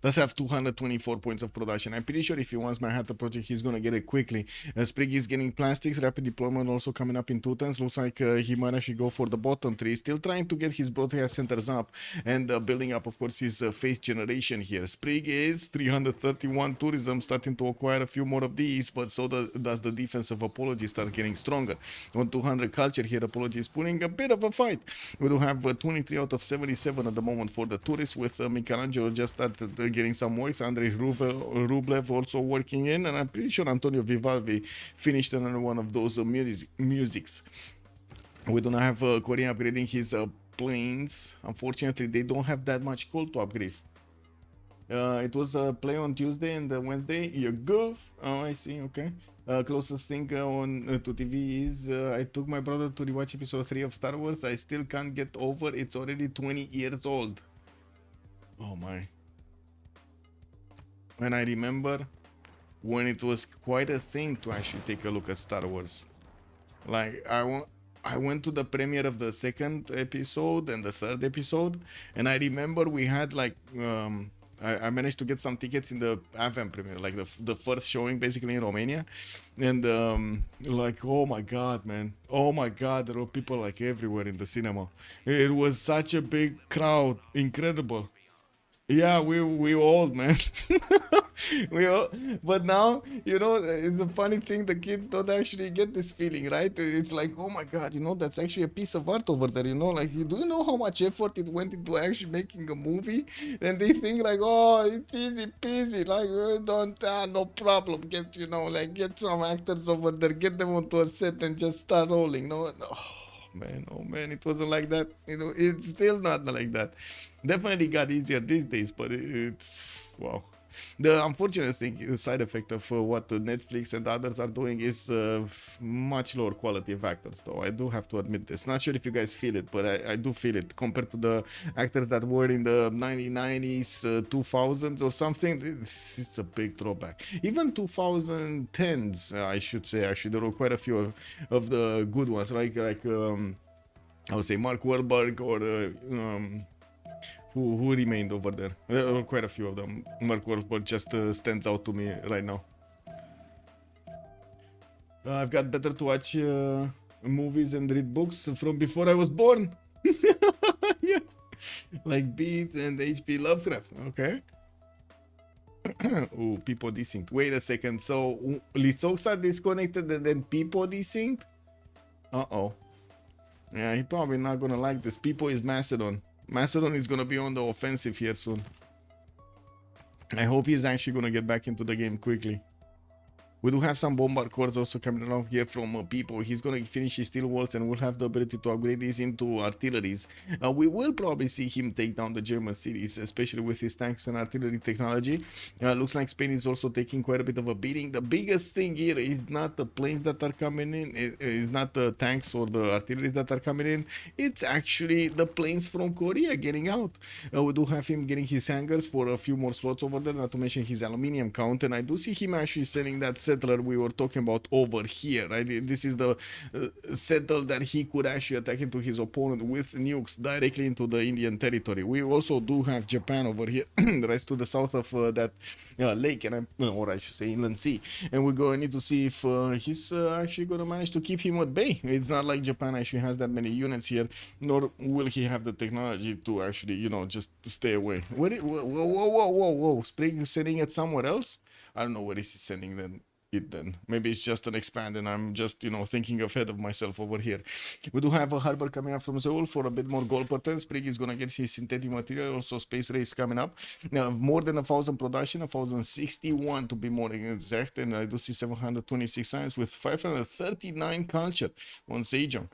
Speaker 4: does have 224 points of production. I'm pretty sure if he wants Manhattan Project, he's gonna get it quickly. Sprig is getting plastics, rapid deployment also coming up in 2 turns. Looks like he might actually go for the bottom 3. Still trying to get his broadcast centers up and building up, of course, his face generation here. Sprig is 331 tourism, starting to acquire a few more of these, but so does the defensive apology start getting stronger. On 200 culture here, apology is putting a bit of a fight. We do have 23 out of 77 at the moment for the tourists, with Michelangelo just started getting some works. Andrei Rublev also working in, and I'm pretty sure Antonio Vivaldi finished another one of those musics. We do not have Korea upgrading his planes. Unfortunately, they don't have that much coal to upgrade. It was a play on Tuesday and Wednesday. You go. Oh, I see. Okay. Closest thing to TV is I took my brother to rewatch episode 3 of Star Wars. I still can't get over it's already 20 years old. Oh my. And I remember when it was quite a thing to actually take a look at Star Wars. Like I went to the premiere of the 2nd episode and the 3rd episode, and I remember we had like I managed to get some tickets in the AVM premiere, like the first showing basically in Romania, and like, oh my god, man, oh my god, there were people like everywhere in the cinema. It was such a big crowd, incredible. Yeah, we old, man. We all, but now, you know, it's a funny thing, the kids don't actually get this feeling, right? It's like, oh my god, you know, that's actually a piece of art over there, you know, like, do you know how much effort it went into actually making a movie? And they think like, oh, it's easy peasy, like, no problem, get, you know, like, get some actors over there, get them onto a set and just start rolling, no. Oh man, it wasn't like that. You know, it's still not like that. Definitely got easier these days, but it's wow. The unfortunate thing, the side effect of what Netflix and others are doing is much lower quality of actors, though. I do have to admit this. Not sure if you guys feel it, but I do feel it. Compared to the actors that were in the 1990s, 2000s or something, it's a big throwback. Even 2010s, I should say, actually, there were quite a few of the good ones, like I would say Mark Wahlberg or who remained over there. There were quite a few of them. Mark Wahlberg just stands out to me right now. I've got better to watch movies and read books from before I was born. Yeah. Like Beat and H.P. Lovecraft. Okay. Oh, people desynced. Wait a second. So Lithoxa disconnected and then people desynced? Uh-oh. Yeah, he probably not gonna like this. People is Macedon. Macedon is gonna be on the offensive here soon. I hope he's actually gonna get back into the game quickly. We do have some bombard cores also coming along here from people. He's going to finish his steel walls and will have the ability to upgrade these into artilleries. We will probably see him take down the German cities, especially with his tanks and artillery technology. Looks like Spain is also taking quite a bit of a beating. The biggest thing here is not the planes that are coming in. It's not the tanks or the artillery that are coming in. It's actually the planes from Korea getting out. We do have him getting his hangars for a few more slots over there, not to mention his aluminium count. And I do see him actually sending that settler we were talking about over here, right? This is the settle that he could actually attack into his opponent with nukes directly into the Indian territory. We also do have Japan over here, right to the south of that lake, and or I should say inland sea. And we're going to need to see if he's actually going to manage to keep him at bay. It's not like Japan actually has that many units here, nor will he have the technology to actually, you know, just stay away. Whoa, Spring sending it somewhere else? I don't know where is he sending them. Then maybe it's just an expand and I'm just, you know, thinking ahead of myself over here. We do have a harbor coming up from Seoul for a bit more gold per ton. Sprig is gonna get his synthetic material, also space race coming up. Now more than 1,000 production, 1,061 to be more exact, and I do see 726 science with 539 culture on Sejong.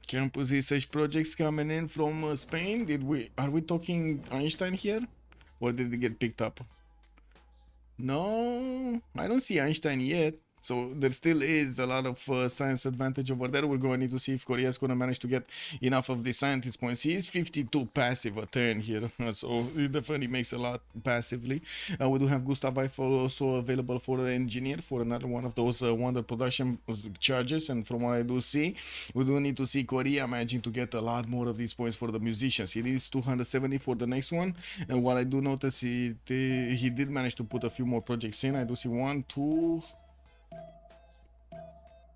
Speaker 4: Campus research projects coming in from Spain. Are we talking Einstein here, or did it get picked up? No, I don't see Einstein yet. So there still is a lot of science advantage over there. We're going to need to see if Korea is going to manage to get enough of the scientist points. He is 52 passive a turn here, so it definitely makes a lot passively. We do have Gustav Eiffel also available for the engineer for another one of those wonder production charges. And from what I do see, we do need to see Korea managing to get a lot more of these points for the musicians. He needs 270 for the next one. And while I do notice he did manage to put a few more projects in, I do see 1, 2,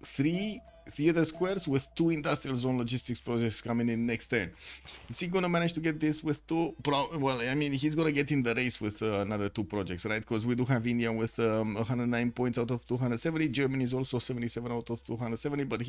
Speaker 4: 3 theater squares with 2 industrial zone logistics projects coming in next turn. Is he gonna manage to get this with 2? Well, I mean, he's gonna get in the race with another 2 projects, right? Because we do have India with 109 points out of 270. Germany is also 77 out of 270, but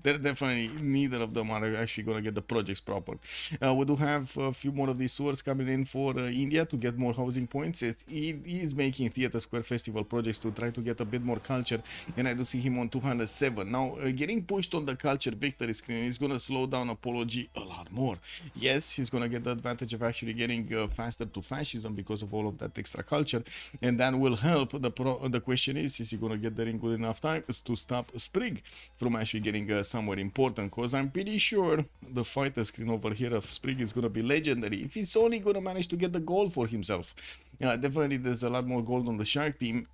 Speaker 4: they're definitely, neither of them are actually gonna get the projects proper. We do have a few more of these sewers coming in for India to get more housing points. He is making theater square festival projects to try to get a bit more culture, and I do see him on 207. Now, getting pushed on the culture victory screen is going to slow down Apology a lot more. Yes, he's going to get the advantage of actually getting faster to fascism because of all of that extra culture, and that will help. The question is he going to get there in good enough time to stop Sprig from actually getting somewhere important? Because I'm pretty sure the fighter screen over here of Sprig is going to be legendary if he's only going to manage to get the gold for himself. Definitely there's a lot more gold on the Shark team.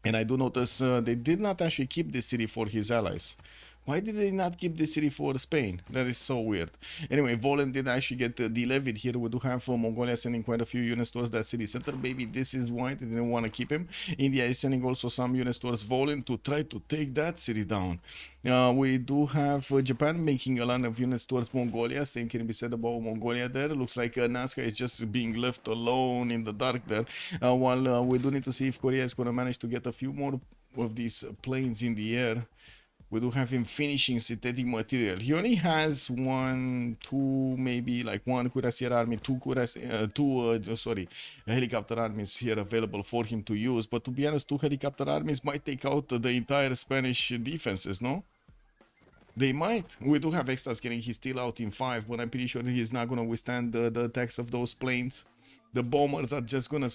Speaker 4: And I do notice they did not actually keep this city for his allies. Why did they not keep the city for Spain? That is so weird. Anyway, Volen did actually get delevied here. We do have Mongolia sending quite a few units towards that city center. Maybe this is why they didn't want to keep him. India is sending also some units towards Volen to try to take that city down. We do have Japan making a lot of units towards Mongolia. Same can be said about Mongolia there. Looks like Nazca is just being left alone in the dark there. While we do need to see if Korea is going to manage to get a few more of these planes in the air. We do have him finishing synthetic material. He only has one, two, maybe like one cuirassier army, helicopter armies here available for him to use. But to be honest, two helicopter armies might take out the entire Spanish defenses, no? They might. We do have extras getting his steel out in 5, but I'm pretty sure he's not gonna withstand the attacks of those planes. The bombers are just gonna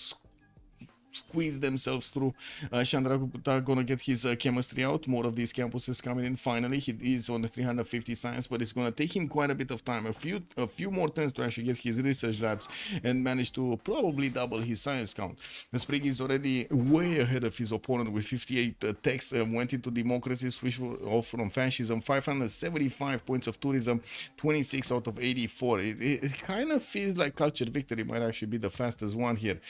Speaker 4: squeeze themselves through. Chandragupta gonna get his chemistry out. More of these campuses coming in. Finally, he is on the 350 science, but it's gonna take him quite a bit of time. A few more turns to actually get his research labs and manage to probably double his science count. Sprig is already way ahead of his opponent with 58 techs. Went into democracy, switched off from fascism. 575 points of tourism, 26 out of 84. It kind of feels like culture victory might actually be the fastest one here.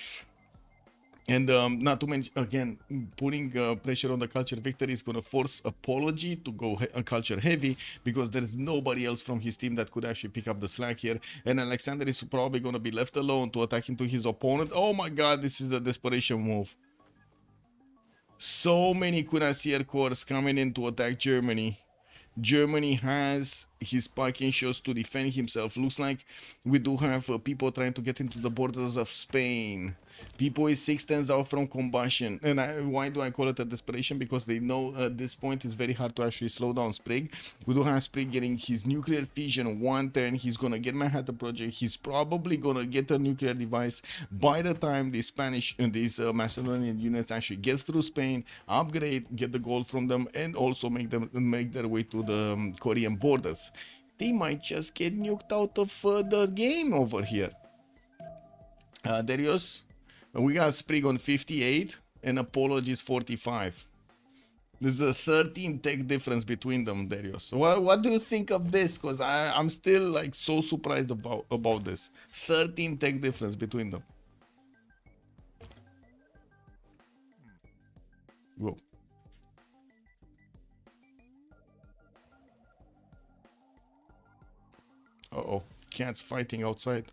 Speaker 4: And not to mention, again, putting pressure on the culture victory is going to force Apology to go culture heavy, because there's nobody else from his team that could actually pick up the slack here. And Alexander is probably going to be left alone to attack into his opponent. Oh my god, this is a desperation move. So many cuirassier corps coming in to attack Germany. Germany has his parking shots to defend himself. Looks like we do have people trying to get into the borders of Spain. People is 6 turns out from combustion. And why do I call it a desperation? Because they know at this point it's very hard to actually slow down Sprig. We do have Sprig getting his nuclear fission 1 turn. He's gonna get Manhattan Project. He's probably gonna get a nuclear device by the time the Spanish and these Macedonian units actually get through Spain, upgrade, get the gold from them, and also make their way to the Korean borders. They might just get nuked out of the game over here. Darius, we got Sprig on 58 and Apologies 45. There's a 13 tech difference between them, Darius. What do you think of this? Because I'm still like so surprised about this. 13 tech difference between them. Whoa. Uh-oh, cats fighting outside.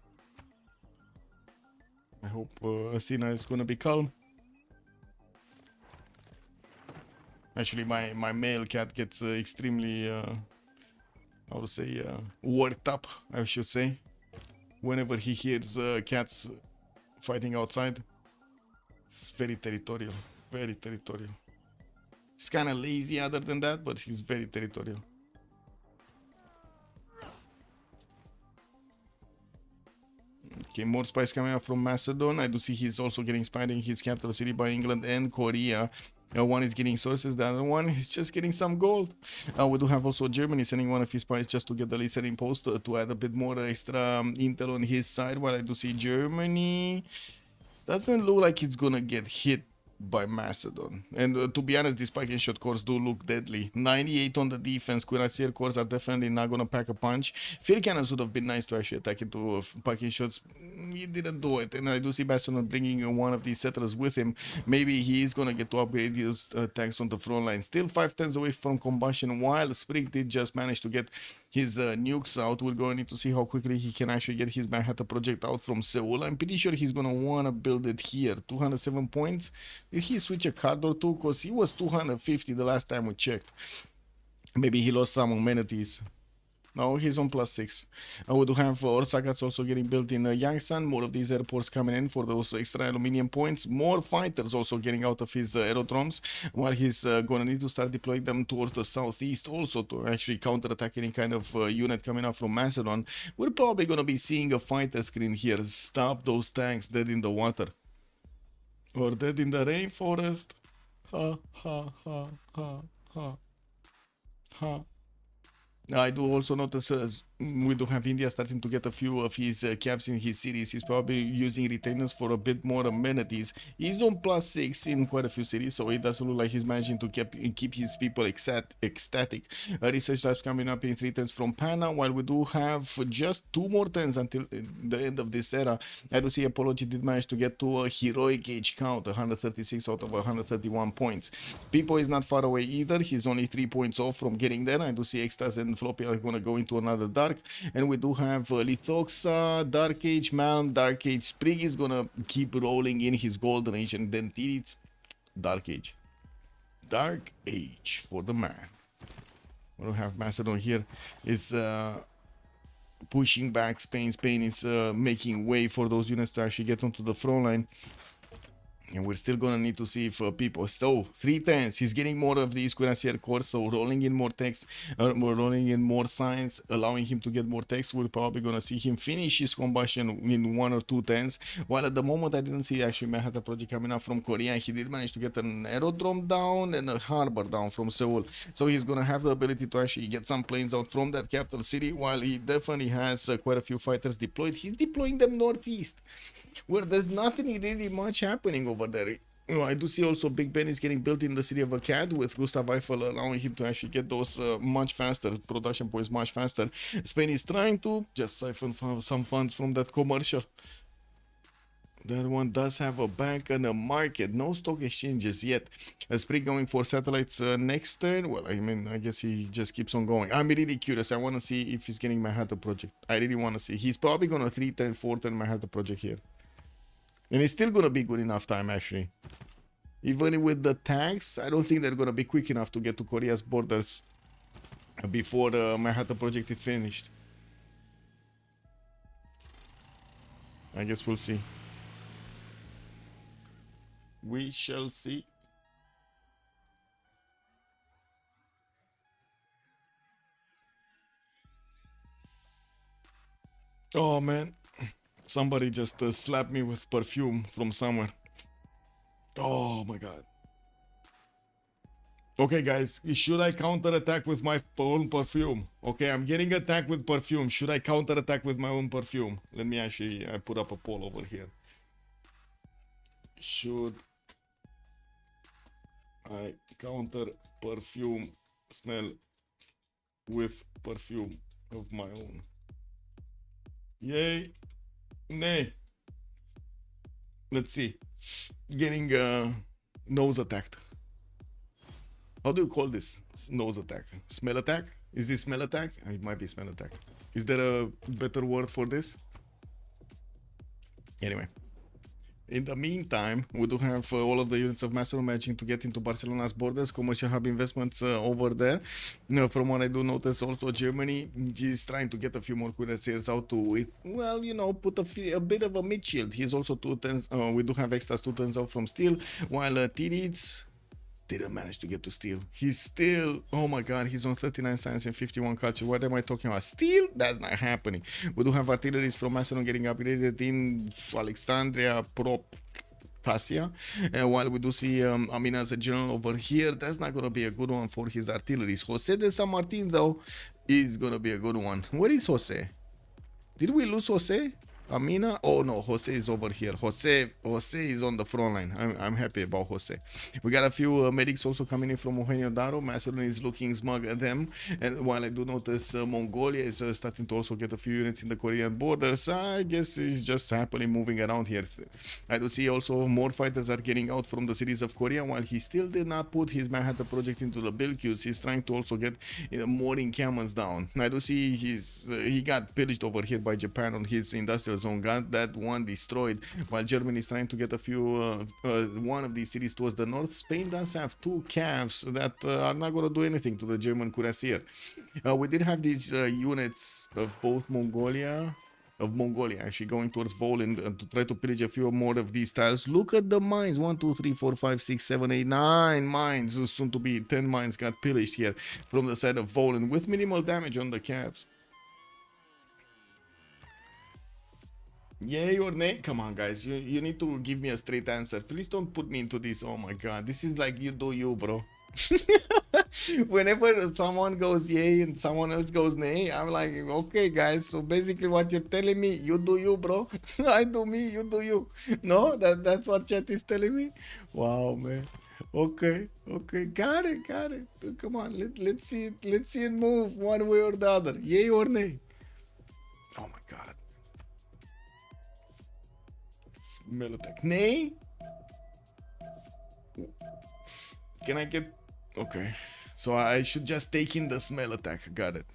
Speaker 4: I hope Athena is gonna be calm. Actually, my male cat gets extremely, how to say, worked up, I should say, whenever he hears cats fighting outside. It's very territorial, very territorial. He's kind of lazy other than that, but he's very territorial. Okay, more spies coming out from Macedon. I do see he's also getting spied in his capital city by England and Korea. One is getting sources, the other one is just getting some gold. We do have also Germany sending one of his spies just to get the listening post to add a bit more extra intel on his side. While I do see Germany doesn't look like it's gonna get hit by Macedon. And to be honest, these parking shot cores do look deadly. 98 on the defense. Cuirassier cores are definitely not gonna pack a punch. Field cannons would have been nice to actually attack into parking shots. He didn't do it. And I do see Macedon bringing one of these settlers with him. Maybe he is gonna get to upgrade his tanks on the front line. Still 5 turns away from combustion, while Sprig did just manage to get his nukes out. We're going to need to see how quickly he can actually get his Manhattan Project out from Seoul. I'm pretty sure he's gonna wanna build it here. 207 points. Did he switch a card or two? Because he was 250 the last time we checked. Maybe he lost some amenities. No, he's on +6. We do have Orsagats also getting built in Yangsan. More of these airports coming in for those extra aluminium points. More fighters also getting out of his aerodromes, while he's gonna need to start deploying them towards the southeast also to actually counterattack any kind of unit coming out from Macedon. We're probably gonna be seeing a fighter screen here. Stop those tanks dead in the water. Or dead in the rainforest. Ha ha ha ha ha ha. I do also notice we do have India starting to get a few of his caps in his cities. He's probably using retainers for a bit more amenities. He's on +6 in quite a few cities, so it doesn't look like he's managing to keep his people ecstatic. Research labs coming up in 3 turns from Pana, while we do have just 2 more turns until the end of this era. I do see Apology did manage to get to a heroic age count, 136 out of 131 points. Pipo is not far away either. He's only 3 points off from getting there. I do see Extas and Floppy are going to go into another dark, and we do have Lithoxa, Dark Age, Malm, Dark Age. Sprig is going to keep rolling in his Golden Age, and then Tirits, Dark Age. Dark Age for the man. We don't have Macedon here. Is pushing back Spain. Spain is making way for those units to actually get onto the front line. And we're still gonna need to see if people. So 3 turns. He's getting more of these cuirassier corps, so rolling in more text, rolling in more signs, allowing him to get more text. We're probably gonna see him finish his combustion in 1 or 2 turns. While at the moment I didn't see actually Manhattan Project coming up from Korea. He did manage to get an aerodrome down and a harbor down from Seoul. So he's gonna have the ability to actually get some planes out from that capital city. While he definitely has quite a few fighters deployed, he's deploying them northeast, where there's nothing really much happening over there. You know, I do see also Big Ben is getting built in the city of Akkad, with Gustav Eiffel allowing him to actually get those much faster, production points much faster. Spain is trying to just siphon some funds from that commercial. That one does have a bank and a market. No stock exchanges yet. Esprit going for satellites next turn. Well, I mean, I guess he just keeps on going. I'm really curious. I want to see if he's getting Manhattan Project. I really want to see. He's probably going to 3-turn, 4-turn Manhattan Project here. And it's still going to be good enough time, actually. Even with the tanks, I don't think they're going to be quick enough to get to Korea's borders before the Manhattan Project is finished. I guess we'll see. We shall see. Oh, man. Somebody just slapped me with perfume from somewhere. Oh my god. Okay, guys, should I counter-attack with my own perfume? Okay, I'm getting attacked with perfume. Should I counter-attack with my own perfume? Let me actually put up a poll over here. Should I counter perfume smell with perfume of my own? Yay. Nay. Let's see. Getting nose attacked. How do you call this? Nose attack. Smell attack? Is this smell attack? It might be smell attack. Is there a better word for this? Anyway. In the meantime, we do have all of the units of Macedon managing to get into Barcelona's borders, commercial hub investments over there. Now, from what I do notice, also Germany is trying to get a few more cuirassiers out to, well, you know, put a bit of a mid shield. He's also 2 turns. We do have extras 2 turns out from steel, while Tirits didn't manage to get to steel. He's still, oh my god, he's on 39 science and 51 culture. What am I talking about? Steel? That's not happening. We do have artilleries from Macedon getting upgraded in Alexandria, Tasia, and while we do see Amina as a general over here, that's not going to be a good one for his artilleries. Jose de San Martin, though, is going to be a good one. Where is Jose? Did we lose Jose? Amina? Oh no, Jose is over here. Jose is on the front line. I'm happy about Jose. We got a few medics also coming in from Eugenio Daro. Macedon is looking smug at them. And while I do notice Mongolia is starting to also get a few units in the Korean borders, I guess it's just happily moving around here. I do see also more fighters are getting out from the cities of Korea. While he still did not put his Manhattan Project into the build queues, he's trying to also get more encampments down. I do see he got pillaged over here by Japan on his industrial zone, got that one destroyed, while Germany is trying to get a few one of these cities towards the north. Spain does have 2 calves that are not going to do anything to the German cuirassier. We did have these units of both Mongolia actually going towards Volin to try to pillage a few more of these tiles. Look at the mines. 1, 2, 3, 4, 5, 6, 7, 8, 9 mines, soon to be 10 mines got pillaged here from the side of Volin with minimal damage on the calves. Yay or nay? Come on, guys. You need to give me a straight answer. Please don't put me into this. Oh my god. This is like you do you, bro. Whenever someone goes yay and someone else goes nay, I'm like, okay, guys. So basically what you're telling me, you do you, bro. I do me, you do you. No? That's what chat is telling me? Wow, man. Okay. Got it. Come on. Let's see it move one way or the other. Yay or nay? Oh my god. Smell attack. Nay? Can I get... Okay. So I should just take in the smell attack. Got it.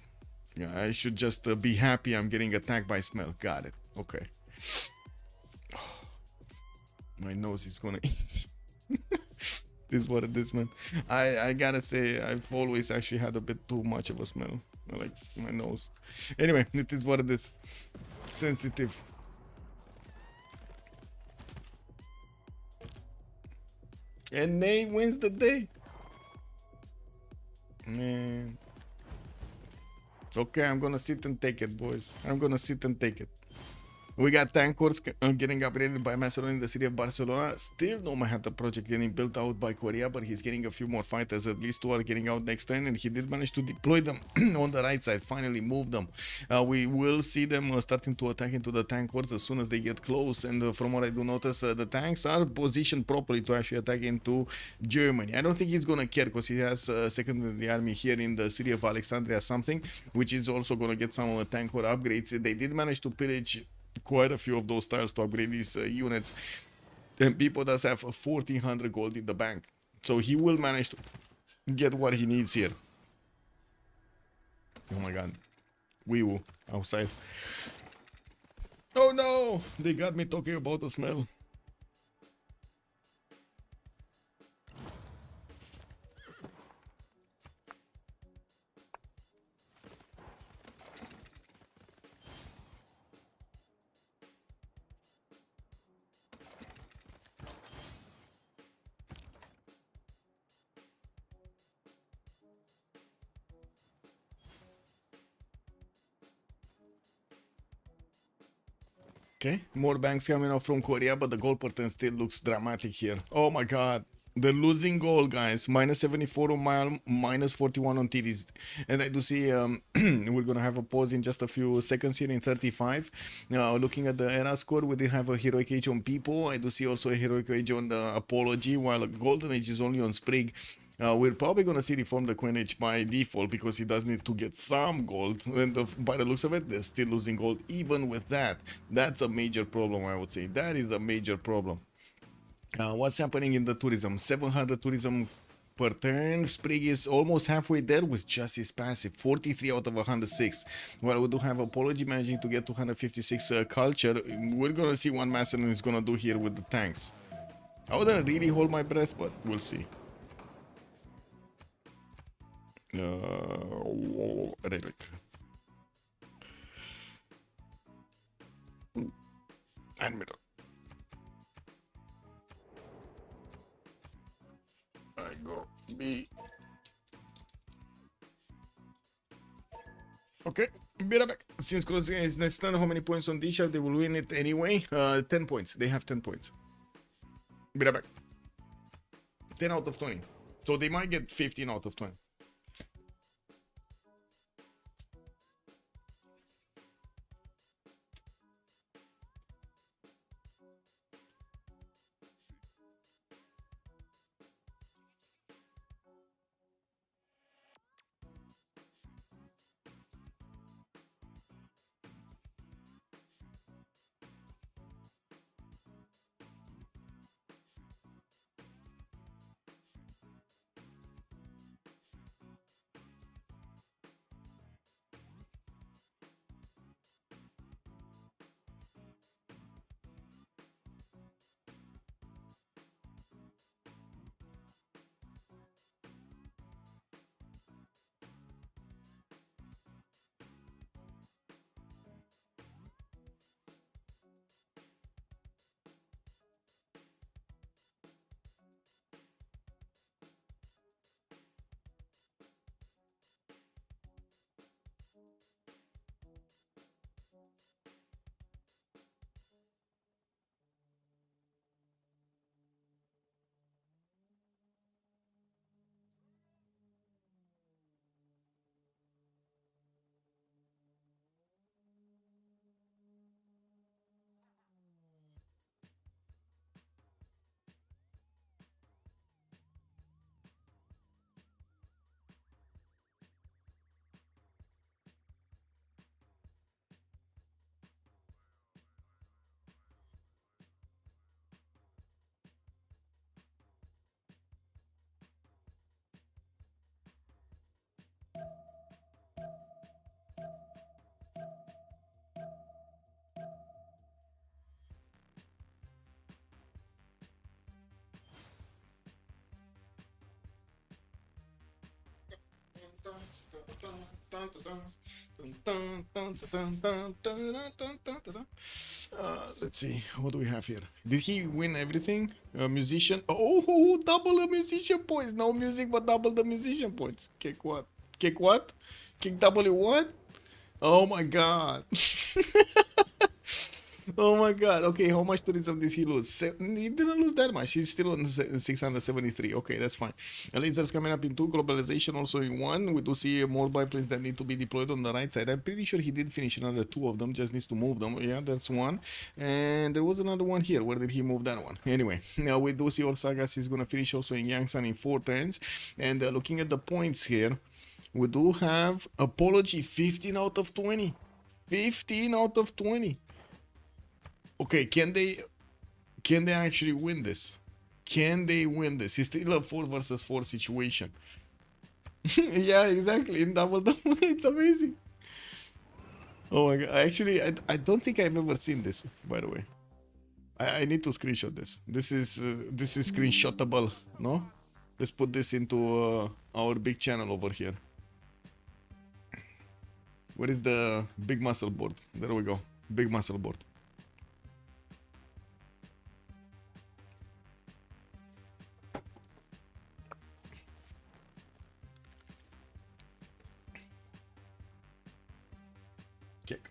Speaker 4: Yeah, I should just be happy I'm getting attacked by smell. Got it. Okay. My nose is gonna... This is what it is, man. I gotta say, I've always actually had a bit too much of a smell, like my nose. Anyway, it is what it is. Sensitive. And Nate wins the day. Man. It's okay, I'm gonna sit and take it, boys. I'm gonna sit and take it. We got tank corps getting upgraded by Macedon in the city of Barcelona. Still no Manhattan project getting built out by Korea, but he's getting a few more fighters. At least 2 are getting out next turn, and he did manage to deploy them on the right side. Finally move them. We will see them starting to attack into the tank corps as soon as they get close. And from what I do notice, the tanks are positioned properly to actually attack into Germany. I don't think he's gonna care because he has a secondary army here in the city of Alexandria something, which is also gonna get some tank corps upgrades. They did manage to pillage quite a few of those tiles to upgrade these units, and people does have 1400 gold in the bank, so he will manage to get what he needs here. Oh my god, wee woo outside. Oh no, they got me talking about the smell. Okay, more banks coming off from Korea, but the gold pattern still looks dramatic here. Oh my god, they're losing gold, guys. Minus 74 on mile, minus 41 on TDs. And I do see we're gonna have a pause in just a few seconds here in 35. Looking at the era score, we did have a heroic age on People. I do see also a heroic age on the Apology, while a golden age is only on Sprig. We're probably going to see Reform the Queen Age by default because he does need to get some gold, and by the looks of it, they're still losing gold even with that. That's a major problem, I would say. That is a major problem. What's happening in the tourism? 700 tourism per turn. Sprig is almost halfway there with just his passive, 43 out of 106. Well, we do have Apology managing to get 256 culture. We're going to see what Macedon is going to do here with the tanks. I wouldn't really hold my breath, but we'll see. Rhetoric. And middle. I go B. Okay, be right back. Since closing is next turn, how many points on DShark? They will win it anyway. 10 points. They have 10 points. Be right back. 10 out of 20. So they might get 15 out of 20. Let's see, what do we have here? Did he win everything? A musician? Oh, double the musician points. No music, but double the musician points. Kick what? Kick what? Kick W what? Oh my god. Oh my god. Okay, how much tourism did he lose? He didn't lose that much. He's still on 673. Okay, that's fine. Lasers coming up in 2, globalization also in 1. We do see more biplanes that need to be deployed on the right side. I'm pretty sure he did finish another 2 of them, just needs to move them. Yeah, that's 1. And there was another one here. Where did he move that one? Anyway, now we do see Orsagas is going to finish also in Yangsan in 4 turns. And looking at the points here, we do have Apology 15 out of 20. 15 out of 20. Okay, can they actually win this? Can they win this? It's still a 4 versus 4 situation. Yeah, exactly. In double, it's amazing. Oh my god! Actually, I don't think I've ever seen this. By the way, I need to screenshot this. This is screenshotable. No, let's put this into our big channel over here. Where is the big muscle board? There we go. Big muscle board. Kick.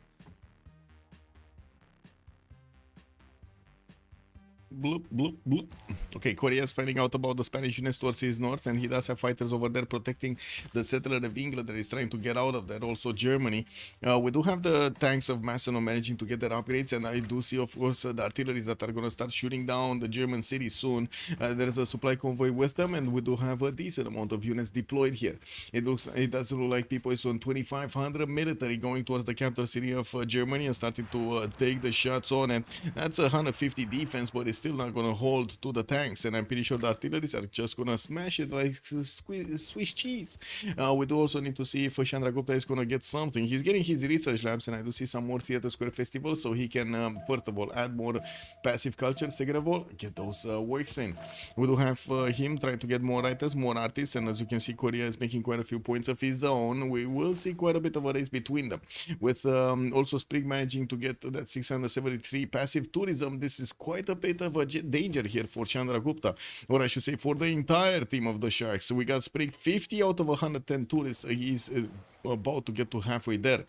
Speaker 4: Bloop, bloop, bloop. Okay, Korea is finding out about the Spanish units towards his north, and he does have fighters over there protecting the settler of England that is trying to get out of that. Also Germany. We do have the tanks of Macedon managing to get their upgrades, and I do see, of course, the artilleries that are going to start shooting down the German cities soon. There's a supply convoy with them, and we do have a decent amount of units deployed here. It does look like people is on 2,500 military going towards the capital city of Germany and starting to take the shots on it. That's 150 defense, but it's still not going to hold to the tanks, and I'm pretty sure the artilleries are just going to smash it like Swiss cheese. We do also need to see if Chandragupta is going to get something. He's getting his research labs, and I do see some more Theatre Square festivals, so he can, first of all, add more passive culture, second of all, get those works in. We do have him trying to get more writers, more artists, and as you can see, Korea is making quite a few points of his own. We will see quite a bit of a race between them, with also Spring managing to get that 673 passive tourism. This is quite a bit of a danger here for Chandragupta, or I should say for the entire team of the Sharks. We got Sprig 50 out of 110 tourists. He's about to get to halfway there.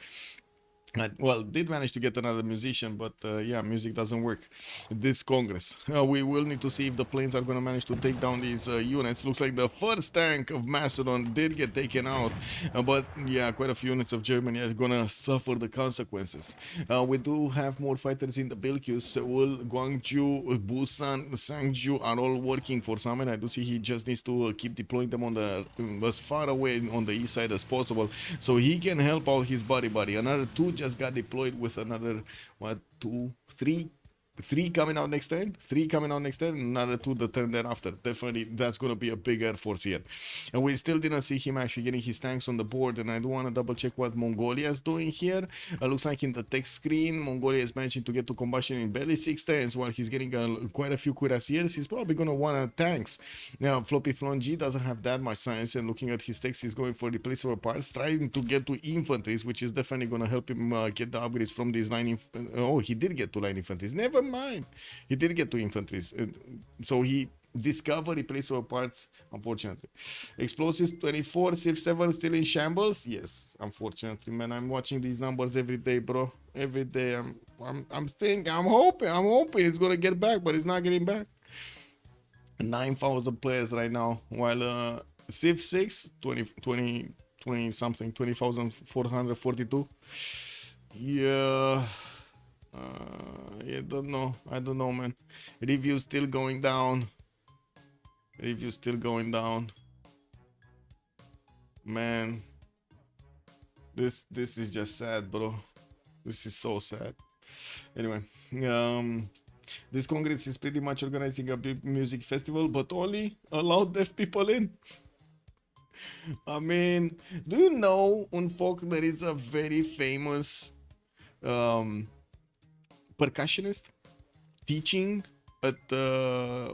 Speaker 4: Well, did manage to get another musician, but yeah, music doesn't work this Congress. We will need to see if the planes are going to manage to take down these units. Looks like the first tank of Macedon did get taken out, but yeah, quite a few units of Germany are going to suffer the consequences. We do have more fighters in the Bilkis. Seoul, Gwangju, Busan, Sangju are all working for some, and I do see he just needs to keep deploying them on the as far away on the east side as possible, so he can help out his buddy. Another 2 just got deployed with another, what, 2, 3 coming out next turn, 3 coming out next turn, and another 2 the turn thereafter. Definitely that's going to be a big air force here, and we still didn't see him actually getting his tanks on the board. And I do want to double check what Mongolia is doing here. Looks like in the text screen, Mongolia is managing to get to combustion in barely 6 turns while he's getting quite a few cuirassiers. He's probably going to want tanks. Now Floppy Flonji doesn't have that much science, and looking at his text, he's going for replaceable parts, trying to get to infantries, which is definitely going to help him get the upgrades from these line oh, he did get to line infantries. Never mind, he did get to infantries, so he discovered replaceable parts, unfortunately. Explosives 24, Civ7 still in shambles. Yes, unfortunately, man. I'm watching these numbers every day, bro. Every day. I'm hoping it's gonna get back, but it's not getting back. 9,000 players right now, while Civ6 20 something, 20,442. Yeah. I don't know, man. Reviews still going down. Man, this is just sad, bro. This is so sad. Anyway, this Congress is pretty much organizing a big music festival, but only allowed deaf people in. I mean, do you know, Unfolk, there is a very famous percussionist teaching at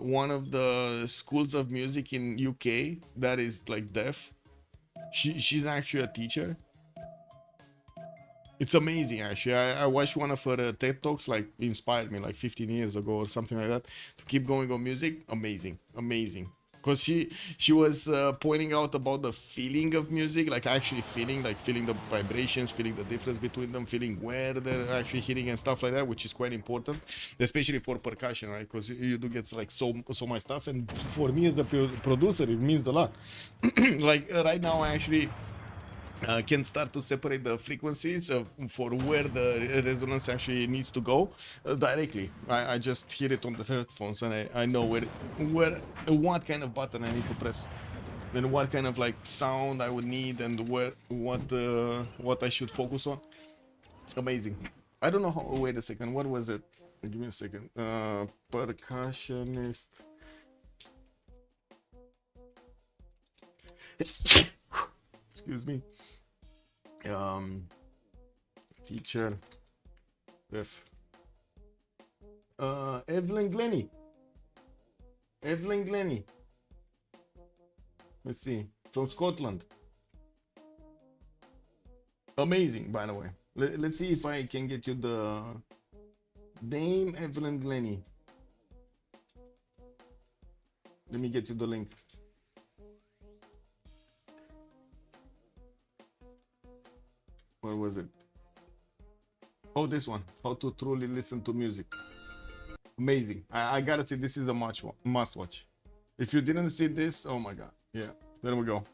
Speaker 4: one of the schools of music in UK that is like deaf? She's actually a teacher. It's amazing, actually. I watched one of her TED Talks, like, inspired me, like, 15 years ago or something like that, to keep going on music. Amazing, amazing. Because she was pointing out about the feeling of music, like, actually feeling the vibrations, feeling the difference between them, feeling where they're actually hitting and stuff like that, which is quite important, especially for percussion, right? Because you do get, like, so much stuff, and for me as a producer, it means a lot. Like, right now, I actually can start to separate the frequencies for where the resonance actually needs to go directly. I just hear it on the headphones, and I know what kind of button I need to press, then what kind of, like, sound I would need, and what I should focus on. Amazing. I don't know how. Wait a second. What was it? Give me a second. Percussionist. Excuse me. Teacher. F. Evelyn Glennie. Evelyn Glennie. Let's see. From Scotland. Amazing, by the way. Let's see if I can get you the name. Evelyn Glennie. Let me get you the link. Where was it? Oh, this one. How to truly listen to music. Amazing. I gotta say, this is a must watch. If you didn't see this, oh my god. Yeah, there we go.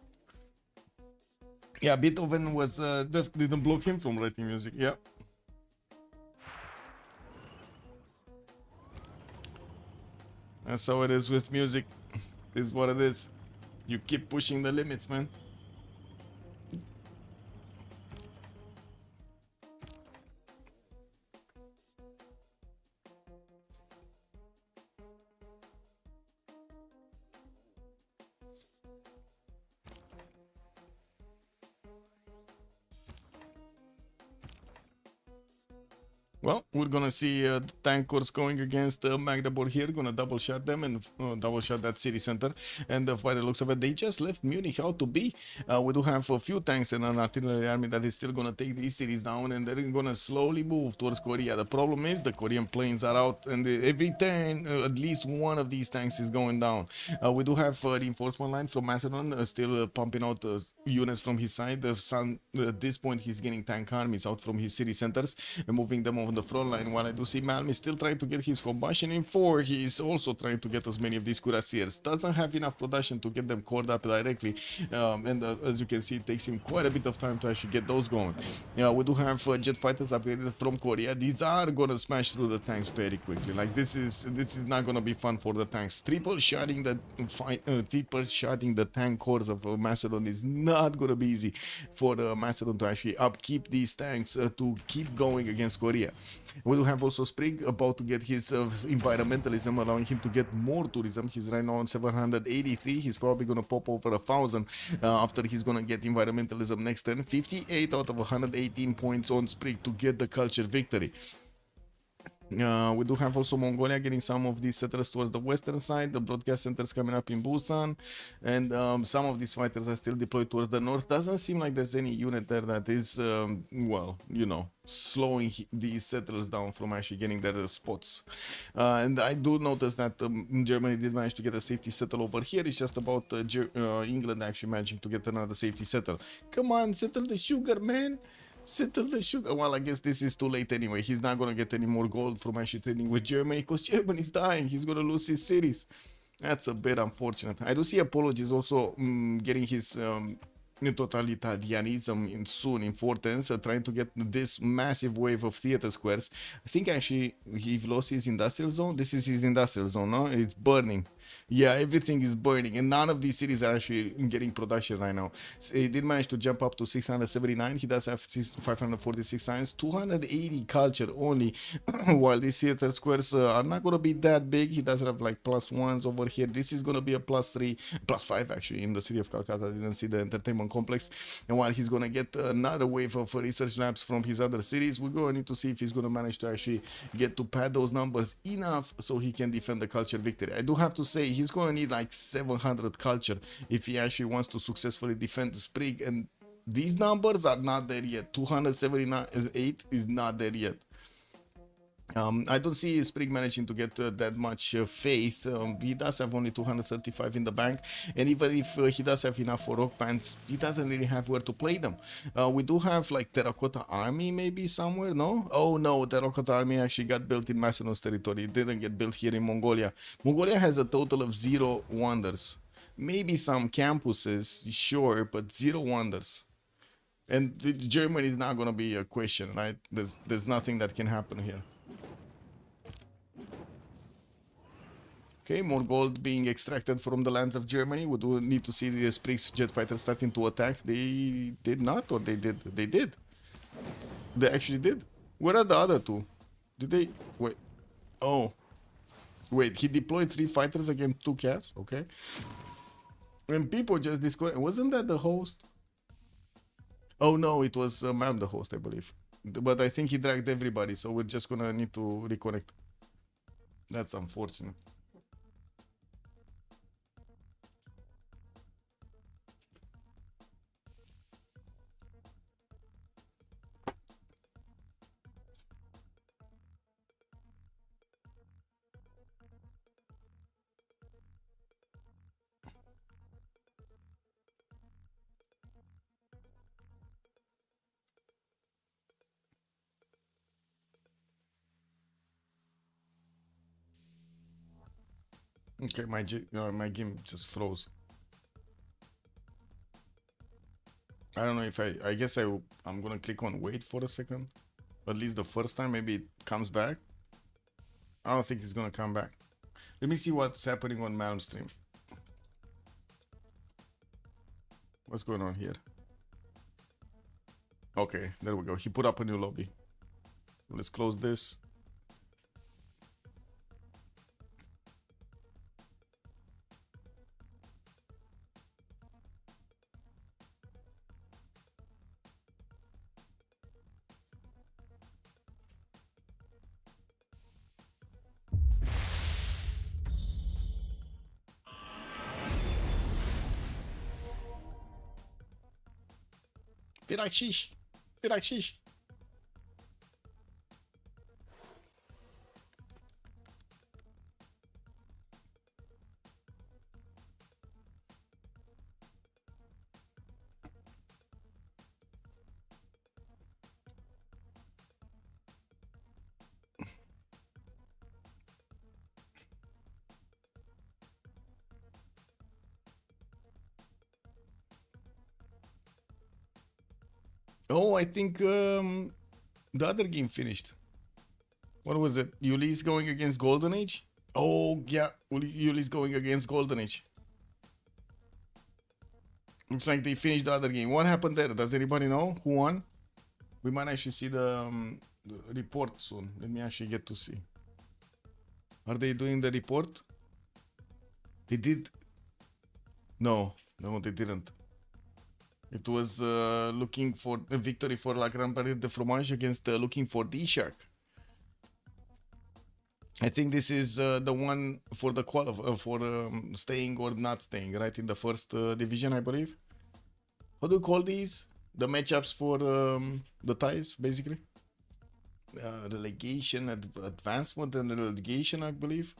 Speaker 4: Yeah, Beethoven was didn't block him from writing music. Yeah. That's how it is with music. This is what it is. You keep pushing the limits, man. Well, we're gonna see the tank corps going against Magdeburg here. Gonna double shot them and double shot that city center. And by the looks of it, they just left Munich how to be. We do have a few tanks and an artillery army that is still gonna take these cities down, and they're gonna slowly move towards Korea. The problem is the Korean planes are out, and every turn at least one of these tanks is going down. We do have reinforcement line from Macedon still pumping out units from his side. At this point, he's getting tank armies out from his city centers and moving them over the front line, while I do see Malmi still trying to get his combustion in 4. He is also trying to get as many of these cuirassiers. Doesn't have enough production to get them caught up directly, and as you can see, it takes him quite a bit of time to actually get those going. We do have jet fighters upgraded from Korea. These are gonna smash through the tanks very quickly. Like, this is not gonna be fun for the tanks. Triple shotting the tank cores of Macedon is not gonna be easy for Macedon to actually upkeep these tanks to keep going against Korea. We do have also Sprig about to get his environmentalism, allowing him to get more tourism. He's right now on 783. He's probably gonna pop over 1,000 after he's gonna get environmentalism next turn. 58 out of 118 points on Sprig to get the culture victory. We do have also Mongolia getting some of these settlers towards the western side. The broadcast centers coming up in Busan, and some of these fighters are still deployed towards the north. Doesn't seem like there's any unit there that is, well, you know, slowing these settlers down from actually getting their spots. And I do notice that Germany did manage to get a safety settle over here. It's just about England actually managing to get another safety settle. Come on, settle the sugar, man. Settle the sugar. Well, I guess this is too late anyway. He's not gonna get any more gold from actually trading with Germany, because Germany's dying. He's gonna lose his cities. That's a bit unfortunate. I do see Apologies also getting his totalitarianism soon in Fortens, trying to get this massive wave of theater squares. I think actually he lost his industrial zone. This is his industrial zone, no? It's burning. Yeah, everything is burning, and none of these cities are actually getting production right now. So he did manage to jump up to 679. He does have 546 science, 280 culture only, while these theater squares are not going to be that big. He does have like +1s over here. This is going to be a +3, +5 actually in the city of Calcutta. I didn't see the entertainment complex. And while he's gonna get another wave of research labs from his other cities, we're gonna need to see if he's gonna manage to actually get to pad those numbers enough so he can defend the culture victory. I do have to say he's gonna need like 700 culture if he actually wants to successfully defend the Sprig, and these numbers are not there yet. 278 is not there yet. I don't see Sprig managing to get that much faith. He does have only 235 in the bank, and even if he does have enough for rock bands, he doesn't really have where to play them. We do have like Terracotta Army maybe somewhere, no? Oh no, Terracotta Army actually got built in Macedon's territory. It didn't get built here in Mongolia. Mongolia has a total of 0 wonders. Maybe some campuses, sure, but 0 wonders. And Germany is not going to be a question, right? There's nothing that can happen here. Okay, more gold being extracted from the lands of Germany. We do need to see the Sprig's jet fighters starting to attack. They did not, or they did? They did. They actually did. Where are the other two? Did they? Wait. Oh. Wait, he deployed 3 fighters against 2 calves? Okay. And people just disconnect. Wasn't that the host? Oh no, it was Mam the host, I believe. But I think he dragged everybody, so we're just gonna need to reconnect. That's unfortunate. Okay, my game just froze. I don't know if I guess I'm gonna click on wait for a second. At least the first time, maybe it comes back. I don't think it's gonna come back. Let me see what's happening on Malm stream. What's going on here? Okay, there we go. He put up a new lobby. Let's close this. Piraxish. Piraxish. Oh, I think the other game finished. What was it? Yuli's going against Golden Age? Oh, yeah. Yuli's going against Golden Age. Looks like they finished the other game. What happened there? Does anybody know who won? We might actually see the report soon. Let me actually get to see. Are they doing the report? They did. No, they didn't. It was looking for a victory for La Grande Barrière de Fromage against looking for DShark. I think this is the one for the staying or not staying, right? In the first division, I believe. How do you call these? The matchups for the ties, basically. Relegation, advancement, and relegation, I believe.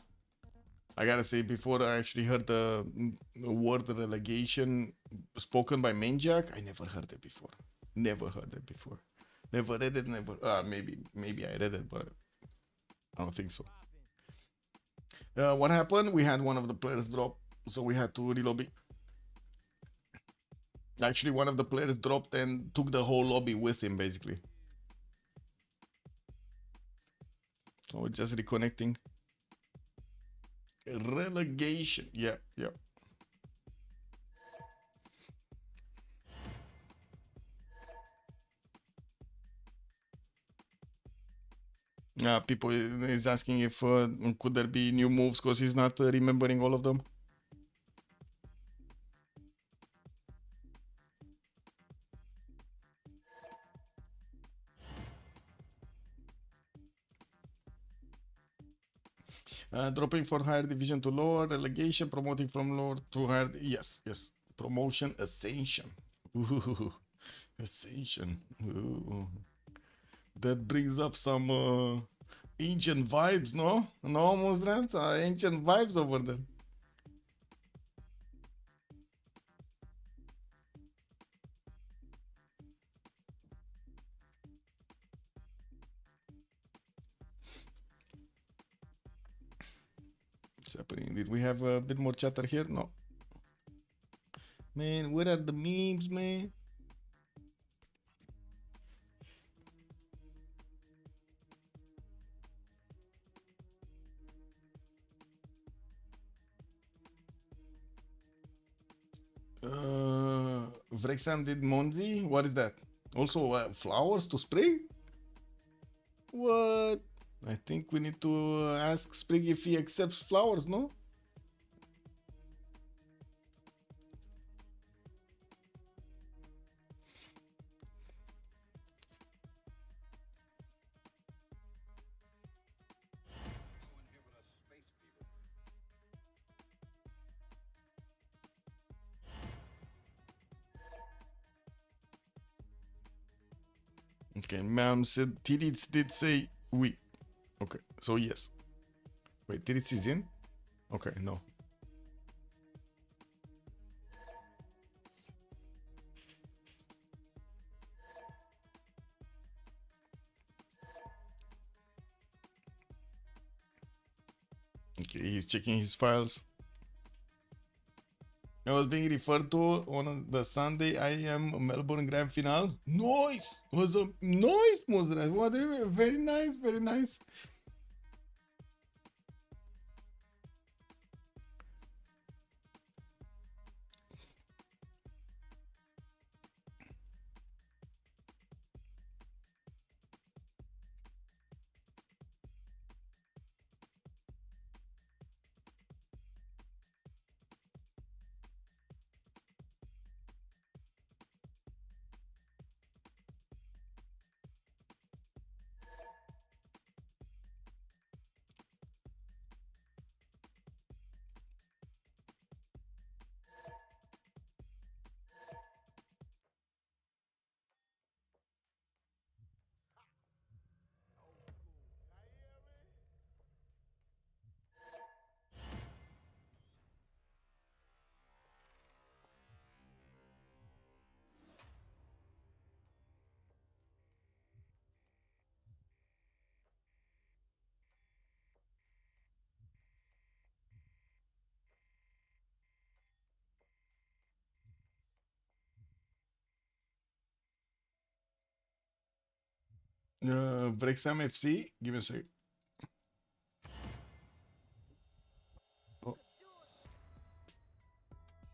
Speaker 4: I gotta say, before I actually heard the word relegation spoken by Maniac, I never heard it before. Never heard it before. Never read it, never. Maybe I read it, but I don't think so. What happened? We had one of the players drop, so we had to relobby. Actually, one of the players dropped and took the whole lobby with him, basically. So we're just reconnecting. Relegation. Yeah. People is asking if could there be new moves because he's not remembering all of them. Dropping for higher division to lower, relegation, promoting from lower to higher. Yes, yes. Promotion, ascension. Ooh, ascension. Ooh. That brings up some ancient vibes, no? No, Muslims? Ancient vibes over there. What's happening? Did we have a bit more chatter here? No. Man, where are the memes, man? Vrexam did Monzi? What is that? Also flowers to spray? What? I think we need to ask Sprig if he accepts flowers, no? Okay, ma'am said Tidits did say oui. Okay, so yes. Wait, Tidits is in? Okay, no. Okay, he's checking his files. I was being referred to on the Sunday IM Melbourne Grand Final. Nice! Was a nice, Mozart. Whatever. Very nice, very nice. Vrexam FC. Give me a sec. Oh.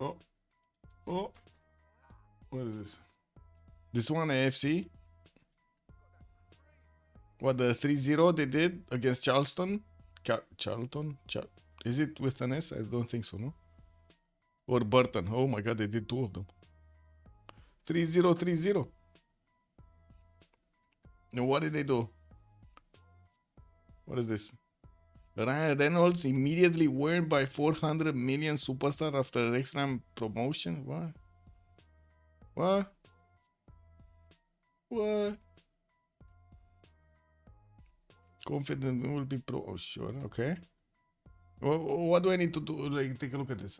Speaker 4: Oh. Oh. What is this? This one AFC? What, the 3-0 they did against Charleston? Charlton? Is it with an S? I don't think so, no? Or Burton. Oh my god, they did two of them. 3-0, 3-0. Now, what did they do? What is this? Ryan Reynolds immediately won by 400 million superstar after Rexham promotion? What? What? What? Confident we will be pro. Oh, sure. Okay. What do I need to do? Like, take a look at this.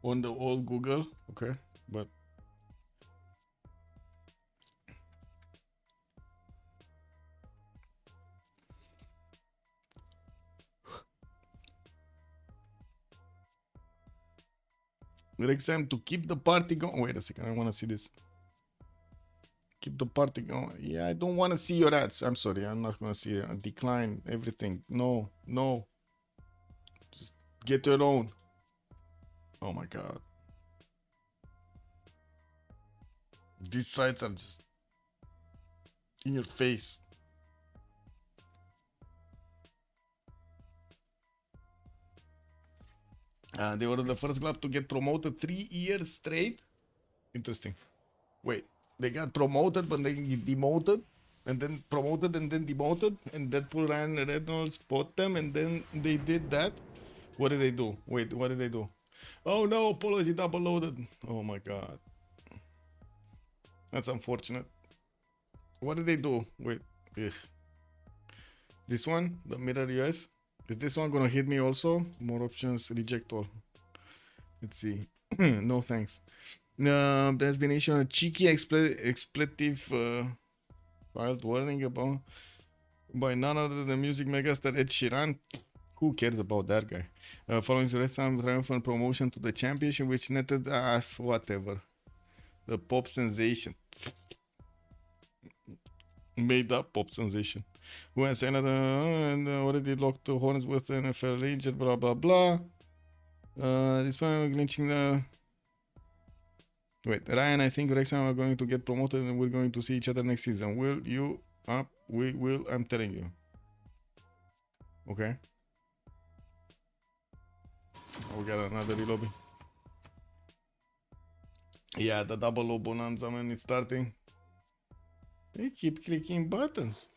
Speaker 4: On the old Google. Okay. But. Rexham to keep the party going. Wait a second. I want to see this. Keep the party going. Yeah, I don't want to see your ads. I'm sorry. I'm not going to see it. Decline everything. No, no. Just get your own. Oh my god. These sites are just in your face. They were the first club to get promoted 3 years straight. Interesting. Wait, they got promoted but they get demoted? and then promoted and then demoted, and Deadpool ran Reynolds bought them, and then they did that. What did they do? Wait, what did they do? Oh no, apology double loaded. Oh my god. That's unfortunate. What did they do? Wait. Ugh. This one, the mirror US. Is this one gonna hit me also? More options, reject all. Let's see. No thanks. There's been issued a cheeky expletive filed warning about by none other than music megastar Ed Sheeran. Who cares about that guy? Following the rest of triumphant promotion to the championship, which netted whatever. The pop sensation. Made up pop sensation. Who has another and already locked the horns with the NFL agent, blah blah blah. This one glitching the. Wait, Ryan, I think Rex and I are going to get promoted and we're going to see each other next season. Will you up? We will, I'm telling you. Okay. We got another relobby. Yeah, the double low bonanza, man, it's starting. They keep clicking buttons.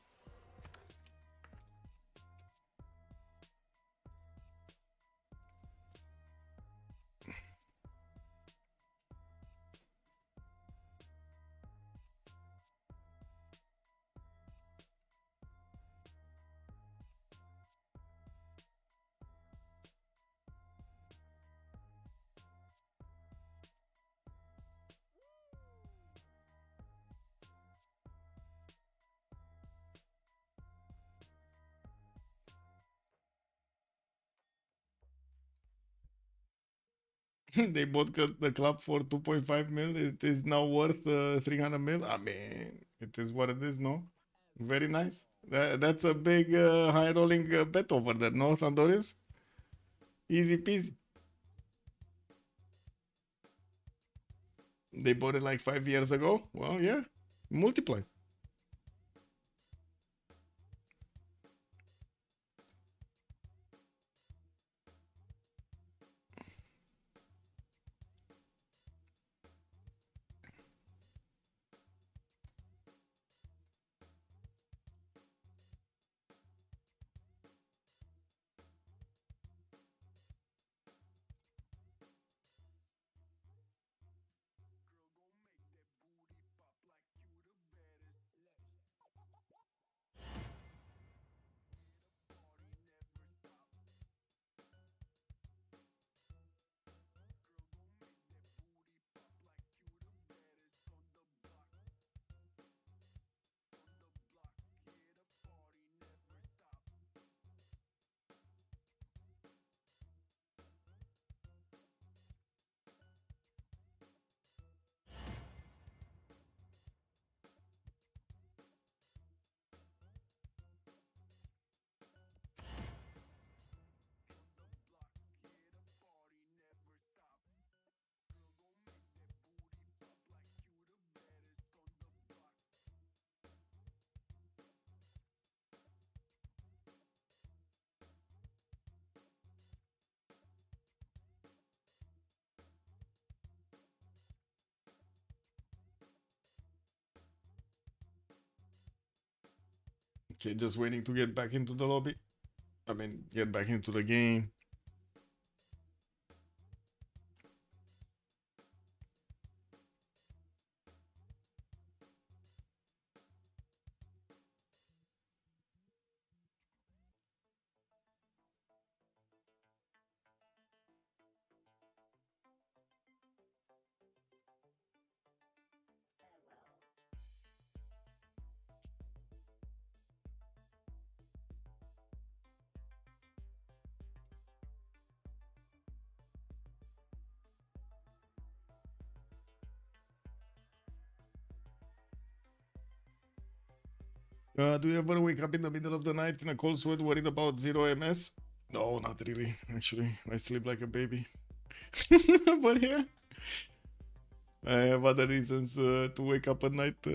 Speaker 4: They bought the club for 2.5 mil. It is now worth 300 mil. I mean, it is what it is, no? Very nice. That's a big high rolling bet over there, no, Sandorius? Easy peasy. They bought it like 5 years ago. Well, yeah, multiply. Okay, just waiting to get back into the lobby. I mean, get back into the game. Do you ever wake up in the middle of the night in a cold sweat worried about zero MS? No, not really. Actually, I sleep like a baby. But yeah, I have other reasons to wake up at night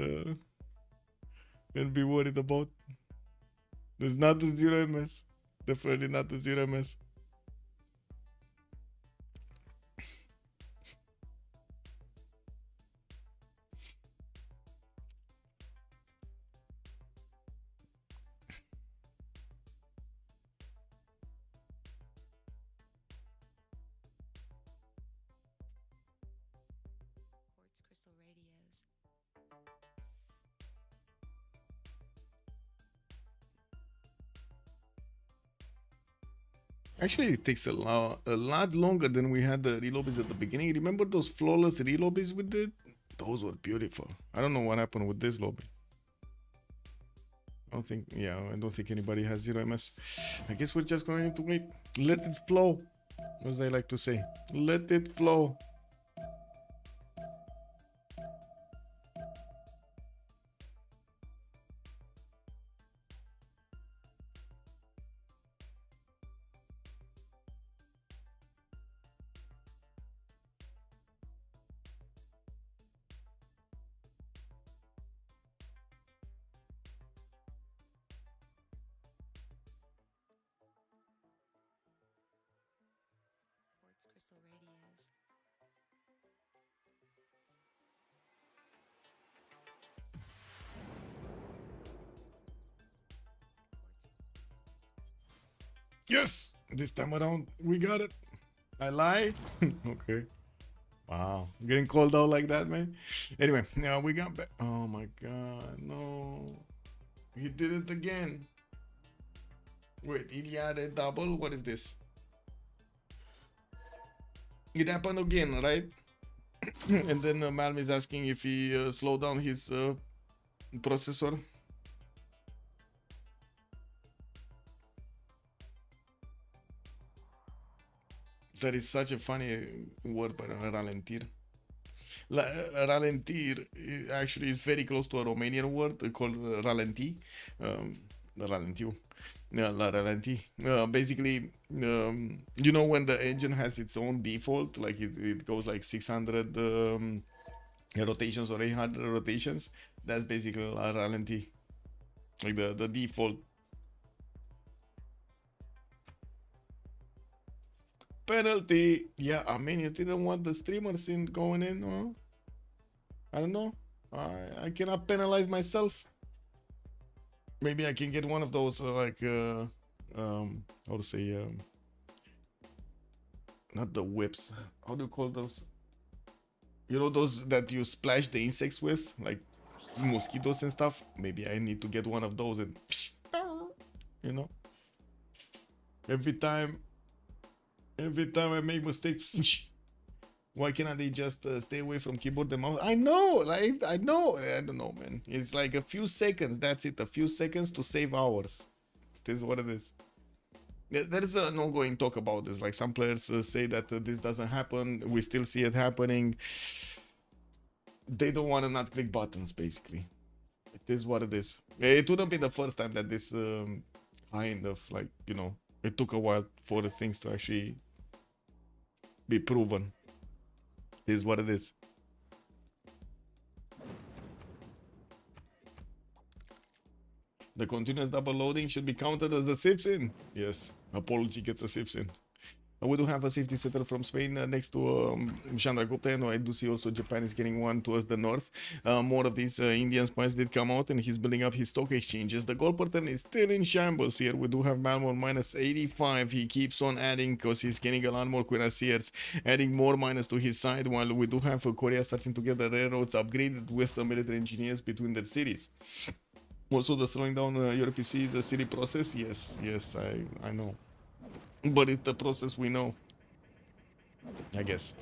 Speaker 4: and be worried about. There's not the zero MS. Definitely not the zero MS. Actually, it takes a lot longer than we had the relobbies at the beginning. Remember those flawless relobbies we did? Those were beautiful. I don't know what happened with this lobby. I don't think anybody has 0 MS. I guess we're just going to wait. Let it flow, as I like to say. Let it flow.
Speaker 5: Ports crystal radios.
Speaker 4: Yes! This time around, we got it. I lied. Okay. Wow. Getting called out like that, man. Anyway, now we got back. Oh my god, no. He did it again. Wait, Iliad double? What is this? It happened again, right? And then Malm is asking if he slowed down his processor. That is such a funny word, but ralentir. Ralentir actually is very close to a Romanian word called ralenti. Ralentiu. Yeah, la ralenti. Basically, you know when the engine has its own default, like it goes like 600 rotations or 800 rotations. That's basically la ralenti. Like the default. Penalty. Yeah, I mean, you didn't want the streamers in going in, huh? I don't know. I cannot penalize myself. Maybe I can get one of those how to say, not the whips. How do you call those? You know, those that you splash the insects with, like mosquitoes and stuff. Maybe I need to get one of those and, you know, every time I make mistakes, why cannot they just stay away from keyboard and mouse? I know, like, I don't know, man. It's like a few seconds, that's it. A few seconds to save hours. It is what it is. There is an ongoing talk about this. Like, some players say that this doesn't happen. We still see it happening. They don't want to not click buttons, basically. It is what it is. It wouldn't be the first time that this kind of, like, you know, it took a while for the things to actually be proven. It is what it is. The continuous double loading should be counted as a Civ sin. Yes, Apology gets a Civ sin. We do have a safety setter from Spain next to Chandragupta, and I do see also Japan is getting one towards the north. More of these Indian spies did come out, and he's building up his stock exchanges. The gold pattern is still in shambles here. We do have Malmon minus 85. He keeps on adding because he's getting a lot more cuirassiers, adding more minus to his side, while we do have Korea starting to get the railroads upgraded with the military engineers between their cities. Also, the slowing down your PC is a city process. Yes, I know. But it's the process we know, I guess.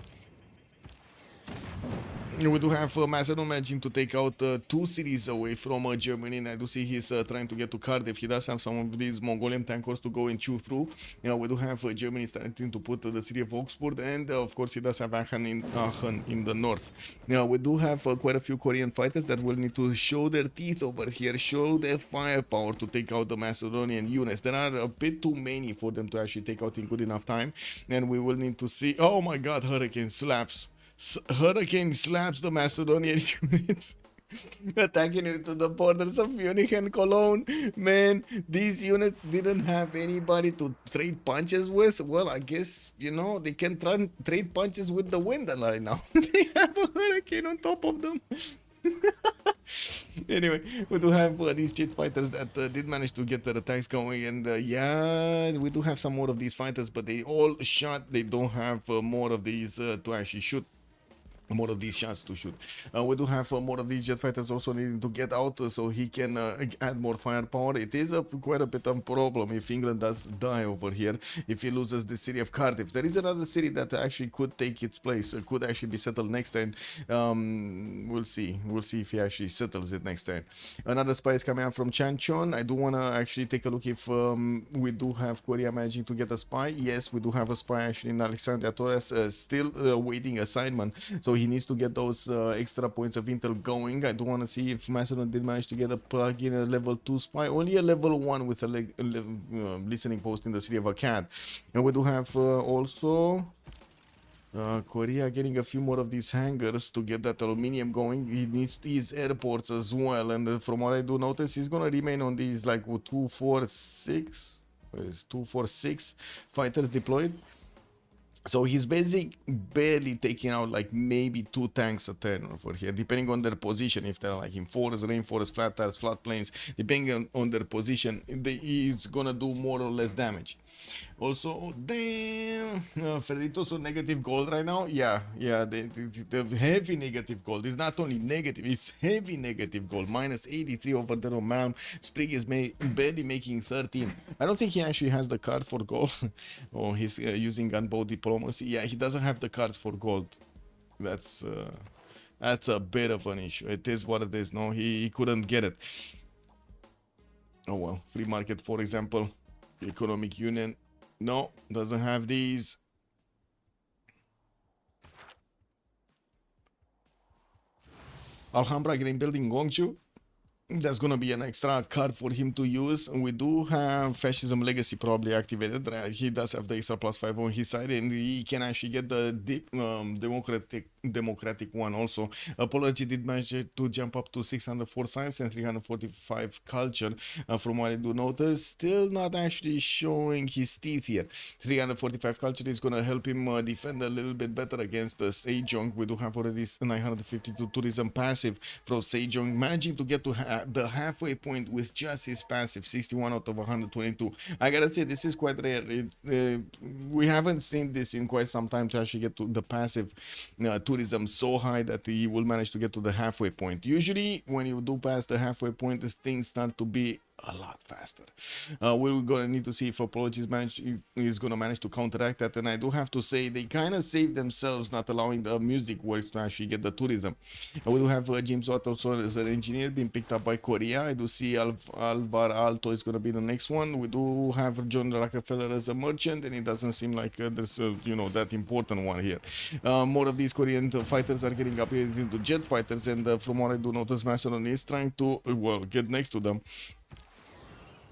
Speaker 4: We do have Macedon managing to take out 2 cities away from Germany, and I do see he's trying to get to Cardiff. He does have some of these Mongolian tankers to go and chew through. We do have Germany starting to put the city of Augsburg, and of course he does have Aachen in the north. We do have quite a few Korean fighters that will need to show their teeth over here, show their firepower to take out the Macedonian units. There are a bit too many for them to actually take out in good enough time, and we will need to see. Oh my god, Hurricane slaps. Hurricane slaps the Macedonian units, attacking into the borders of Munich and Cologne. Man, these units didn't have anybody to trade punches with. Well, I guess, you know, they can trade punches with the wind right now. They have a hurricane on top of them. Anyway, we do have these jet fighters that did manage to get their attacks going, and yeah, we do have some more of these fighters, but they all shot. They don't have more of these to actually shoot. more of these shots to shoot. We do have more of these jet fighters also needing to get out so he can add more firepower. It is quite a bit of a problem if England does die over here, if he loses the city of Cardiff. There is another city that actually could take its place, could actually be settled next turn. We'll see if he actually settles it next turn. Another spy is coming out from Chanchon. I do want to actually take a look if we do have Korea managing to get a spy. Yes, we do have a spy actually in Alexandria Torres, still waiting assignment, so he needs to get those extra points of intel going. I do want to see if Macedon did manage to get a plug-in a level 2 spy, only a level 1 with a listening post in the city of Akkad. And we do have also Korea getting a few more of these hangars to get that aluminium going. He needs these airports as well, and from what I do notice, he's gonna remain on these like 246 fighters deployed. So he's barely taking out like maybe 2 tanks a turn over here, depending on their position. If they're like in forest, rainforest, flat tires, flat plains, depending on their position, he's gonna do more or less damage. Also, damn, Freritos on negative gold right now. Yeah, the heavy negative gold. It's not only negative, it's heavy negative gold. Minus 83 over there on Malm. Sprig is barely making 13. I don't think he actually has the card for gold. Oh, he's using gunboat diplomacy. Yeah, he doesn't have the cards for gold. That's a bit of an issue. It is what it is. No, he couldn't get it. Oh well, free market, for example. Economic Union, no, doesn't have these. Alhambra Green Building Gongchu, that's gonna be an extra card for him to use. We do have Fascism Legacy probably activated. He does have the extra +5 on his side, and he can actually get the democratic one also. Apology did manage to jump up to 604 science and 345 culture. From what I do notice, still not actually showing his teeth here. 345 culture is gonna help him defend a little bit better against the Sejong. We do have already 952 tourism passive from Sejong, managing to get to the halfway point with just his passive, 61 out of 122. I gotta say, this is quite rare. We haven't seen this in quite some time to actually get to the passive tourism so high that he will manage to get to the halfway point. Usually when you do pass the halfway point, things start to be a lot faster. We're gonna need to see if Apology is gonna manage to counteract that, and I do have to say they kind of saved themselves not allowing the music works to actually get the tourism. We do have James Watt also as an engineer being picked up by Korea. I do see Alvar Alto is gonna be the next one. We do have John Rockefeller as a merchant, and it doesn't seem like there's that important one here. More of these Korean fighters are getting upgraded into jet fighters, and from what I do notice, Macedon is trying to get next to them.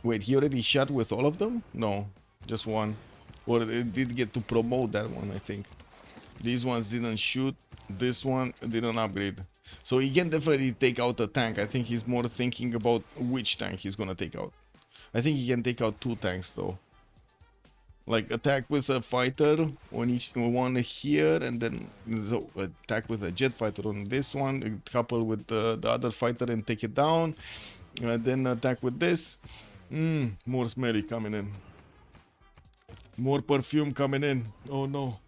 Speaker 4: Wait, he already shot with all of them? No, just one. Or it did get to promote that one, I think. These ones didn't shoot. This one didn't upgrade. So he can definitely take out a tank. I think he's more thinking about which tank he's gonna take out. I think he can take out 2 tanks though. Like attack with a fighter on each one here, and then attack with a jet fighter on this one, couple with the other fighter and take it down. Then attack with this. More smelly coming in. More perfume coming in. Oh no.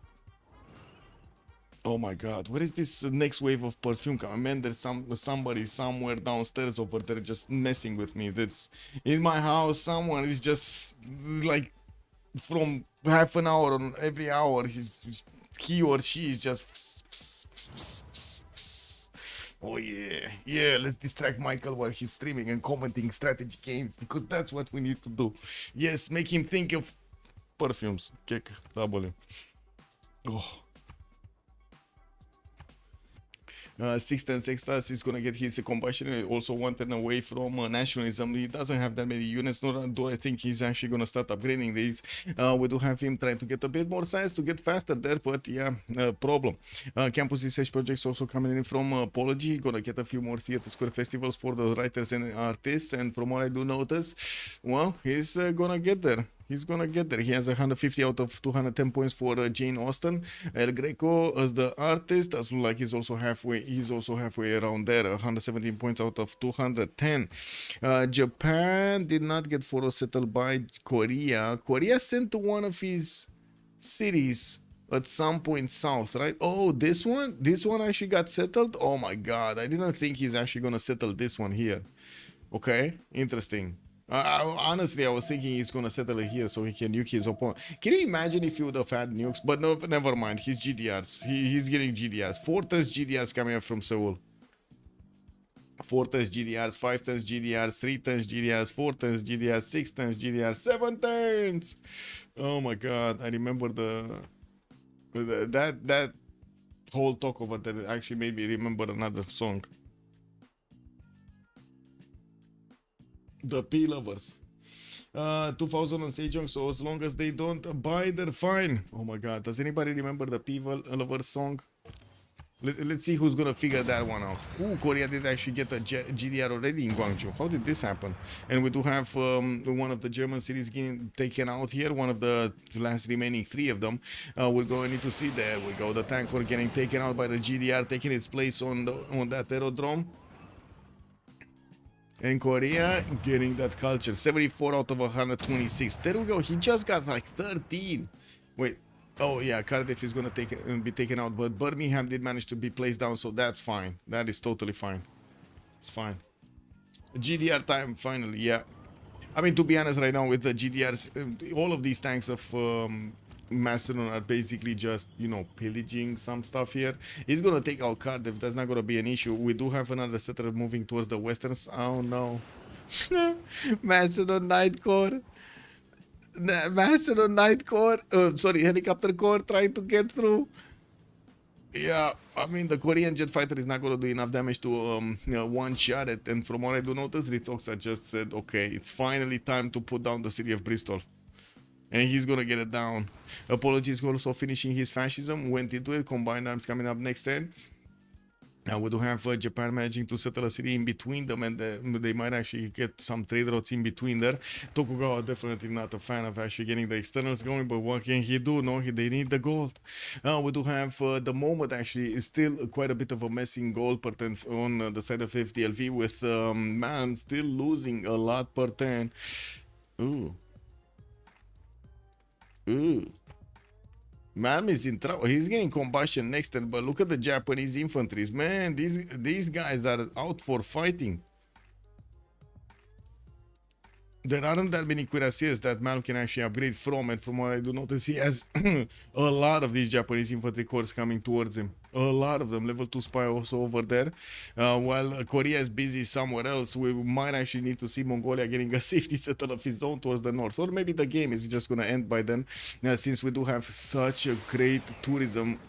Speaker 4: Oh my god. What is this next wave of perfume coming? Man, there's somebody somewhere downstairs over there just messing with me. That's in my house. Someone is just like from half an hour on every hour. He or she is just. Oh yeah, let's distract Michael while he's streaming and commenting strategy games, because that's what we need to do. Yes, make him think of perfumes. Kick W. Oh. 610 extras is gonna get his combustion, also 1 turn away from nationalism. He doesn't have that many units, nor do I think he's actually gonna start upgrading these. We do have him trying to get a bit more science to get faster there, but yeah, problem. Campus research projects also coming in from Apology. Gonna get a few more theater square festivals for the writers and artists, and from what I do notice, well, he's gonna get there. He's gonna get there. He has 150 out of 210 points for Jane Austen. El Greco as the artist does look like he's also halfway around there. 117 points out of 210. Japan did not get photos settled by Korea. Korea sent to one of his cities at some point south, right? Oh, this one actually got settled. Oh my god, I didn't think he's actually gonna settle this one here. Okay, interesting. Honestly, I was thinking he's gonna settle it here so he can nuke his opponent. Can you imagine if he would have had nukes? But no, never mind. He's GDRs. He's getting GDRs. 4 turns GDRs coming up from Seoul. 4 turns GDRs, 5 turns GDRs, 3 turns GDRs, 4 turns GDRs, 6 turns GDRs, 7 turns. Oh my god, I remember that whole talk over there actually made me remember another song. The P lovers. 2000 on Sejong, so as long as they don't buy, they're fine. Oh my god, does anybody remember the P lovers song? Let's see who's gonna figure that one out. Ooh, Korea did actually get a GDR already in Gwangju. How did this happen? And we do have one of the German cities getting taken out here. One of the last remaining 3 of them. We're going to need to see. There we go. The tank we're getting taken out by the GDR, taking its place on that aerodrome. And Korea getting that culture. 74 out of 126. There we go. He just got like 13. Wait. Oh yeah, Cardiff is gonna be taken out, but Birmingham did manage to be placed down, so that's fine. That is totally fine. It's fine. GDR time finally, yeah. I mean, to be honest, right now with the GDRs, all of these tanks of Macedon are basically just, you know, pillaging some stuff here. He's gonna take out Cardiff. That's not gonna be an issue. We do have another settler moving towards the westerns. Oh no, Macedon Night Corps. Macedon Night Corps, Helicopter Corps trying to get through. Yeah, I mean, the Korean jet fighter is not going to do enough damage to one-shot it. And from what I do notice, Ritoxa just said, okay, it's finally time to put down the city of Bristol. And he's going to get it down. Apologies, also finishing his fascism. Went into it. Combined arms coming up next turn. We do have Japan managing to settle a city in between them, and they might actually get some trade routes in between there. Tokugawa definitely not a fan of actually getting the externals going, but what can he do? No, they need the gold. We do have the moment actually is still quite a bit of a mess in gold per turn on the side of FDLV, with man still losing a lot per turn. Ooh. Man is in trouble. He's getting combustion next turn, but look at the Japanese infantry. Man, these guys are out for fighting. There aren't that many cuirassiers that man can actually upgrade from, and from what I do notice, he has a lot of these Japanese infantry corps coming towards him. A lot of them. Level 2 spy also over there. While Korea is busy somewhere else, we might actually need to see Mongolia getting a safety settle of his own towards the north. Or maybe the game is just going to end by then, since we do have such a great tourism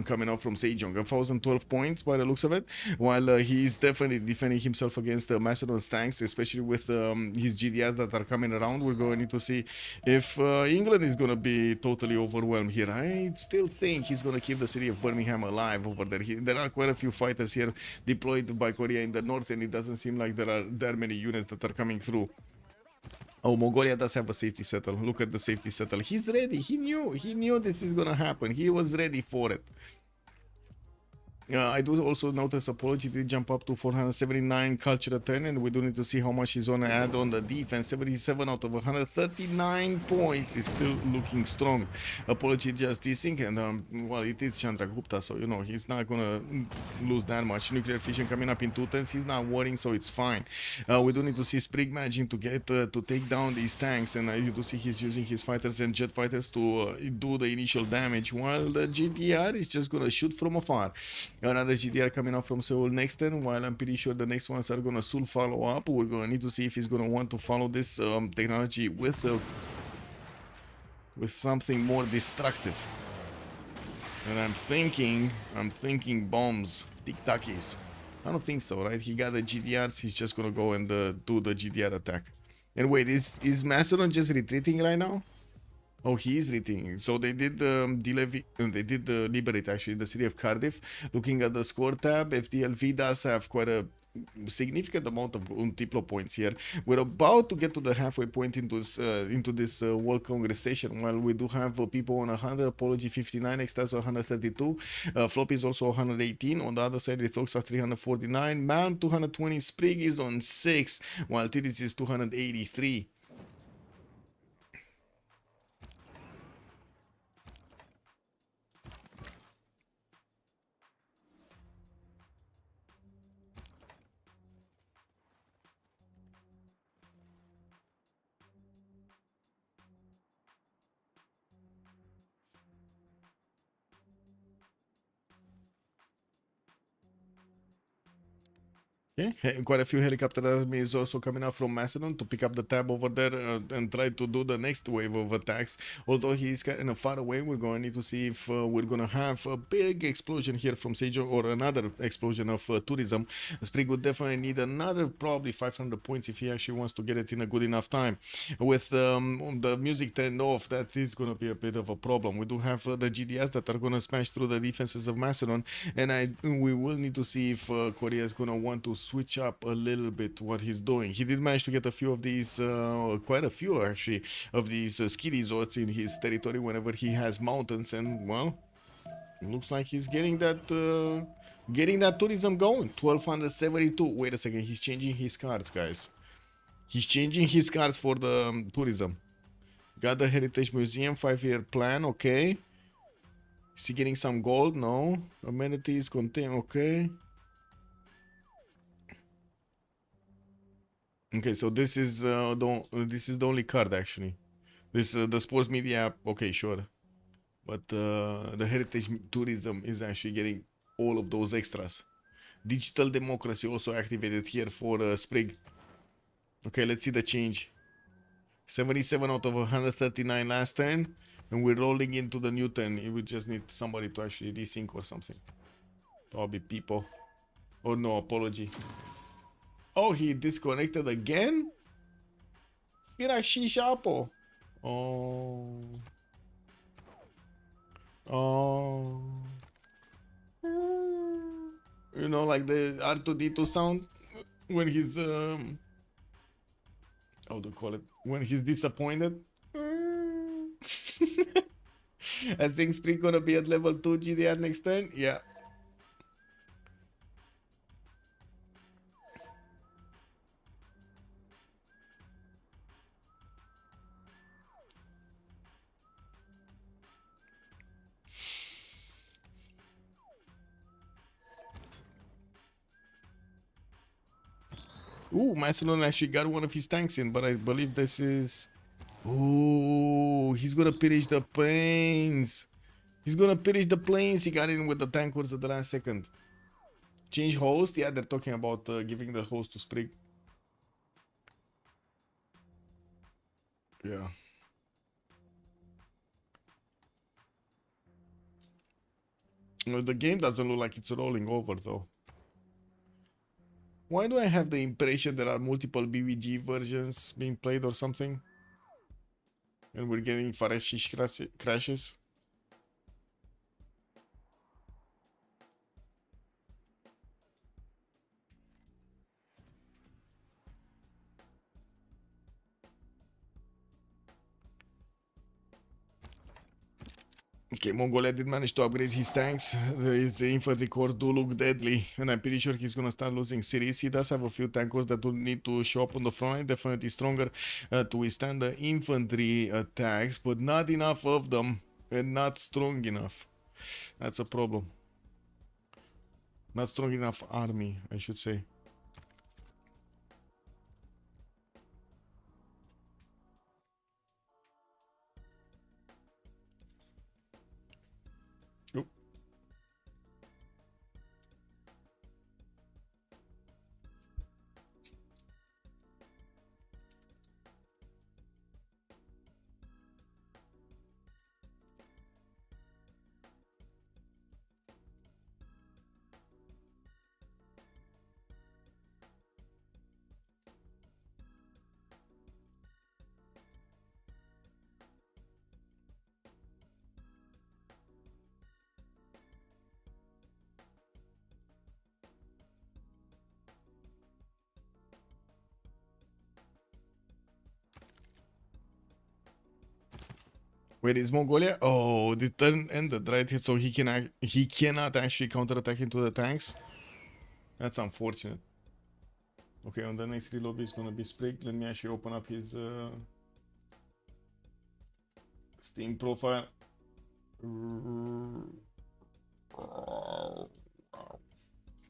Speaker 4: coming out from Sejong. 1,012 points by the looks of it, while he's definitely defending himself against Macedon's tanks, especially with his GDRs that are coming around. We're going to need to see if England is going to be totally overwhelmed here. I still think he's going to keep the city of Birmingham alive over there. There are quite a few fighters here deployed by Korea in the north, and it doesn't seem like there are that many units that are coming through. Oh, Mongolia does have a safety settle. Look at the safety settle. He's ready. He knew this is gonna happen. He was ready for it. I do also notice Apology did jump up to 479 culture turn, and we do need to see how much he's gonna add on the defense. 77 out of 139 points is still looking strong. Apology just dissing, and well, it is Chandragupta, so you know he's not gonna lose that much. Nuclear fission coming up in 2 turns. He's not worrying, so it's fine. We do need to see Sprig managing to get to take down these tanks, and you do see he's using his fighters and jet fighters to do the initial damage, while the GDR is just gonna shoot from afar. Another GDR coming out from Seoul next turn, while I'm pretty sure the next ones are gonna soon follow up. We're gonna need to see if he's gonna want to follow this technology with something more destructive. And I'm thinking bombs, tic-tacis. I don't think so, right? He got the GDRs. He's just gonna go and do the GDR attack. And wait, is Macedon just retreating right now? Oh, he is retreating. So they did liberate actually the city of Cardiff. Looking at the score tab, FDLV does have quite a significant amount of Diplo points here. We're about to get to the halfway point into this World Congress session, while we do have people on 100, Apology 59, Extasa 132, Flop is also 118. On the other side, Ritoxa 349, Man 220, Sprig is on 6, while Tidis is 283. Okay, quite a few helicopter armies also coming out from Macedon to pick up the tab over there and try to do the next wave of attacks. Although he's kind of far away, we're going to need to see if we're going to have a big explosion here from Sejo or another explosion of tourism. Sprig would definitely need another probably 500 points if he actually wants to get it in a good enough time. With the music turned off, that is going to be a bit of a problem. We do have the GDS that are going to smash through the defenses of Macedon, and we will need to see if Korea is going to want to switch up a little bit what he's doing. He did manage to get a few of these, quite a few actually, of these ski resorts in his territory whenever he has mountains, and well, looks like he's getting that tourism going. 1272. Wait a second, he's changing his cards, guys. He's changing his cards for the tourism. Got the Heritage Museum 5-year plan, okay. Is he getting some gold? No. Amenities contain, okay. Okay, so this is the only card actually. This the sports media, okay, sure, but the heritage tourism is actually getting all of those extras. Digital democracy also activated here for Sprig. Okay, let's see the change. 77 out of 139 last turn, and we're rolling into the new turn. We just need somebody to actually resync or something. Probably people. Oh no, apology. Oh, he disconnected again? Fira și șapo. Oh. Oh. You know, like the R2D2 sound when he's how do you call it? When he's disappointed. I think Spring gonna be at level 2 GDR next turn. Yeah. Ooh, Macedon actually got one of his tanks in, but I believe this is... Ooh, he's gonna pillage the planes. He's gonna pillage the planes. He got in with the tankers at the last second. Change host? Yeah, they're talking about giving the host to Sprig. Yeah. Well, the game doesn't look like it's rolling over though. Why do I have the impression there are multiple BBG versions being played or something? And we're getting Fareshish crashes? Okay, Mongolia did manage to upgrade his tanks. His infantry corps do look deadly, and I'm pretty sure he's gonna start losing cities. He does have a few tankers that will need to show up on the front line, definitely stronger to withstand the infantry attacks, but not enough of them, and not strong enough. That's a problem. Not strong enough army, I should say. Wait, is Mongolia? Oh, the turn ended, right? So he cannot actually counterattack into the tanks. That's unfortunate. Okay, on the next reload is gonna be Sprig. Let me actually open up his Steam profile.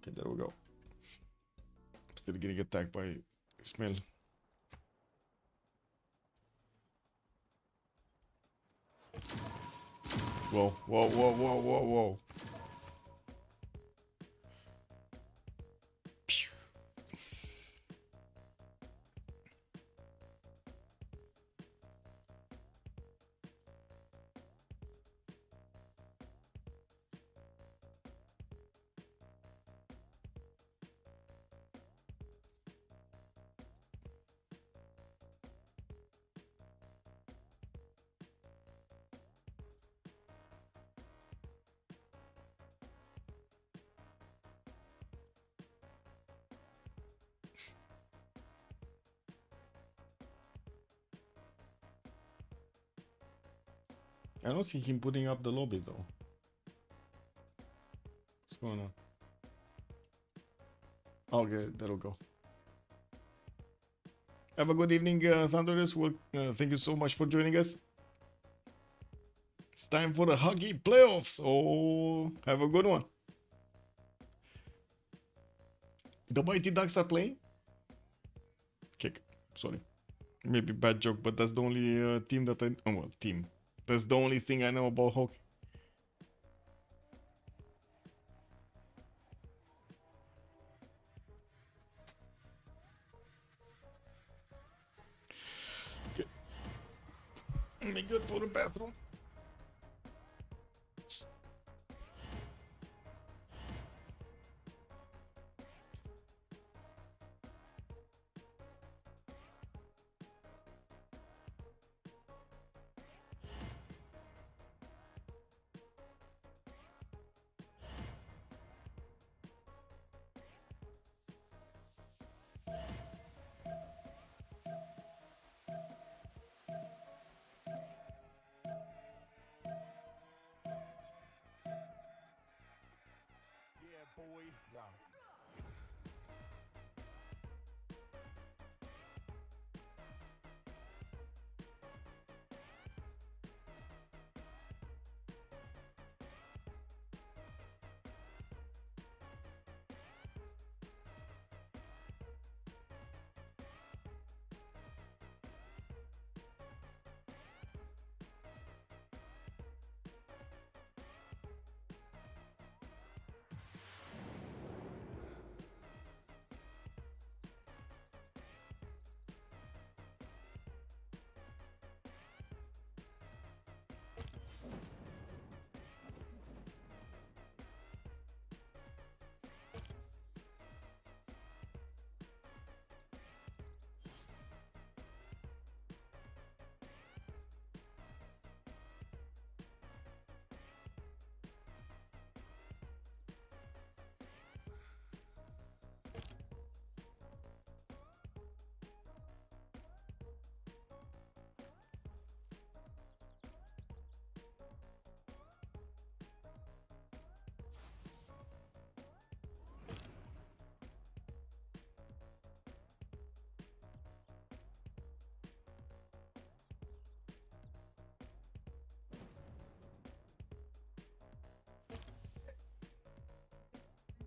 Speaker 4: Okay, there we go. Still getting attacked by Smell. Whoa, whoa, whoa, whoa, whoa, whoa. I don't see him putting up the lobby though. What's going on? Okay, there we go. Have a good evening, Thunderous. Well, thank you so much for joining us. It's time for the Huggy playoffs. Oh, have a good one. The Mighty Ducks are playing? Kick. Sorry. Maybe bad joke, but that's the only team that I... Oh, well, team. That's the only thing I know about hockey. Okay. Let me go to the bathroom.
Speaker 3: Yeah, boy. Yeah.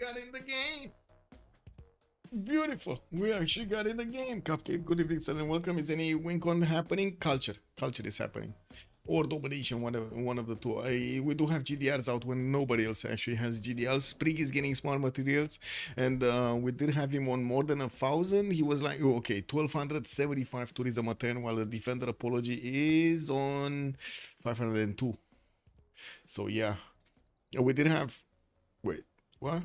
Speaker 4: Got in the game. Beautiful. We actually got in the game. Cupcake, good evening, sir, and welcome. Is any wink on happening? Culture. Culture is happening. Or domination, one of the two. We do have GDRs out when nobody else actually has GDRs. Sprig is getting smart materials, and we did have him on more than 1,000. He was like, oh, okay, 1,275 tourism a turn, while the defender apology is on 502. So yeah, we did have. Wait, what?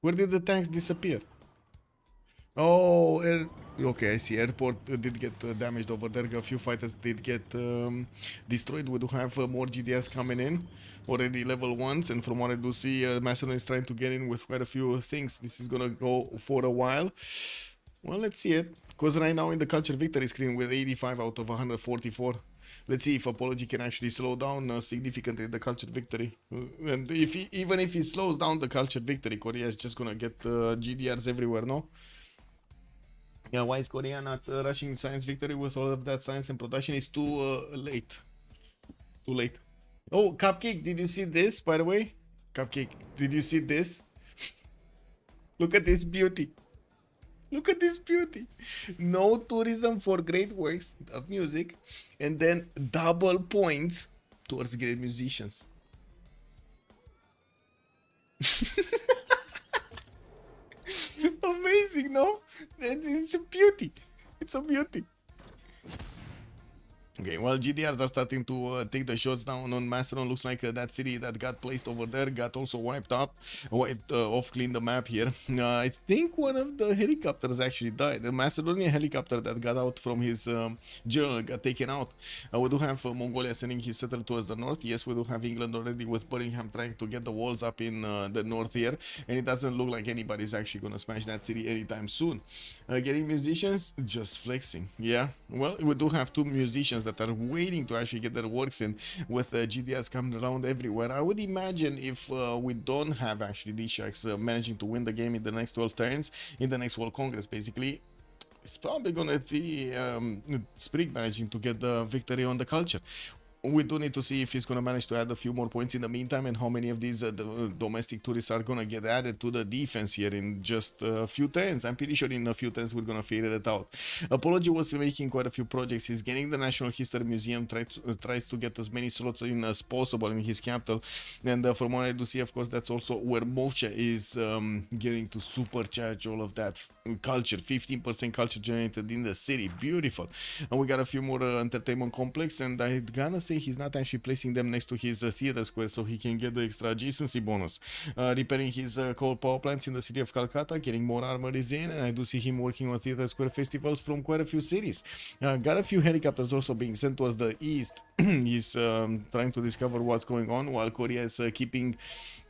Speaker 4: Where did the tanks disappear? Oh, okay, I see. Airport did get damaged over there. A few fighters did get destroyed. We do have more GDRs coming in. Already level 1s. And from what I do see, Macedon is trying to get in with quite a few things. This is going to go for a while. Well, let's see it. Because right now in the culture victory screen with 85 out of 144. Let's see if Apology can actually slow down significantly the culture victory. And even if he slows down the culture victory, Korea is just going to get GDRs everywhere, no? Yeah, why is Korea not rushing science victory with all of that science and production? It's too late. Too late. Oh, Cupcake, did you see this, by the way? Cupcake, did you see this? Look at this beauty. Look at this beauty. No tourism for great works of music, and then double points towards great musicians. Amazing, no? It's a beauty. It's a beauty. Okay, well, GDRs are starting to take the shots down on Macedon. Looks like that city that got placed over there got also wiped off, cleaned the map here. I think one of the helicopters actually died. The Macedonian helicopter that got out from his journal got taken out. We do have Mongolia sending his settle towards the north. Yes, we do have England already with Birmingham trying to get the walls up in the north here. And it doesn't look like anybody's actually going to smash that city anytime soon. Getting musicians, just flexing. Yeah, well, we do have two musicians that are waiting to actually get their works in with GDRs coming around everywhere. I would imagine if we don't have actually DSharks managing to win the game in the next 12 turns, in the next World Congress basically, it's probably gonna be Sprig managing to get the victory on the culture. We do need to see if he's going to manage to add a few more points in the meantime, and how many of these the domestic tourists are going to get added to the defense here in just a few turns. I'm pretty sure in a few turns we're going to figure it out. Apology was making quite a few projects. He's getting the National History Museum, tries to get as many slots in as possible in his capital. And from what I do see, of course, that's also where Mocha is getting to supercharge all of that culture. 15% culture generated in the city. Beautiful. And we got a few more entertainment complex, and I gotta say he's not actually placing them next to his theater square so he can get the extra adjacency bonus. Repairing his coal power plants in the city of Calcutta, getting more armories in, and I do see him working on theater square festivals from quite a few cities. Got a few helicopters also being sent towards the east. He's trying to discover what's going on, while Korea is keeping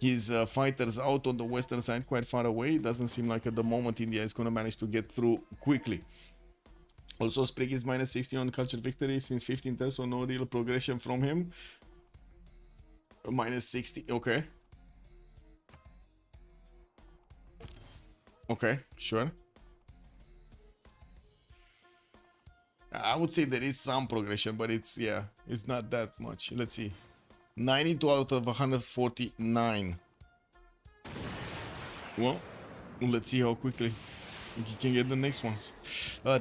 Speaker 4: his fighters out on the western side quite far away. It doesn't seem like at the moment India is going to manage to get through quickly. Also, Sprig is minus 60 on culture victory since 15 turns, so no real progression from him. Minus 60, okay. Okay, sure. I would say there is some progression, but it's, yeah, it's not that much. Let's see. 92 out of 149. Well, let's see how quickly he can get the next ones.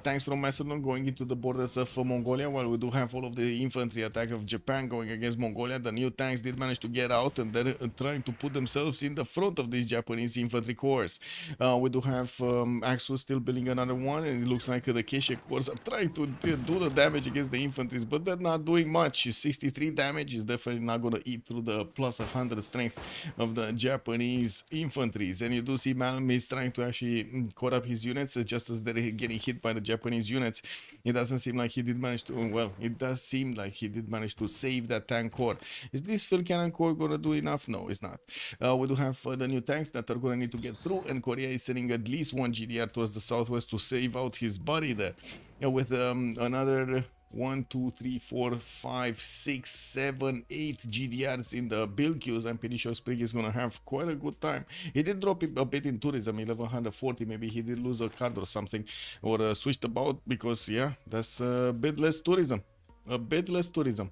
Speaker 4: Tanks from Macedon going into the borders of Mongolia, while we do have all of the infantry attack of Japan going against Mongolia. The new tanks did manage to get out, and they're trying to put themselves in the front of these Japanese infantry corps. We do have Axu still building another one, and it looks like the Keisha corps are trying to do the damage against the infantries, but they're not doing much. 63 damage is definitely not going to eat through the plus 100 strength of the Japanese infantries. And you do see Malm is trying to actually cut up his units just as they're getting hit by the Japanese units. It doesn't seem like he did manage to, well, it does seem like he did manage to save that tank core. Is this field cannon core gonna do enough? No, it's not. We do have the new tanks that are gonna need to get through, and Korea is sending at least one GDR towards the southwest to save out his body there. With another 1, 2, 3, 4, 5, 6, 7, 8 GDRs in the build queues. I'm pretty sure Sprig is gonna have quite a good time. He did drop it a bit in tourism, 1140. Maybe he did lose a card or something, or switched about, because yeah, that's a bit less tourism. A bit less tourism.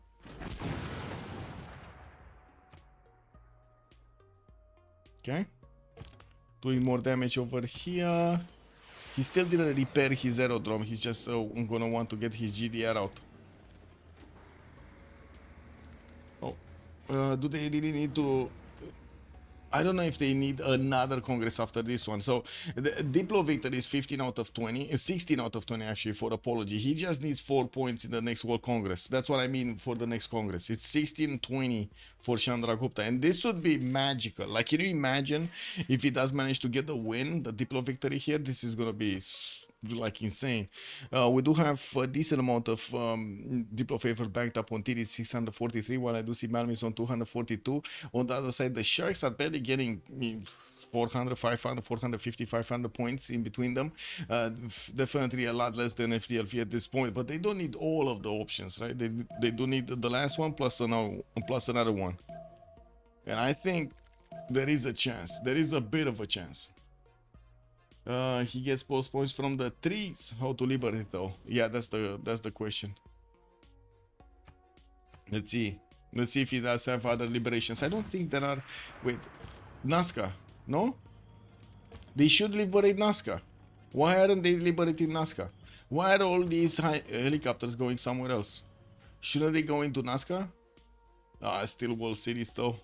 Speaker 4: Okay. Doing more damage over here. He still didn't repair his aerodrome. He's just gonna want to get his GDR out. Oh, do they really need to? I don't know if they need another Congress after this one. So the Diplo victory is 15 out of 20, 16 out of 20 actually for apology. He just needs 4 points in the next World Congress. That's what I mean for the next Congress. It's 16-20 for Chandragupta, and this would be magical. Like, can you imagine if he does manage to get the win, the Diplo victory here? This is gonna be like insane. We do have a decent amount of Diplo favor banked up on TD 643, while I do see Malmis on 242. On the other side, the Sharks are barely getting 400, 500, 450, 500 points in between them. Definitely a lot less than FDLV at this point, but they don't need all of the options, right? They do need the last one plus another one. And I think there is a chance. There is a bit of a chance. He gets post points from the trees. How to liberate though? Yeah, that's the question. Let's see if he does have other liberations. I don't think there are. Wait, Nazca? No? They should liberate Nazca. Why aren't they liberating Nazca? Why are all these helicopters going somewhere else? Shouldn't they go into Nazca? Still World Cities though.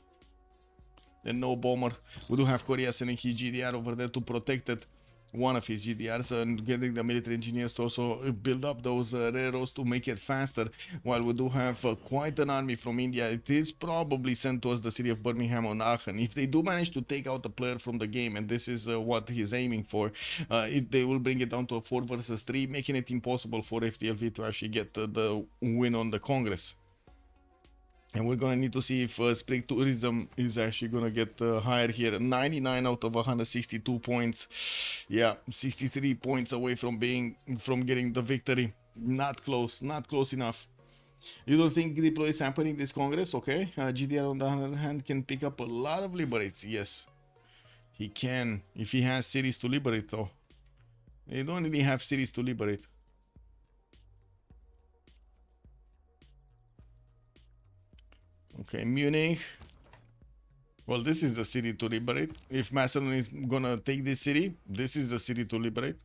Speaker 4: And no bomber. We do have Korea sending his GDR over there to protect it. One of his GDRs, and getting the military engineers to also build up those railroads to make it faster. While we do have quite an army from India, it is probably sent towards the city of Birmingham on Aachen. If they do manage to take out a player from the game, and this is what he's aiming for, they will bring it down to a 4 versus 3, making it impossible for FDLV to actually get the win on the Congress. And we're gonna need to see if Sprig Tourism is actually gonna get higher here. 99 out of 162 points. Yeah, 63 points away from getting the victory. Not close enough. You don't think deploy is happening this Congress? Okay. GDR on the other hand can pick up a lot of liberates. Yes, he can if he has cities to liberate though. They don't really have cities to liberate. Okay, Munich. Well, this is the city to liberate. If Macedon is gonna take this city, this is the city to liberate.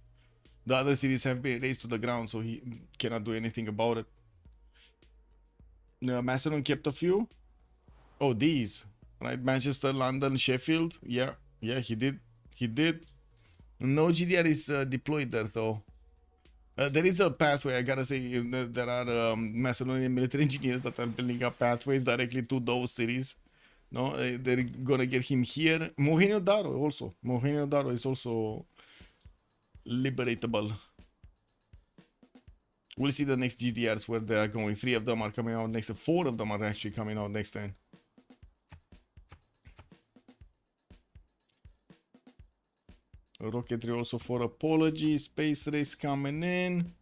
Speaker 4: The other cities have been razed to the ground, so he cannot do anything about it. Macedon kept a few. Oh, these. Right, Manchester, London, Sheffield. Yeah, he did. He did. No GDR is deployed there, though. There is a pathway, I gotta say, there are Macedonian military engineers that are building up pathways directly to those cities. No, they're gonna get him here. Mohenio Daro also. Mohenio Daro is also liberatable. We'll see the next GDRs where they are going. 3 of them are coming out next. 4 of them are actually coming out next time. Rocketry also for apology. Space race coming in.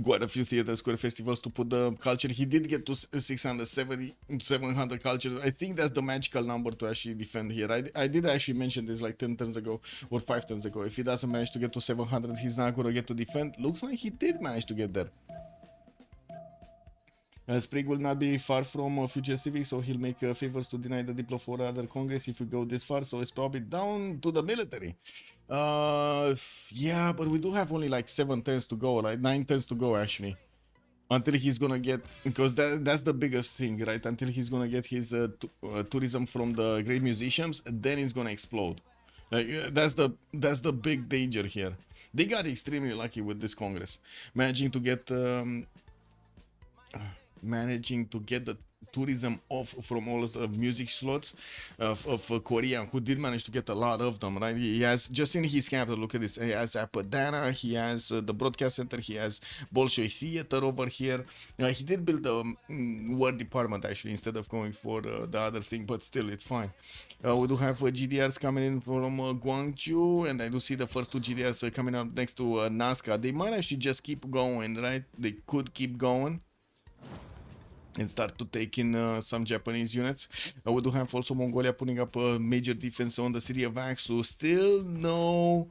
Speaker 4: Quite a few theater square festivals to put the culture. He did get to 670, 700 cultures. I think that's the magical number to actually defend here. I did actually mention this like 10 turns ago or 5 turns ago. If he doesn't manage to get to 700, he's not going to get to defend. Looks like he did manage to get there. Sprig will not be far from future civic, so he'll make favors to deny the diplo for other congress if we go this far, so it's probably down to the military. Yeah, but we do have only like 7 turns to go, right? 9 turns to go actually. Until he's gonna get, because that's the biggest thing, right? Until he's gonna get his tourism from the great museums, then it's gonna explode. Like, that's the big danger here. They got extremely lucky with this congress, managing to get the tourism off from all the music slots of Korea, who did manage to get a lot of them, right? He has, just in his capital, look at this, he has Apadana, he has the broadcast center, he has Bolshoi Theater over here. He did build a war department actually instead of going for the other thing, but still it's fine. We do have GDRs coming in from Guangzhou, and I do see the first 2 GDRs coming up next to Nazca. They might actually just keep going, right? They could keep going and start to take in some Japanese units. We do have also Mongolia putting up a major defense on the city of Aksu. Still no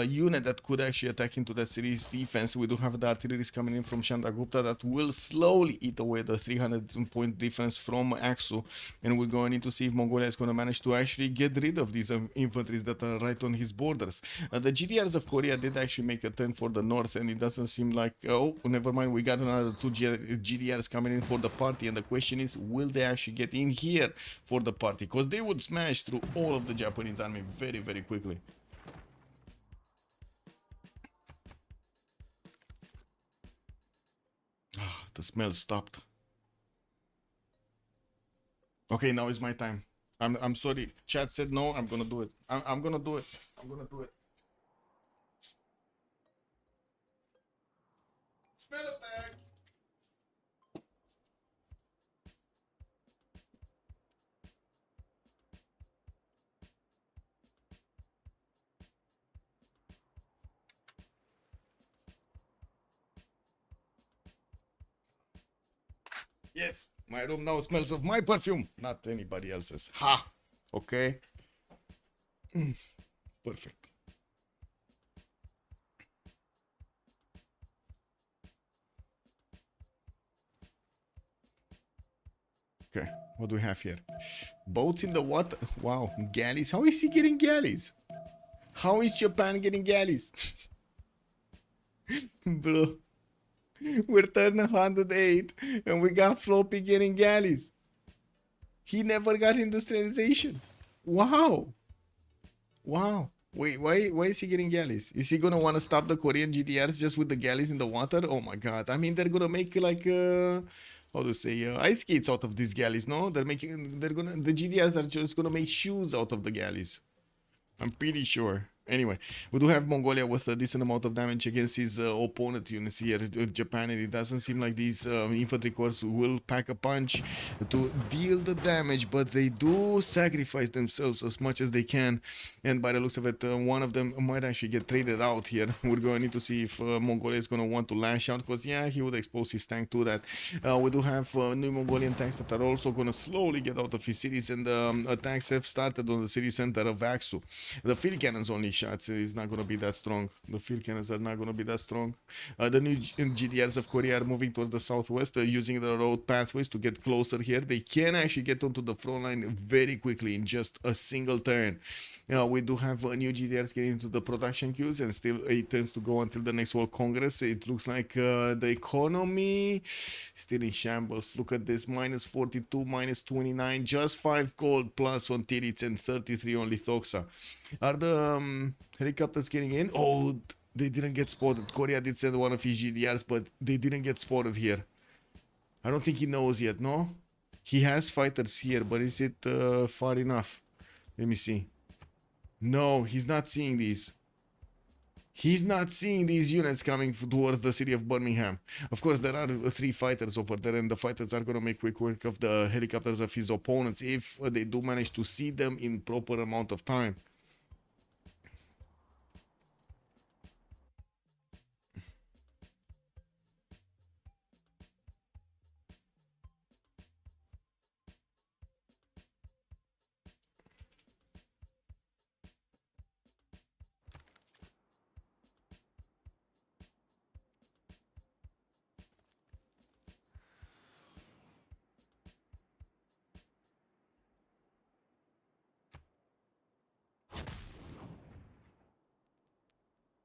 Speaker 4: unit that could actually attack into that city's defense. We do have the artillery coming in from Chandagupta that will slowly eat away the 300-point defense from Aksu. And we're going to see if Mongolia is going to manage to actually get rid of these infantries that are right on his borders. The GDRs of Korea did actually make a turn for the north, and it doesn't seem like, oh, never mind, we got another 2 GDRs coming in for the party, and the question is, will they actually get in here for the party? Because they would smash through all of the Japanese army very, very quickly. The smell stopped. Okay, now is my time. I'm sorry. Chat said no. I'm gonna do it. I'm gonna do it. I'm gonna do it. Smell attack. Yes, my room now smells of my perfume, not anybody else's. Ha! Okay. Perfect. Okay, what do we have here? Boats in the water. Wow, galleys. How is he getting galleys? How is Japan getting galleys? Bro. We're turning 108 and we got Floppy getting galleys. He never got industrialization. Wow. Wow. Wait, why is he getting galleys? Is he gonna want to stop the Korean GDRs just with the galleys in the water? Oh my god. I mean, they're gonna make like how to say ice skates out of these galleys, no? The GDRs are just gonna make shoes out of the galleys. I'm pretty sure. Anyway, we do have Mongolia with a decent amount of damage against his opponent units here, Japan, and it doesn't seem like these infantry corps will pack a punch to deal the damage, but they do sacrifice themselves as much as they can, and by the looks of it, one of them might actually get traded out here. We're going to need to see if Mongolia is going to want to lash out, because yeah, he would expose his tank to that. We do have new Mongolian tanks that are also going to slowly get out of his cities, and attacks have started on the city center of Aksu. The field cannons only shots is not going to be that strong. The field cannons are not going to be that strong. The new GDRs of Korea are moving towards the southwest, using the road pathways to get closer here. They can actually get onto the front line very quickly in just a single turn. We do have new GDRs getting into the production queues, and still 8 turns to go until the next World Congress. It looks like the economy still in shambles. Look at this, minus 42, minus 29, just 5 gold plus on Tirits and 33 on Lithoxa. Are the helicopters getting in? Oh, they didn't get spotted. Korea did send one of his GDRs, but they didn't get spotted here. I don't think he knows yet, no? He has fighters here, but is it far enough? Let me see. No, he's not seeing these. He's not seeing these units coming towards the city of Birmingham. Of course, there are 3 fighters over there, and the fighters are going to make quick work of the helicopters of his opponents if they do manage to see them in proper amount of time.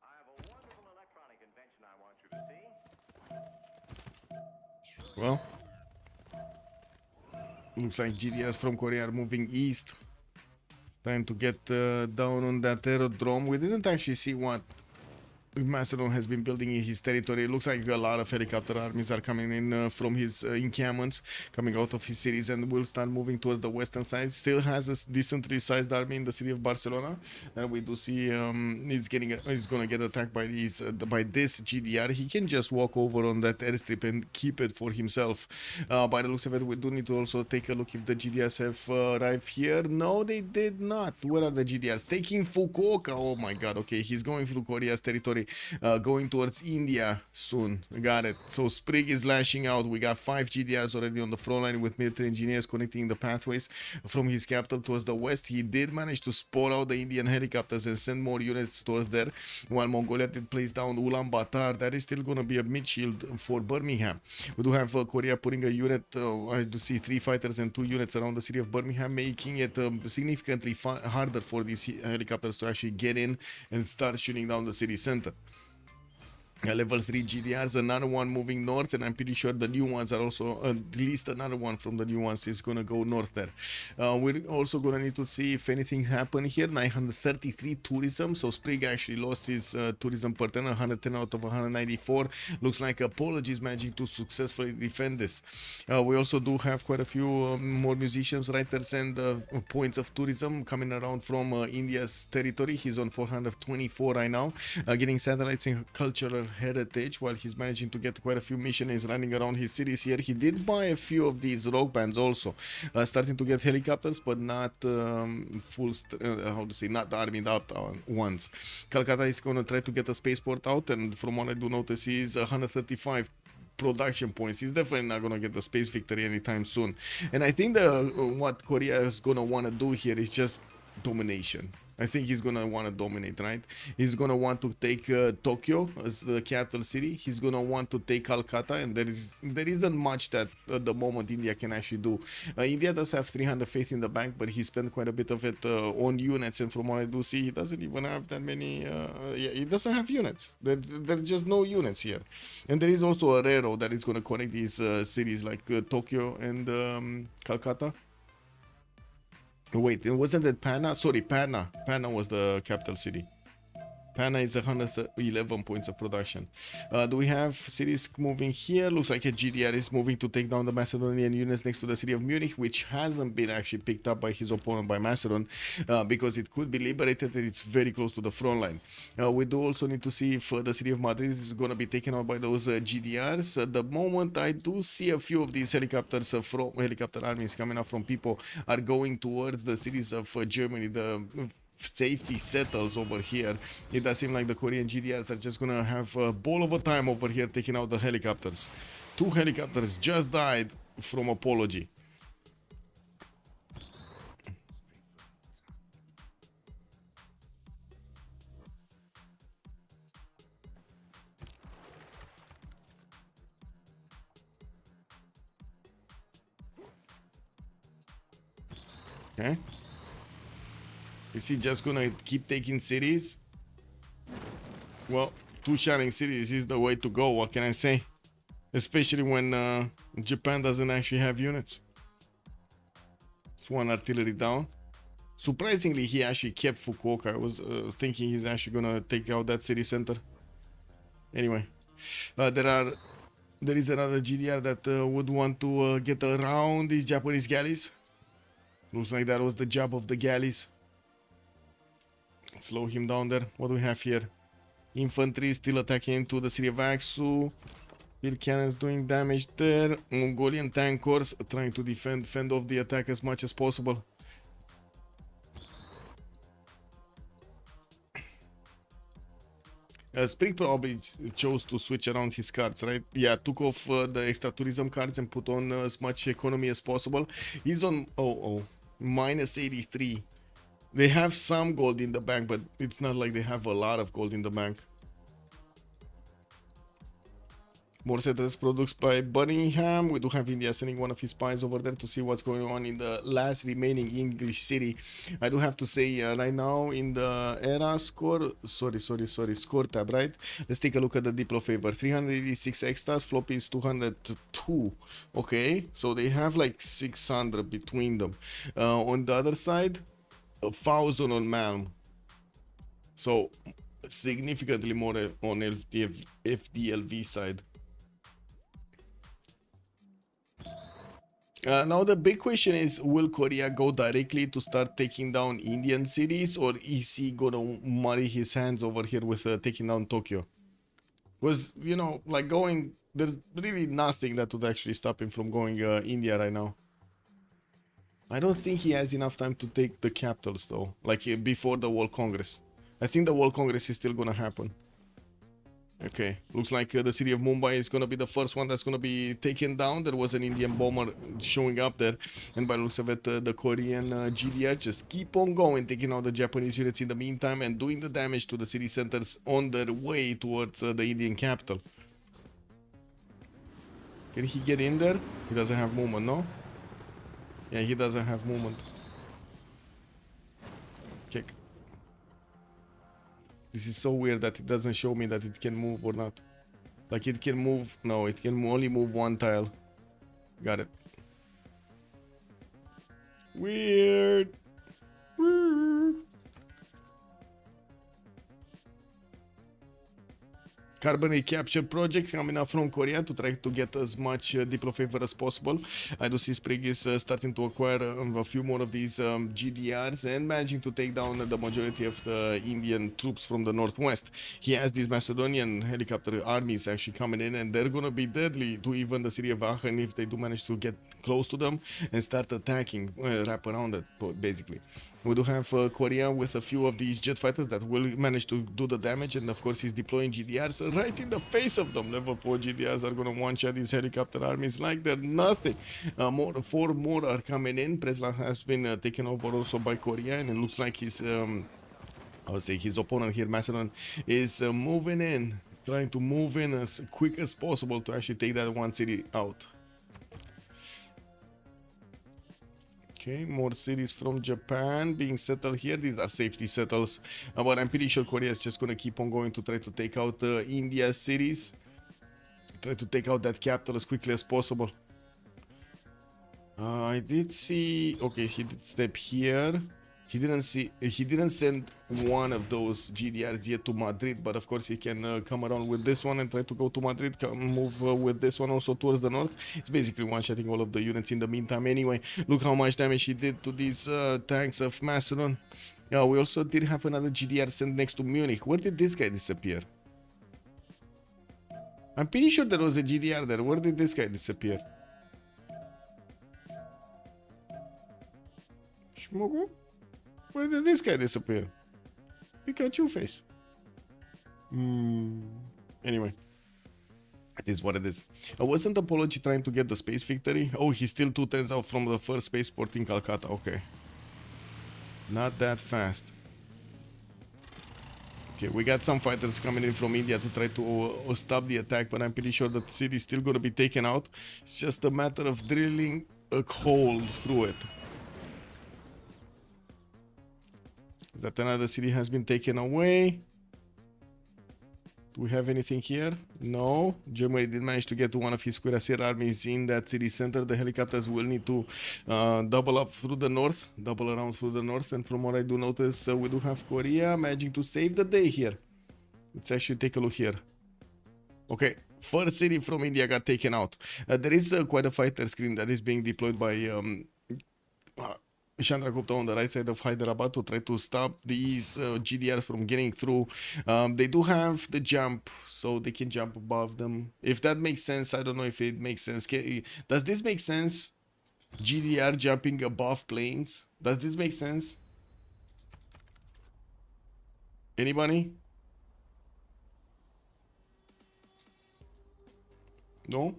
Speaker 2: I have a wonderful electronic invention I want you to see.
Speaker 4: Well, looks like GDS from Korea are moving east. Trying to get down on that aerodrome. We didn't actually see what Macedon has been building in his territory. It looks like a lot of helicopter armies are coming in from his encampments, coming out of his cities, and will start moving towards the western side. Still has a decently sized army in the city of Barcelona, and we do see he's gonna get attacked by these by this GDR. He can just walk over on that airstrip and keep it for himself. By the looks of it, we do need to also take a look if the GDRs have arrived here. No, they did not. Where are the GDRs? Taking Fukuoka. Oh my god. Okay, he's going through Korea's territory. Going towards India soon. Got it. So Sprig is lashing out. We got 5 GDRs already on the front line with military engineers connecting the pathways from his capital towards the west. He did manage to spot out the Indian helicopters and send more units towards there, while Mongolia did place down Ulaanbaatar. That is still going to be a mid shield for Birmingham. We do have Korea putting a unit, I do see 3 fighters and 2 units around the city of Birmingham, making it significantly harder for these helicopters to actually get in and start shooting down the city center. Level 3 GDRs, another one moving north, and I'm pretty sure the new ones are also, at least another one from the new ones is gonna go north there. We're also gonna need to see if anything happened here. 933 tourism, so Sprig actually lost his tourism per turn, 110 out of 194. Looks like Apology is managing to successfully defend this. We also do have quite a few more musicians, writers, and points of tourism coming around from India's territory. He's on 424 right now, getting satellites in cultural heritage, while he's managing to get quite a few missionaries running around his cities here. He did buy a few of these rock bands also, starting to get helicopters, but not full how to say, not armed up ones. Calcutta is going to try to get a spaceport out, and from what I do notice, he's 135 production points. He's definitely not gonna get the space victory anytime soon, and I think what Korea is gonna want to do here is just domination. I think he's gonna want to dominate, right? He's gonna want to take Tokyo as the capital city. He's gonna want to take Calcutta, and there isn't much that at the moment India can actually do. India does have 300 faith in the bank, but he spent quite a bit of it on units, and from what I do see, he doesn't even have that many. Yeah, he doesn't have units. There's just no units here, and there is also a railroad that is gonna connect these cities like Tokyo and Calcutta. Wait, wasn't it Patna? Sorry, Patna. Patna was the capital city. Pana is 111 points of production. Do we have cities moving here? Looks like a GDR is moving to take down the Macedonian units next to the city of Munich, which hasn't been actually picked up by his opponent, by Macedon, because it could be liberated and it's very close to the front line. We do also need to see if the city of Madrid is going to be taken out by those GDRs. At the moment, I do see a few of these helicopters from helicopter armies coming out from people are going towards the cities of Germany, the safety settles over here. It does seem like the Korean GDRs are just gonna have a ball of a time over here taking out the helicopters. 2 helicopters just died from apology. Okay. Is he just gonna keep taking cities? Well, 2 shining cities is the way to go, what can I say? Especially when Japan doesn't actually have units. It's 1 artillery down. Surprisingly, he actually kept Fukuoka. I was thinking he's actually gonna take out that city center. Anyway, there is another GDR that would want to get around these Japanese galleys. Looks like that was the job of the galleys. Slow him down there. What do we have here? Infantry still attacking into the city of Aksu. Field cannons doing damage there. Mongolian tank corps trying to fend off the attack as much as possible. Spring probably chose to switch around his cards, right? Yeah, took off the extra tourism cards and put on as much economy as possible. He's on minus 83. They have some gold in the bank, but it's not like they have a lot of gold in the bank. More settlers produced by Birmingham. We do have India sending one of his spies over there to see what's going on in the last remaining English city. I do have to say right now in the era score, score tab, right? Let's take a look at the Diplo favor. 386 extras, floppy is 202. Okay, so they have like 600 between them. On the other side, 1,000 on Malm. So significantly more on FDLV side. Now the big question is, will Korea go directly to start taking down Indian cities, or is he gonna muddy his hands over here with taking down Tokyo? Because, you know, like there's really nothing that would actually stop him from going India right now. I don't think he has enough time to take the capitals though, like before the World Congress. I think the World Congress is still gonna happen. Okay, looks like the city of Mumbai is gonna be the first one that's gonna be taken down. There was an Indian bomber showing up there, and by the looks of it, the Korean GDR just keep on going, taking out the Japanese units in the meantime and doing the damage to the city centers on their way towards the Indian capital. Can he get in there? He doesn't have movement, no? Yeah, he doesn't have movement. Kick. This is so weird that it doesn't show me that it can move or not. Like it can move. No, it can only move 1 tile. Got it. Weird. Weird. Carbon capture project coming up from Korea to try to get as much Diplo favor as possible. I do see Sprig is starting to acquire a few more of these GDRs and managing to take down the majority of the Indian troops from the northwest. He has these Macedonian helicopter armies actually coming in, and they're gonna be deadly to even the city of Aachen if they do manage to get close to them and start attacking, wrap around it basically. We do have Korea with a few of these jet fighters that will manage to do the damage, and of course he's deploying GDRs right in the face of them. Level 4 GDRs are gonna one-shot these helicopter armies like they're nothing. 4 more are coming in. Presla has been taken over also by Korea, and it looks like his I would say his opponent here, Macedon, is moving in, trying to move in as quick as possible to actually take that one city out. Okay, more cities from Japan being settled here. These are safety settles, but I'm pretty sure Korea is just gonna keep on going to try to take out India's cities, try to take out that capital as quickly as possible. I did see, okay, he did step here. He didn't send one of those GDRs yet to Madrid, but of course he can come around with this one and try to go to Madrid, move with this one also towards the north. It's basically one-shotting all of the units in the meantime anyway. Look how much damage he did to these tanks of Macedon. Yeah, we also did have another GDR sent next to Munich. Where did this guy disappear? I'm pretty sure there was a GDR there. Where did this guy disappear? Shmogu? Where did this guy disappear? Pikachu face. Anyway. It is what it is. Wasn't Apology trying to get the space victory? Oh, he's still 2 turns out from the first spaceport in Calcutta. Okay. Not that fast. Okay, we got some fighters coming in from India to try to stop the attack, but I'm pretty sure the city is still going to be taken out. It's just a matter of drilling a hole through it. That another city has been taken away. Do we have anything here? No. Germany did manage to get one of his cuirassier armies in that city center. The helicopters will need to double up through the north, double around through the north. And from what I do notice, we do have Korea managing to save the day here. Let's actually take a look here. Okay, first city from India got taken out. There is quite a fighter screen that is being deployed by Chandragupta on the right side of Hyderabad to try to stop these GDRs from getting through. They do have the jump, so they can jump above them. If that makes sense, I don't know if it makes sense. Does this make sense? GDR jumping above planes? Does this make sense? Anybody? No?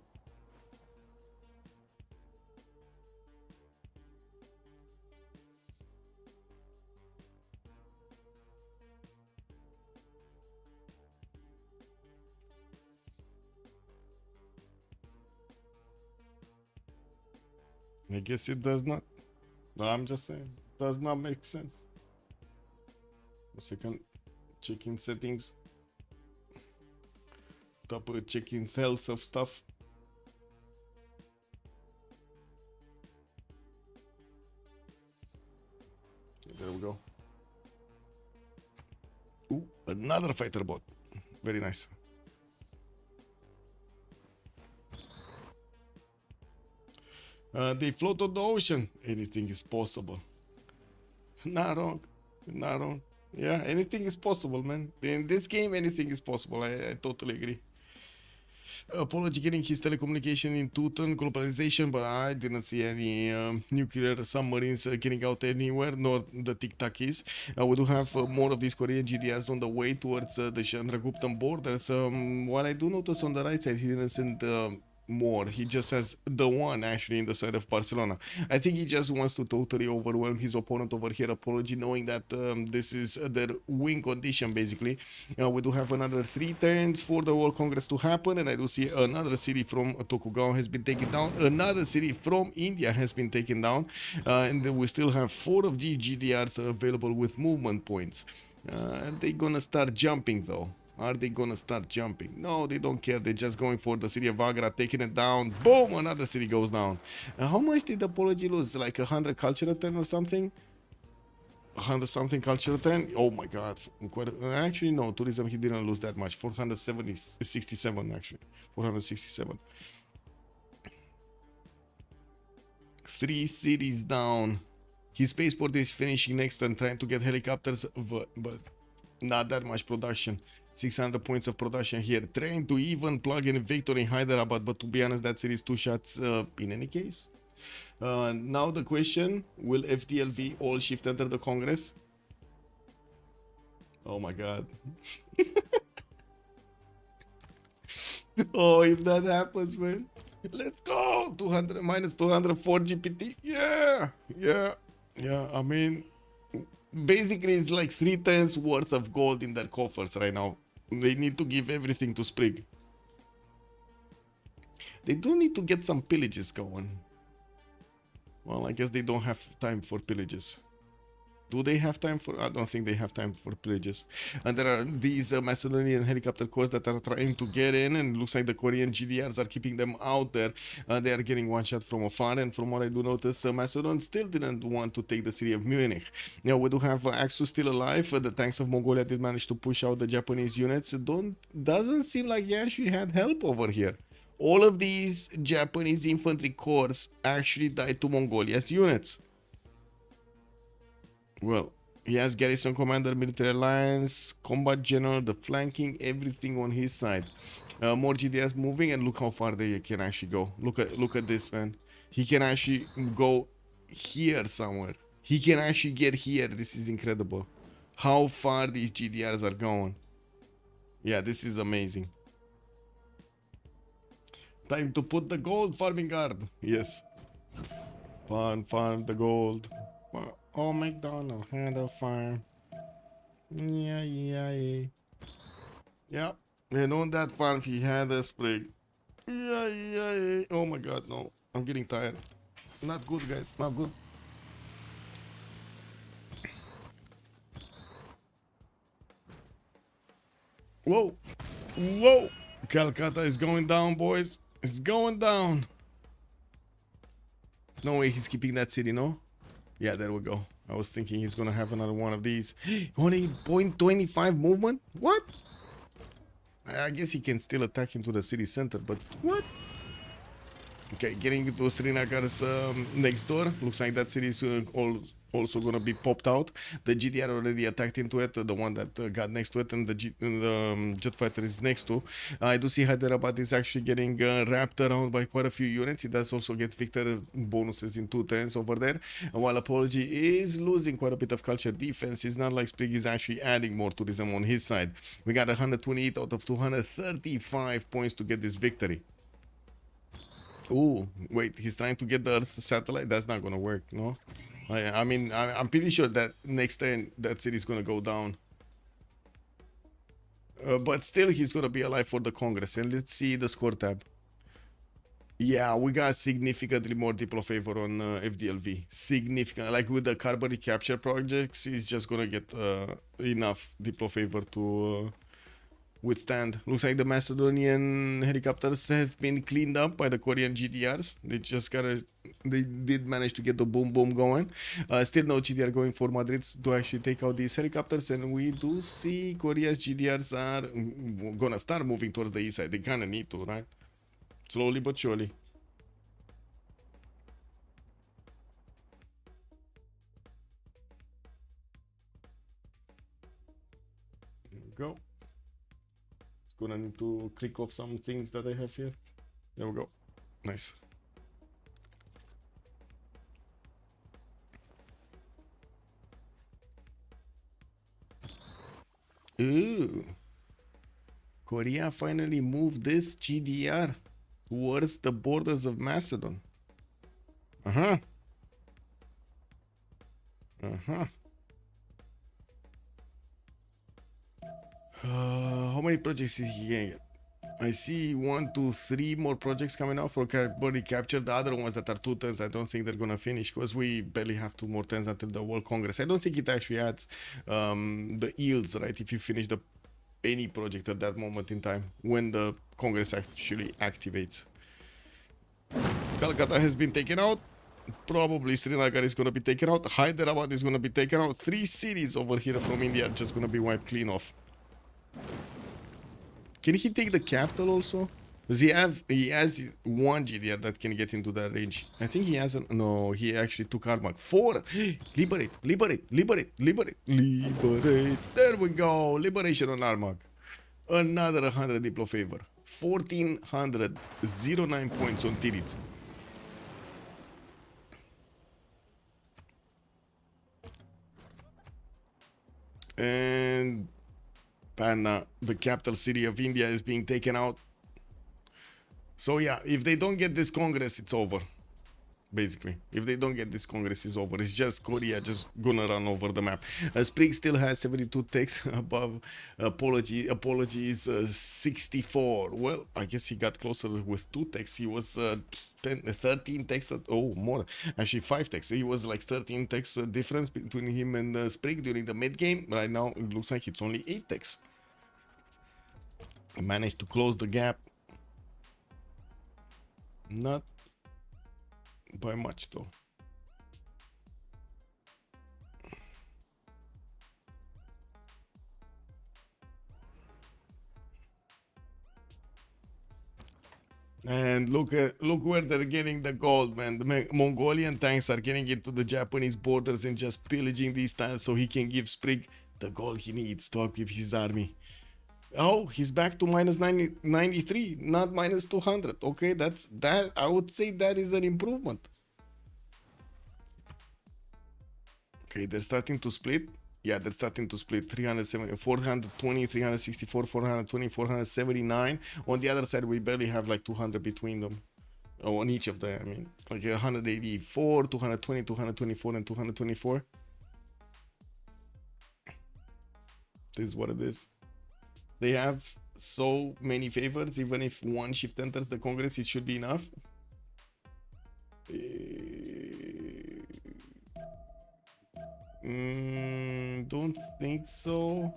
Speaker 4: I guess it does not. No, I'm just saying. Does not make sense. A second. Checking settings. Double checking health of stuff. Okay, there we go. Ooh, another fighter bot. Very nice. They float on the ocean. Anything is possible. Not wrong. Not wrong. Yeah, anything is possible, man. In this game, anything is possible. I totally agree. Apology getting his telecommunication in Tutan globalization, but I didn't see any nuclear submarines getting out anywhere, nor the tic-tac-is. We do have more of these Korean GDRs on the way towards the Chandraguptan borders. While I do notice on the right side, he didn't send more. He just has the one actually in the side of Barcelona. I think he just wants to totally overwhelm his opponent over here. Apology, knowing that this is their win condition basically. We do have another 3 turns for the World Congress to happen, and I do see another city from Tokugawa has been taken down. Another city from India has been taken down, and then we still have 4 of these GDRs available with movement points. Are they gonna start jumping though? Are they gonna start jumping? No, they don't care. They're just going for the city of Agra, taking it down. Boom! Another city goes down. How much did Apology lose? Like 100 cultural turn or something? 100 something cultural turn? Oh my god. Actually, no. Tourism, he didn't lose that much. 467 actually. 467. 3 cities down. His spaceport is finishing next and trying to get helicopters, but not that much production. 600 points of production here. Trying to even plug in victory in Hyderabad, but to be honest, that series 2 shots in any case. Now the question, will FDLV all shift enter the Congress? Oh my god. Oh, if that happens, man. Let's go! 200 minus 204 GPT. Yeah! I mean, basically it's like 3 turns worth of gold in their coffers right now. They need to give everything to Sprig. They do need to get some pillages going. Well, I guess they don't have time for pillages. Do they have time for? I don't think they have time for pillages. And there are these Macedonian helicopter corps that are trying to get in, and it looks like the Korean GDRs are keeping them out there. They are getting one shot from afar, and from what I do notice, Macedon still didn't want to take the city of Munich. Now we do have Axu still alive. The tanks of Mongolia did manage to push out the Japanese units. Doesn't seem like he actually had help over here. All of these Japanese infantry corps actually died to Mongolia's units. Well, he has garrison commander, military alliance, combat general, the flanking, everything on his side. More GDS moving, and look how far they can actually go. Look at this, man. He can actually go here somewhere. He can actually get here. This is incredible. How far these GDRs are going. Yeah, this is amazing. Time to put the gold farming guard. Yes. Farm the gold. Oh, McDonald had a farm. Yeah. Yeah, and on that farm he had a sprig. Yeah. Oh my god, no. I'm getting tired. Not good, guys. Not good. Whoa. Calcutta is going down, boys. It's going down. There's no way he's keeping that city, no? Yeah, there we go. I was thinking he's gonna have another one of these. Only 0.25 movement? What? I guess he can still attack into the city center, but what? Okay, getting into Srinagar's next door. Looks like that city is also gonna be popped out. The GDR already attacked into it, the one that got next to it, and the jet fighter is next to. I do see Hyderabad is actually getting wrapped around by quite a few units. It does also get victor bonuses in 2 turns over there. While Apology is losing quite a bit of culture defense, it's not like Sprig is actually adding more tourism on his side. We got 128 out of 235 points to get this victory. Oh, wait, he's trying to get the Earth satellite? That's not gonna work, no? I mean, I'm pretty sure that next turn that city is gonna go down. But still, he's gonna be alive for the Congress. And let's see the score tab. Yeah, we got significantly more Diplo favor on FDLV. Significant. Like with the carbon recapture projects, he's just gonna get enough Diplo favor to withstand. Looks like the Macedonian helicopters have been cleaned up by the Korean GDRs. They did manage to get the boom going. Still no GDR going for Madrid to actually take out these helicopters, and we do see Korea's GDRs are gonna start moving towards the east side. They kinda need to, right? Slowly but surely. There we go. Gonna need to click off some things that I have here. There we go. Nice. Ooh. Korea finally moved this GDR towards the borders of Macedon. Uh-huh. How many projects is he getting? I see 1, 2, 3 more projects coming out for body capture. The other ones that are 2 turns, I don't think they're gonna finish because we barely have 2 more turns until the World Congress. I don't think it actually adds the yields, right? If you finish any project at that moment in time when the Congress actually activates. Calcutta has been taken out. Probably Srinagar is gonna be taken out. Hyderabad is gonna be taken out. 3 cities over here from India are just gonna be wiped clean off. Can he take the capital also? Does he has 1 GDR that can get into that range. I think he has no, he actually took Armagh. 4. Liberate. There we go. Liberation on Armagh. Another 100 Diplo favor. 1409 points on Tirits. And Panna, the capital city of India, is being taken out. So yeah, if they don't get this Congress, it's over. basically. If they don't get this, Congress is over. It's just Korea just gonna run over the map. Sprig still has 72 techs above. Apologies 64. Well, I guess he got closer with 2 techs. He was 13 techs. Oh, more. Actually, 5 techs. He was like 13 techs difference between him and Sprig during the mid game. Right now, it looks like it's only 8 techs. He managed to close the gap. Not by much though. And look where they're getting the gold, man. The Mongolian tanks are getting into the Japanese borders and just pillaging these tiles so he can give Sprig the gold he needs to upkeep his army. Oh, he's back to minus 93, not minus 200. Okay, that. I would say that is an improvement. Okay, they're starting to split. Yeah, they're starting to split. 370, 420, 364, 420, 479. On the other side, we barely have like 200 between them. Oh, on each of them, I mean, like 184, 220, 224, and 224. This is what it is. They have so many favors. Even if one shift enters the Congress, it should be enough. Don't think so.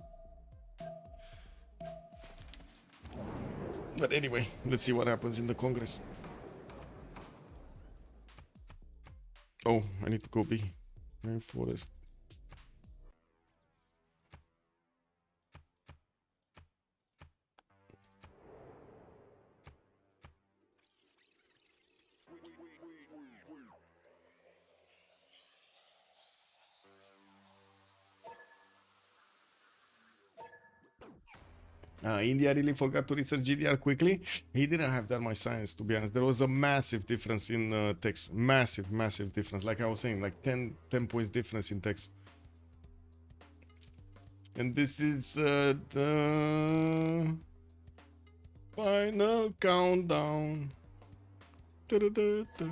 Speaker 4: But anyway, let's see what happens in the Congress. Oh, I need to go B. Rainforest. India really forgot to research GDR quickly. He didn't have that much science, to be honest. There was a massive difference in text. Massive difference. Like I was saying, like 10 points difference in text. And this is the final countdown. Da-da-da-da.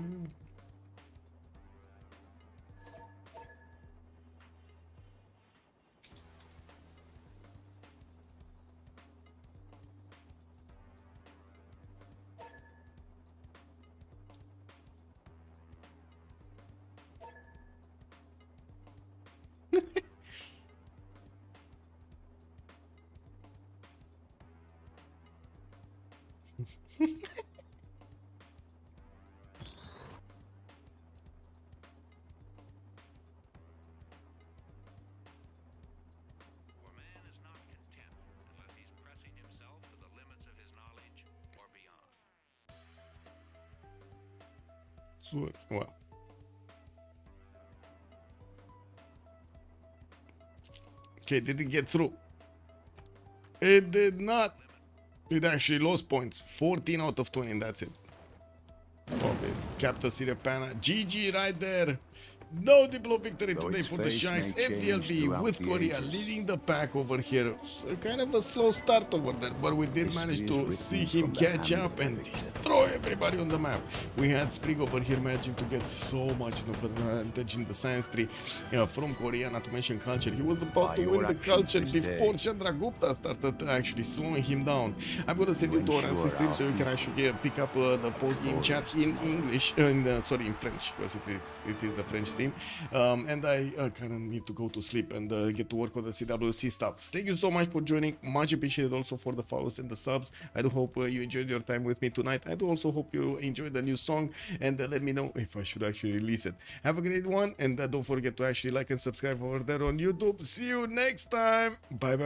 Speaker 1: For man is not content unless he's pressing himself to the limits of his knowledge or beyond.
Speaker 4: Well. Okay, did it get through? It did not. It actually lost points. 14 out of 20, and that's it. Stop it. Capital City of Pana. GG right there. No Diplo victory
Speaker 7: Though
Speaker 4: today
Speaker 7: its
Speaker 4: for the
Speaker 7: face
Speaker 4: Sharks.
Speaker 7: may change
Speaker 4: FDLB
Speaker 7: throughout
Speaker 4: with
Speaker 7: the
Speaker 4: Korea
Speaker 7: ages.
Speaker 4: leading the pack over here. So kind of a slow start over there, but we did manage
Speaker 7: History
Speaker 4: to
Speaker 7: is
Speaker 4: see
Speaker 7: written
Speaker 4: him
Speaker 7: from the
Speaker 4: catch
Speaker 7: hand
Speaker 4: up
Speaker 7: of the
Speaker 4: and
Speaker 7: victor.
Speaker 4: destroy everybody on the map. We had Sprig over here managing to get so much advantage in the science tree from Korea, not to mention culture. He was about
Speaker 7: By
Speaker 4: to
Speaker 7: your
Speaker 4: win the
Speaker 7: actions
Speaker 4: culture
Speaker 7: this
Speaker 4: before
Speaker 7: day.
Speaker 4: Chandragupta started actually slowing him down. I'm gonna send
Speaker 7: To
Speaker 4: you to our
Speaker 7: ensure
Speaker 4: stream so you
Speaker 7: our
Speaker 4: can actually pick up the post-game chat in English, sorry, in French, because it is a French team. And I kind of need to go to sleep and get to work on the CWC stuff. Thank you so much for joining. Much appreciated also for the follows and the subs. I do hope you enjoyed your time with me tonight. I do also hope you enjoyed the new song, and let me know if I should actually release it. Have a great one, and don't forget to actually like and subscribe over there on YouTube. See you next time. Bye.